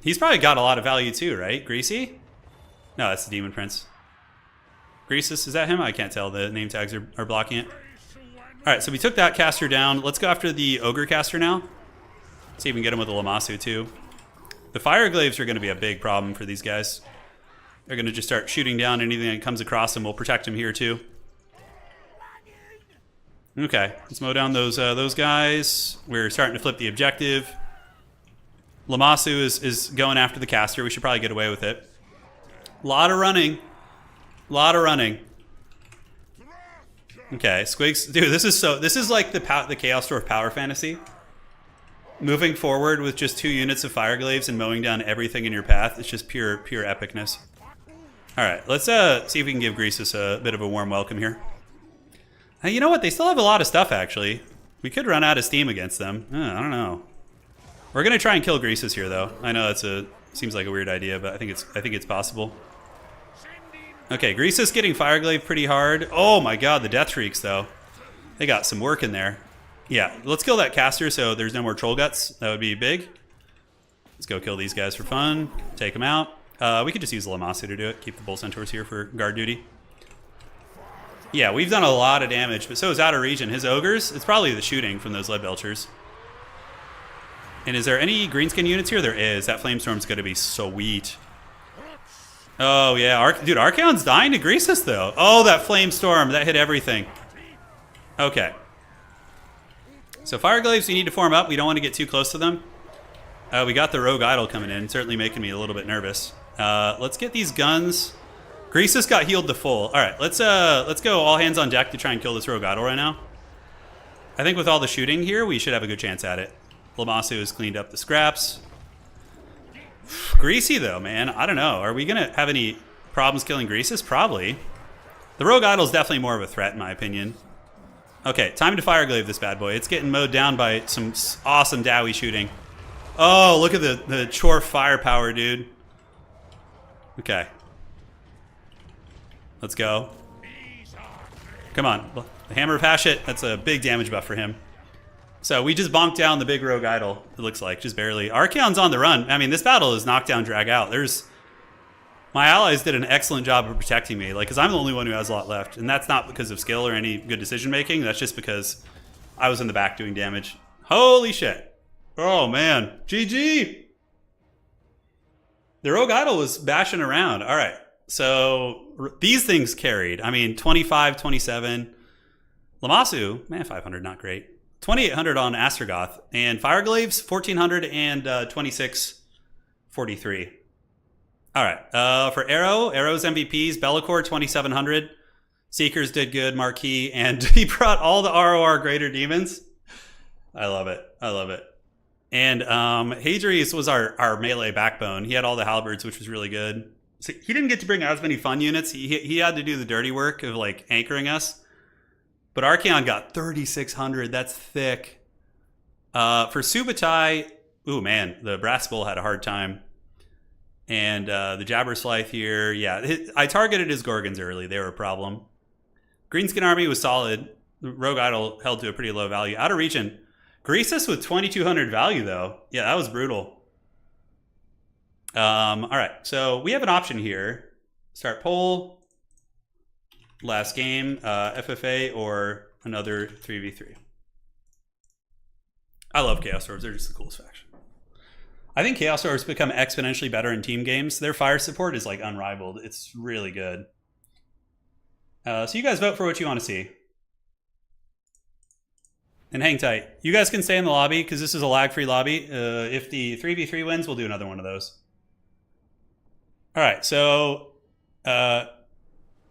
He's probably got a lot of value too, right? Greasy? No, that's the Demon Prince. Greasus, is that him? I can't tell. The name tags are blocking it. All right, so we took that caster down. Let's go after the Ogre caster now. See if we can get him with a Lamasu too. The Fire Glaives are going to be a big problem for these guys. They're going to just start shooting down anything that comes across them. We'll protect him here too. Okay, let's mow down those guys. We're starting to flip the objective. Lamasu is going after the caster. We should probably get away with it. A lot of running. A lot of running. Okay, Squigs. Dude, this is like the Chaos Dwarf power fantasy. Moving forward with just 2 units of Fire Glaives and mowing down everything in your path. It's just pure epicness. Alright, let's see if we can give Greasus a bit of a warm welcome here. You know what? They still have a lot of stuff, actually. We could run out of steam against them. I don't know. We're going to try and kill Greasus here, though. I know seems like a weird idea, but I think it's possible. Okay, Greasus getting Fireglaive pretty hard. Oh my god, the Death Shrieks, though. They got some work in there. Yeah, let's kill that caster so there's no more Troll Guts. That would be big. Let's go kill these guys for fun. Take them out. We could just use Lamasu to do it. Keep the Bull Centaurs here for guard duty. Yeah, we've done a lot of damage, but so is Out of Region. His Ogres, it's probably the shooting from those Lead Belchers. And is there any Greenskin units here? There is. That Flamestorm's going to be sweet. Oh, yeah. Dude, Archaon's dying to Greasus, though. Oh, that Flamestorm. That hit everything. Okay. So Fireglaives, we need to form up. We don't want to get too close to them. We got the Rogue Idol coming in. Certainly making me a little bit nervous. Let's get these guns. Greasus got healed to full. All right, let's go all hands on deck to try and kill this Rogue Idol right now. I think with all the shooting here, we should have a good chance at it. Lamasu has cleaned up the scraps. Greasy, though, man. I don't know. Are we going to have any problems killing Greasus? Probably. The Rogue Idol is definitely more of a threat, in my opinion. Okay, time to Fireglaive this bad boy. It's getting mowed down by some awesome Dowie shooting. Oh, look at the Chorf firepower, dude. Okay. Let's go. Come on. The Hammer of Hashut, that's a big damage buff for him. So we just bonked down the big Rogue Idol, it looks like, just barely. Archaon's on the run. I mean, this battle is knockdown, drag out. My allies did an excellent job of protecting me, like, because I'm the only one who has a lot left. And that's not because of skill or any good decision making. That's just because I was in the back doing damage. Holy shit. Oh, man. GG. The Rogue Idol was bashing around. All right. So these things carried. I mean, 25, 27. Lamasu, man, 500, not great. 2,800 on Astragoth. And Fireglaves, 1,400 and 2643. All right. For Arrow's MVPs, Be'lakor, 2,700. Seekers did good, Marquis, and he brought all the ROR greater demons. I love it. I love it. And Hadrius was our melee backbone. He had all the halberds, which was really good. So he didn't get to bring as many fun units. He had to do the dirty work of like anchoring us. But Archaon got 3,600. That's thick. For Subutai, ooh man, the Brass Bull had a hard time. And the Jabberslythe here, yeah. I targeted his Gorgons early. They were a problem. Greenskin Army was solid. Rogue Idol held to a pretty low value. Out of region. Greasus with 2,200 value, though. Yeah, that was brutal. All right, so we have an option here. Start poll. Last game, FFA or another 3v3. I love Chaos Dwarves. They're just the coolest faction. I think Chaos Dwarves become exponentially better in team games. Their fire support is like unrivaled. It's really good. So you guys vote for what you want to see. And hang tight. You guys can stay in the lobby because this is a lag-free lobby. If the 3v3 wins, we'll do another one of those. All right, so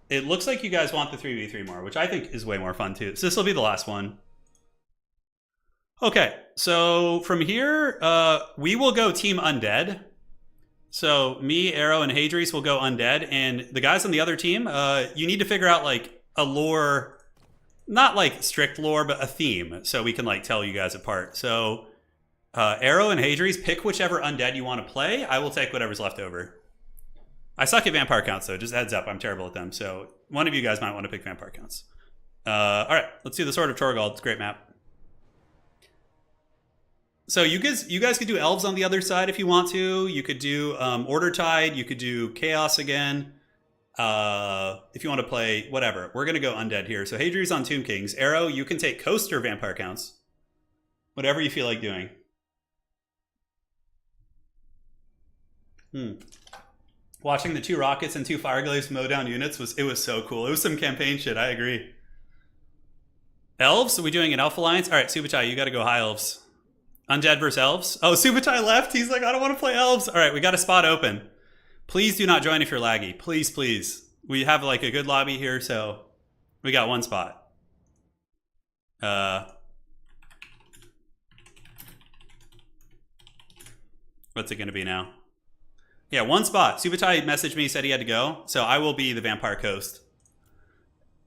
it looks like you guys want the 3v3 more, which I think is way more fun too. So this will be the last one. Okay, so from here, we will go Team Undead. So me, Arrow, and Hadrius will go Undead. And the guys on the other team, you need to figure out like a lore, not like strict lore, but a theme. So we can like tell you guys apart. So Arrow and Hadrius, pick whichever Undead you want to play. I will take whatever's left over. I suck at vampire counts though, just heads up, I'm terrible at them. So one of you guys might want to pick vampire counts. All right, let's do the Sword of Torgal. It's a great map. So you guys could do elves on the other side if you want to. You could do Order Tide. You could do Chaos again. If you want to play whatever. We're gonna go undead here. So Hadri's on Tomb Kings. Arrow, you can take Coast or Vampire Counts. Whatever you feel like doing. Watching the 2 rockets and 2 fireglaves mow down units was so cool. It was some campaign shit. I agree. Elves? Are we doing an elf alliance? All right, Subutai, you got to go high elves. Undead versus elves. Oh, Subutai left. He's like, I don't want to play elves. All right, we got a spot open. Please do not join if you're laggy. Please, please. We have like a good lobby here, so we got 1 spot. What's it going to be now? Yeah, 1 spot. Subutai messaged me, said he had to go, so I will be the Vampire Coast.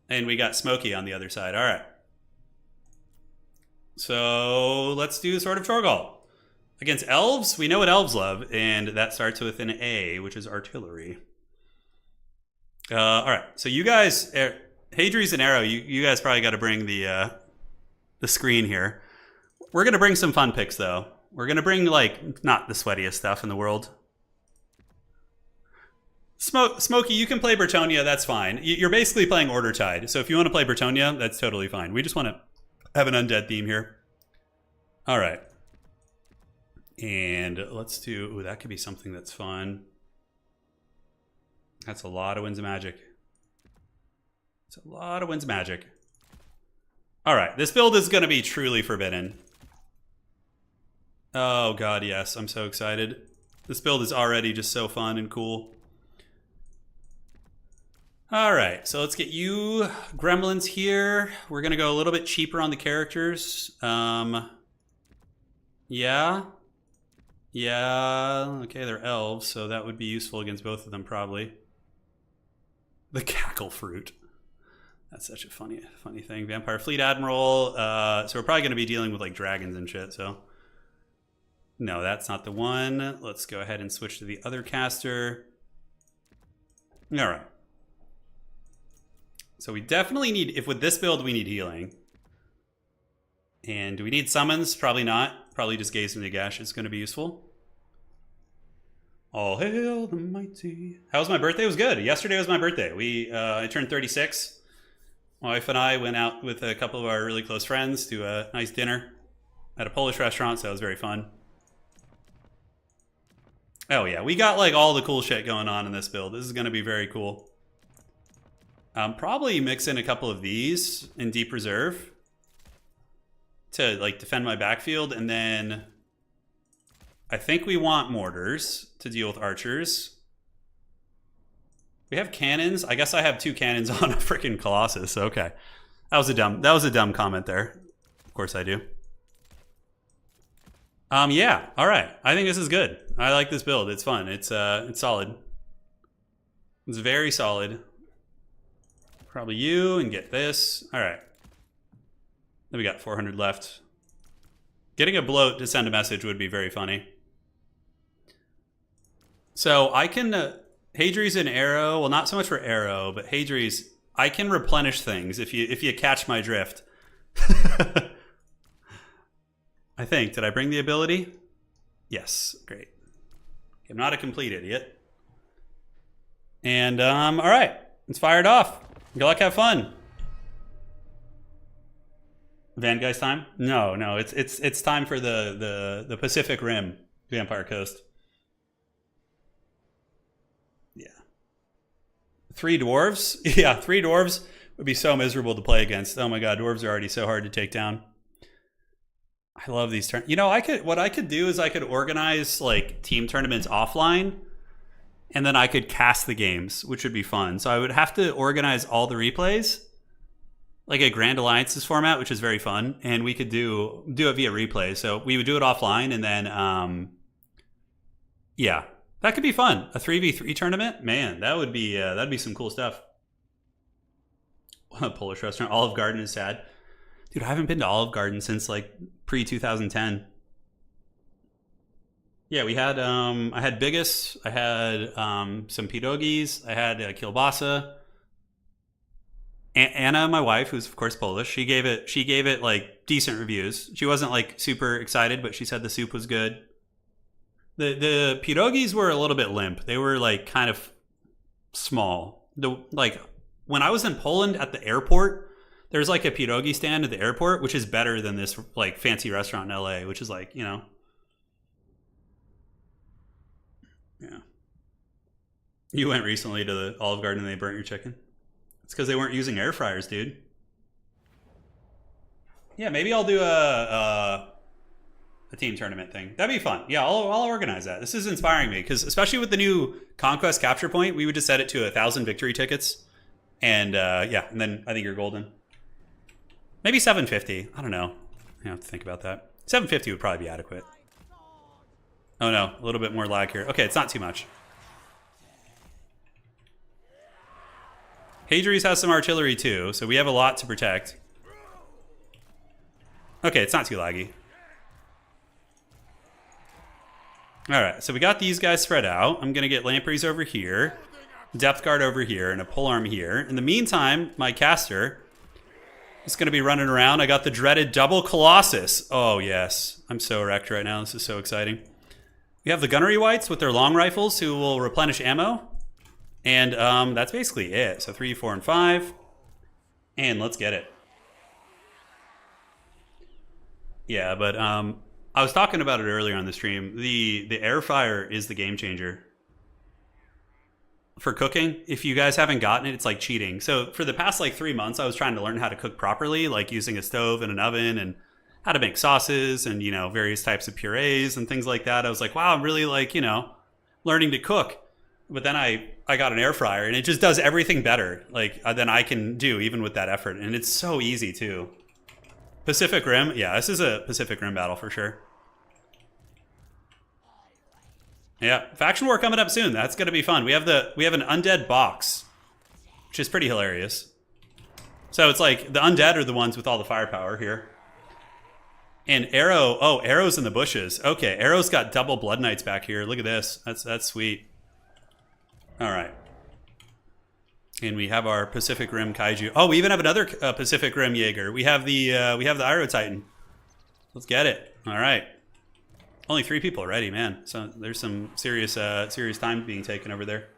And we got Smokey on the other side. All right. So let's do Sword of Torgal. Against elves, we know what elves love, and that starts with an A, which is artillery. All right, so you guys, Hadri's and Arrow, you guys probably got to bring the screen here. We're going to bring some fun picks, though. We're going to bring, like, not the sweatiest stuff in the world. Smokey, you can play Bretonnia, that's fine. You're basically playing Order Tide, so if you want to play Bretonnia, that's totally fine. We just want to have an undead theme here. All right. And let's do... Ooh, that could be something that's fun. That's a lot of Winds of Magic. It's a lot of Winds of Magic. All right, this build is going to be truly forbidden. Oh, God, yes. I'm so excited. This build is already just so fun and cool. All right, so let's get you gremlins here. We're going to go a little bit cheaper on the characters. Yeah. Yeah, okay, they're elves, so that would be useful against both of them, probably. The Cackle Fruit. That's such a funny thing. Vampire Fleet Admiral. So we're probably going to be dealing with, like, dragons and shit, so... No, that's not the one. Let's go ahead and switch to the other caster. All right. So we definitely need... If with this build, we need healing. And do we need summons? Probably not. Probably just Gaze and Nagash is going to be useful. All hail the mighty. How was my birthday? It was good. Yesterday was my birthday. I turned 36. My wife and I went out with a couple of our really close friends to a nice dinner at a Polish restaurant, so it was very fun. Oh yeah, we got like all the cool shit going on in this build. This is going to be very cool. Probably mix in a couple of these in Deep Reserve to like defend my backfield, and then I think we want mortars to deal with archers. We have cannons. I guess I have 2 cannons on a freaking Colossus. Okay, that was a dumb comment there. Of course I do. Yeah. All right. I think this is good. I like this build. It's fun. It's solid. It's very solid. Probably you and get this. All right. Then we got 400 left. Getting a bloat to send a message would be very funny. So I can... Hadri's an arrow. Well, not so much for arrow, but Hadri's... I can replenish things if you catch my drift. I think. Did I bring the ability? Yes. Great. I'm not a complete idiot. And, all right. Let's fire it off. Good luck, have fun. Van Guy's time? No, it's time for the Pacific Rim Vampire Coast. Yeah. 3 dwarves? Yeah, 3 dwarves would be so miserable to play against. Oh my god, dwarves are already so hard to take down. I love these turns. You know, what I could do is I could organize like team tournaments offline, and then I could cast the games, which would be fun. So I would have to organize all the replays, like a Grand Alliances format, which is very fun, and we could do it via replay. So we would do it offline, and then yeah, that could be fun. A 3v3 tournament, man, that'd be some cool stuff. A Polish restaurant, Olive Garden is sad. Dude, I haven't been to Olive Garden since like pre-2010. Yeah, we had I had bigus, I had some pierogies, I had kielbasa. Anna, my wife, who's of course Polish, she gave it like decent reviews. She wasn't like super excited, but she said the soup was good. The pierogis were a little bit limp. They were like kind of small. Like when I was in Poland at the airport, there's like a pierogi stand at the airport, which is better than this like fancy restaurant in LA, which is like, yeah. You went recently to the Olive Garden and they burnt your chicken? It's because they weren't using air fryers, dude. Yeah, maybe I'll do a team tournament thing. That'd be fun. Yeah, I'll organize that. This is inspiring me because especially with the new Conquest capture point, we would just set it to 1,000 victory tickets. And yeah, and then I think you're golden. Maybe 750. I don't know. I have to think about that. 750 would probably be adequate. Oh no, a little bit more lag here. Okay, it's not too much. Hadri's has some artillery too, so we have a lot to protect. Okay, it's not too laggy. Alright, so we got these guys spread out. I'm going to get lampreys over here, depth guard over here, and a polearm here. In the meantime, my caster is going to be running around. I got the dreaded double Colossus. Oh, yes. I'm so wrecked right now. This is so exciting. We have the gunnery wights with their long rifles who will replenish ammo. And that's basically it. So 3, 4, and 5. And let's get it. Yeah, but I was talking about it earlier on the stream. The air fryer is the game changer. For cooking, if you guys haven't gotten it, it's like cheating. So for the past like 3 months, I was trying to learn how to cook properly, like using a stove and an oven and how to make sauces and, you know, various types of purees and things like that. I was like, wow, I'm really like, you know, learning to cook. But then I got an air fryer and it just does everything better like than I can do even with that effort. And it's so easy too. Pacific Rim. Yeah, this is a Pacific Rim battle for sure. Yeah, faction war coming up soon. That's going to be fun. We have an undead box, which is pretty hilarious. So it's like the undead are the ones with all the firepower here. And Arrow, oh, Arrow's in the bushes. Okay, Arrow's got double Blood Knights back here. Look at this. That's sweet. All right. And we have our Pacific Rim Kaiju. Oh, we even have another Pacific Rim Jaeger. We have the Iro Titan. Let's get it. All right. Only 3 people already, man. So there's some serious time being taken over there.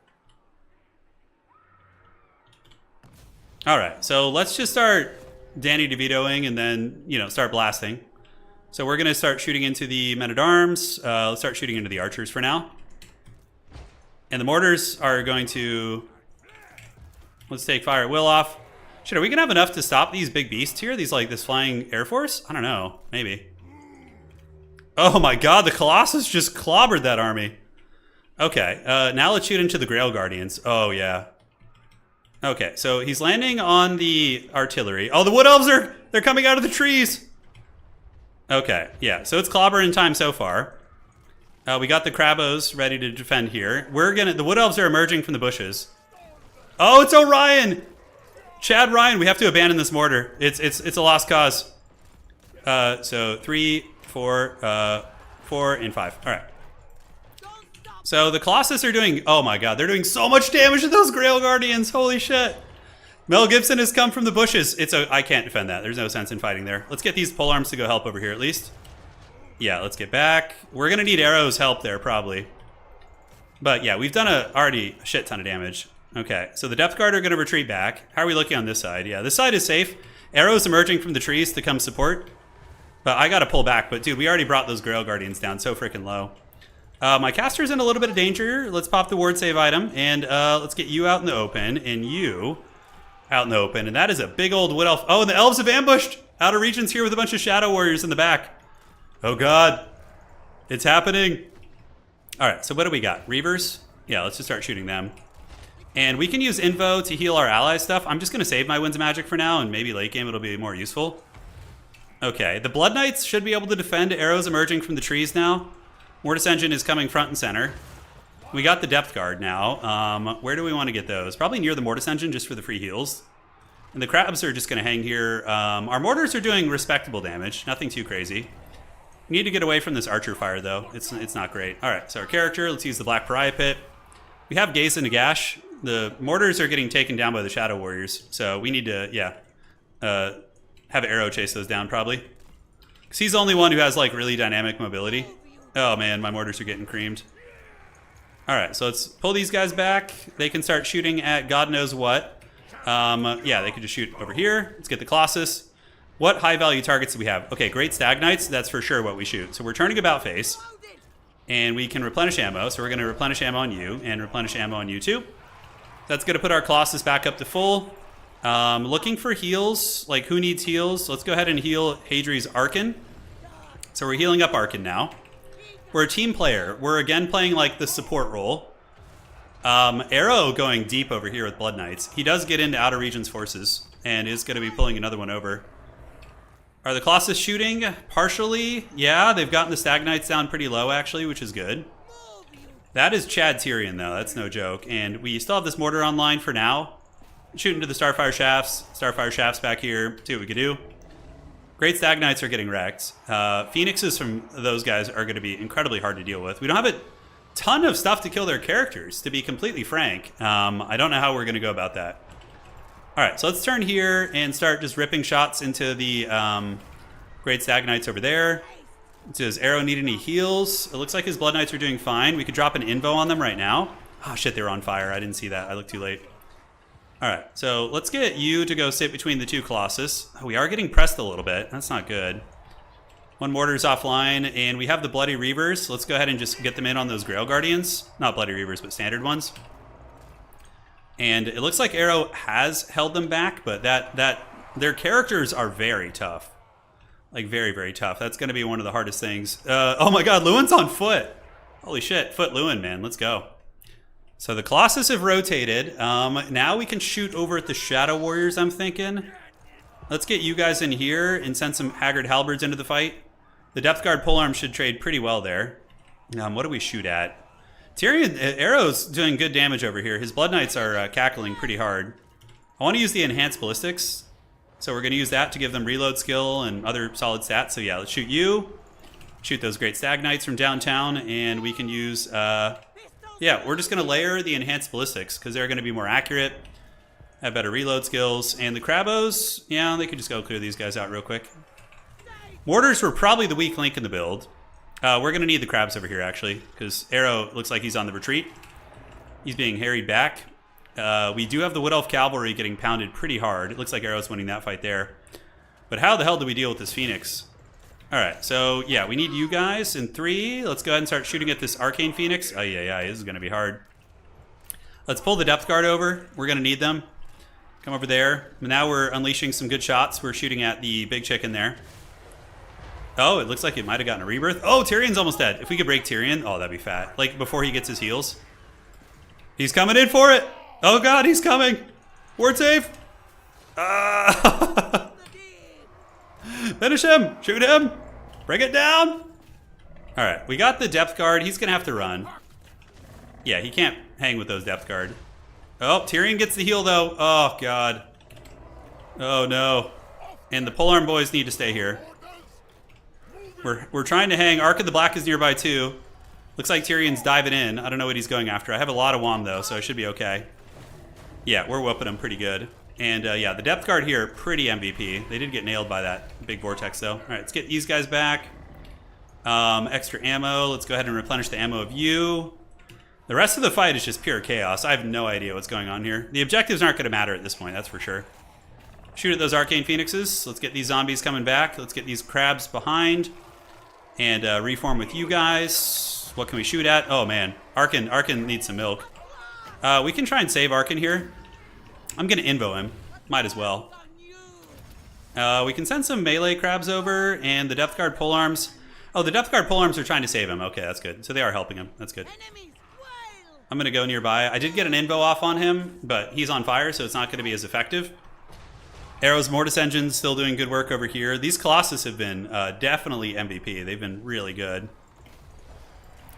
All right. So let's just start Danny DeVitoing and then, you know, start blasting. So we're going to start shooting into the men-at-arms. Let's start shooting into the archers for now. And the mortars are going to... Let's take fire at will off. Shit, are we going to have enough to stop these big beasts here? These, like, this flying Air Force? I don't know. Maybe. Oh my god, the Colossus just clobbered that army. Okay, now let's shoot into the Grail Guardians. Oh, yeah. Okay, so he's landing on the artillery. Oh, the Wood Elves they're coming out of the trees. Okay, yeah, so it's clobbering time so far. We got the Krabos ready to defend here. The Wood Elves are emerging from the bushes. Oh, it's Orion! Chad Ryan, we have to abandon this mortar. It's a lost cause. So 3, 4, 4, and 5. All right. So the Colossus are doing, oh my god, they're doing so much damage to those Grail Guardians. Holy shit. Mel Gibson has come from the bushes. I can't defend that. There's no sense in fighting there. Let's get these polearms to go help over here at least. Yeah, let's get back. We're going to need Arrow's help there, probably. But yeah, we've done already a shit ton of damage. Okay, so the Depth Guard are going to retreat back. How are we looking on this side? Yeah, this side is safe. Arrow's emerging from the trees to come support. But I got to pull back. But dude, we already brought those Grail Guardians down so freaking low. My caster's in a little bit of danger. Let's pop the ward save item. And let's get you out in the open. And you out in the open. And that is a big old Wood Elf. Oh, and the Elves have ambushed. Outer Regions here with a bunch of Shadow Warriors in the back. Oh god. It's happening. Alright, so what do we got? Reavers? Yeah, let's just start shooting them. And we can use Invo to heal our ally stuff. I'm just going to save my Winds of Magic for now, and maybe late game it'll be more useful. Okay, the Blood Knights should be able to defend Arrows emerging from the trees now. Mortis Engine is coming front and center. We got the Depth Guard now. Where do we want to get those? Probably near the Mortis Engine just for the free heals. And the Crabs are just going to hang here. Our Mortars are doing respectable damage. Nothing too crazy. We need to get away from this Archer fire, though. It's not great. All right, so our character, let's use the Black Pariah Pit. We have Gaze and Nagash. The mortars are getting taken down by the Shadow Warriors, so we need to, yeah, have Arrow chase those down probably. Because he's the only one who has like really dynamic mobility. Oh man, my mortars are getting creamed. Alright, so let's pull these guys back. They can start shooting at God knows what. Yeah, they could just shoot over here. Let's get the Colossus. What high value targets do we have? Okay, Great Stag Knights, that's for sure what we shoot. So we're turning about face. And we can replenish ammo, so we're going to replenish ammo on you and replenish ammo on you too. That's going to put our Colossus back up to full. Looking for heals, like who needs heals? Let's go ahead and heal Hadri's Archon. So we're healing up Archon now. We're a team player. We're again playing like the support role. Arrow going deep over here with Blood Knights. He does get into Outer Regions forces and is going to be pulling another one over. Are the Colossus shooting? Partially. Yeah, they've gotten the Stag Knights down pretty low actually, which is good. That is Chad Tyrion though, that's no joke. And we still have this mortar online for now. Shoot into the Starfire Shafts. Starfire Shafts back here. See what we can do. Great Stag Knights are getting wrecked. Phoenixes from those guys are going to be incredibly hard to deal with. We don't have a ton of stuff to kill their characters, to be completely frank. I don't know how we're going to go about that. Alright, so let's turn here and start just ripping shots into the Great Stag Knights over there. Does Arrow need any heals? It looks like his Blood Knights are doing fine. We could drop an invo on them right now. Oh shit, they were on fire. I didn't see that. I looked too late. Alright, so let's get you to go sit between the two Colossus. Oh, we are getting pressed a little bit. That's not good. One mortar's offline, and we have the Bloody Reavers. Let's go ahead and just get them in on those Grail Guardians. Not Bloody Reavers, but standard ones. And it looks like Arrow has held them back, but their characters are very tough. Like, very, very tough. That's going to be one of the hardest things. Oh my god, Lewin's on foot. Holy shit, foot Lewin, man. Let's go. So the Colossus have rotated. Now we can shoot over at the Shadow Warriors, I'm thinking. Let's get you guys in here and send some Haggard Halberds into the fight. The Depth Guard polearm should trade pretty well there. What do we shoot at? Tyrion, Arrow's doing good damage over here. His Blood Knights are cackling pretty hard. I want to use the Enhanced Ballistics. So we're going to use that to give them reload skill and other solid stats. So yeah, let's shoot you. Shoot those Great Stag Knights from downtown. And we can use... yeah, we're just going to layer the Enhanced Ballistics because they're going to be more accurate, have better reload skills. And the Crabos, yeah, they could just go clear these guys out real quick. Mortars were probably the weak link in the build. We're going to need the Crabs over here, actually, because Arrow looks like he's on the retreat. He's being harried back. We do have the Wood Elf Cavalry getting pounded pretty hard. It looks like Arrow's winning that fight there. But how the hell do we deal with this Phoenix? Alright, so yeah, we need you guys in 3. Let's go ahead and start shooting at this Arcane Phoenix. Oh yeah, this is going to be hard. Let's pull the Depth Guard over. We're going to need them. Come over there. Now we're unleashing some good shots. We're shooting at the big chicken there. Oh, it looks like it might have gotten a rebirth. Oh, Tyrion's almost dead. If we could break Tyrion, oh, that'd be fat. Like, before he gets his heals. He's coming in for it. Oh, God, he's coming. Ward save. Finish him. Shoot him. Bring it down. All right, we got the Depth Guard. He's going to have to run. Yeah, he can't hang with those Depth Guard. Oh, Tyrion gets the heal, though. Oh, God. Oh, no. And the polearm boys need to stay here. We're trying to hang. Ark of the Black is nearby too. Looks like Tyrion's diving in. I don't know what he's going after. I have a lot of WOM though, so I should be okay. Yeah, we're whooping him pretty good. And yeah, the Depth Guard here, pretty MVP. They did get nailed by that big vortex though. All right, let's get these guys back. Extra ammo. Let's go ahead and replenish the ammo of you. The rest of the fight is just pure chaos. I have no idea what's going on here. The objectives aren't going to matter at this point, that's for sure. Shoot at those Arcane Phoenixes. Let's get these zombies coming back. Let's get these crabs behind. And reform with you guys. What can we shoot at? Oh man, Arkin needs some milk. We can try and save Arkin here. I'm gonna invo him. Might as well. We can send some melee crabs over and the Depth Guard polearms. Oh, the Depth Guard polearms are trying to save him. Okay, that's good. So they are helping him. That's good. I'm gonna go nearby. I did get an invo off on him, but he's on fire, so it's not gonna be as effective. Arrow's Mortis Engine's still doing good work over here. These Colossus have been definitely MVP. They've been really good.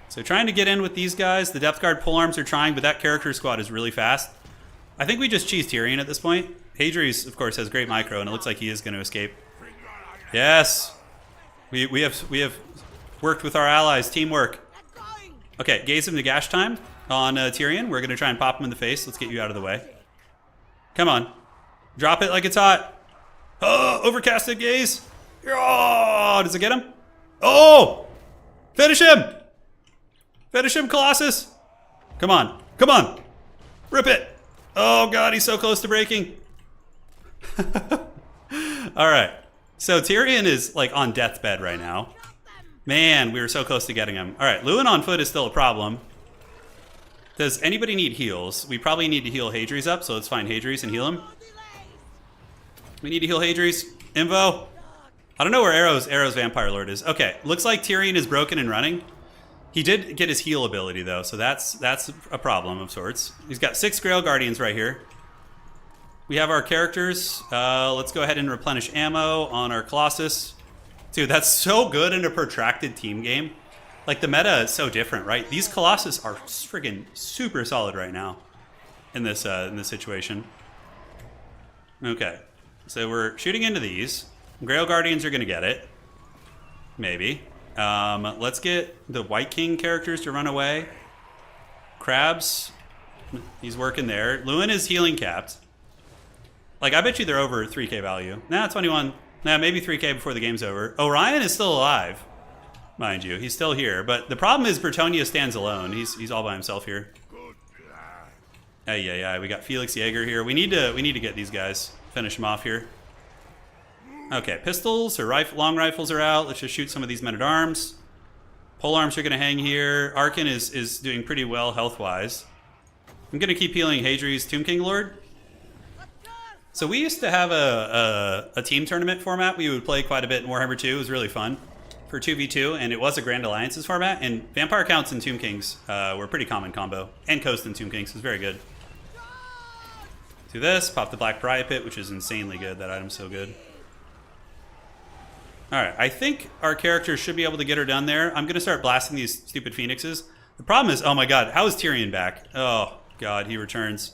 So trying to get in with these guys. The Depth Guard polearms are trying, but that character squad is really fast. I think we just cheese Tyrion at this point. Hadri's, of course, has great micro, and it looks like he is going to escape. Yes! We have worked with our allies. Teamwork. Okay, Gaze of Nagash time. on Tyrion. We're going to try and pop him in the face. Let's get you out of the way. Come on. Drop it like it's hot. Oh, overcasted gaze. Oh, does it get him? Oh! Finish him! Finish him, Colossus! Come on. Come on! Rip it! Oh, God, he's so close to breaking. All right. So Tyrion is, like, on deathbed right now. Man, we were so close to getting him. All right, Lewin on foot is still a problem. Does anybody need heals? We probably need to heal Hadri's up, so let's find Hadri's and heal him. We need to heal Hadri's. Invo. I don't know where Arrow's Vampire Lord is. Okay, looks like Tyrion is broken and running. He did get his heal ability, though, so that's a problem of sorts. He's got 6 Grail Guardians right here. We have our characters. Let's go ahead and replenish ammo on our Colossus. Dude, that's so good in a protracted team game. Like, the meta is so different, right? These Colossus are friggin' super solid right now in this situation. Okay, so we're shooting into these. Grail Guardians are going to get it. Maybe. Let's get the White King characters to run away. Crabs, he's working there. Lewin is healing capped. Like, I bet you they're over 3k value. Nah, 21. Nah, maybe 3k before the game's over. Orion is still alive, mind you. He's still here. But the problem is Bretonia stands alone. He's all by himself here. Yeah. We got Felix Jaeger here. We need to get these guys. Finish them off here. Okay, pistols or long rifles are out. Let's just shoot some of these men-at-arms. Polearms are going to hang here. Arkin is doing pretty well health-wise. I'm going to keep healing Hadri's Tomb King Lord. So we used to have a team tournament format we would play quite a bit in Warhammer 2. It was really fun for 2v2, and it was a Grand Alliances format. And Vampire Counts and Tomb Kings were a pretty common combo. And Coast and Tomb Kings was very good. Do this, pop the Black Pariah Pit, which is insanely good. That item's so good. Alright, I think our characters should be able to get her done there. I'm going to start blasting these stupid phoenixes. The problem is, oh my god, how is Tyrion back? Oh god, he returns.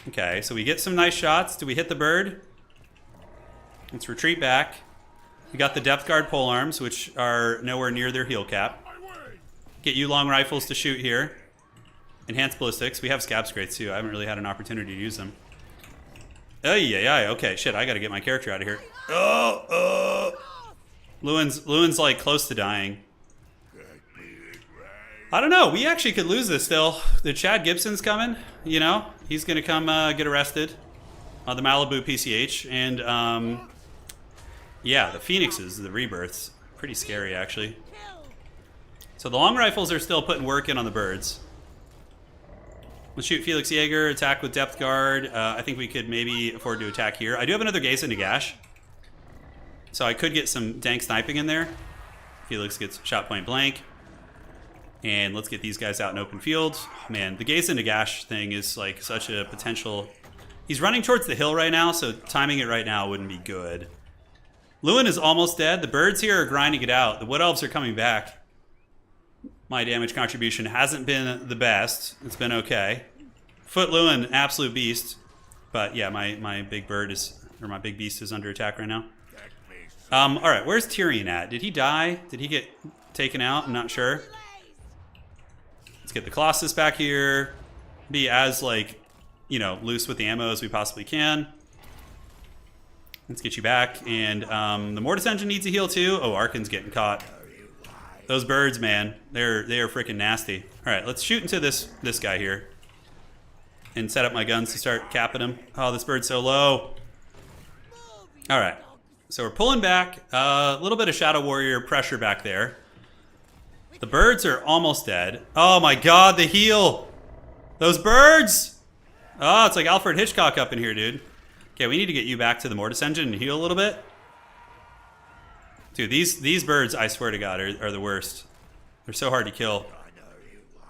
Okay, so we get some nice shots. Do we hit the bird? Let's retreat back. We got the Depth Guard polearms, which are nowhere near their heal cap. Get you long rifles to shoot here. Enhanced ballistics. We have scab scrates too. I haven't really had an opportunity to use them. Okay, shit, I gotta get my character out of here. Lewin's like close to dying. I don't know, we actually could lose this still. The Chad Gibson's coming, you know? He's gonna come get arrested on the Malibu PCH. And yeah, the Phoenixes, the rebirths, pretty scary actually. So the long rifles are still putting work in on the birds. Let's shoot Felix Jaeger, attack with Depth Guard. I think we could maybe afford to attack here. I do have another Gaze into Gash, so I could get some dank sniping in there. Felix gets shot point blank. And let's get these guys out in open field. Oh, man, the Gaze into Gash thing is like such a potential. He's running towards the hill right now, so timing it right now wouldn't be good. Lewin is almost dead. The birds here are grinding it out. The Wood Elves are coming back. My damage contribution hasn't been the best. It's been okay. Foot Lewin, absolute beast. But yeah, my big bird is, or my big beast is under attack right now. All right, where's Tyrion at? Did he die? Did he get taken out? I'm not sure. Let's get the Colossus back here. Be as, like, you know, loose with the ammo as we possibly can. Let's get you back. And the Mortis Engine needs a heal too. Oh, Arkin's getting caught. Those birds, man, they are freaking nasty. All right, let's shoot into this guy here and set up my guns to start capping him. Oh, this bird's so low. All right, so we're pulling back. A little bit of Shadow Warrior pressure back there. The birds are almost dead. Oh my god, the heal. Those birds. Oh, it's like Alfred Hitchcock up in here, dude. Okay, we need to get you back to the Mortis Engine and heal a little bit. Dude, these birds, I swear to God, are the worst. They're so hard to kill.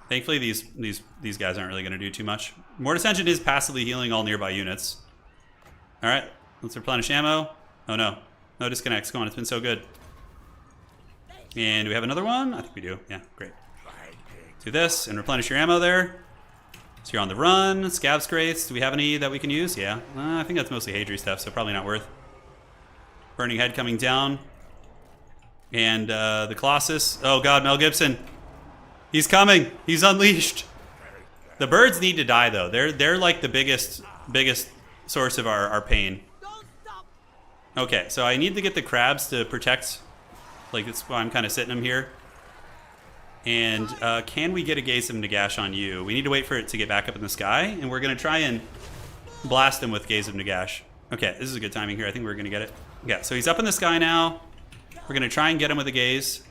Thankfully, these guys aren't really going to do too much. Mortis Engine is passively healing all nearby units. All right, let's replenish ammo. Oh no, no disconnects. Come on, it's been so good. And do we have another one? I think we do. Yeah, great. Do this and replenish your ammo there. So you're on the run. Scab Scrates. Do we have any that we can use? Yeah, I think that's mostly Hadri stuff, so probably not worth. Burning Head coming down. And the Colossus. Oh god, Mel Gibson. He's coming. He's unleashed. The birds need to die though. They're like the biggest source of our pain. Okay, so I need to get the crabs to protect. Like that's why I'm kind of sitting them here. And can we get a Gaze of Nagash on you? We need to wait for it to get back up in the sky, and we're gonna try and blast him with Gaze of Nagash. Okay, this is a good timing here. I think we're gonna get it. Yeah, so he's up in the sky now. We're gonna try and get him with a gaze.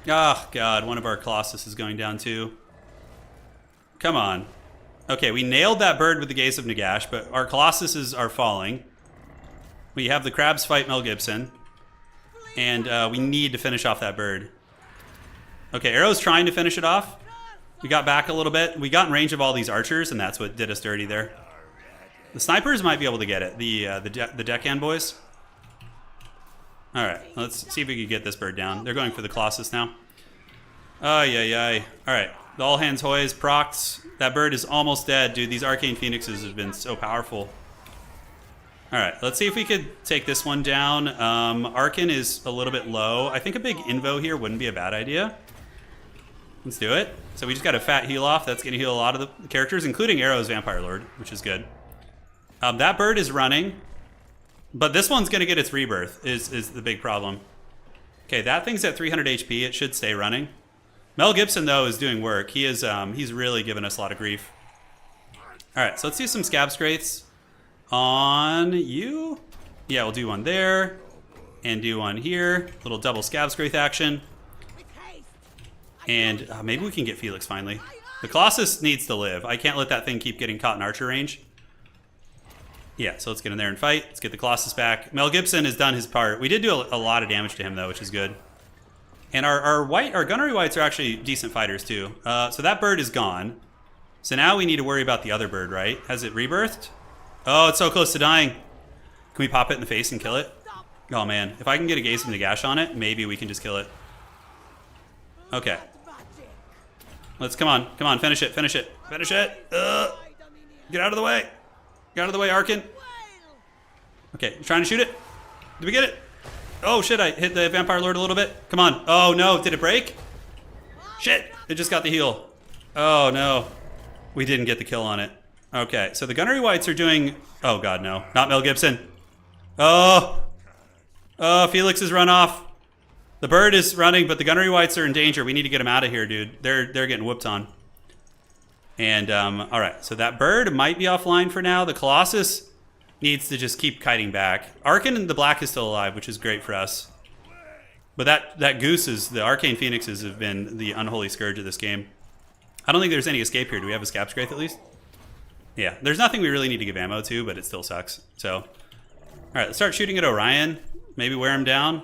Oh god, one of our Colossus is going down too. Come on. Okay, we nailed that bird with the Gaze of Nagash, but our Colossuses are falling. We have the crabs fight Mel Gibson, and we need to finish off that bird. Okay, Arrow's trying to finish it off. We got back a little bit. We got in range of all these archers, and that's what did us dirty there. The snipers might be able to get it. The deckhand boys. All right, let's see if we can get this bird down. They're going for the Colossus now. Ay, ay, ay. All right, the all hands hoys, procs. That bird is almost dead, dude. These arcane phoenixes have been so powerful. All right, let's see if we could take this one down. Arkin is a little bit low. I think a big invo here wouldn't be a bad idea. Let's do it. So we just got a fat heal off. That's going to heal a lot of the characters, including Arrow's Vampire Lord, which is good. That bird is running, but this one's going to get its rebirth is the big problem. Okay, that thing's at 300 HP. It should stay running. Mel Gibson, though, is doing work. He is he's really given us a lot of grief. All right, so let's do some Scab Scrates on you. Yeah, we'll do one there and do one here. Little double Scab Scrate action. And maybe we can get Felix finally. The Colossus needs to live. I can't let that thing keep getting caught in archer range. Yeah, so let's get in there and fight. Let's get the Colossus back. Mel Gibson has done his part. We did do a lot of damage to him, though, which is good. And our gunnery whites are actually decent fighters, too. So that bird is gone. So now we need to worry about the other bird, right? Has it rebirthed? Oh, it's so close to dying. Can we pop it in the face and kill it? Oh, man. If I can get a Gaze of Nagash on it, maybe we can just kill it. Okay. Let's, come on, finish it. Get out of the way. Get out of the way, Arkin. Okay, you trying to shoot it? Did we get it? Oh shit, I hit the Vampire Lord a little bit. Come on. Oh no, did it break? Shit, it just got the heal. Oh no, we didn't get the kill on it. Okay, so the gunnery whites are doing, oh god, no, not Mel Gibson. Oh, Felix has run off. The bird is running, but the gunnery whites are in danger. We need to get them out of here, dude. They're getting whooped on. And, all right, so that bird might be offline for now. The Colossus needs to just keep kiting back. Arkin and the Black is still alive, which is great for us. But that goose is, the Arcane Phoenixes have been the unholy scourge of this game. I don't think there's any escape here. Do we have a Scab Scrape at least? Yeah, there's nothing we really need to give ammo to, but it still sucks. So, all right, let's start shooting at Orion. Maybe wear him down.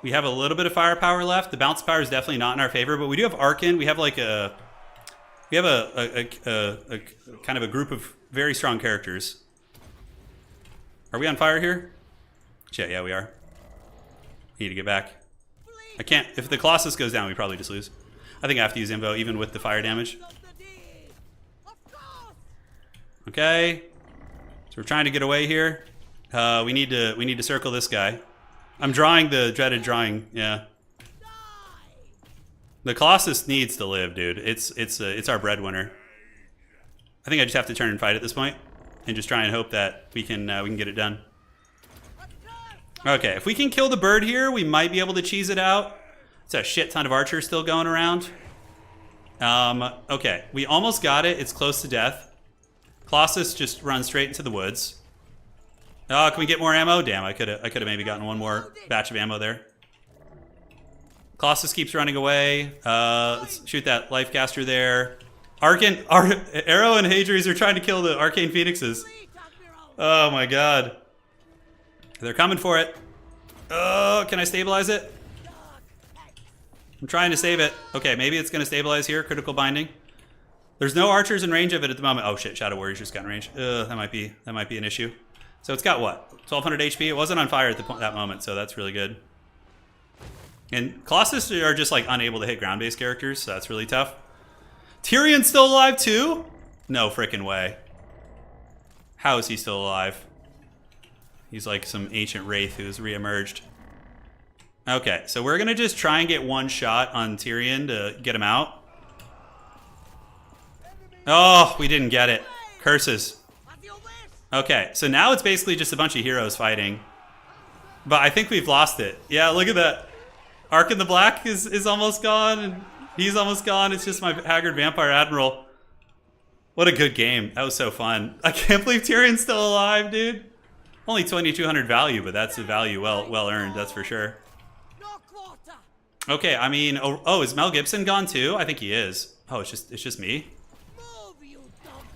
We have a little bit of firepower left. The bounce power is definitely not in our favor, but we do have Arkin. We have like a kind of a group of very strong characters. Are we on fire here? Shit, yeah, we are. We need to get back. I can't. If the Colossus goes down, we probably just lose. I think I have to use Invo even with the fire damage. Okay. So we're trying to get away here. We need to circle this guy. I'm drawing the dreaded drawing. Yeah. The Colossus needs to live, dude. It's our breadwinner. I think I just have to turn and fight at this point, and just try and hope that we can get it done. Okay, if we can kill the bird here, we might be able to cheese it out. It's a shit ton of archers still going around. Okay, we almost got it. It's close to death. Colossus just runs straight into the woods. Oh, can we get more ammo? Damn, I could have maybe gotten one more batch of ammo there. Colossus keeps running away. Let's shoot that life caster there. Arrow and Hadries are trying to kill the Arcane Phoenixes. Oh my god. They're coming for it. Oh, can I stabilize it? I'm trying to save it. Okay, maybe it's going to stabilize here. Critical binding. There's no archers in range of it at the moment. Oh shit, Shadow Warriors just got in range. That might be an issue. So it's got what? 1200 HP. It wasn't on fire at that moment, so that's really good. And Colossus are just like unable to hit ground-based characters, so that's really tough. Tyrion's still alive too? No frickin' way. How is he still alive? He's like some ancient wraith who's reemerged. Okay, so we're going to just try and get one shot on Tyrion to get him out. Oh, we didn't get it. Curses. Okay, so now it's basically just a bunch of heroes fighting. But I think we've lost it. Yeah, look at that. Ark in the Black is almost gone, and he's almost gone. It's just my haggard vampire admiral. What a good game. That was so fun. I can't believe Tyrion's still alive, dude. Only 2,200 value, but that's a value well earned, that's for sure. Okay, I mean, oh, is Mel Gibson gone too? I think he is. Oh, it's just me.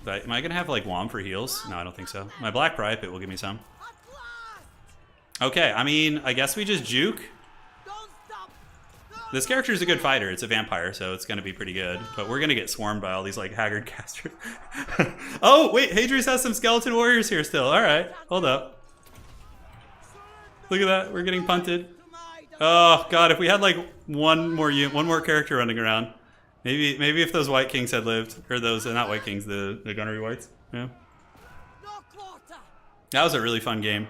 But am I gonna have like Wom for heals? No, I don't think so. My Black Pry Pit will give me some. Okay, I mean, I guess we just juke. This character is a good fighter. It's a vampire, so it's gonna be pretty good. But we're gonna get swarmed by all these like haggard casters. Oh wait, Hadrius has some skeleton warriors here still. All right, hold up. Look at that, we're getting punted. Oh god, if we had like one more character running around. Maybe if those White Kings had lived, or those not White Kings, the Gunnery Whites. Yeah. That was a really fun game.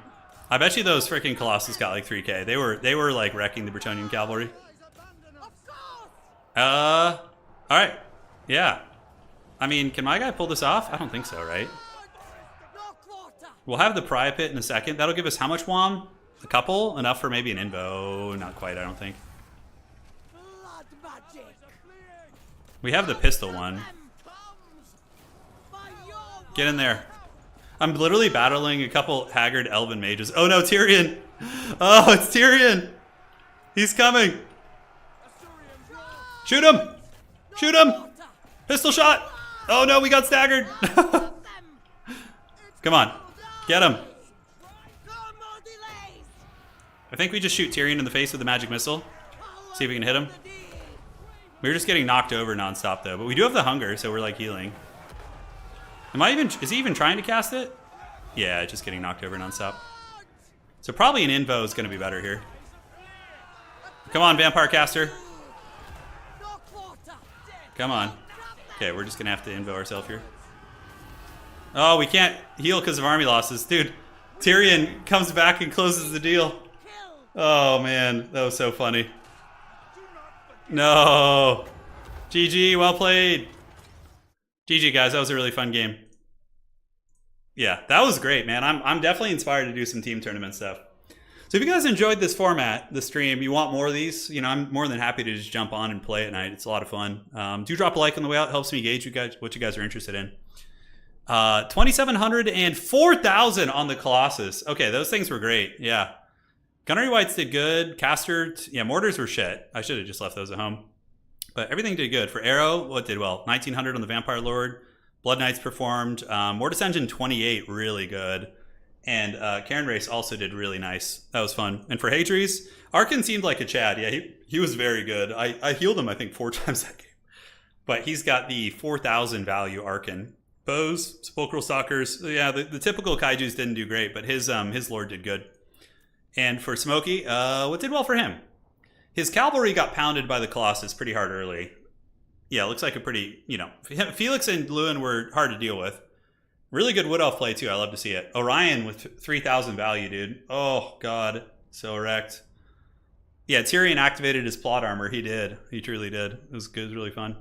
I bet you those freaking Colossus got like 3K. They were like wrecking the Bretonnian cavalry. All right. Yeah. I mean, can my guy pull this off? I don't think so, right? We'll have the Pry Pit in a second. That'll give us how much Wom? A couple? Enough for maybe an Invo. Not quite, I don't think. We have the pistol one. Get in there. I'm literally battling a couple haggard elven mages. Oh no, Tyrion! Oh, it's Tyrion! He's coming! Shoot him! Shoot him! Pistol shot! Oh no, we got staggered! Come on, get him! I think we just shoot Tyrion in the face with the magic missile. See if we can hit him. We were just getting knocked over nonstop though, but we do have the hunger, so we're like healing. Is he even trying to cast it? Yeah, just getting knocked over nonstop. So probably an Invo is gonna be better here. Come on, Vampire Caster. Come on. Okay, we're just gonna have to Invo ourselves here. Oh, we can't heal because of army losses. Dude, Tyrion comes back and closes the deal. Oh man, that was so funny. No. GG, well played. GG guys, that was a really fun game. Yeah, that was great, man. I'm definitely inspired to do some team tournament stuff. So if you guys enjoyed this format, the stream, you want more of these, you know, I'm more than happy to just jump on and play at night. It's a lot of fun. Do drop a like on the way out. It helps me gauge what you guys are interested in. 2,700 and 4,000 on the Colossus. Okay, those things were great. Yeah. Gunnery Whites did good. Caster, yeah, Mortars were shit. I should have just left those at home. But everything did good. For Arrow, what did well? 1,900 on the Vampire Lord. Blood Knights performed. Mortis Engine 28, really good. And Karen Race also did really nice. That was fun. And for Hadrius, Arkin seemed like a Chad. Yeah, he was very good. I healed him, I think, 4 times that game. But he's got the 4,000 value Arkin. Bows, Sepulchral Stalkers. Yeah, the typical Kaijus didn't do great, but his Lord did good. And for Smokey, what did well for him? His cavalry got pounded by the Colossus pretty hard early. Yeah, looks like a pretty, you know, Felix and Lewin were hard to deal with. Really good Wood Elf play too, I love to see it. Orion with 3,000 value, dude. Oh, God, so wrecked. Yeah, Tyrion activated his plot armor, he did. He truly did. It was good, it was really fun.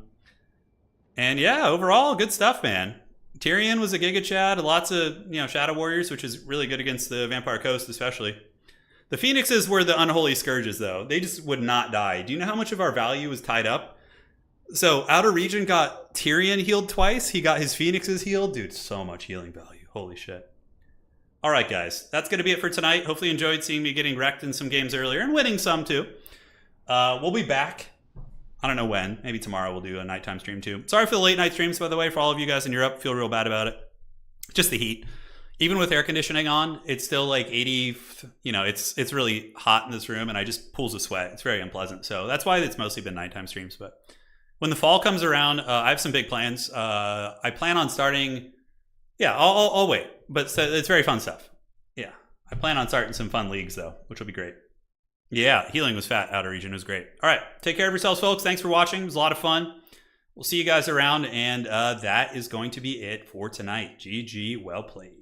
And yeah, overall, good stuff, man. Tyrion was a Giga Chad, lots of, you know, Shadow Warriors, which is really good against the Vampire Coast especially. The Phoenixes were the unholy scourges, though. They just would not die. Do you know how much of our value was tied up? So, Outer Region got Tyrion healed twice. He got his Phoenixes healed. Dude, so much healing value. Holy shit. All right, guys. That's going to be it for tonight. Hopefully you enjoyed seeing me getting wrecked in some games earlier and winning some, too. We'll be back. I don't know when. Maybe tomorrow we'll do a nighttime stream, too. Sorry for the late night streams, by the way, for all of you guys in Europe. Feel real bad about it. Just the heat. Even with air conditioning on, it's still like 80, you know, it's really hot in this room and I just pools of sweat. It's very unpleasant. So that's why it's mostly been nighttime streams. But when the fall comes around, I have some big plans. I plan on starting, yeah, I'll wait. But it's very fun stuff. Yeah, I plan on starting some fun leagues though, which will be great. Yeah, Healing was fat. Outer Region was great. All right, take care of yourselves, folks. Thanks for watching. It was a lot of fun. We'll see you guys around. And that is going to be it for tonight. GG, well played.